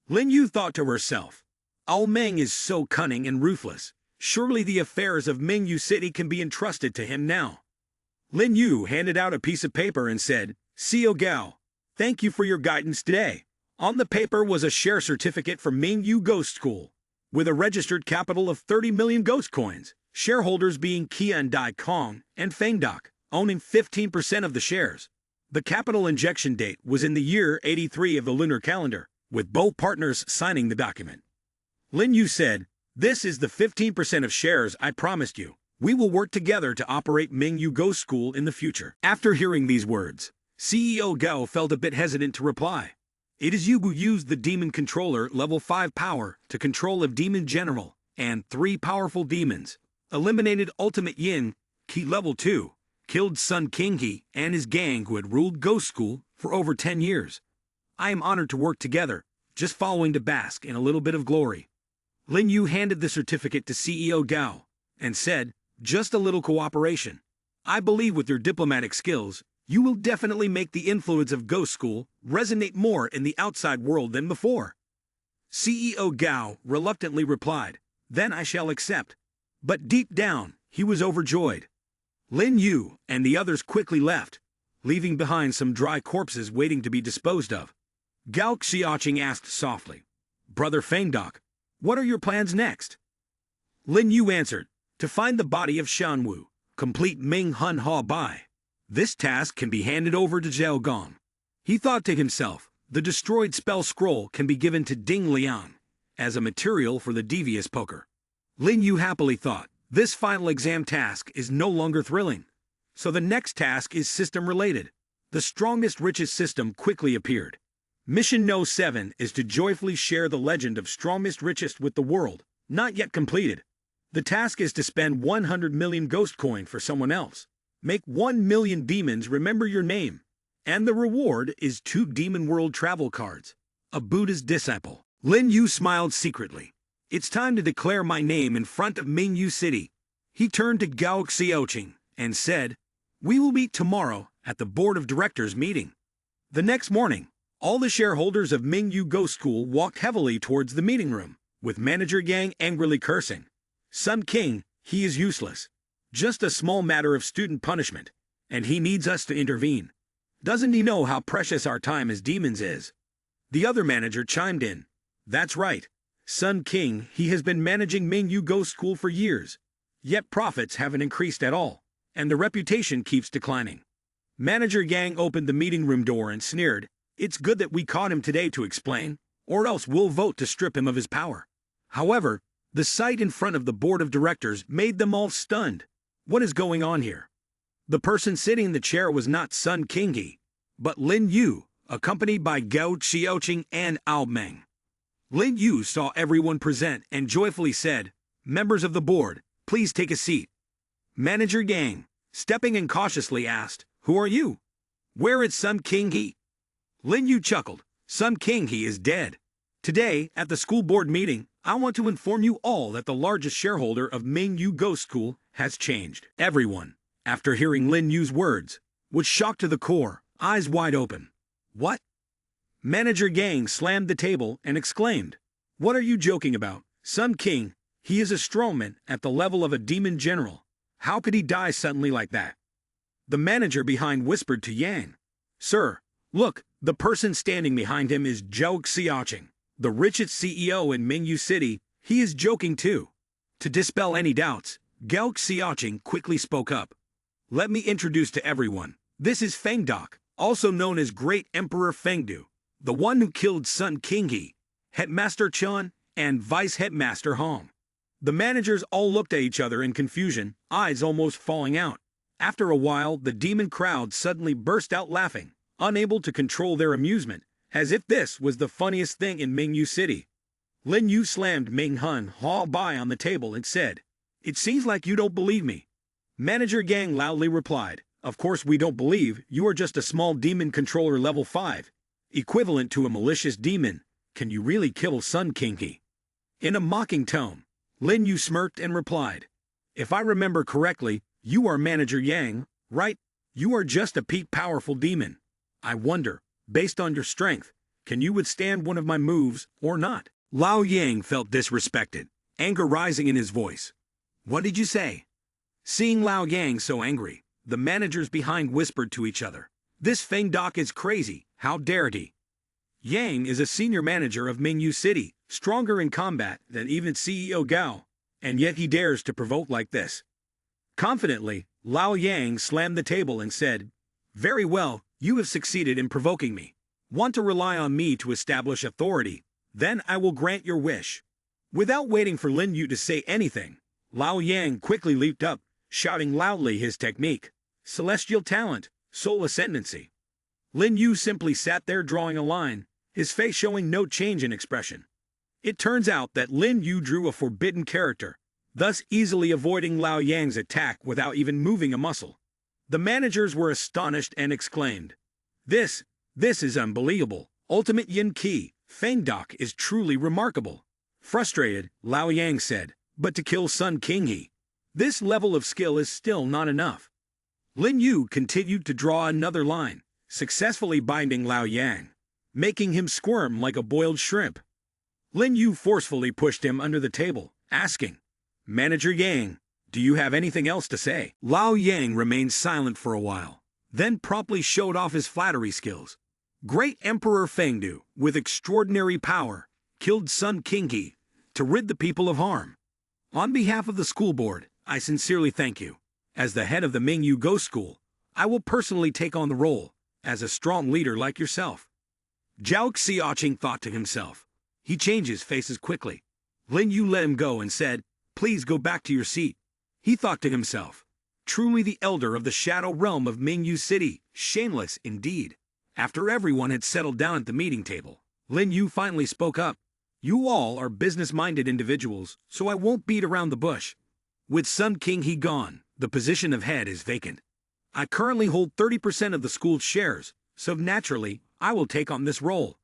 Lin Yu thought to herself, "Ao Meng is so cunning and ruthless. Surely the affairs of Ming Yu City can be entrusted to him now." Lin Yu handed out a piece of paper and said, "Xiao Gao, thank you for your guidance today." On the paper was a share certificate for Ming Yu Ghost School, with a registered capital of 30 million ghost coins, shareholders being Kia and Dai Kong and Fengdok, owning 15% of the shares. The capital injection date was in the year 83 of the lunar calendar, with both partners signing the document. Lin Yu said, "This is the 15% of shares I promised you. We will work together to operate Ming Yu Ghost School in the future." After hearing these words, CEO Gao felt a bit hesitant to reply. "It is you who used the Demon Controller Level 5 power to control a Demon General and 3 powerful demons, eliminated Ultimate Yin, Key Level 2, killed Sun King He and his gang who had ruled Ghost School for over 10 years. I am honored to work together, just following to bask in a little bit of glory." Lin Yu handed the certificate to CEO Gao and said, "Just a little cooperation. I believe with your diplomatic skills, you will definitely make the influence of Ghost School resonate more in the outside world than before." CEO Gao reluctantly replied, "Then I shall accept." But deep down, he was overjoyed. Lin Yu and the others quickly left, leaving behind some dry corpses waiting to be disposed of. Gao Xiaoqing asked softly, "Brother Fengdok, what are your plans next?" Lin Yu answered, "To find the body of Shanwu, complete Ming Hun Ha Bai. This task can be handed over to Zhao Gong." He thought to himself, the destroyed spell scroll can be given to Ding Liang as a material for the devious poker. Lin Yu happily thought, this final exam task is no longer thrilling. So the next task is system-related. The strongest, richest system quickly appeared. Mission No. 7 is to joyfully share the legend of strongest, richest with the world, not yet completed. The task is to spend 100 million ghost coin for someone else. Make 1 million demons remember your name. And the reward is 2 Demon World travel cards. A Buddha's disciple. Lin Yu smiled secretly. It's time to declare my name in front of Mingyu City. He turned to Gao Xiaoqing and said, "We will meet tomorrow at the board of directors meeting." The next morning, all the shareholders of Mingyu Go School walked heavily towards the meeting room, with Manager Yang angrily cursing. "Sun King, he is useless. Just a small matter of student punishment, and he needs us to intervene. Doesn't he know how precious our time as demons is?" The other manager chimed in. "That's right. Sun King, he has been managing Mingyu Go School for years. Yet profits haven't increased at all, and the reputation keeps declining." Manager Yang opened the meeting room door and sneered, "It's good that we caught him today to explain, or else we'll vote to strip him of his power." However, the sight in front of the board of directors made them all stunned. What is going on here? The person sitting in the chair was not Sun King, but Lin Yu, accompanied by Gao Xiaoqing and Ao Meng. Lin Yu saw everyone present and joyfully said, "Members of the board, please take a seat." Manager Yang, stepping in cautiously, asked, "Who are you? Where is Sun King?" Lin Yu chuckled. "Sun King is dead. Today, at the school board meeting, I want to inform you all that the largest shareholder of Mingyu Go School has changed." Everyone, after hearing Lin Yu's words, was shocked to the core, eyes wide open. "What?" Manager Yang slammed the table and exclaimed, "What are you joking about? Sun King, he is a strongman at the level of a demon general. How could he die suddenly like that?" The manager behind whispered to Yang, "Sir, look, the person standing behind him is Gao Xiaoqing, the richest CEO in Mingyu City. He is joking too." To dispel any doubts, Gao Xiaoqing quickly spoke up. "Let me introduce to everyone. This is Feng Doc, also known as Great Emperor Fengdu, the one who killed Sun King, Headmaster Chun, and Vice Headmaster Hong." The managers all looked at each other in confusion, eyes almost falling out. After a while, the demon crowd suddenly burst out laughing, unable to control their amusement, as if this was the funniest thing in Mingyu City. Lin Yu slammed Ming Hun Hua Bai on the table and said, "It seems like you don't believe me." Manager Yang loudly replied, "Of course we don't believe. You are just a small demon controller level 5, equivalent to a malicious demon. Can you really kill Sun King?" In a mocking tone, Lin Yu smirked and replied, "If I remember correctly, you are Manager Yang, right? You are just a peak powerful demon. I wonder, based on your strength, can you withstand one of my moves or not?" Lao Yang felt disrespected, anger rising in his voice. "What did you say?" Seeing Lao Yang so angry, the managers behind whispered to each other, "This Feng Doc is crazy. How dared he?" Yang is a senior manager of Mingyu City, stronger in combat than even CEO Gao, and yet he dares to provoke like this. Confidently, Lao Yang slammed the table and said, "Very well, you have succeeded in provoking me. Want to rely on me to establish authority? Then I will grant your wish." Without waiting for Lin Yu to say anything, Lao Yang quickly leaped up, shouting loudly his technique, "Celestial Talent, Soul Ascendancy." Lin Yu simply sat there drawing a line, his face showing no change in expression. It turns out that Lin Yu drew a forbidden character, thus easily avoiding Lao Yang's attack without even moving a muscle. The managers were astonished and exclaimed, This is unbelievable. Ultimate Yin Qi, Feng Doc is truly remarkable." Frustrated, Lao Yang said, "But to kill Sun King, this level of skill is still not enough." Lin Yu continued to draw another line, successfully binding Lao Yang, making him squirm like a boiled shrimp. Lin Yu forcefully pushed him under the table, asking, "Manager Yang, do you have anything else to say?" Lao Yang remained silent for a while, then promptly showed off his flattery skills. "Great Emperor Fengdu, with extraordinary power, killed Sun King to rid the people of harm. On behalf of the school board, I sincerely thank you. As the head of the Mingyu Go School, I will personally take on the role, as a strong leader like yourself." Zhao Xiaoqing thought to himself. He changes faces quickly. Lin Yu let him go and said, "Please go back to your seat." He thought to himself, truly the elder of the shadow realm of Mingyu City, shameless indeed. After everyone had settled down at the meeting table, Lin Yu finally spoke up. "You all are business-minded individuals, so I won't beat around the bush. With Sun King gone, the position of head is vacant. I currently hold 30% of the school's shares, so naturally, I will take on this role."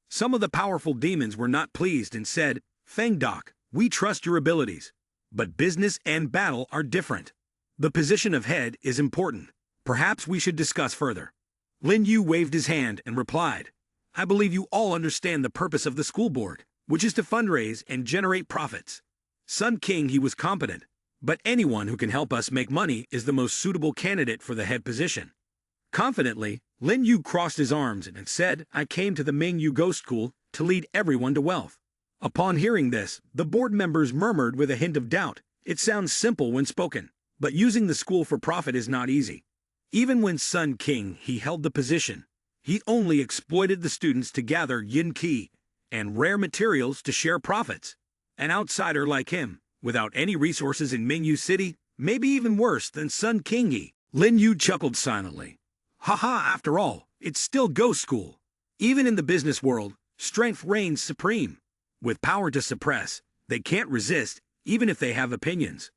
Some of the powerful demons were not pleased and said, "Feng Doc, We trust your abilities. But business and battle are different. The position of head is important. Perhaps we should discuss further. Lin Yu waved his hand and replied, I believe you all understand the purpose of the school board, which is to fundraise and generate profits. Sun King, he was competent, but anyone who can help us make money is the most suitable candidate for the head position. Confidently, Lin Yu crossed his arms and said, I came to the Mingyu Ghost School to lead everyone to wealth. Upon hearing this, the board members murmured with a hint of doubt. It sounds simple when spoken, but using the school for profit is not easy. Even when Sun King, he held the position, he only exploited the students to gather yin qi and rare materials to share profits. An outsider like him, without any resources in Mingyu City, may be even worse than Sun King he. Lin Yu chuckled silently. Haha, after all, it's still Ghost School. Even in the business world, strength reigns supreme. With power to suppress, they can't resist, even if they have opinions.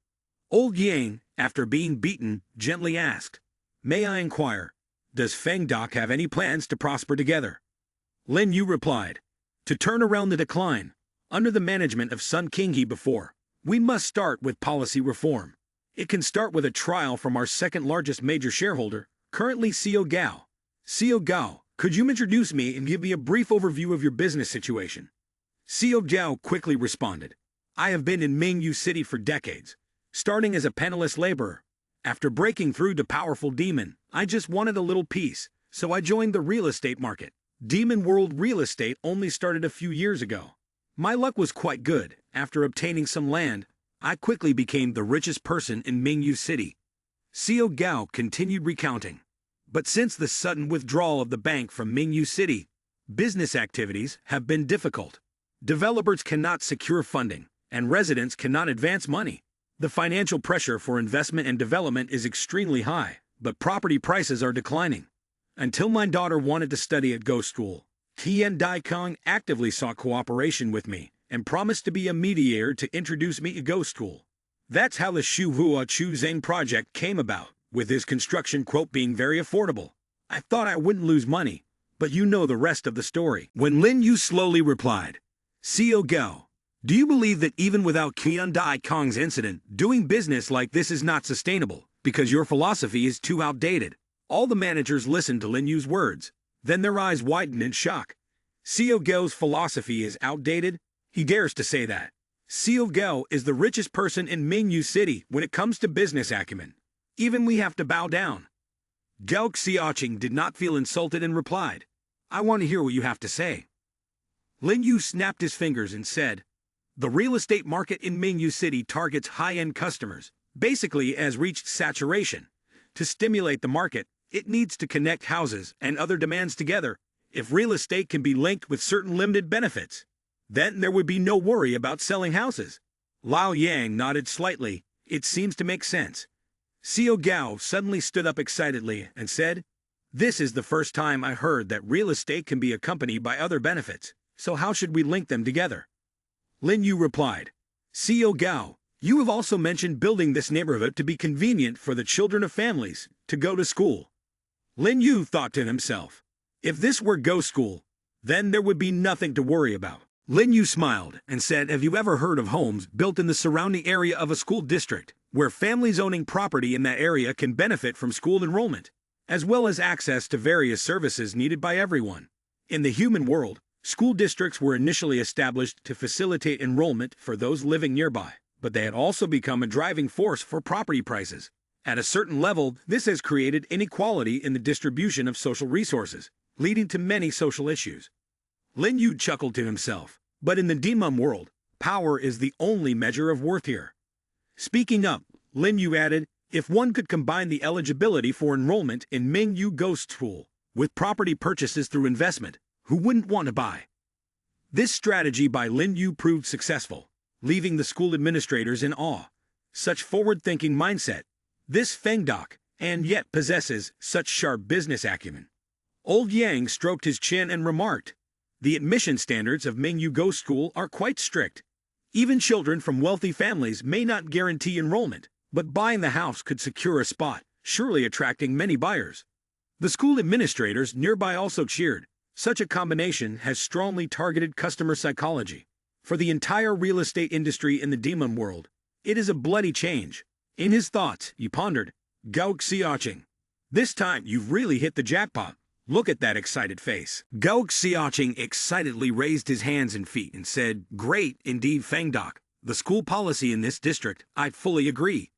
Old Yang, after being beaten, gently asked, May I inquire, does Feng Doc have any plans to prosper together? Lin Yu replied, To turn around the decline, under the management of Sun King before, we must start with policy reform. It can start with a trial from our second largest major shareholder, currently Xiao Gao. Xiao Gao, could you introduce me and give me a brief overview of your business situation? Xiao Gao quickly responded, I have been in Mingyu City for decades, starting as a penniless laborer. After breaking through to powerful demon, I just wanted a little peace, so I joined the real estate market. Demon World Real Estate only started a few years ago. My luck was quite good. After obtaining some land, I quickly became the richest person in Mingyu City. Xiao Gao continued recounting. But since the sudden withdrawal of the bank from Mingyu City, business activities have been difficult. Developers cannot secure funding, and residents cannot advance money. The financial pressure for investment and development is extremely high, but property prices are declining. Until my daughter wanted to study at Ghost School, Tian Daikong actively sought cooperation with me and promised to be a mediator to introduce me to Ghost School. That's how the Shu Hua Chu Zhang project came about, with his construction quote being very affordable. I thought I wouldn't lose money, but you know the rest of the story. When Lin Yu slowly replied, Xiao Gao, do you believe that even without Qian Dai Kong's incident, doing business like this is not sustainable, because your philosophy is too outdated? All the managers listened to Lin Yu's words. Then their eyes widened in shock. Xiao Gao's philosophy is outdated? He dares to say that. Xiao Gao is the richest person in Mingyu City when it comes to business acumen. Even we have to bow down. Gao Xiaoqing did not feel insulted and replied, I want to hear what you have to say. Lin Yu snapped his fingers and said, The real estate market in Mingyu City targets high-end customers, basically has reached saturation. To stimulate the market, it needs to connect houses and other demands together. If real estate can be linked with certain limited benefits, then there would be no worry about selling houses. Lao Yang nodded slightly. It seems to make sense. Xiao Gao suddenly stood up excitedly and said, This is the first time I heard that real estate can be accompanied by other benefits, so how should we link them together? Lin Yu replied, Xiao Gao, you have also mentioned building this neighborhood to be convenient for the children of families to go to school. Lin Yu thought to himself, if this were Go School, then there would be nothing to worry about. Lin Yu smiled and said, Have you ever heard of homes built in the surrounding area of a school district, where families owning property in that area can benefit from school enrollment, as well as access to various services needed by everyone? In the human world, school districts were initially established to facilitate enrollment for those living nearby, but they had also become a driving force for property prices. At a certain level, this has created inequality in the distribution of social resources, leading to many social issues. Lin Yu chuckled to himself, but in the demon world, power is the only measure of worth here. Speaking up, Lin Yu added, if one could combine the eligibility for enrollment in Mingyu Ghost School with property purchases through investment, who wouldn't want to buy? This strategy by Lin Yu proved successful, leaving the school administrators in awe. Such forward-thinking mindset, this Feng Doc, and yet possesses such sharp business acumen. Old Yang stroked his chin and remarked, The admission standards of Mingyu Ghost School are quite strict. Even children from wealthy families may not guarantee enrollment, but buying the house could secure a spot, surely attracting many buyers. The school administrators nearby also cheered. Such a combination has strongly targeted customer psychology. For the entire real estate industry in the demon world, it is a bloody change. In his thoughts, he pondered, Gao Xiaoqing. This time you've really hit the jackpot. Look at that excited face. Gao Xiaoqing excitedly raised his hands and feet and said, Great indeed, Fangdoc. The school policy in this district, I fully agree.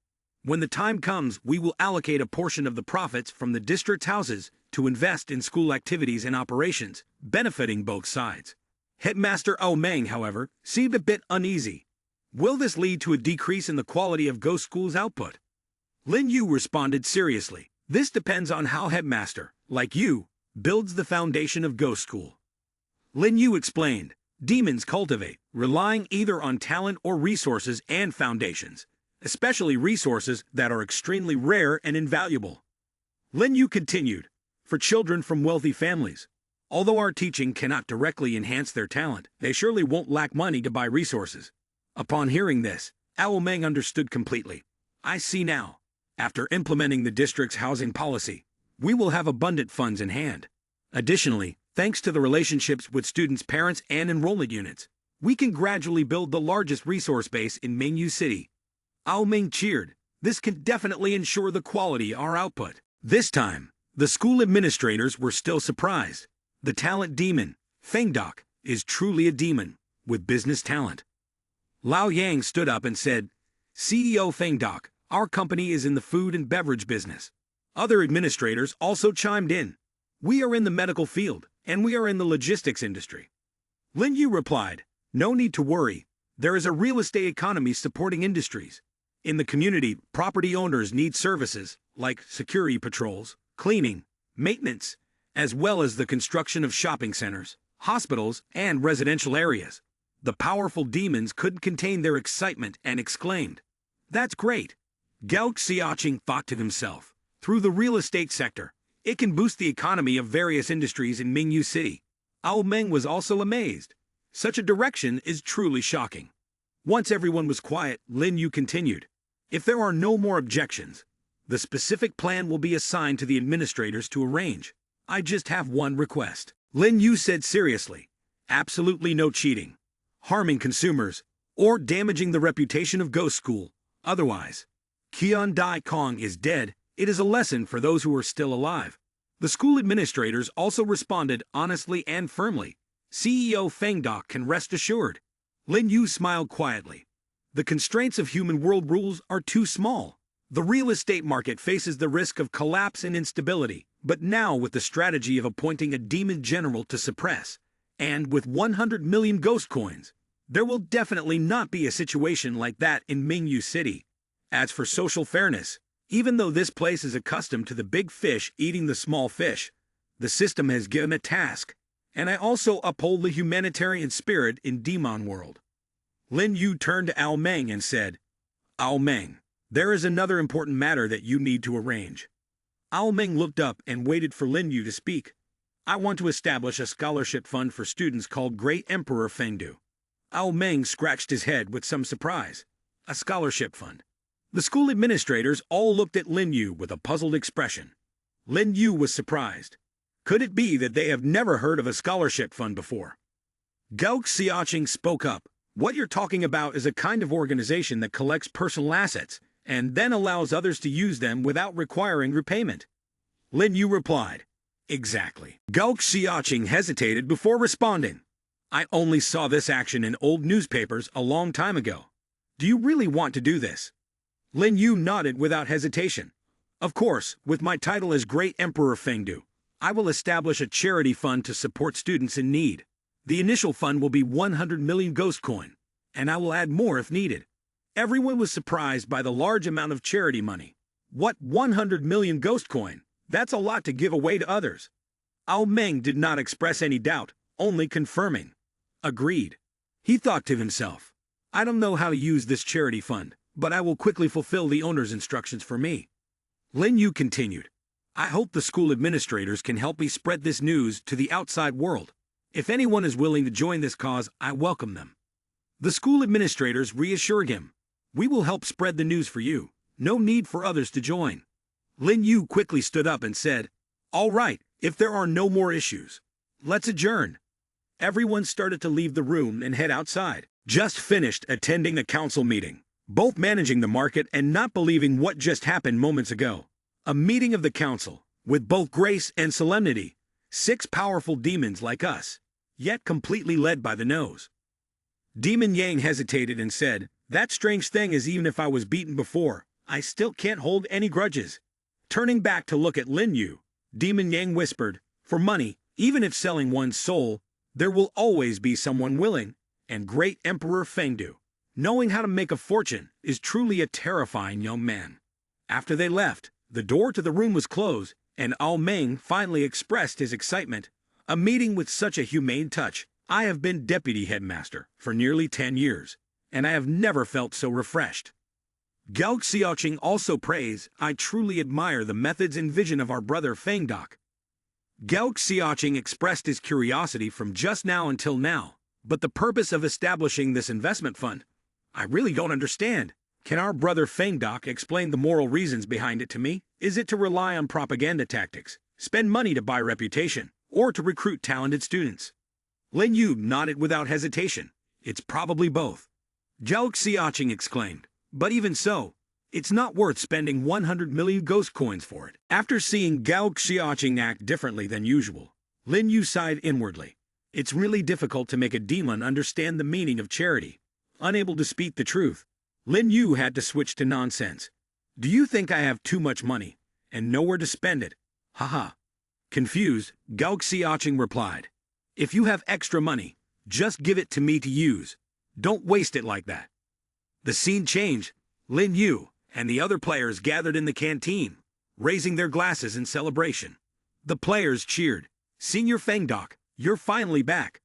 When the time comes, we will allocate a portion of the profits from the district's houses to invest in school activities and operations, benefiting both sides. Headmaster Ao Meng, however, seemed a bit uneasy. Will this lead to a decrease in the quality of Ghost School's output? Lin Yu responded seriously. This depends on how Headmaster, like you, builds the foundation of Ghost School. Lin Yu explained, demons cultivate, relying either on talent or resources and foundations, especially resources that are extremely rare and invaluable. Lin Yu continued, for children from wealthy families, although our teaching cannot directly enhance their talent, they surely won't lack money to buy resources. Upon hearing this, Ao Meng understood completely. I see now. After implementing the district's housing policy, we will have abundant funds in hand. Additionally, thanks to the relationships with students' parents and enrollment units, we can gradually build the largest resource base in Mingyu City. Ao Meng cheered. This can definitely ensure the quality of our output. This time, the school administrators were still surprised. The talent demon, Fangdoc, is truly a demon with business talent. Lao Yang stood up and said, CEO Fangdoc, our company is in the food and beverage business. Other administrators also chimed in. We are in the medical field, and we are in the logistics industry. Lin Yu replied, no need to worry. There is a real estate economy supporting industries. In the community, property owners need services like security patrols, cleaning, maintenance, as well as the construction of shopping centers, hospitals, and residential areas. The powerful demons couldn't contain their excitement and exclaimed, That's great! Gao Xiaoqing thought to himself, through the real estate sector, it can boost the economy of various industries in Mingyu City. Ao Meng was also amazed. Such a direction is truly shocking. Once everyone was quiet, Lin Yu continued, If there are no more objections, the specific plan will be assigned to the administrators to arrange. I just have one request. Lin Yu said seriously, absolutely no cheating, harming consumers, or damaging the reputation of Ghost School. Otherwise, Qian Dai Kong is dead. It is a lesson for those who are still alive. The school administrators also responded honestly and firmly. CEO Fangdoc can rest assured. Lin Yu smiled quietly. The constraints of human world rules are too small. The real estate market faces the risk of collapse and instability, but now with the strategy of appointing a demon general to suppress, and with 100 million ghost coins, there will definitely not be a situation like that in Mingyu City. As for social fairness, even though this place is accustomed to the big fish eating the small fish, the system has given a task, and I also uphold the humanitarian spirit in Demon World. Lin Yu turned to Ao Meng and said, Ao Meng, there is another important matter that you need to arrange. Ao Meng looked up and waited for Lin Yu to speak. I want to establish a scholarship fund for students called Great Emperor Fengdu. Ao Meng scratched his head with some surprise. A scholarship fund. The school administrators all looked at Lin Yu with a puzzled expression. Lin Yu was surprised. Could it be that they have never heard of a scholarship fund before? Gao Xiaoqing spoke up. What you're talking about is a kind of organization that collects personal assets and then allows others to use them without requiring repayment. Lin Yu replied, Exactly. Gao Xiaoqing hesitated before responding. I only saw this action in old newspapers a long time ago. Do you really want to do this? Lin Yu nodded without hesitation. Of course, with my title as Great Emperor Fengdu, I will establish a charity fund to support students in need. The initial fund will be 100 million ghost coin, and I will add more if needed. Everyone was surprised by the large amount of charity money. What 100 million ghost coin? That's a lot to give away to others. Ao Meng did not express any doubt, only confirming. Agreed. He thought to himself, I don't know how to use this charity fund, but I will quickly fulfill the owner's instructions for me. Lin Yu continued, I hope the school administrators can help me spread this news to the outside world. If anyone is willing to join this cause, I welcome them. The school administrators reassured him, We will help spread the news for you. No need for others to join. Lin Yu quickly stood up and said, All right, if there are no more issues, let's adjourn. Everyone started to leave the room and head outside. just finished attending a council meeting, both managing the market and not believing what just happened moments ago. A meeting of the council, with both grace and solemnity, 6 powerful demons like us, yet completely led by the nose. Demon Yang hesitated and said, "That strange thing is even if I was beaten before, I still can't hold any grudges." Turning back to look at Lin Yu, Demon Yang whispered, "For money, even if selling one's soul, there will always be someone willing, and great Emperor Fengdu, knowing how to make a fortune, is truly a terrifying young man." After they left, the door to the room was closed, and Ao Meng finally expressed his excitement. "A meeting with such a humane touch. I have been deputy headmaster for nearly 10 years, and I have never felt so refreshed." Gao Xiaoqing also praised, "I truly admire the methods and vision of our brother Feng Doc." Gao Xiaoqing expressed his curiosity from just now until now, but the purpose of establishing this investment fund, I really don't understand. Can our brother Feng Doc explain the moral reasons behind it to me? Is it to rely on propaganda tactics, spend money to buy reputation, or to recruit talented students? Lin Yu nodded without hesitation. "It's probably both." Zhao Xiaoqing exclaimed, "But even so, it's not worth spending 100 million ghost coins for it." After seeing Gao Xiaoqing act differently than usual, Lin Yu sighed inwardly. It's really difficult to make a demon understand the meaning of charity. Unable to speak the truth, Lin Yu had to switch to nonsense. "Do you think I have too much money, and nowhere to spend it?" "Haha." Confused, Gao Xiaoqing replied, "If you have extra money, just give it to me to use. Don't waste it like that." The scene changed. Lin Yu and the other players gathered in the canteen, raising their glasses in celebration. The players cheered, "Senior Feng Doc, you're finally back."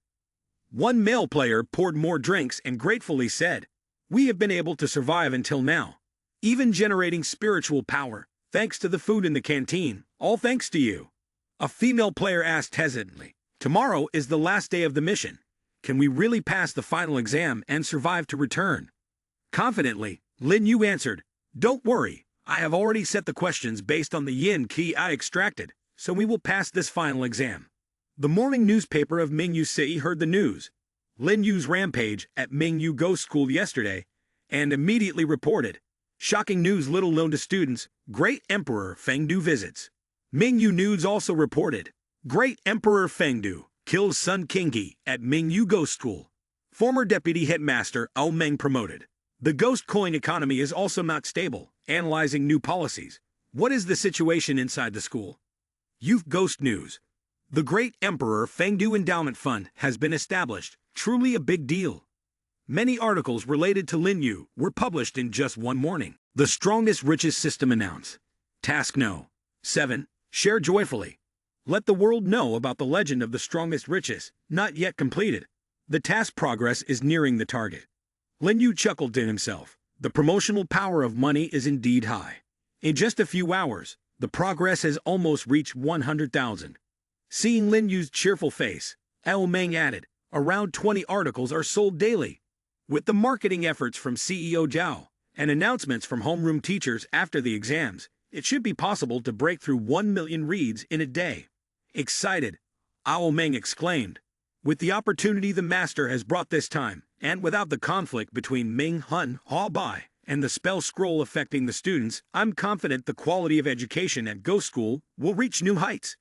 One male player poured more drinks and gratefully said, "We have been able to survive until now, even generating spiritual power, thanks to the food in the canteen, all thanks to you." A female player asked hesitantly, "Tomorrow is the last day of the mission. Can we really pass the final exam and survive to return?" Confidently, Lin Yu answered, "Don't worry, I have already set the questions based on the yin key I extracted, so we will pass this final exam." The morning newspaper of Mingyu City heard the news. Lin Yu's rampage at Mingyu Ghost School yesterday, and immediately reported, "Shocking news little known to students, Great Emperor Fengdu visits." Mingyu News also reported, "Great Emperor Fengdu kills Sun Kinghe at Mingyu Ghost School. Former deputy headmaster Ao Meng promoted." The ghost coin economy is also not stable, analyzing new policies. What is the situation inside the school? Youth Ghost News. The Great Emperor Fengdu Endowment Fund has been established, truly a big deal. Many articles related to Lin Yu were published in just one morning. The strongest richest system announced. Task No. 7. Share joyfully. Let the world know about the legend of the strongest richest, not yet completed. The task progress is nearing the target. Lin Yu chuckled to himself. The promotional power of money is indeed high. In just a few hours, the progress has almost reached 100,000. Seeing Lin Yu's cheerful face, Ao Meng added, "Around 20 articles are sold daily." With the marketing efforts from CEO Zhao and announcements from homeroom teachers after the exams, it should be possible to break through 1 million reads in a day. Excited, Ao Meng exclaimed, "With the opportunity the master has brought this time, and without the conflict between Ming Hun Hua Bai and the spell scroll affecting the students, I'm confident the quality of education at Ghost School will reach new heights."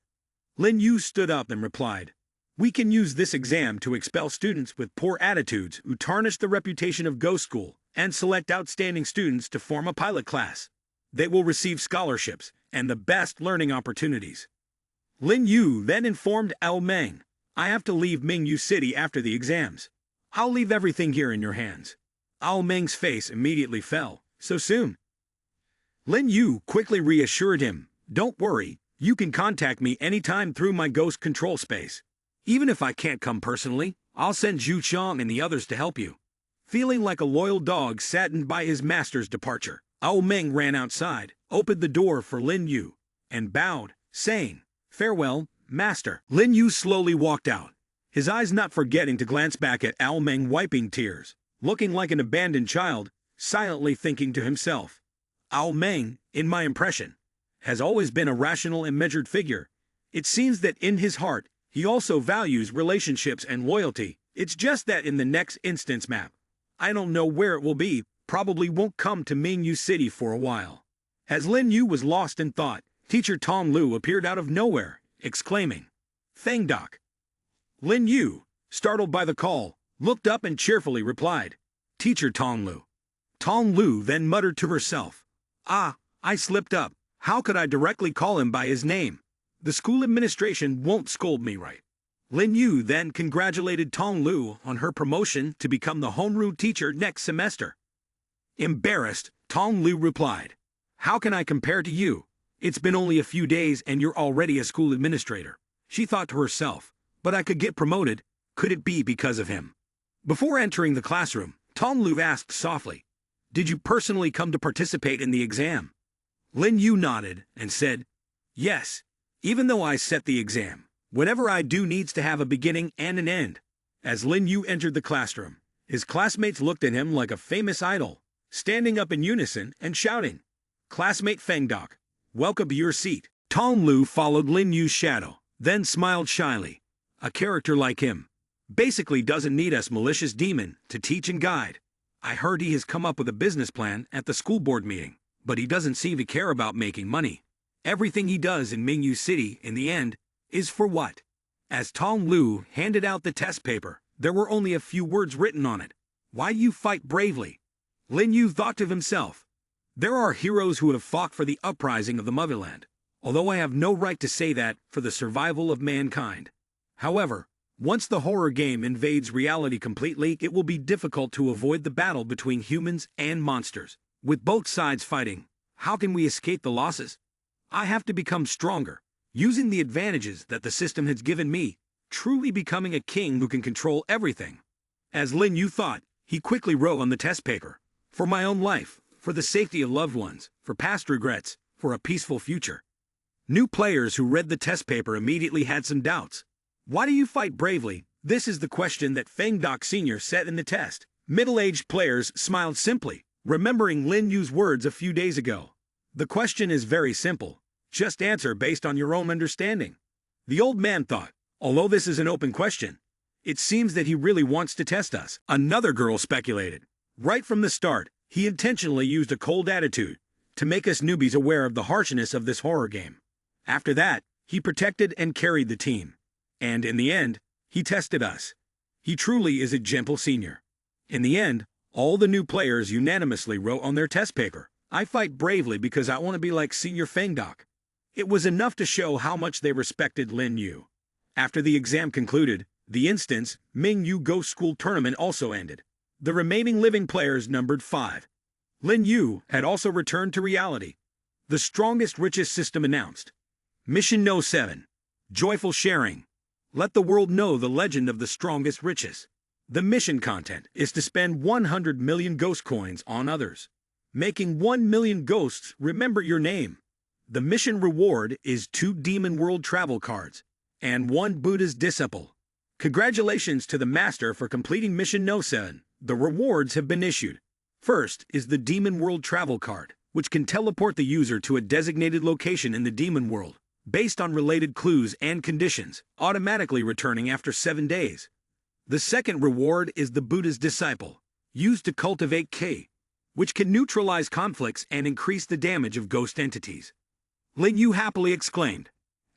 Lin Yu stood up and replied, "We can use this exam to expel students with poor attitudes who tarnish the reputation of Ghost School and select outstanding students to form a pilot class. They will receive scholarships and the best learning opportunities." Lin Yu then informed Ao Meng, "I have to leave Mingyu City after the exams. I'll leave everything here in your hands." Ao Meng's face immediately fell. "So soon?" Lin Yu quickly reassured him, "Don't worry, you can contact me anytime through my ghost control space. Even if I can't come personally, I'll send Zhu Qiang and the others to help you." Feeling like a loyal dog saddened by his master's departure, Ao Meng ran outside, opened the door for Lin Yu, and bowed, saying, "Farewell, master." Lin Yu slowly walked out, his eyes not forgetting to glance back at Ao Meng wiping tears, looking like an abandoned child, silently thinking to himself, "Ao Meng, in my impression, has always been a rational and measured figure. It seems that in his heart, he also values relationships and loyalty. It's just that in the next instance map, I don't know where it will be, probably won't come to Mingyu City for a while. As Lin Yu was lost in thought, teacher Tong Lu appeared out of nowhere, exclaiming, "Feng Doc." Lin Yu, startled by the call, looked up and cheerfully replied, "Teacher Tong Lu." Tong Lu then muttered to herself, "Ah, I slipped up. How could I directly call him by his name? The school administration won't scold me right." Lin Yu then congratulated Tong Lu on her promotion to become the homeroom teacher next semester. Embarrassed, Tong Lu replied, "How can I compare to you? It's been only a few days and you're already a school administrator." She thought to herself, "But I could get promoted. Could it be because of him?" Before entering the classroom, Tong Lu asked softly, "Did you personally come to participate in the exam?" Lin Yu nodded and said, "Yes, even though I set the exam, whatever I do needs to have a beginning and an end." As Lin Yu entered the classroom, his classmates looked at him like a famous idol, standing up in unison and shouting, "Classmate Feng Doc, welcome to your seat." Tong Lu followed Lin Yu's shadow, then smiled shyly. A character like him basically doesn't need us malicious demon to teach and guide. I heard he has come up with a business plan at the school board meeting, but he doesn't seem to care about making money. Everything he does in Mingyu City, in the end, is for what? As Tong Lu handed out the test paper, there were only a few words written on it. "Why you fight bravely?" Lin Yu thought to himself, "There are heroes who have fought for the uprising of the motherland, although I have no right to say that for the survival of mankind. However, once the horror game invades reality completely, it will be difficult to avoid the battle between humans and monsters. With both sides fighting, how can we escape the losses? I have to become stronger, using the advantages that the system has given me, truly becoming a king who can control everything." As Lin Yu thought, he quickly wrote on the test paper, "For my own life, for the safety of loved ones, for past regrets, for a peaceful future." New players who read the test paper immediately had some doubts. "Why do you fight bravely?" This is the question that Feng Doc Sr. set in the test. Middle-aged players smiled simply, remembering Lin Yu's words a few days ago. The question is very simple. Just answer based on your own understanding. The old man thought, although this is an open question, it seems that he really wants to test us. Another girl speculated. Right from the start, he intentionally used a cold attitude to make us newbies aware of the harshness of this horror game. After that, he protected and carried the team. And in the end, he tested us. He truly is a gentle senior. In the end, all the new players unanimously wrote on their test paper, "I fight bravely because I want to be like Senior Feng Doc." It was enough to show how much they respected Lin Yu. After the exam concluded, the instance Mingyu Ghost School tournament also ended. The remaining living players numbered 5. Lin Yu had also returned to reality. The strongest richest system announced. Mission No. 7. Joyful sharing. Let the world know the legend of the strongest richest. The mission content is to spend 100 million ghost coins on others, making 1 million ghosts remember your name. The mission reward is 2 Demon World travel cards and 1 Buddha's disciple. Congratulations to the master for completing Mission No. 7. The rewards have been issued. First is the Demon World travel card, which can teleport the user to a designated location in the Demon World, based on related clues and conditions, automatically returning after 7 days. The second reward is the Buddha's disciple, used to cultivate K, which can neutralize conflicts and increase the damage of ghost entities. Lin Yu happily exclaimed,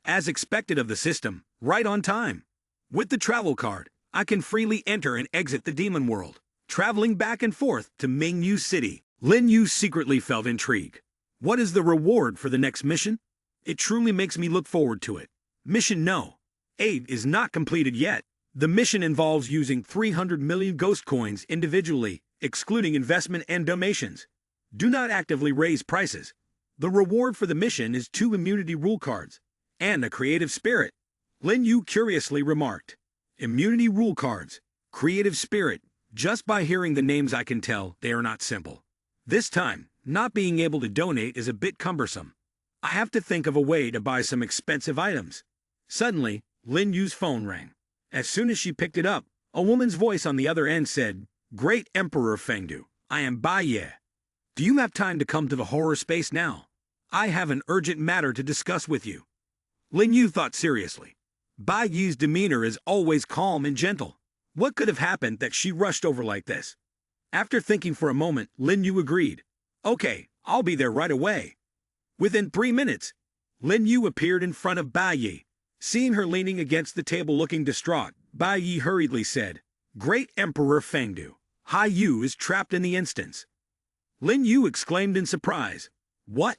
"As expected of the system, right on time. With the travel card, I can freely enter and exit the Demon World, traveling back and forth to Mingyu City." Lin Yu secretly felt intrigue. What is the reward for the next mission? It truly makes me look forward to it. Mission No. 8 is not completed yet. The mission involves using 300 million ghost coins individually, excluding investment and donations. Do not actively raise prices. The reward for the mission is 2 immunity rule cards and a creative spirit. Lin Yu curiously remarked, "Immunity rule cards, creative spirit. Just by hearing the names I can tell they are not simple. This time, not being able to donate is a bit cumbersome. I have to think of a way to buy some expensive items." Suddenly, Lin Yu's phone rang. As soon as she picked it up, a woman's voice on the other end said, "Great Emperor Fengdu, I am Bai Ye. Do you have time to come to the horror space now? I have an urgent matter to discuss with you." Lin Yu thought seriously. Bai Ye's demeanor is always calm and gentle. What could have happened that she rushed over like this? After thinking for a moment, Lin Yu agreed. Okay, I'll be there right away. Within 3 minutes, Lin Yu appeared in front of Bai Yi. Seeing her leaning against the table looking distraught, Bai Yi hurriedly said, Great Emperor Fengdu, Hai Yu is trapped in the instance. Lin Yu exclaimed in surprise. What?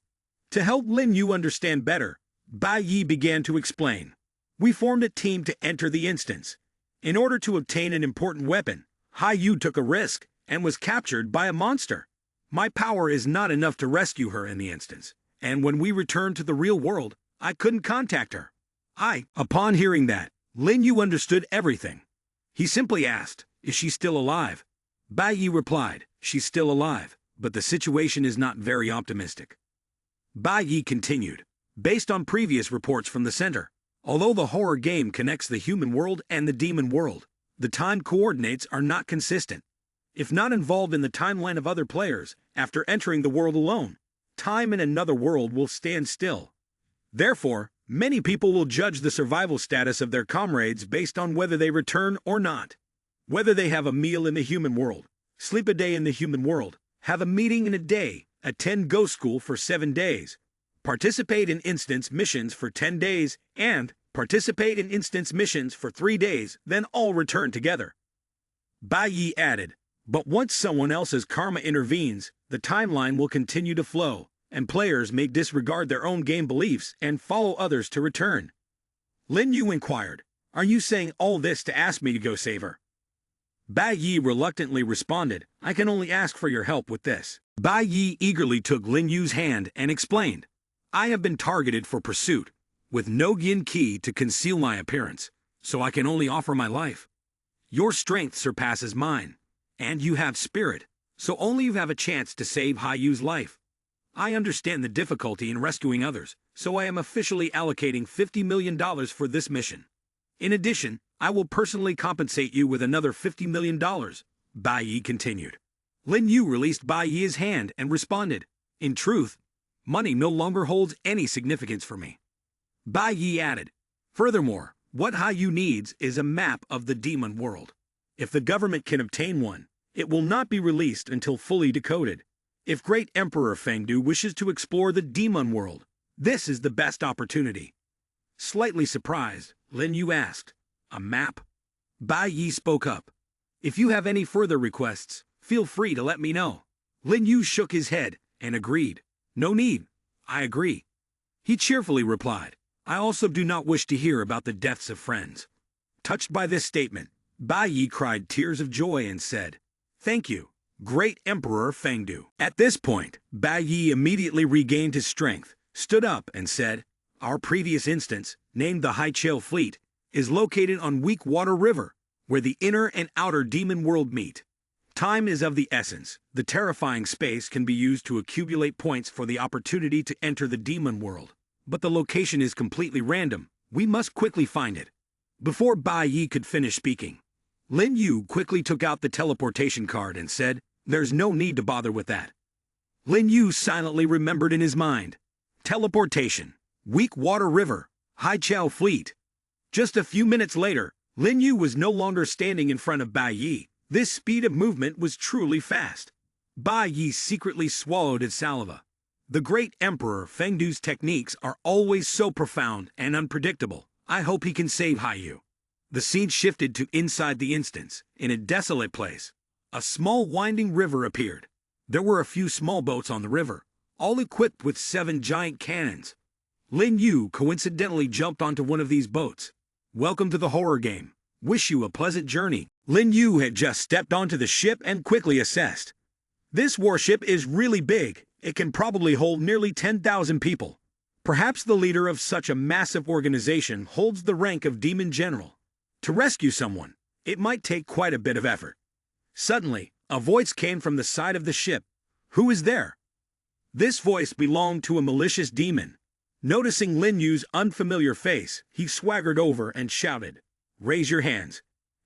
To help Lin Yu understand better, Bai Yi began to explain. We formed a team to enter the instance. In order to obtain an important weapon, Hai Yu took a risk and was captured by a monster. My power is not enough to rescue her in the instance, and when we returned to the real world, I couldn't contact her. Upon hearing that, Lin Yu understood everything. He simply asked, Is she still alive? Bai Yi replied, She's still alive, but the situation is not very optimistic. Bai Yi continued, Based on previous reports from the center, although the horror game connects the human world and the demon world, the time coordinates are not consistent. If not involved in the timeline of other players, after entering the world alone, time in another world will stand still. Therefore, many people will judge the survival status of their comrades based on whether they return or not. Whether they have a meal in the human world, sleep a day in the human world, have a meeting in a day, attend ghost school for 7 days, participate in instance missions for 10 days, and participate in instance missions for 3 days, then all return together. Bai Yi added, But once someone else's karma intervenes, the timeline will continue to flow, and players may disregard their own game beliefs and follow others to return. Lin Yu inquired, Are you saying all this to ask me to go save her? Bai Yi reluctantly responded, I can only ask for your help with this. Bai Yi eagerly took Lin Yu's hand and explained, I have been targeted for pursuit, with no yin key to conceal my appearance, so I can only offer my life. Your strength surpasses mine, and you have spirit, so only you have a chance to save Hai Yu's life. I understand the difficulty in rescuing others, so I am officially allocating $50 million for this mission. In addition, I will personally compensate you with another $50 million, Bai Yi continued. Lin Yu released Bai Yi's hand and responded, In truth, money no longer holds any significance for me. Bai Yi added, Furthermore, what Hai Yu needs is a map of the demon world. If the government can obtain one, it will not be released until fully decoded. If Great Emperor Fengdu wishes to explore the demon world, this is the best opportunity. Slightly surprised, Lin Yu asked, A map? Bai Yi spoke up. If you have any further requests, feel free to let me know. Lin Yu shook his head and agreed. No need. I agree. He cheerfully replied, I also do not wish to hear about the deaths of friends. Touched by this statement, Bai Yi cried tears of joy and said, Thank you, Great Emperor Fengdu. At this point, Bai Yi immediately regained his strength, stood up and said, Our previous instance, named the Haiqiao Fleet, is located on Weak Water River, where the inner and outer demon world meet. Time is of the essence. The terrifying space can be used to accumulate points for the opportunity to enter the demon world. But the location is completely random. We must quickly find it. Before Bai Yi could finish speaking, Lin Yu quickly took out the teleportation card and said, There's no need to bother with that. Lin Yu silently remembered in his mind. Teleportation. Weak Water River. Haiqiao Fleet. Just a few minutes later, Lin Yu was no longer standing in front of Bai Yi. This speed of movement was truly fast. Bai Yi secretly swallowed his saliva. The great Emperor Fengdu's techniques are always so profound and unpredictable. I hope he can save Hai Yu. The scene shifted to inside the instance, in a desolate place. A small winding river appeared. There were a few small boats on the river, all equipped with 7 giant cannons. Lin Yu coincidentally jumped onto one of these boats. Welcome to the horror game. Wish you a pleasant journey. Lin Yu had just stepped onto the ship and quickly assessed. This warship is really big. It can probably hold nearly 10,000 people. Perhaps the leader of such a massive organization holds the rank of Demon General. To rescue someone, it might take quite a bit of effort. Suddenly, a voice came from the side of the ship. Who is there? This voice belonged to a malicious demon. Noticing Lin Yu's unfamiliar face, he swaggered over and shouted, Raise your hands.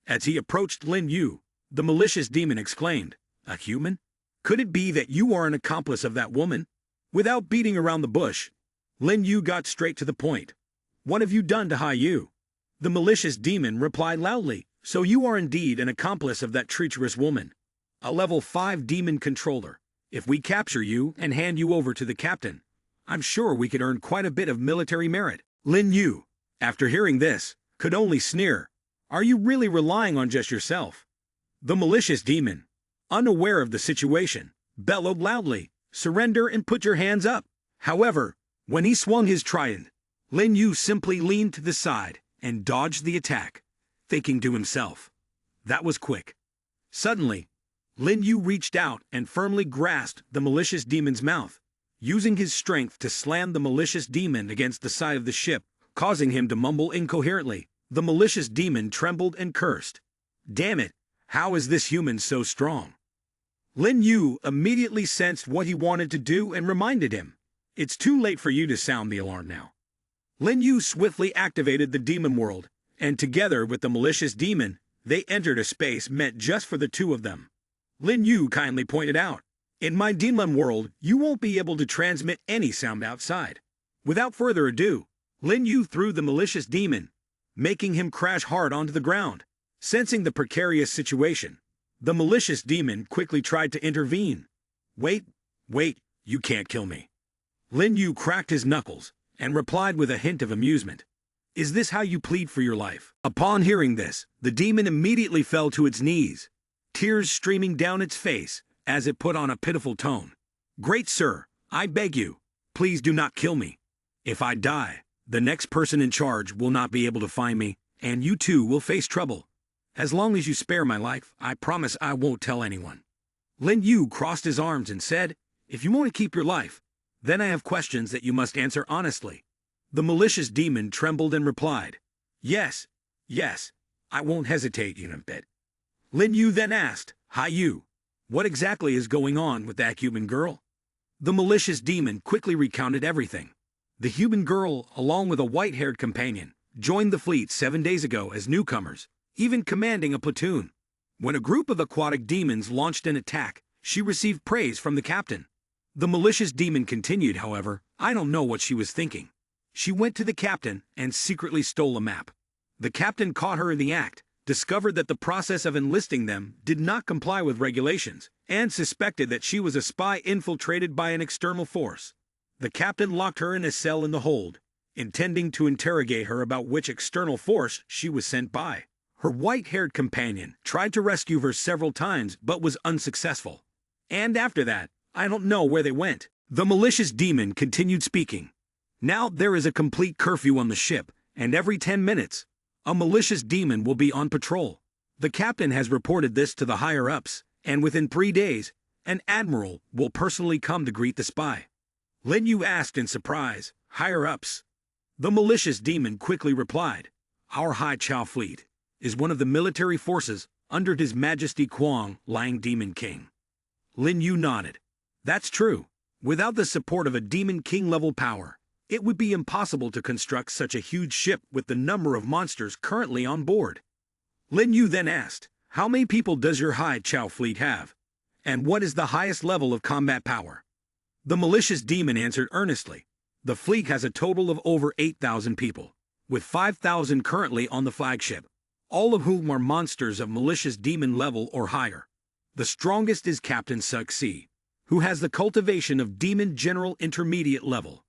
As he approached Lin Yu, the malicious demon exclaimed, A human? Could it be that you are an accomplice of that woman? Without beating around the bush, Lin Yu got straight to the point. What have you done to Hai Yu? The malicious demon replied loudly, So you are indeed an accomplice of that treacherous woman. a level 5 demon controller. If we capture you and hand you over to the captain, I'm sure we could earn quite a bit of military merit. Lin Yu, after hearing this, could only sneer. Are you really relying on just yourself? The malicious demon, unaware of the situation, bellowed loudly, surrender and put your hands up. However, when he swung his trident, Lin Yu simply leaned to the side and dodged the attack, thinking to himself, that was quick. Suddenly, Lin Yu reached out and firmly grasped the malicious demon's mouth, using his strength to slam the malicious demon against the side of the ship, causing him to mumble incoherently. The malicious demon trembled and cursed. Damn it, how is this human so strong? Lin Yu immediately sensed what he wanted to do and reminded him, it's too late for you to sound the alarm now. Lin Yu swiftly activated the demon world, and together with the malicious demon, they entered a space meant just for the two of them. Lin Yu kindly pointed out, in my demon world, you won't be able to transmit any sound outside. Without further ado, Lin Yu threw the malicious demon, making him crash hard onto the ground. Sensing the precarious situation, the malicious demon quickly tried to intervene. Wait, you can't kill me. Lin Yu cracked his knuckles and replied with a hint of amusement. Is this how you plead for your life? Upon hearing this, the demon immediately fell to its knees, tears streaming down its face as it put on a pitiful tone. Great sir, I beg you, please do not kill me. If I die, the next person in charge will not be able to find me, and you too will face trouble. As long as you spare my life, I promise I won't tell anyone. Lin Yu crossed his arms and said, if you want to keep your life, then I have questions that you must answer honestly. The malicious demon trembled and replied, yes, I won't hesitate even a bit. Lin Yu then asked, Hi Yu, what exactly is going on with that human girl? The malicious demon quickly recounted everything. The human girl, along with a white-haired companion, joined the fleet 7 days ago as newcomers, even commanding a platoon. When a group of aquatic demons launched an attack, she received praise from the captain. The malicious demon continued, however, I don't know what she was thinking. She went to the captain and secretly stole a map. The captain caught her in the act, discovered that the process of enlisting them did not comply with regulations, and suspected that she was a spy infiltrated by an external force. The captain locked her in a cell in the hold, intending to interrogate her about which external force she was sent by. Her white-haired companion tried to rescue her several times but was unsuccessful. And after that, I don't know where they went. The malicious demon continued speaking. Now there is a complete curfew on the ship, and every 10 minutes, a malicious demon will be on patrol. The captain has reported this to the higher-ups, and within 3 days, an admiral will personally come to greet the spy. Lin Yu asked in surprise, higher-ups? The malicious demon quickly replied, our High Chao fleet is one of the military forces under His Majesty Kuang Lang Demon King. Lin Yu nodded. That's true. Without the support of a Demon King-level power, it would be impossible to construct such a huge ship with the number of monsters currently on board. Lin Yu then asked, how many people does your High Chao fleet have? And what is the highest level of combat power? The malicious demon answered earnestly, the fleet has a total of over 8,000 people, with 5,000 currently on the flagship, all of whom are monsters of malicious demon level or higher. The strongest is Captain Suxi, who has the cultivation of demon general intermediate level.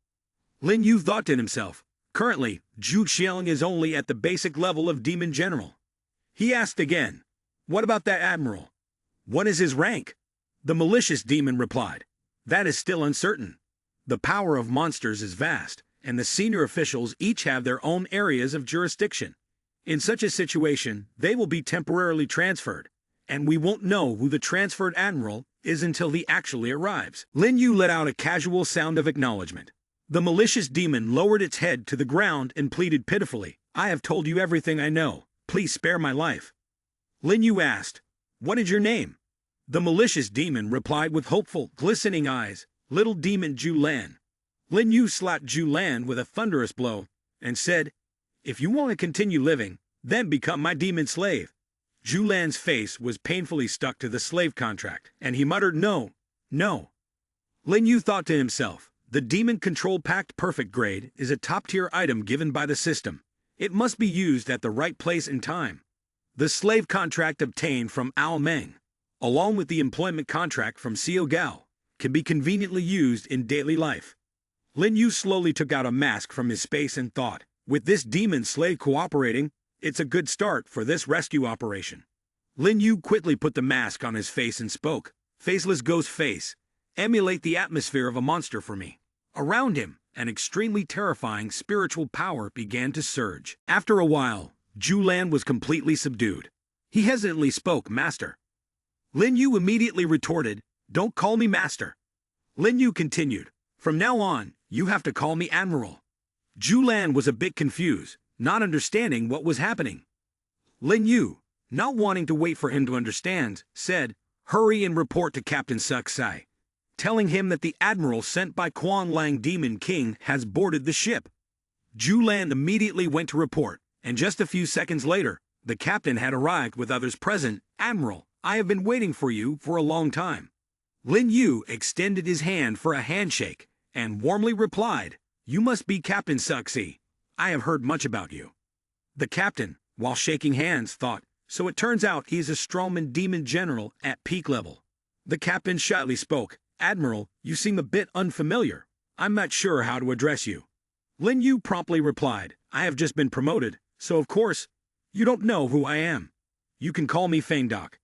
Lin Yu thought to himself, currently, Zhu Xiang is only at the basic level of demon general. He asked again, what about that admiral? What is his rank? The malicious demon replied, that is still uncertain. The power of monsters is vast, and the senior officials each have their own areas of jurisdiction. In such a situation, they will be temporarily transferred, and we won't know who the transferred admiral is until he actually arrives. Lin Yu let out a casual sound of acknowledgement. The malicious demon lowered its head to the ground and pleaded pitifully, I have told you everything I know. Please spare my life. Lin Yu asked, what is your name? The malicious demon replied with hopeful, glistening eyes, Little Demon Zhu Lan. Lin Yu slapped Zhu Lan with a thunderous blow and said, if you want to continue living, then become my demon slave. Zhu Lan's face was painfully stuck to the slave contract, and he muttered no. Lin Yu thought to himself, the Demon Control Pact Perfect grade is a top-tier item given by the system. It must be used at the right place and time. The slave contract obtained from Ao Meng, along with the employment contract from Xiao Gao, can be conveniently used in daily life. Lin Yu slowly took out a mask from his space and thought, with this demon slave cooperating, it's a good start for this rescue operation. Lin Yu quickly put the mask on his face and spoke, "Faceless ghost face, emulate the atmosphere of a monster for me." Around him, an extremely terrifying spiritual power began to surge. After a while, Zhu Lan was completely subdued. He hesitantly spoke, "Master." Lin Yu immediately retorted, "Don't call me master." Lin Yu continued, "From now on, you have to call me Admiral." Zhu Lan was a bit confused, not understanding what was happening. Lin Yu, not wanting to wait for him to understand, said, "Hurry and report to Captain Suksai, telling him that the admiral sent by Quan Lang Demon King has boarded the ship." Zhu Lan immediately went to report, and just a few seconds later, the captain had arrived with others present. "Admiral, I have been waiting for you for a long time." Lin Yu extended his hand for a handshake, and warmly replied, "You must be Captain Suksai. I have heard much about you." The captain, while shaking hands, thought, "So it turns out he is a strawman demon general at peak level." The captain shyly spoke, "Admiral, you seem a bit unfamiliar. I'm not sure how to address you." Lin Yu promptly replied, "I have just been promoted, so of course, you don't know who I am. You can call me Fang Doc."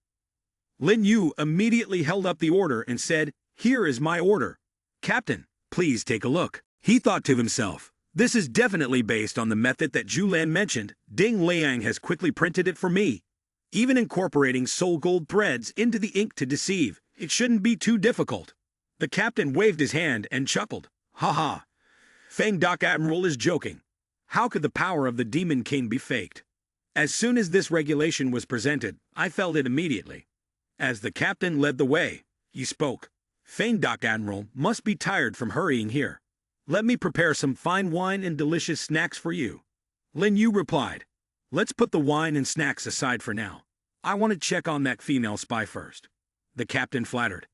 Lin Yu immediately held up the order and said, "Here is my order. Captain, please take a look." He thought to himself, "This is definitely based on the method that Zhu Lan mentioned. Ding Liang has quickly printed it for me. Even incorporating soul gold threads into the ink to deceive, it shouldn't be too difficult." The captain waved his hand and chuckled, "Ha ha! Fang Doc Admiral is joking. How could the power of the Demon King be faked?" As soon as this regulation was presented, I felt it immediately. As the captain led the way, he spoke, "Fang Doc Admiral must be tired from hurrying here. Let me prepare some fine wine and delicious snacks for you." Lin Yu replied, "Let's put the wine and snacks aside for now. I want to check on that female spy first." The captain flattered,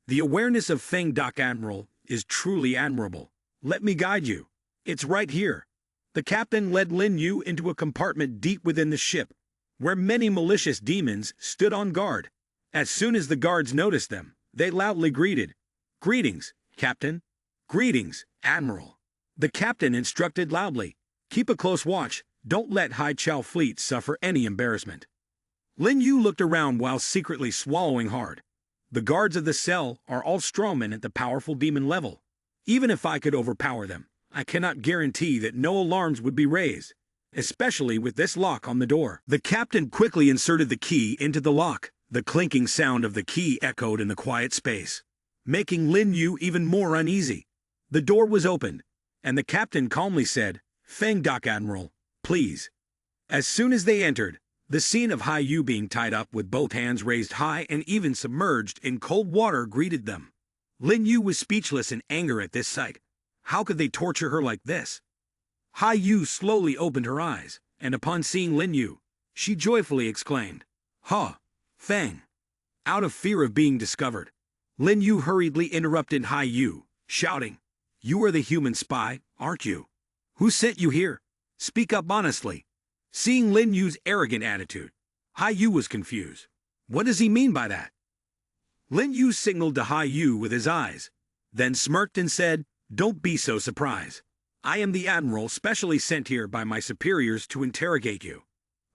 "The awareness of Fang Doc Admiral is truly admirable. Let me guide you. It's right here." The captain led Lin Yu into a compartment deep within the ship, where many malicious demons stood on guard. As soon as the guards noticed them, they loudly greeted, "Greetings, Captain. Greetings, Admiral." The captain instructed loudly, "Keep a close watch. Don't let Hai Chao fleet suffer any embarrassment." Lin Yu looked around while secretly swallowing hard. The guards of the cell are all strawmen at the powerful demon level. Even if I could overpower them, I cannot guarantee that no alarms would be raised, especially with this lock on the door. The captain quickly inserted the key into the lock. The clinking sound of the key echoed in the quiet space, making Lin Yu even more uneasy. The door was opened, and the captain calmly said, "Fang Doc Admiral, please." As soon as they entered, the scene of Hai Yu being tied up with both hands raised high and even submerged in cold water greeted them. Lin Yu was speechless in anger at this sight. How could they torture her like this? Hai Yu slowly opened her eyes, and upon seeing Lin Yu, she joyfully exclaimed, "Ha, Fang!" Out of fear of being discovered, Lin Yu hurriedly interrupted Hai Yu, shouting, "You are the human spy, aren't you? Who sent you here? Speak up honestly." Seeing Lin Yu's arrogant attitude, Hai Yu was confused. What does he mean by that? Lin Yu signaled to Hai Yu with his eyes, then smirked and said, "Don't be so surprised. I am the Admiral specially sent here by my superiors to interrogate you."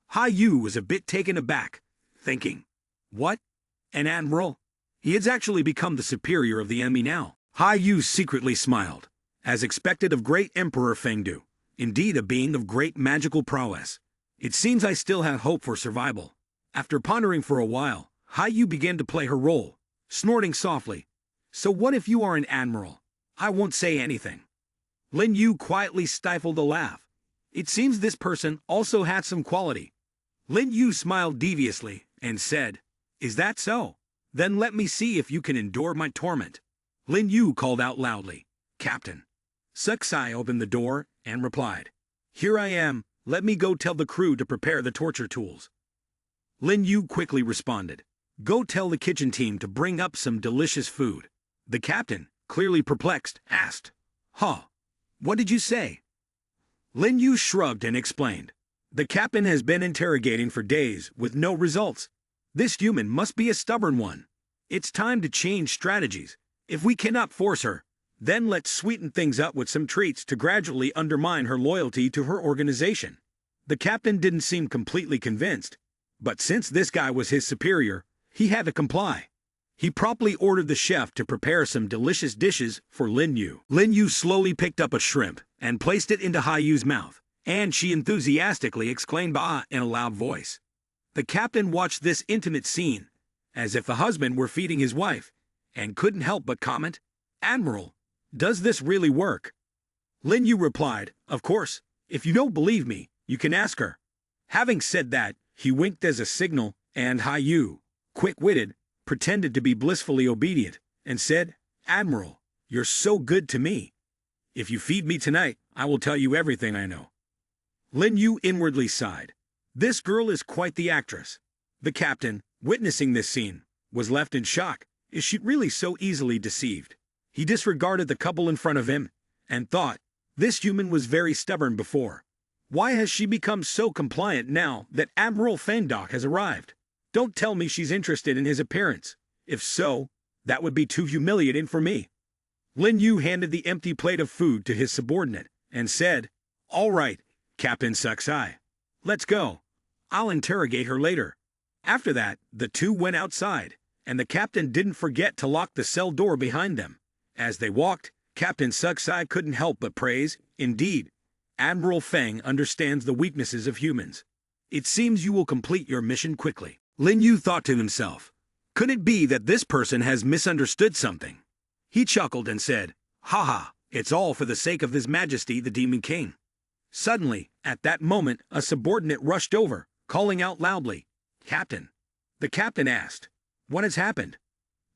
Hai Yu was a bit taken aback, thinking, "What? An Admiral? He has actually become the superior of the enemy now." Hai Yu secretly smiled, as expected of great Emperor Fengdu, indeed a being of great magical prowess. It seems I still have hope for survival. After pondering for a while, Hai Yu began to play her role, snorting softly. "So what if you are an admiral? I won't say anything." Lin Yu quietly stifled a laugh. It seems this person also had some quality. Lin Yu smiled deviously and said, "Is that so? Then let me see if you can endure my torment." Lin Yu called out loudly, "Captain." Suksai opened the door and replied, "Here I am. Let me go tell the crew to prepare the torture tools." Lin Yu quickly responded, "Go tell the kitchen team to bring up some delicious food." The captain, clearly perplexed, asked, "Huh? What did you say?" Lin Yu shrugged and explained, "The captain has been interrogating for days with no results. This human must be a stubborn one. It's time to change strategies. If we cannot force her, then let's sweeten things up with some treats to gradually undermine her loyalty to her organization. The captain didn't seem completely convinced, but since this guy was his superior, he had to comply. He promptly ordered the chef to prepare some delicious dishes for Lin Yu. Lin Yu slowly picked up a shrimp and placed it into Hai Yu's mouth, and she enthusiastically exclaimed "Bah" in a loud voice. The captain watched this intimate scene, as if the husband were feeding his wife, and couldn't help but comment, "Admiral, does this really work?" Lin Yu replied, "Of course, if you don't believe me, you can ask her." Having said that, he winked as a signal, and Hai Yu, quick-witted, pretended to be blissfully obedient, and said, "Admiral, you're so good to me. If you feed me tonight, I will tell you everything I know." Lin Yu inwardly sighed. This girl is quite the actress. The captain, witnessing this scene, was left in shock. Is she really so easily deceived? He disregarded the couple in front of him, and thought, this human was very stubborn before. Why has she become so compliant now that Admiral Fangdok has arrived? Don't tell me she's interested in his appearance. If so, that would be too humiliating for me. Lin Yu handed the empty plate of food to his subordinate, and said, "All right, Captain Suksai. Let's go. I'll interrogate her later." After that, the two went outside, and the captain didn't forget to lock the cell door behind them. As they walked, Captain Suksai couldn't help but praise, "Indeed, Admiral Feng understands the weaknesses of humans. It seems you will complete your mission quickly." Lin Yu thought to himself, could it be that this person has misunderstood something? He chuckled and said, "Haha, it's all for the sake of His Majesty the Demon King." Suddenly, at that moment, a subordinate rushed over, calling out loudly, "Captain." The captain asked, "What has happened?"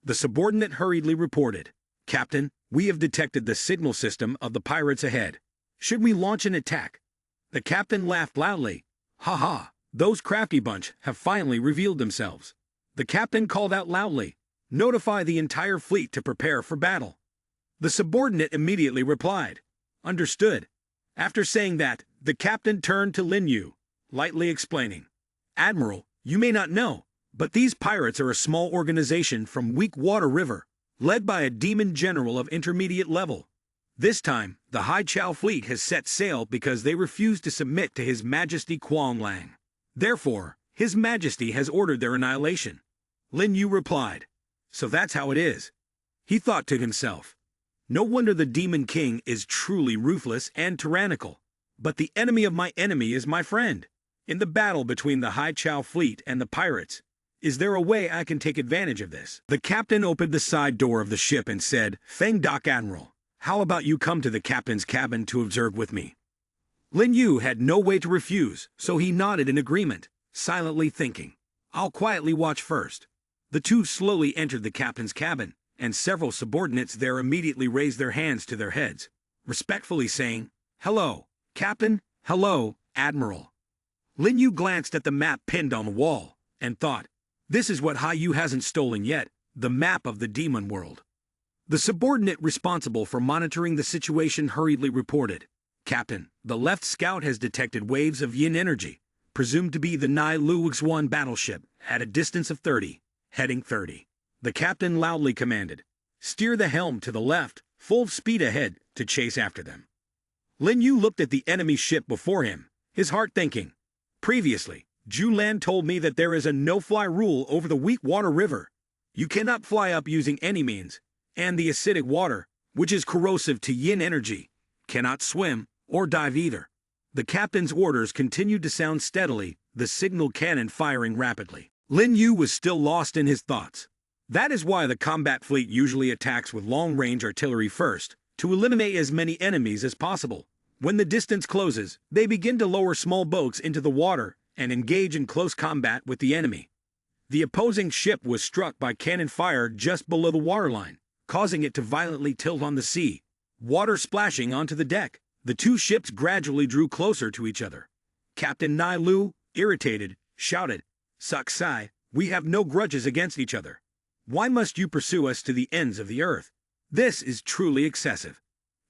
The subordinate hurriedly reported, "Captain, we have detected the signal system of the pirates ahead. Should we launch an attack?" The captain laughed loudly. "Ha ha, those crafty bunch have finally revealed themselves." The captain called out loudly, "Notify the entire fleet to prepare for battle." The subordinate immediately replied, "Understood." After saying that, the captain turned to Lin Yu, lightly explaining, "Admiral, you may not know, but these pirates are a small organization from Weak Water River, led by a demon general of intermediate level. This time, the Hai Chao fleet has set sail because they refuse to submit to His Majesty Kuang Lang. Therefore, His Majesty has ordered their annihilation." Lin Yu replied, "So that's how it is." He thought to himself, no wonder the Demon King is truly ruthless and tyrannical. But the enemy of my enemy is my friend. In the battle between the Hai Chao fleet and the pirates, is there a way I can take advantage of this? The captain opened the side door of the ship and said, "Feng Dok Admiral, how about you come to the captain's cabin to observe with me?" Lin Yu had no way to refuse, so he nodded in agreement, silently thinking, "I'll quietly watch first." The two slowly entered the captain's cabin, and several subordinates there immediately raised their hands to their heads, respectfully saying, "Hello, Captain, hello, Admiral." Lin Yu glanced at the map pinned on the wall, and thought, this is what Hai Yu hasn't stolen yet, the map of the demon world. The subordinate responsible for monitoring the situation hurriedly reported, "Captain, the left scout has detected waves of yin energy, presumed to be the Nai Luoxuan battleship, at a distance of 30, heading 30. The captain loudly commanded, "Steer the helm to the left, full speed ahead, to chase after them." Lin Yu looked at the enemy ship before him, his heart thinking, previously, Zhu Lan told me that there is a no-fly rule over the Weak Water River. You cannot fly up using any means, and the acidic water, which is corrosive to yin energy, cannot swim or dive either. The captain's orders continued to sound steadily, the signal cannon firing rapidly. Lin Yu was still lost in his thoughts. That is why the combat fleet usually attacks with long-range artillery first, to eliminate as many enemies as possible. When the distance closes, they begin to lower small boats into the water and engage in close combat with the enemy. The opposing ship was struck by cannon fire just below the waterline, causing it to violently tilt on the sea, water splashing onto the deck. The two ships gradually drew closer to each other. Captain Nai Lu, irritated, shouted, "Suksai, we have no grudges against each other. Why must you pursue us to the ends of the earth? This is truly excessive."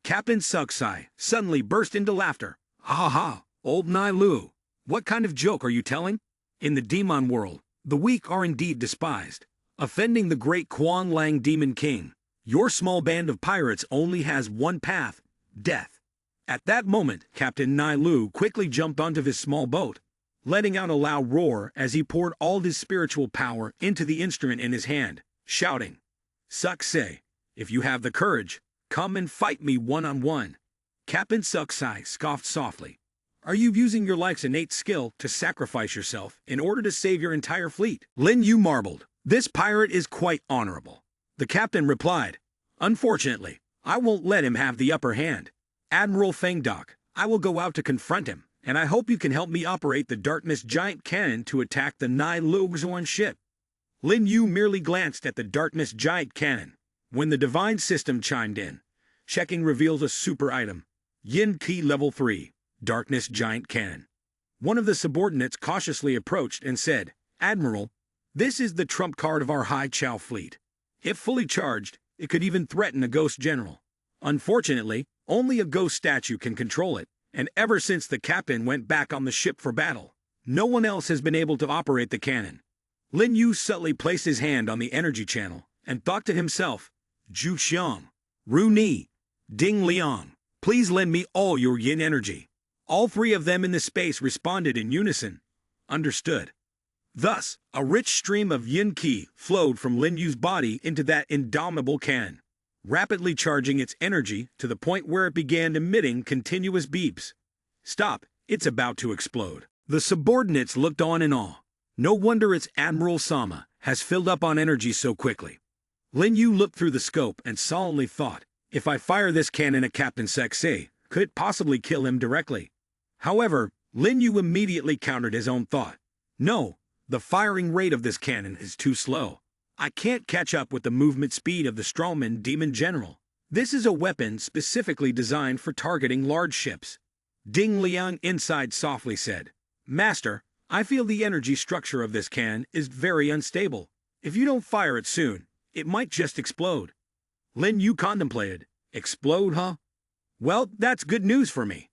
Captain Suksai suddenly burst into laughter. "Ha ha ha, old Nai Lu, what kind of joke are you telling? In the demon world, The weak are indeed despised. Offending the great Quan Lang Demon King, your small band of pirates only has one path: death. At that moment, Captain Nai Lu quickly jumped onto his small boat, letting out a loud roar as he poured all his spiritual power into the instrument in his hand, shouting, "Suksai, if you have the courage, come and fight me one-on-one." Captain Suksai scoffed softly. "Are you using your life's innate skill to sacrifice yourself in order to save your entire fleet?" Lin Yu marveled. "This pirate is quite honorable." The captain replied, "Unfortunately, I won't let him have the upper hand. Admiral Fengdok, I will go out to confront him, and I hope you can help me operate the Darkness Giant Cannon to attack the Nai Luxuan ship." Lin Yu merely glanced at the Darkness Giant Cannon when the Divine System chimed in. Checking reveals a super item, Yin Key Level 3, Darkness Giant Cannon. One of the subordinates cautiously approached and said, "Admiral, this is the trump card of our High Chow fleet. If fully charged, it could even threaten a ghost general. Unfortunately, only a ghost statue can control it, and ever since the captain went back on the ship for battle, no one else has been able to operate the cannon." Lin Yu subtly placed his hand on the energy channel and thought to himself, "Zhu Xiang, Ru Ni, Ding Liang, please lend me all your yin energy." All three of them in the space responded in unison. Understood. Thus, a rich stream of yin qi flowed from Lin Yu's body into that indomitable cannon, rapidly charging its energy to the point where it began emitting continuous beeps. "Stop, it's about to explode." The subordinates looked on in awe. No wonder its Admiral Sama has filled up on energy so quickly. Lin Yu looked through the scope and solemnly thought, "If I fire this cannon at Captain Sexay, could it possibly kill him directly?" However, Lin Yu immediately countered his own thought. "No, the firing rate of this cannon is too slow. I can't catch up with the movement speed of the Strawman Demon General. This is a weapon specifically designed for targeting large ships." Ding Liang inside softly said, "Master, I feel the energy structure of this cannon is very unstable. If you don't fire it soon, it might just explode." Lin Yu contemplated. "Explode, huh? Well, that's good news for me."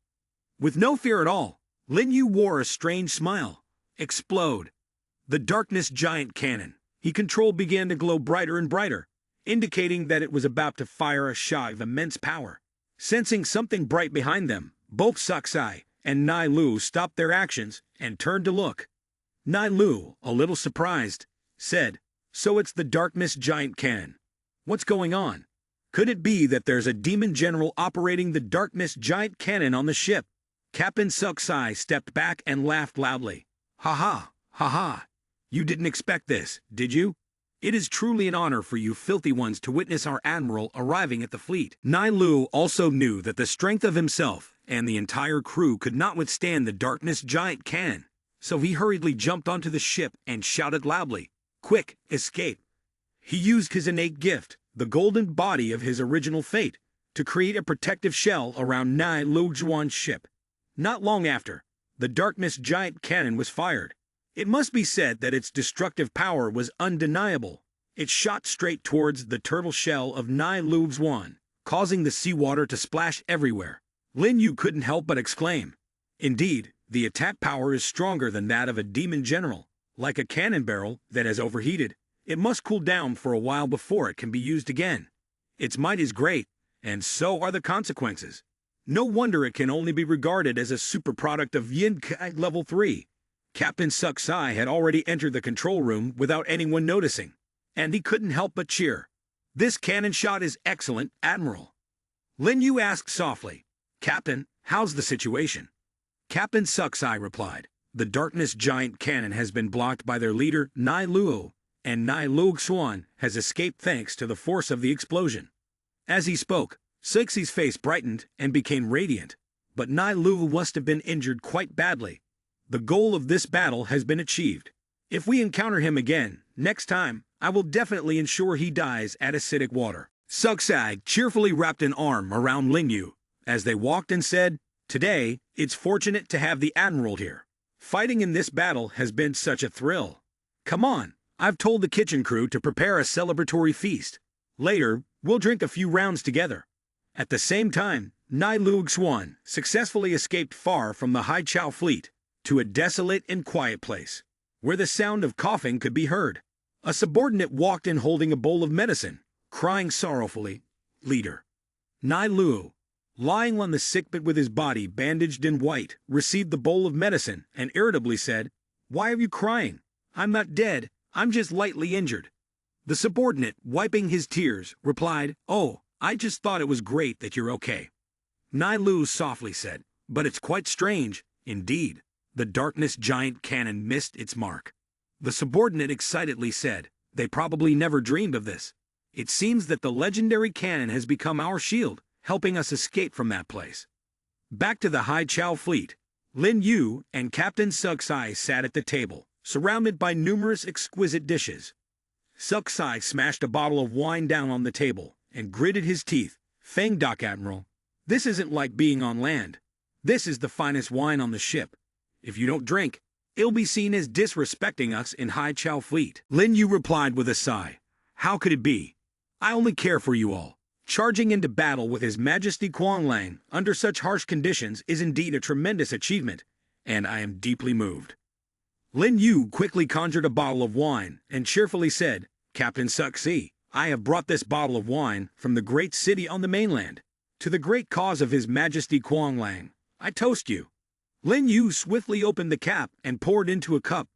With no fear at all, Lin Yu wore a strange smile. Explode. The Darkness Giant Cannon he controlled began to glow brighter and brighter, indicating that it was about to fire a shot of immense power. Sensing something bright behind them, both Saksai and Nai Lu stopped their actions and turned to look. Nai Lu, a little surprised, said, "So it's the Darkness Giant Cannon. What's going on? Could it be that there's a demon general operating the Darkness Giant Cannon on the ship?" Captain Saksai stepped back and laughed loudly. "Ha ha, ha ha. You didn't expect this, did you? It is truly an honor for you filthy ones to witness our admiral arriving at the fleet." Nai Lu also knew that the strength of himself and the entire crew could not withstand the Darkness Giant Cannon, so he hurriedly jumped onto the ship and shouted loudly, "Quick, escape!" He used his innate gift, the golden body of his original fate, to create a protective shell around Nai Luxuan's ship. Not long after, the Darkness Giant Cannon was fired. It must be said that its destructive power was undeniable. It shot straight towards the turtle shell of Nai Luxuan, causing the seawater to splash everywhere. Lin Yu couldn't help but exclaim, "Indeed, the attack power is stronger than that of a demon general. Like a cannon barrel that has overheated, it must cool down for a while before it can be used again. Its might is great, and so are the consequences. No wonder it can only be regarded as a super product of Yin Kai Level 3. Captain Suksai had already entered the control room without anyone noticing, and he couldn't help but cheer. "This cannon shot is excellent, Admiral." Lin Yu asked softly, "Captain, how's the situation?" Captain Suksai replied, "The Darkness Giant Cannon has been blocked by their leader, Nai Luo, and Nai Luxuan has escaped thanks to the force of the explosion." As he spoke, Sixie's face brightened and became radiant, but Nai Luo must have been injured quite badly. "The goal of this battle has been achieved. If we encounter him again, next time, I will definitely ensure he dies at acidic water." Suksai cheerfully wrapped an arm around Lin Yu as they walked and said, "Today, it's fortunate to have the Admiral here. Fighting in this battle has been such a thrill. Come on, I've told the kitchen crew to prepare a celebratory feast. Later, we'll drink a few rounds together." At the same time, Nai Luxuan successfully escaped far from the Hai Chao fleet to a desolate and quiet place, where the sound of coughing could be heard. A subordinate walked in holding a bowl of medicine, crying sorrowfully, "Leader." Nai Luo, lying on the sickbed with his body bandaged in white, received the bowl of medicine and irritably said, "Why are you crying? I'm not dead, I'm just lightly injured." The subordinate, wiping his tears, replied, "Oh, I just thought it was great that you're okay." Nai Lu softly said, "But it's quite strange, indeed." The darkness giant cannon missed its mark. The subordinate excitedly said, "They probably never dreamed of this. It seems that the legendary cannon has become our shield, helping us escape from that place." Back to the Hai Chao fleet, Lin Yu and Captain Suksai sat at the table, surrounded by numerous exquisite dishes. Suksai smashed a bottle of wine down on the table and gritted his teeth. "Fang Dock Admiral, this isn't like being on land. This is the finest wine on the ship. If you don't drink, it'll be seen as disrespecting us in Hai Chao fleet." Lin Yu replied with a sigh, "How could it be? I only care for you all." Charging into battle with His Majesty Kuang Lang under such harsh conditions is indeed a tremendous achievement, and I am deeply moved. Lin Yu quickly conjured a bottle of wine and cheerfully said, "Captain Suksi, I have brought this bottle of wine from the great city on the mainland. To the great cause of His Majesty Kuang Lang, I toast you." Lin Yu swiftly opened the cap and poured into a cup.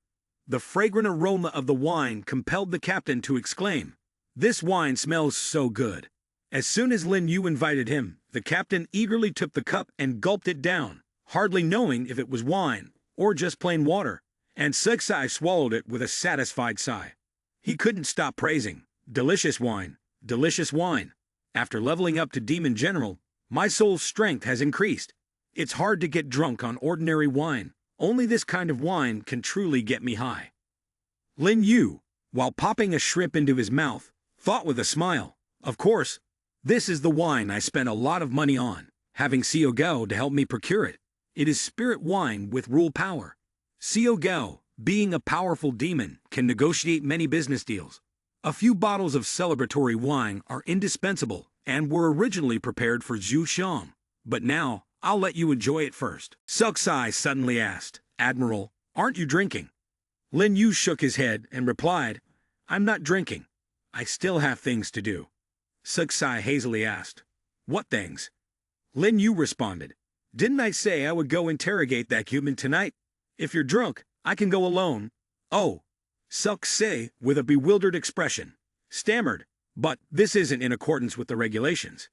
The fragrant aroma of the wine compelled the captain to exclaim, "This wine smells so good." As soon as Lin Yu invited him, the captain eagerly took the cup and gulped it down, hardly knowing if it was wine or just plain water, and Suksai swallowed it with a satisfied sigh. He couldn't stop praising, "Delicious wine, delicious wine. After leveling up to Demon General, my soul's strength has increased. It's hard to get drunk on ordinary wine. Only this kind of wine can truly get me high." Lin Yu, while popping a shrimp into his mouth, thought with a smile, "Of course, this is the wine I spent a lot of money on, having Xiao Gao to help me procure it. It is spirit wine with rule power. Xiao Gao, being a powerful demon, can negotiate many business deals. A few bottles of celebratory wine are indispensable and were originally prepared for Zhu Xiang, but now I'll let you enjoy it first." Suksai suddenly asked, "Admiral, aren't you drinking?" Lin Yu shook his head and replied, "I'm not drinking. I still have things to do." Suksai hazily asked, "What things?" Lin Yu responded, "Didn't I say I would go interrogate that human tonight? If you're drunk, I can go alone." "Oh." Suksai, with a bewildered expression, stammered, "But this isn't in accordance with the regulations."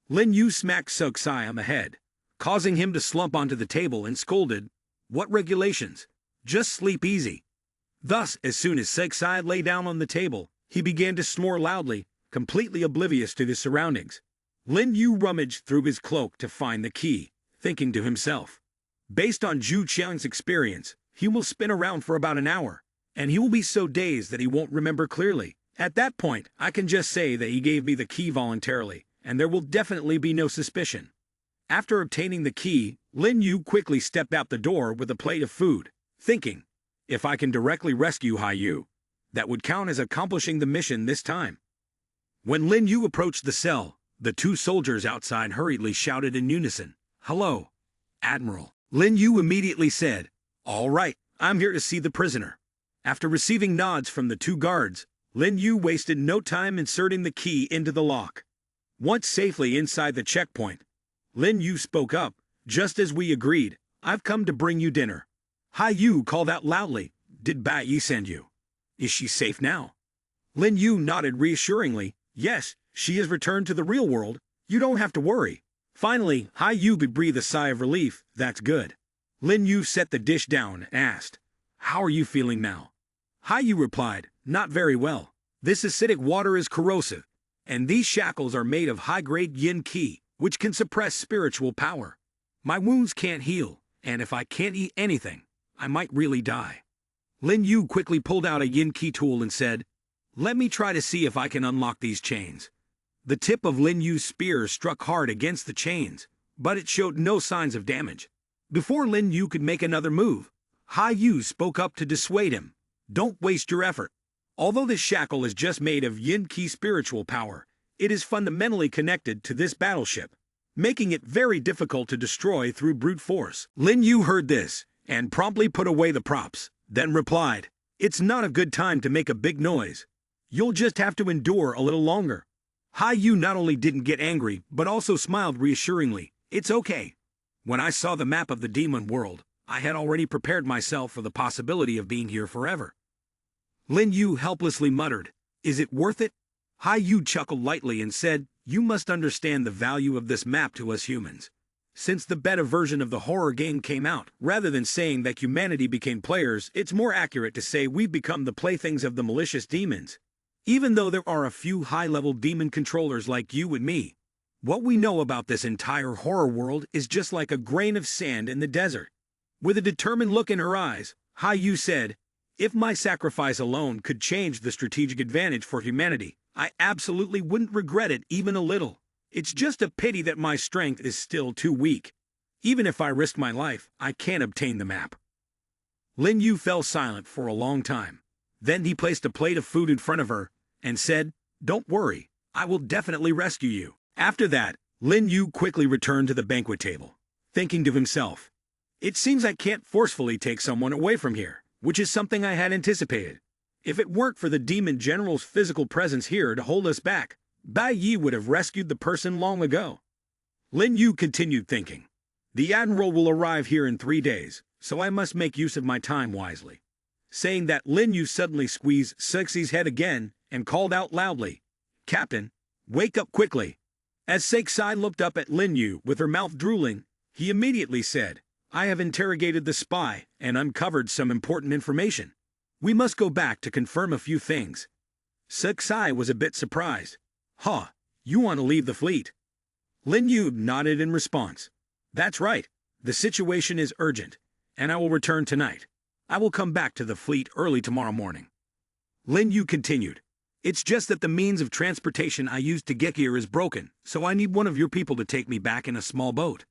Lin Yu smacked Suksai on the head, causing him to slump onto the table, and scolded, "What regulations? Just sleep easy." Thus, as soon as Suksai lay down on the table, he began to snore loudly, completely oblivious to his surroundings. Lin Yu rummaged through his cloak to find the key, thinking to himself, "Based on Zhu Qiang's experience, he will spin around for about an hour, and he will be so dazed that he won't remember clearly. At that point, I can just say that he gave me the key voluntarily, and there will definitely be no suspicion." After obtaining the key, Lin Yu quickly stepped out the door with a plate of food, thinking, "If I can directly rescue Hai Yu, that would count as accomplishing the mission this time." When Lin Yu approached the cell, the two soldiers outside hurriedly shouted in unison, "Hello, Admiral." Lin Yu immediately said, "All right, I'm here to see the prisoner." After receiving nods from the two guards, Lin Yu wasted no time inserting the key into the lock. Once safely inside the checkpoint, Lin Yu spoke up, "Just as we agreed, I've come to bring you dinner." Hai Yu called out loudly, "Did Bai Yi send you? Is she safe now?" Lin Yu nodded reassuringly, "Yes, she has returned to the real world. You don't have to worry." Finally, Hai Yu could breathe a sigh of relief. "That's good." Lin Yu set the dish down and asked, "How are you feeling now?" Hai Yu replied, "Not very well. This acidic water is corrosive, and these shackles are made of high-grade yin qi, which can suppress spiritual power. My wounds can't heal, and if I can't eat anything, I might really die." Lin Yu quickly pulled out a yin qi tool and said, "Let me try to see if I can unlock these chains." The tip of Lin Yu's spear struck hard against the chains, but it showed no signs of damage. Before Lin Yu could make another move, Hai Yu spoke up to dissuade him, "Don't waste your effort. Although this shackle is just made of yin qi spiritual power, it is fundamentally connected to this battleship, making it very difficult to destroy through brute force." Lin Yu heard this, and promptly put away the props, then replied, It's not a good time to make a big noise. You'll just have to endure a little longer. Yu not only didn't get angry, but also smiled reassuringly. It's okay. When I saw the map of the demon world, I had already prepared myself for the possibility of being here forever. Lin Yu helplessly muttered, "Is it worth it?" Yu chuckled lightly and said, "You must understand the value of this map to us humans. Since the beta version of the horror game came out, rather than saying that humanity became players, it's more accurate to say we've become the playthings of the malicious demons. Even though there are a few high-level demon controllers like you and me, what we know about this entire horror world is just like a grain of sand in the desert." With a determined look in her eyes, Yu said, "If my sacrifice alone could change the strategic advantage for humanity, I absolutely wouldn't regret it even a little. It's just a pity that my strength is still too weak. Even if I risk my life, I can't obtain the map." Lin Yu fell silent for a long time. Then he placed a plate of food in front of her and said, "Don't worry, I will definitely rescue you." After that, Lin Yu quickly returned to the banquet table, thinking to himself, "It seems I can't forcefully take someone away from here, which is something I had anticipated. If it weren't for the demon general's physical presence here to hold us back, Bai Yi would have rescued the person long ago." Lin Yu continued thinking, "The admiral will arrive here in 3 days, so I must make use of my time wisely." Saying that, Lin Yu suddenly squeezed Sexy's head again and called out loudly, "Captain, wake up quickly." As Sexy looked up at Lin Yu with her mouth drooling, he immediately said, "I have interrogated the spy and uncovered some important information. We must go back to confirm a few things." Sexy was a bit surprised. "Huh, you want to leave the fleet?" Lin Yu nodded in response. "That's right, the situation is urgent, and I will return tonight. I will come back to the fleet early tomorrow morning." Lin Yu continued, "It's just that the means of transportation I used to get here is broken, so I need one of your people to take me back in a small boat."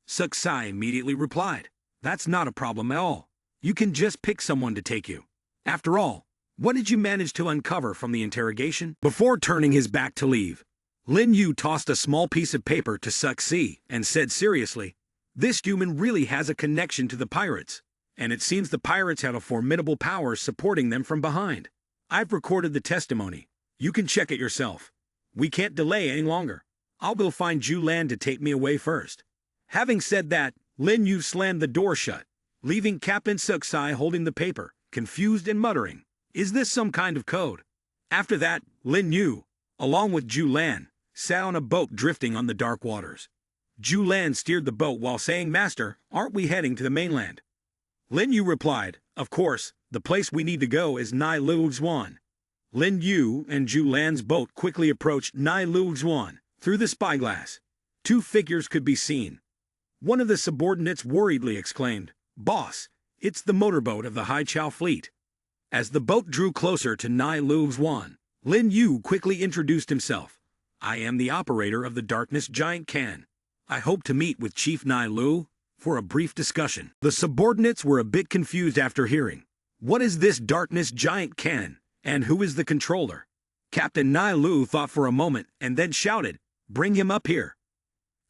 Sexy immediately replied, "That's not a problem at all. You can just pick someone to take you. After all, what did you manage to uncover from the interrogation?" Before turning his back to leave, Lin Yu tossed a small piece of paper to Sexy and said seriously, "This human really has a connection to the pirates, and it seems the pirates have a formidable power supporting them from behind. I've recorded the testimony. You can check it yourself. We can't delay any longer. I'll go find Ju Lan to take me away first." Having said that, Lin Yu slammed the door shut, leaving Captain Sexy holding the paper, confused and muttering, "Is this some kind of code?" After that, Lin Yu, along with Ju Lan, sat on a boat drifting on the dark waters. Ju Lan steered the boat while saying, "Master, aren't we heading to the mainland?" Lin Yu replied, "Of course, the place we need to go is Nai Lu Xuan." Lin Yu and Ju Lan's boat quickly approached Nai Lu Xuan. Through the spyglass, 2 figures could be seen. One of the subordinates worriedly exclaimed, "Boss, it's the motorboat of the Haichao fleet." As the boat drew closer to Nai Lu Xuan, Lin Yu quickly introduced himself. "I am the operator of the Darkness Giant Can. I hope to meet with Chief Nai Lu for a brief discussion." The subordinates were a bit confused after hearing, "What is this Darkness Giant Can, and who is the controller?" Captain Nai Lu thought for a moment and then shouted, "Bring him up here."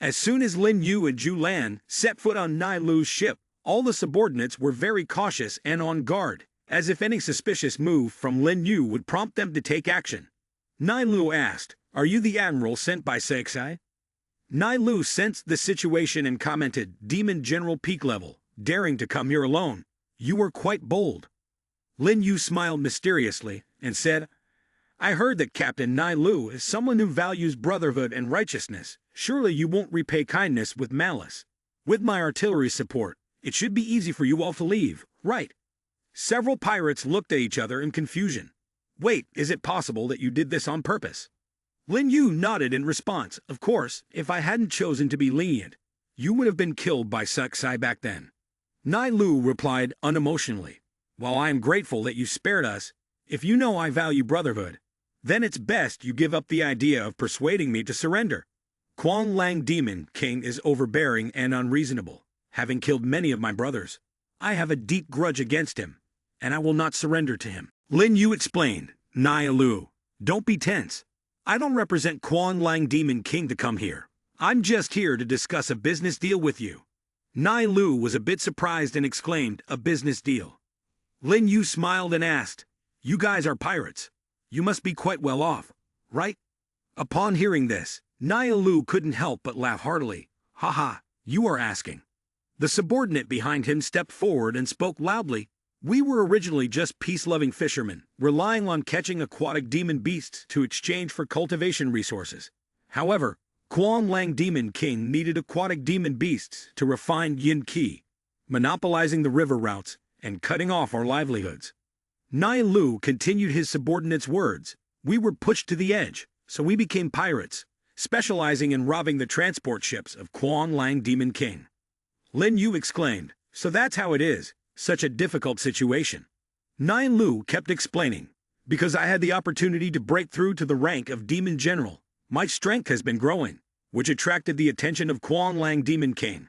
As soon as Lin Yu and Ju Lan set foot on Nai Lu's ship, all the subordinates were very cautious and on guard, as if any suspicious move from Lin Yu would prompt them to take action. Nai Lu asked, "Are you the admiral sent by Sexy?" Nai Lu sensed the situation and commented, "Demon General peak level, daring to come here alone. You were quite bold." Lin Yu smiled mysteriously and said, "I heard that Captain Nai Lu is someone who values brotherhood and righteousness. Surely you won't repay kindness with malice. With my artillery support, it should be easy for you all to leave, right?" Several pirates looked at each other in confusion. "Wait, is it possible that you did this on purpose?" Lin Yu nodded in response. "Of course, if I hadn't chosen to be lenient, you would have been killed by Sexy back then." Nai Lu replied unemotionally, "While I am grateful that you spared us, if you know I value brotherhood, then it's best you give up the idea of persuading me to surrender. Quang Lang Demon King is overbearing and unreasonable, having killed many of my brothers. I have a deep grudge against him, and I will not surrender to him." Lin Yu explained, "Nai Lu, don't be tense. I don't represent Quang Lang Demon King to come here. I'm just here to discuss a business deal with you." Nai Lu was a bit surprised and exclaimed, "A business deal?" Lin Yu smiled and asked, "You guys are pirates. You must be quite well off, right?" Upon hearing this, Nia Lu couldn't help but laugh heartily. "Haha, you are asking." The subordinate behind him stepped forward and spoke loudly. "We were originally just peace-loving fishermen, relying on catching aquatic demon beasts to exchange for cultivation resources. However, Quan Lang Demon King needed aquatic demon beasts to refine yin qi, monopolizing the river routes and cutting off our livelihoods." Nia Lu continued his subordinate's words. "We were pushed to the edge, so we became pirates, specializing in robbing the transport ships of Quan Lang Demon King." Lin Yu exclaimed, "So that's how it is, such a difficult situation." Nia Lu kept explaining, "Because I had the opportunity to break through to the rank of Demon General, my strength has been growing, which attracted the attention of Quan Lang Demon King.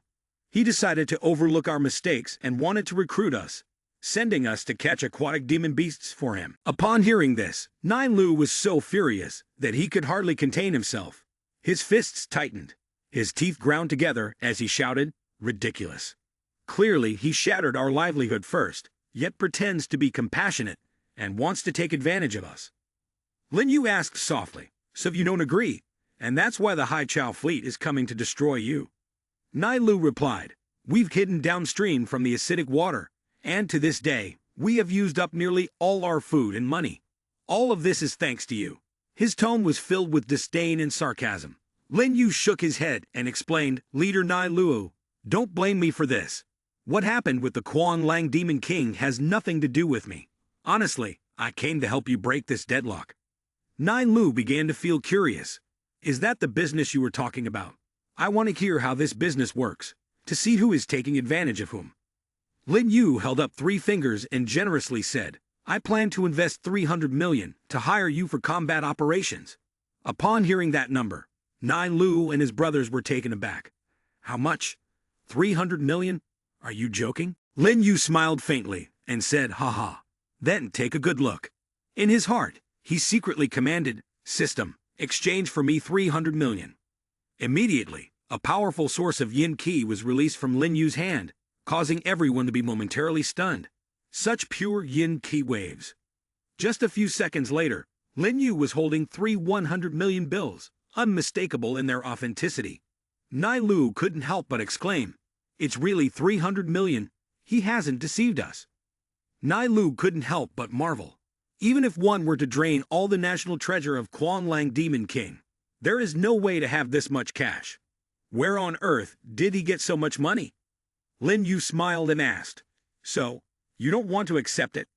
He decided to overlook our mistakes and wanted to recruit us, sending us to catch aquatic demon beasts for him." Upon hearing this, Nia Lu was so furious that he could hardly contain himself. His fists tightened, his teeth ground together as he shouted, "Ridiculous. Clearly he shattered our livelihood first, yet pretends to be compassionate and wants to take advantage of us." Lin Yu asked softly, "So you don't agree, and that's why the Hai Chao fleet is coming to destroy you?" Nia Lu replied, "We've hidden downstream from the acidic water, and to this day, we have used up nearly all our food and money. All of this is thanks to you." His tone was filled with disdain and sarcasm. Lin Yu shook his head and explained, "Leader Nia Lu, don't blame me for this. What happened with the Quan Lang Demon King has nothing to do with me. Honestly, I came to help you break this deadlock." Nia Lu began to feel curious. "Is that the business you were talking about? I want to hear how this business works, to see who is taking advantage of whom." Lin Yu held up 3 fingers and generously said, "I plan to invest 300 million to hire you for combat operations." Upon hearing that number, Nia Lu and his brothers were taken aback. "How much? 300 million? Are you joking?" Lin Yu smiled faintly and said, "Haha. Then take a good look." In his heart, he secretly commanded, "System, exchange for me 300 million. Immediately, a powerful source of yin qi was released from Lin Yu's hand, causing everyone to be momentarily stunned. Such pure yin qi waves. Just a few seconds later, Lin Yu was holding 3 100 million bills, unmistakable in their authenticity. Nia Lu couldn't help but exclaim, "It's really 300 million. He hasn't deceived us." Nia Lu couldn't help but marvel. Even if one were to drain all the national treasure of Quan Lang Demon King, there is no way to have this much cash. Where on earth did he get so much money? Lin Yu smiled and asked, "So, you don't want to accept it?"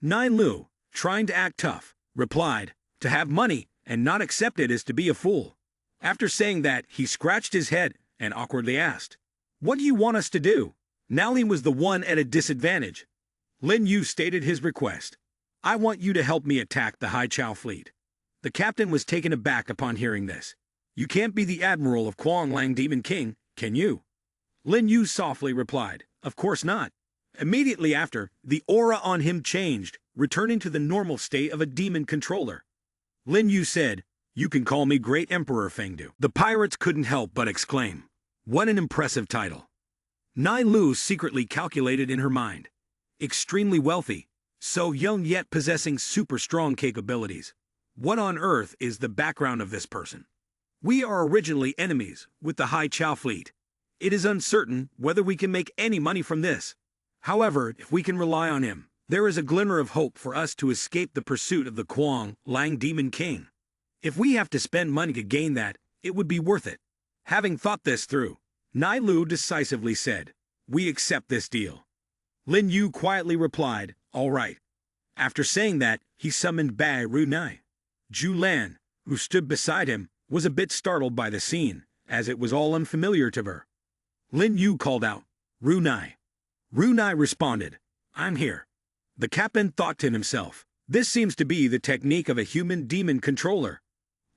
Nia Lu, trying to act tough, replied, "To have money and not accept it is to be a fool." After saying that, he scratched his head and awkwardly asked, "What do you want us to do?" Now he was the one at a disadvantage. Lin Yu stated his request. "I want you to help me attack the Hai Chao fleet." The captain was taken aback upon hearing this. "You can't be the admiral of Quan Lang Demon King, can you?" Lin Yu softly replied, "Of course not." Immediately after, the aura on him changed, returning to the normal state of a demon controller. Lin Yu said, "You can call me Great Emperor Fengdu." The pirates couldn't help but exclaim, "What an impressive title." Nia Lu secretly calculated in her mind. Extremely wealthy, so young yet possessing super strong capabilities. What on earth is the background of this person? We are originally enemies with the Hai Chao fleet. It is uncertain whether we can make any money from this. However, if we can rely on him, there is a glimmer of hope for us to escape the pursuit of the Quan Lang Demon King. If we have to spend money to gain that, it would be worth it. Having thought this through, Nia Lu decisively said, "We accept this deal." Lin Yu quietly replied, "All right." After saying that, he summoned Bai Ru Nai. Zhu Lan, who stood beside him, was a bit startled by the scene, as it was all unfamiliar to her. Lin Yu called out, "Ru Nai." Ru Nai responded, "I'm here." The captain thought to himself, "This seems to be the technique of a human demon controller."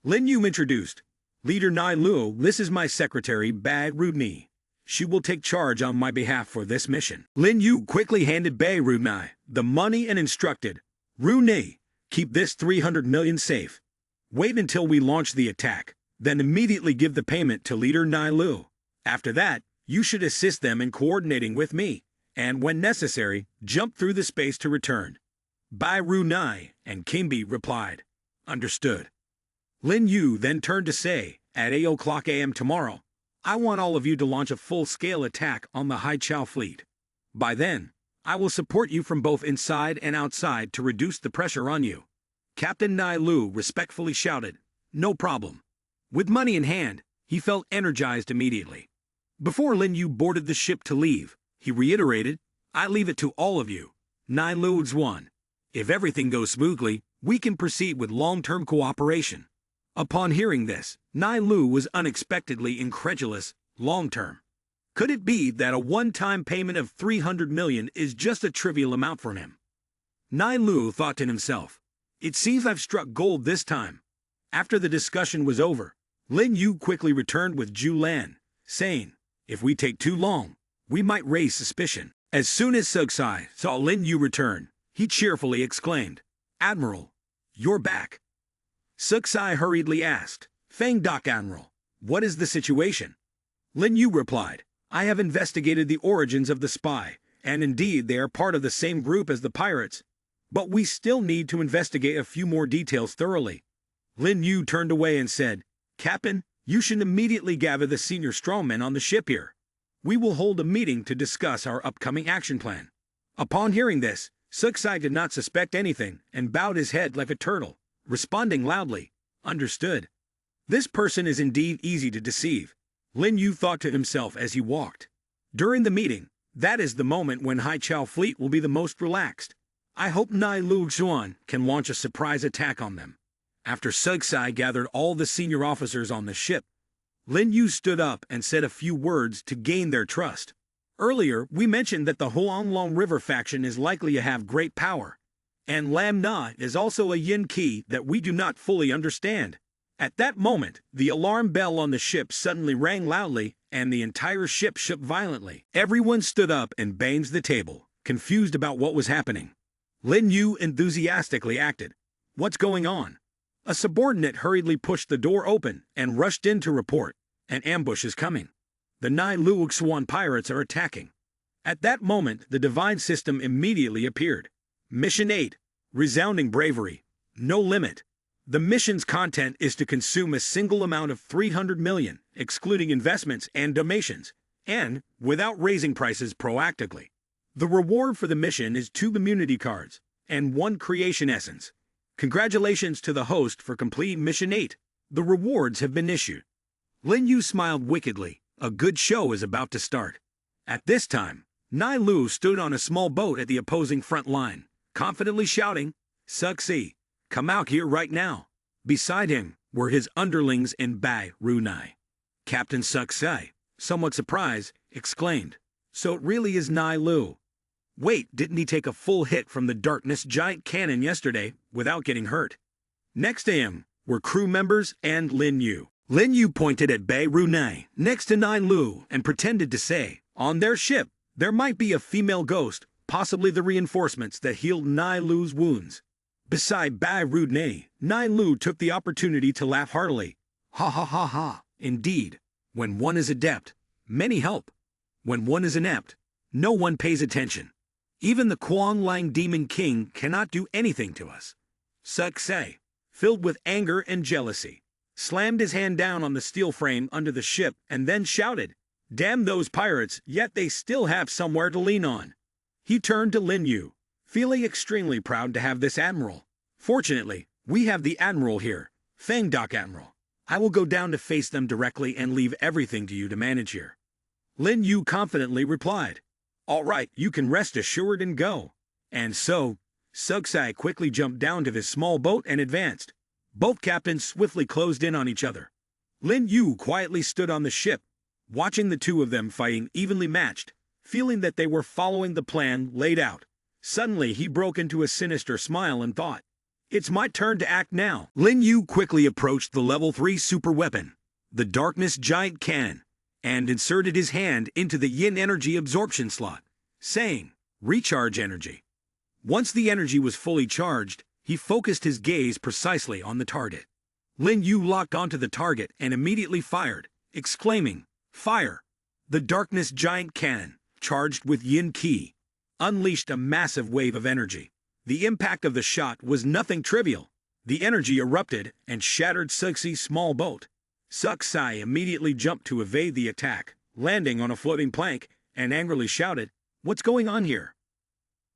Lin Yu introduced, "Leader Nia Lu, this is my secretary Bai Ru Ni. She will take charge on my behalf for this mission." Lin Yu quickly handed Bai Ru Nai the money and instructed, "Ru Ni, keep this 300 million safe. Wait until we launch the attack, then immediately give the payment to Leader Nia Lu. After that, you should assist them in coordinating with me, and when necessary, jump through the space to return. Bai Ru Nai and Kimbi replied, "Understood." Lin Yu then turned to say, "At 8 o'clock a.m. tomorrow, I want all of you to launch a full-scale attack on the Haichao fleet. By then, I will support you from both inside and outside to reduce the pressure on you." Captain Nai Lu respectfully shouted, "No problem." With money in hand, he felt energized immediately. Before Lin Yu boarded the ship to leave, he reiterated, "I leave it to all of you. Nai Lu's one. If everything goes smoothly, we can proceed with long-term cooperation." Upon hearing this, Nai Lu was unexpectedly incredulous. Long-term? Could it be that a one-time payment of 300 million is just a trivial amount for him? Nai Lu thought to himself, "It seems I've struck gold this time." After the discussion was over, Lin Yu quickly returned with Zhu Lan, saying, "If we take too long, we might raise suspicion." As soon as Sugsai saw Lin Yu return, he cheerfully exclaimed, "Admiral, you're back." Sugsai hurriedly asked, "Fang Doc Admiral, what is the situation?" Lin Yu replied, "I have investigated the origins of the spy, and indeed they are part of the same group as the pirates. But we still need to investigate a few more details thoroughly." Lin Yu turned away and said, "Captain, you should immediately gather the senior strongmen on the ship here. We will hold a meeting to discuss our upcoming action plan." Upon hearing this, Sugsai did not suspect anything and bowed his head like a turtle, responding loudly, "Understood." This person is indeed easy to deceive, Lin Yu thought to himself as he walked. During the meeting, that is the moment when Haichao fleet will be the most relaxed. I hope Nai Lu Xuan can launch a surprise attack on them. After Sugsai gathered all the senior officers on the ship, Lin Yu stood up and said a few words to gain their trust. Earlier, we mentioned that the Huanglong River faction is likely to have great power, and Lam Na is also a yin key that we do not fully understand. At that moment, the alarm bell on the ship suddenly rang loudly, and the entire ship shook violently. Everyone stood up and banged the table, confused about what was happening. Lin Yu enthusiastically acted, "What's going on?" A subordinate hurriedly pushed the door open and rushed in to report, "An ambush is coming. The Nai Lu Xuan pirates are attacking." At that moment, the divine system immediately appeared. Mission 8, Resounding Bravery, No Limit. The mission's content is to consume a single amount of 300 million, excluding investments and donations, and without raising prices proactively. The reward for the mission is 2 immunity cards and 1 creation essence. Congratulations to the host for completing Mission 8. The rewards have been issued. Lin Yu smiled wickedly. A good show is about to start. At this time, Nai Lu stood on a small boat at the opposing front line, confidently shouting, "Suxi, come out here right now." Beside him were his underlings in Bai Ru Nai. Captain Suxi, somewhat surprised, exclaimed, "So it really is Nai Lu. Wait, didn't he take a full hit from the Darkness Giant Cannon yesterday without getting hurt?" Next to him were crew members and Lin Yu. Lin Yu pointed at Bai Ru Nai next to Nai Lu and pretended to say, "On their ship, there might be a female ghost, possibly the reinforcements that healed Nai Lu's wounds." Beside Bai Ru Nai, Nai Lu took the opportunity to laugh heartily. "Ha ha ha ha, indeed. When one is adept, many help. When one is inept, no one pays attention. Even the Kuang Lang Demon King cannot do anything to us." Suxi, filled with anger and jealousy, slammed his hand down on the steel frame under the ship and then shouted, "Damn those pirates, yet they still have somewhere to lean on." He turned to Lin Yu, feeling extremely proud to have this admiral. "Fortunately, we have the admiral here, Fang Doc Admiral. I will go down to face them directly and leave everything to you to manage here." Lin Yu confidently replied, "All right, you can rest assured and go." And so, Suxi quickly jumped down to his small boat and advanced. Both captains swiftly closed in on each other. Lin Yu quietly stood on the ship, watching the two of them fighting evenly matched, feeling that they were following the plan laid out. Suddenly he broke into a sinister smile and thought, "It's my turn to act now." Lin Yu quickly approached the level 3 super weapon, the Darkness Giant Cannon, and inserted his hand into the yin energy absorption slot, saying, "Recharge energy." Once the energy was fully charged, he focused his gaze precisely on the target. Lin Yu locked onto the target and immediately fired, exclaiming, "Fire!" The Darkness Giant Cannon, charged with yin qi, unleashed a massive wave of energy. The impact of the shot was nothing trivial. The energy erupted and shattered Suxi's small boat. Suxi immediately jumped to evade the attack, landing on a floating plank, and angrily shouted, "What's going on here?"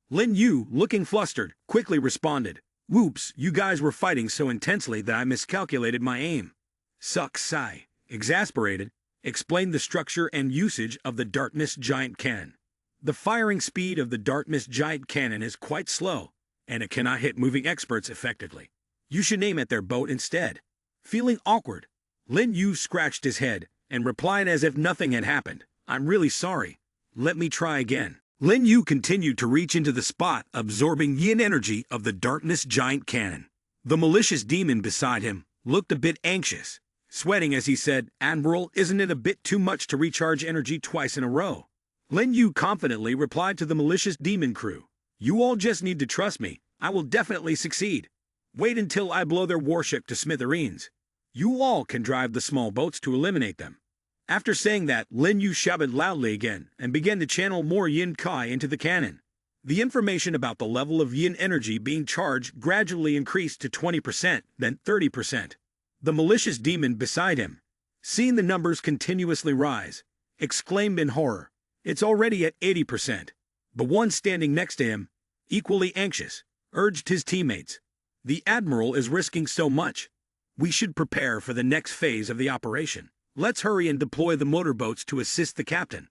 Lin Yu, looking flustered, quickly responded, "Whoops, you guys were fighting so intensely that I miscalculated my aim." Suxi, exasperated, explained the structure and usage of the Darkness Giant Cannon. The firing speed of the Darkness Giant Cannon is quite slow, and it cannot hit moving experts effectively. You should aim at their boat instead. Feeling awkward, Lin Yu scratched his head and replied as if nothing had happened, "I'm really sorry. Let me try again." Lin Yu continued to reach into the spot, absorbing yin energy of the Darkness Giant Cannon. The malicious demon beside him looked a bit anxious, sweating as he said, "Admiral, isn't it a bit too much to recharge energy twice in a row?" Lin Yu confidently replied to the malicious demon crew, "You all just need to trust me. I will definitely succeed. Wait until I blow their warship to smithereens. You all can drive the small boats to eliminate them." After saying that, Lin Yu shouted loudly again and began to channel more yin kai into the cannon. The information about the level of yin energy being charged gradually increased to 20%, then 30%. The malicious demon beside him, seeing the numbers continuously rise, exclaimed in horror, "It's already at 80%. The one standing next to him, equally anxious, urged his teammates, "The Admiral is risking so much. We should prepare for the next phase of the operation. Let's hurry and deploy the motorboats to assist the captain."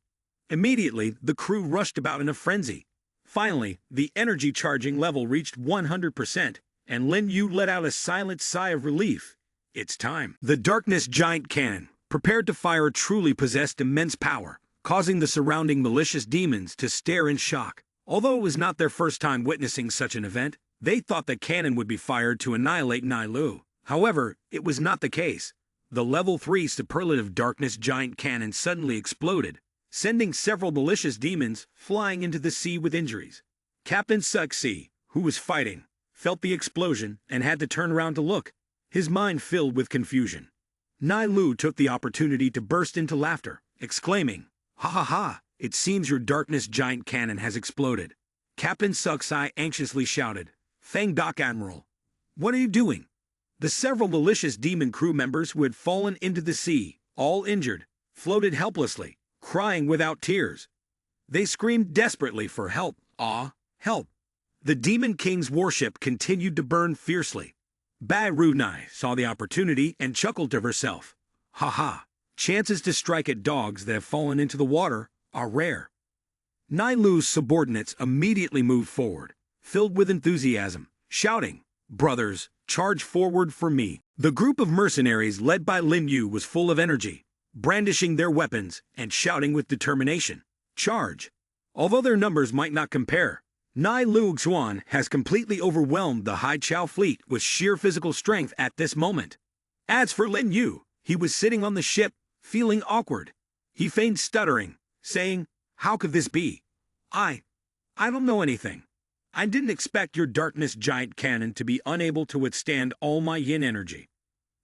Immediately, the crew rushed about in a frenzy. Finally, the energy charging level reached 100%, and Lin Yu let out a silent sigh of relief. It's time. The Darkness Giant Cannon, prepared to fire, truly possessed immense power, causing the surrounding malicious demons to stare in shock. Although it was not their first time witnessing such an event, they thought the cannon would be fired to annihilate Nailu. However, it was not the case. The Level 3 Superlative Darkness Giant Cannon suddenly exploded, sending several malicious demons flying into the sea with injuries. Captain Suxi, who was fighting, felt the explosion and had to turn around to look, his mind filled with confusion. Nailu took the opportunity to burst into laughter, exclaiming, "Ha ha ha, it seems your Darkness Giant Cannon has exploded." Captain Suxi anxiously shouted, "Fang Doc Admiral, what are you doing?" The several malicious demon crew members who had fallen into the sea, all injured, floated helplessly, crying without tears. They screamed desperately for help. "Ah, help!" The Demon King's warship continued to burn fiercely. Bai Runai saw the opportunity and chuckled to herself, "Ha ha, chances to strike at dogs that have fallen into the water are rare." Nailu's subordinates immediately moved forward, filled with enthusiasm, shouting, "Brothers, charge forward for me." The group of mercenaries led by Lin Yu was full of energy, brandishing their weapons and shouting with determination, "Charge!" Although their numbers might not compare, Nai Lu Xuan has completely overwhelmed the Hai Chao fleet with sheer physical strength at this moment. As for Lin Yu, he was sitting on the ship, feeling awkward. He feigned stuttering, saying, "How could this be? I don't know anything. I didn't expect your Darkness Giant Cannon to be unable to withstand all my yin energy."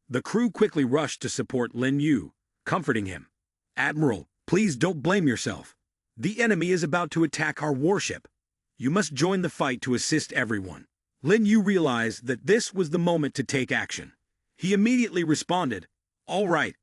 The crew quickly rushed to support Lin Yu, comforting him. "Admiral, please don't blame yourself. The enemy is about to attack our warship. You must join the fight to assist everyone." Lin Yu realized that this was the moment to take action. He immediately responded, "All right."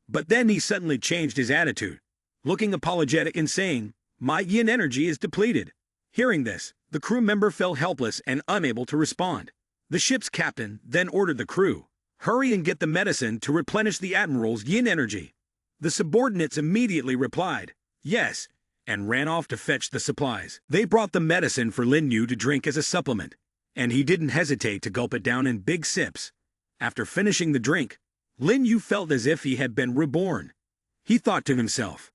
But then he suddenly changed his attitude, looking apologetic and saying, "My yin energy is depleted." Hearing this, the crew member felt helpless and unable to respond. The ship's captain then ordered the crew, "Hurry and get the medicine to replenish the Admiral's yin energy." The subordinates immediately replied, "Yes," and ran off to fetch the supplies. They brought the medicine for Lin Yu to drink as a supplement, and he didn't hesitate to gulp it down in big sips. After finishing the drink, Lin Yu felt as if he had been reborn. He thought to himself,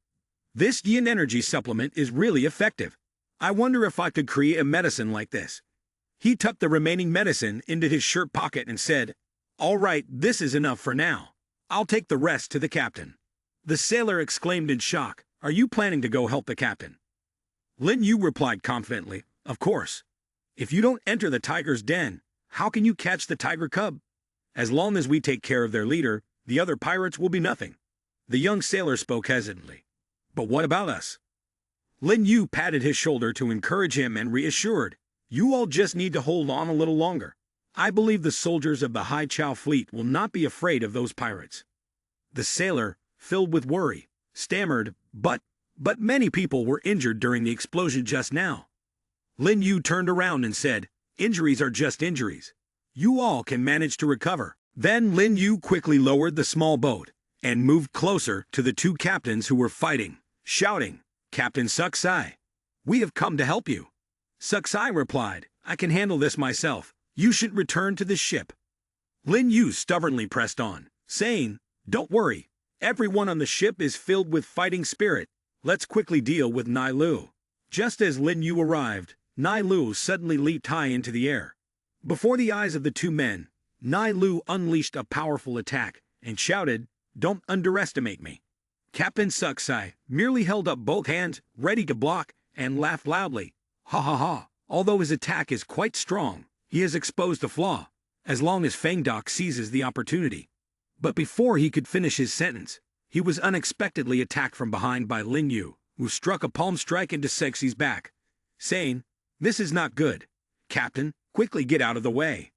"This yin energy supplement is really effective. I wonder if I could create a medicine like this." He tucked the remaining medicine into his shirt pocket and said, "All right, this is enough for now. I'll take the rest to the captain." The sailor exclaimed in shock, "Are you planning to go help the captain?" Lin Yu replied confidently, "Of course. If you don't enter the tiger's den, how can you catch the tiger cub? As long as we take care of their leader, the other pirates will be nothing." The young sailor spoke hesitantly, "But what about us?" Lin Yu patted his shoulder to encourage him and reassured, "You all just need to hold on a little longer. I believe the soldiers of the Hai Chao fleet will not be afraid of those pirates." The sailor, filled with worry, stammered, But many people were injured during the explosion just now." Lin Yu turned around and said, "Injuries are just injuries. You all can manage to recover." Then Lin Yu quickly lowered the small boat and moved closer to the two captains who were fighting, shouting, "Captain Suksai, we have come to help you." Suksai replied, "I can handle this myself. You should return to the ship." Lin Yu stubbornly pressed on, saying, "Don't worry. Everyone on the ship is filled with fighting spirit. Let's quickly deal with Nai Lu." Just as Lin Yu arrived, Nai Lu suddenly leaped high into the air. Before the eyes of the two men, Nai Lu unleashed a powerful attack and shouted, "Don't underestimate me." Captain Suksai merely held up both hands, ready to block, and laughed loudly. "Ha ha ha. Although his attack is quite strong, he has exposed a flaw, as long as Fangdok seizes the opportunity." But before he could finish his sentence, he was unexpectedly attacked from behind by Lin Yu, who struck a palm strike into Sexy's back, saying, "This is not good. Captain, quickly get out of the way."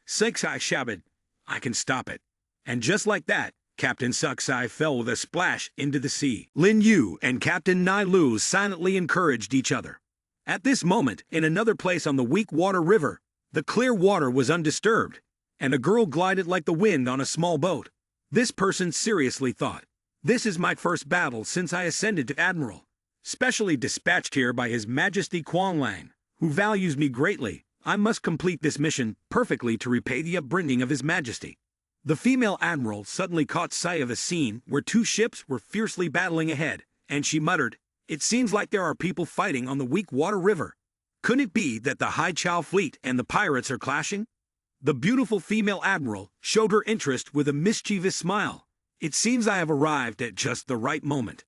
Sexy shouted, "I can stop it." And just like that, Captain Suksai fell with a splash into the sea. Lin Yu and Captain Nai Lu silently encouraged each other. At this moment, in another place on the weak water river, the clear water was undisturbed, and a girl glided like the wind on a small boat. This person seriously thought, "This is my first battle since I ascended to Admiral, specially dispatched here by His Majesty Kuang Lang, who values me greatly. I must complete this mission perfectly to repay the upbringing of His Majesty." The female admiral suddenly caught sight of a scene where two ships were fiercely battling ahead, and she muttered, "It seems like there are people fighting on the weak water river. Could it be that the Hai Chao fleet and the pirates are clashing?" The beautiful female admiral showed her interest with a mischievous smile. "It seems I have arrived at just the right moment.